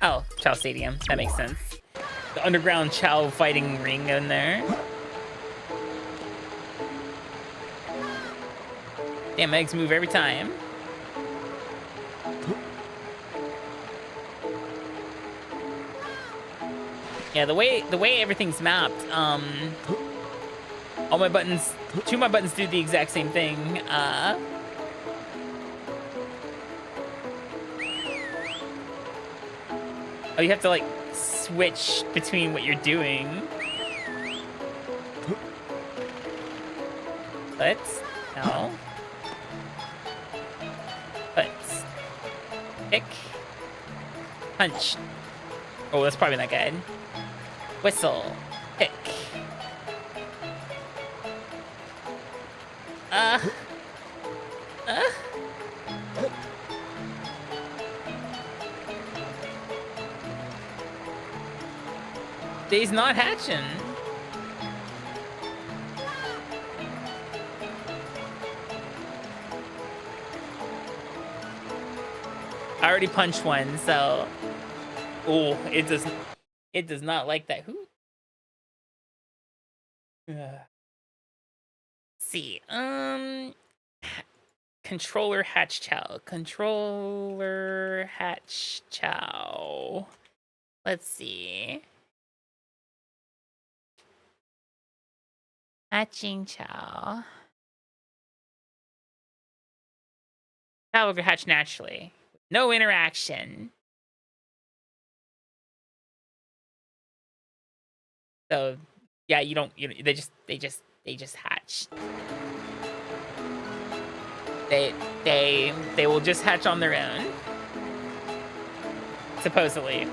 Oh, Chow Stadium. That makes sense. The underground Chow fighting ring in there. Damn, eggs move every time. Yeah, the way everything's mapped, all my buttons, 2 of my buttons do the exact same thing. Oh, you have to, like, switch between what you're doing. Let's... No. Let's... Pick. Punch. Oh, that's probably not good. Whistle. Pick. He's not hatching. I already punched one, so... Oh, it does not like that. Who? See, controller hatch chow. Controller hatch chow. Let's see. Hatching chow. Chow will hatch naturally. No interaction. So yeah, they just hatch. They will just hatch on their own. Supposedly.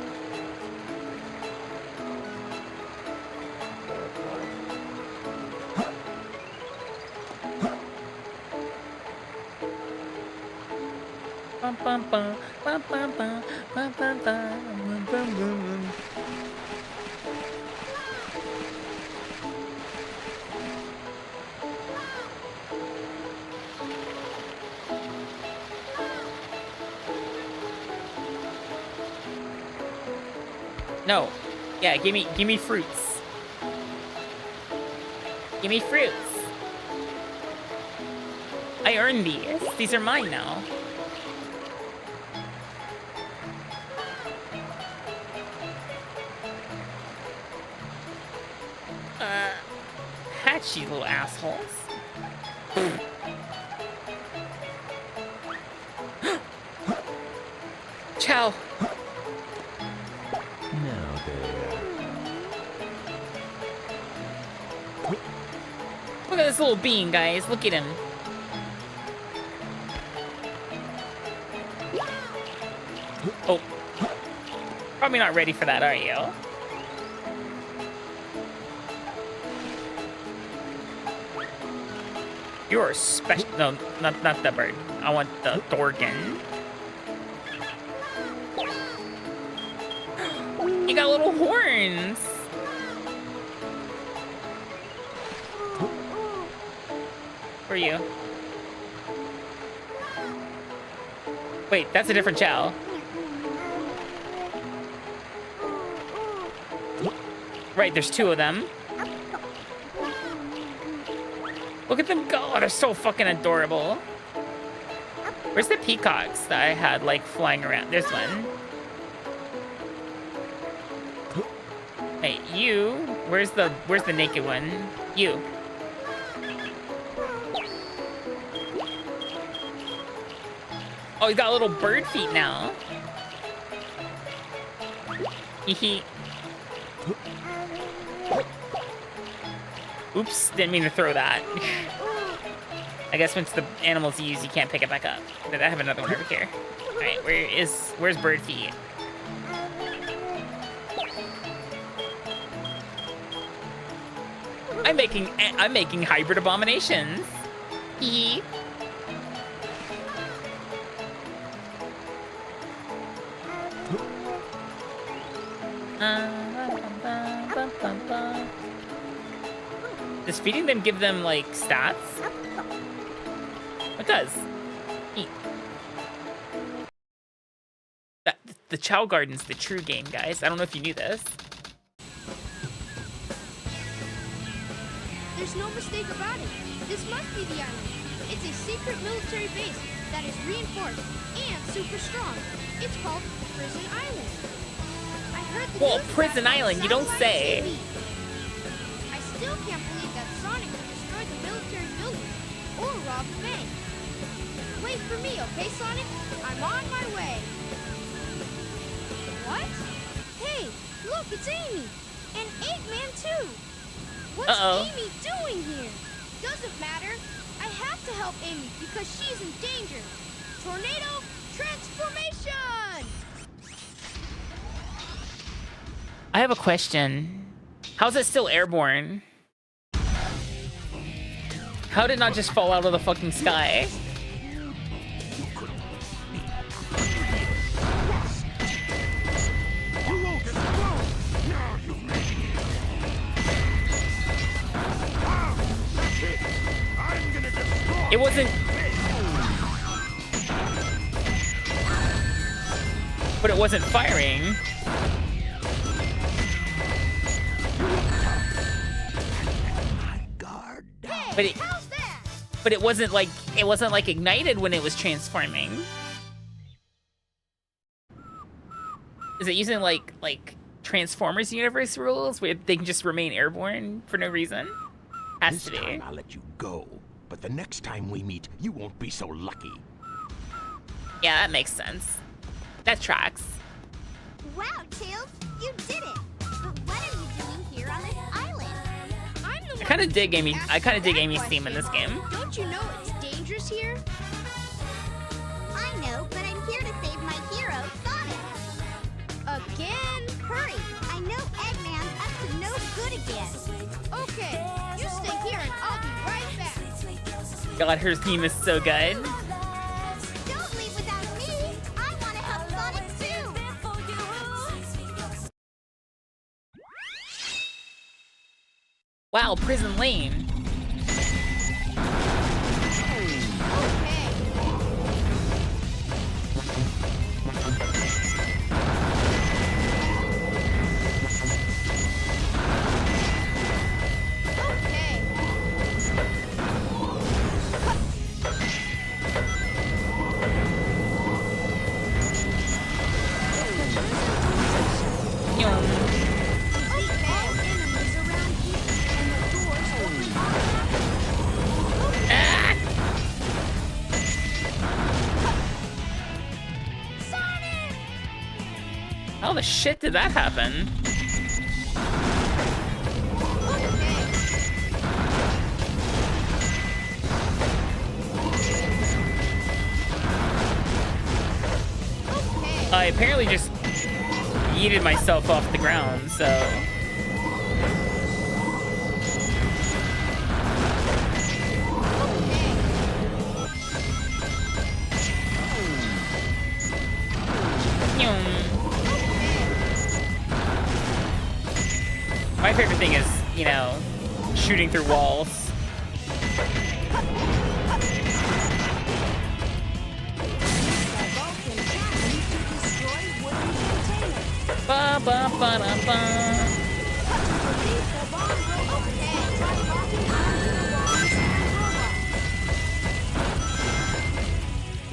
No. Yeah, give me fruits. Give me fruits. I earned these. These are mine now. Hatch, you little assholes. Ciao. Now there. Look at this little bean, guys. Look at him. Oh. Probably not ready for that, are you? You're special. No, not the bird. I want the Dorgan. You got little horns. For you. Wait, that's a different Chow. Right, there's two of them. Look at them go. They're so fucking adorable. Where's the peacocks that I had, like, flying around? There's one. Hey, you. Where's the naked one? You. Oh, he's got little bird feet now. Hee. Oops, didn't mean to throw that. I guess once the animal's used, you can't pick it back up. But I have another one over here. Alright, where's bird feet? I'm making hybrid abominations. Hee. Does feeding them give them, like, stats? It does. Eat. The Chow Garden's the true game, guys. I don't know if you knew this. There's no mistake about it. This must be the island. It's a secret military base that is reinforced and super strong. It's called Prison Island. I heard the Well, news Prison about it Island, on you don't satellite say. TV. Still can't believe that Sonic destroyed the military building or robbed the bank. Wait for me, okay, Sonic? I'm on my way. What? Hey, look, it's Amy. And Eggman, too. What's Amy doing here? Doesn't matter. I have to help Amy because she's in danger. Tornado transformation! I have a question. How's it still airborne? How did it not just fall out of the fucking sky? It wasn't... But it wasn't firing. But it wasn't like ignited when it was transforming. Is it using like Transformers universe rules where they can just remain airborne for no reason? Has to be. This time I'll let you go, but the next time we meet, you won't be so lucky. Yeah, that makes sense. That tracks. Wow, Tails, you did it! But what are you doing here on this island? I'm the one I kind of dig Amy's theme in this game. Don't you know it's dangerous here? I know, but I'm here to save my hero, Sonic. Again? Hurry! I know Eggman's up to no good again. Okay, you stay here and I'll be right back. God, her theme is so good. Don't leave without me. I want to help Sonic too. Wow, Prison Lane. How the shit did that happen? I apparently just yeeted myself off the ground, so... My favorite thing is, you know, shooting through walls. Ba ba ba da ba.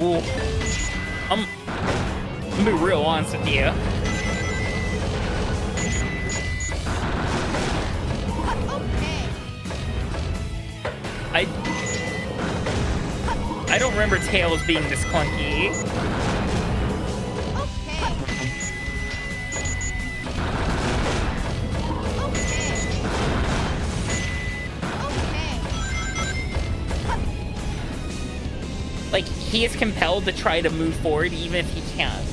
Ooh. I'm gonna be real honest with you. I don't remember Tails being this clunky. Like, he is compelled to try to move forward even if he can't.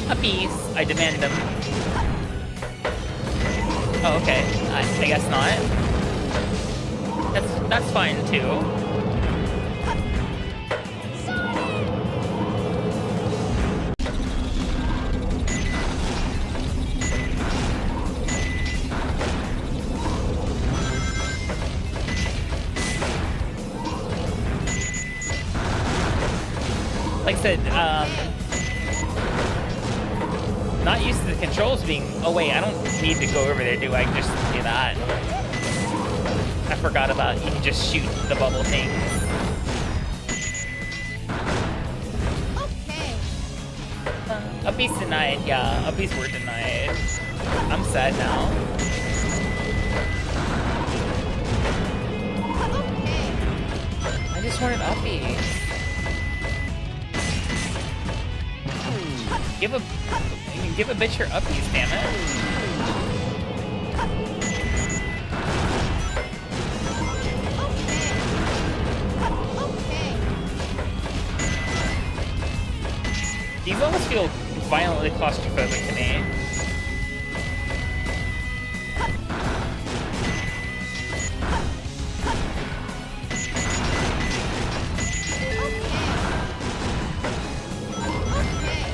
Uppies, I demand them. Oh, okay. I guess not. That's fine too. Like I said, not used to the controls being... Oh wait, I don't need to go over there, do I? I can just do that. I forgot about you can just shoot the bubble things. Okay. Uppies denied, yeah. Uppies were denied. I'm sad now. I just wanted uppies. Give a bitch your uppies, damn it. These almost feel violently claustrophobic to me.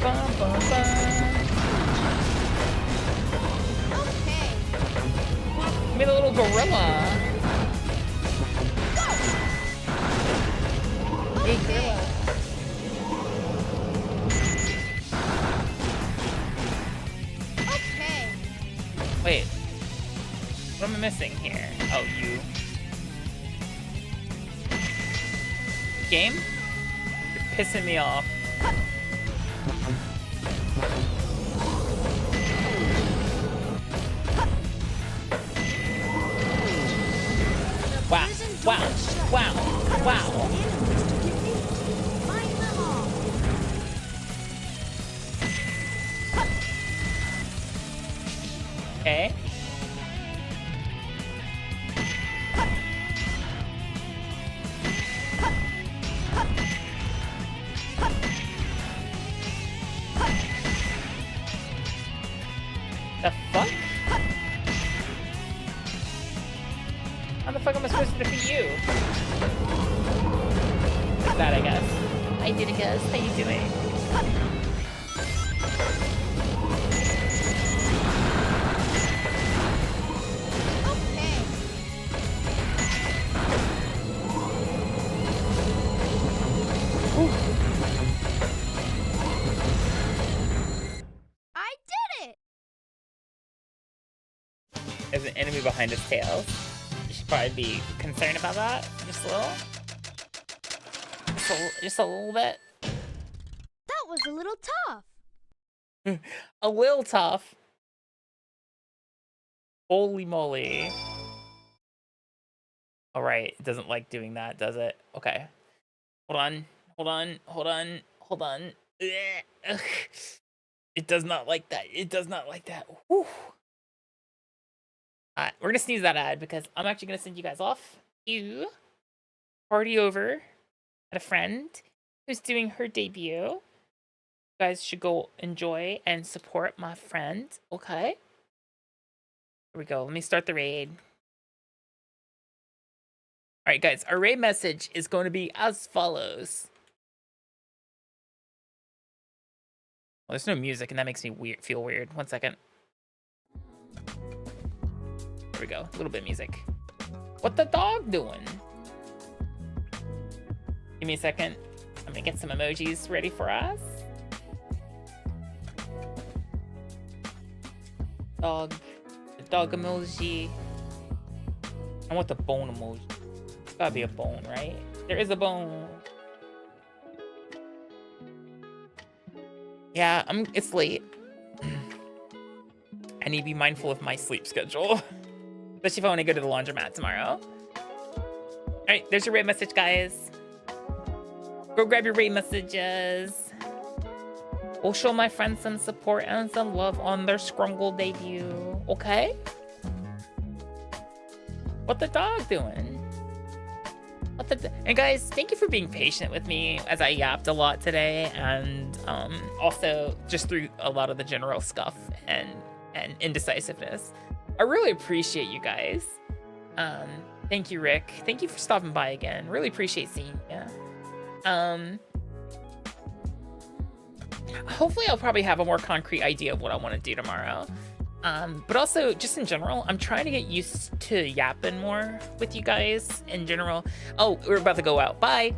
Bum, bum, bum. Give me the little gorilla. Hey, gorilla. Wait. What am I missing here? Oh, you. Game? You're pissing me off. Wow, wow, wow, wow. Okay. The fuck? How the fuck am I supposed to defeat you? Like that, I guess. I did it, guys. How you doing? There's an enemy behind his tail. You should probably be concerned about that. Just a little. Just a little bit. That was a little tough. A little tough. Holy moly. All right, it doesn't like doing that, does it? Okay. Hold on. Ugh. It does not like that. It does not like that. Whew. Alright, we're gonna sneeze that ad because I'm actually gonna send you guys off to party over at a friend who's doing her debut. You guys should go enjoy and support my friend, okay? Here we go. Let me start the raid. All right, guys, our raid message is going to be as follows. Well, there's no music, and that makes me feel weird. 1 second. There we go. A little bit of music. What the dog doing? Give me a second. I'm gonna get some emojis ready for us. Dog. The dog emoji. I want the bone emoji. Gotta be a bone, right? There is a bone. Yeah, it's late. I need to be mindful of my sleep schedule. Especially if I want to go to the laundromat tomorrow. Alright, there's your raid message, guys. Go grab your raid messages. We'll show my friends some support and some love on their Scrungle debut. Okay? What the dog doing? And guys, thank you for being patient with me as I yapped a lot today, and also just through a lot of the general stuff and indecisiveness. I really appreciate you guys. Thank you, Rick. Thank you for stopping by again. Really appreciate seeing you. Hopefully I'll probably have a more concrete idea of what I want to do tomorrow. But also, just in general, I'm trying to get used to yapping more with you guys in general. Oh, we're about to go out. Bye!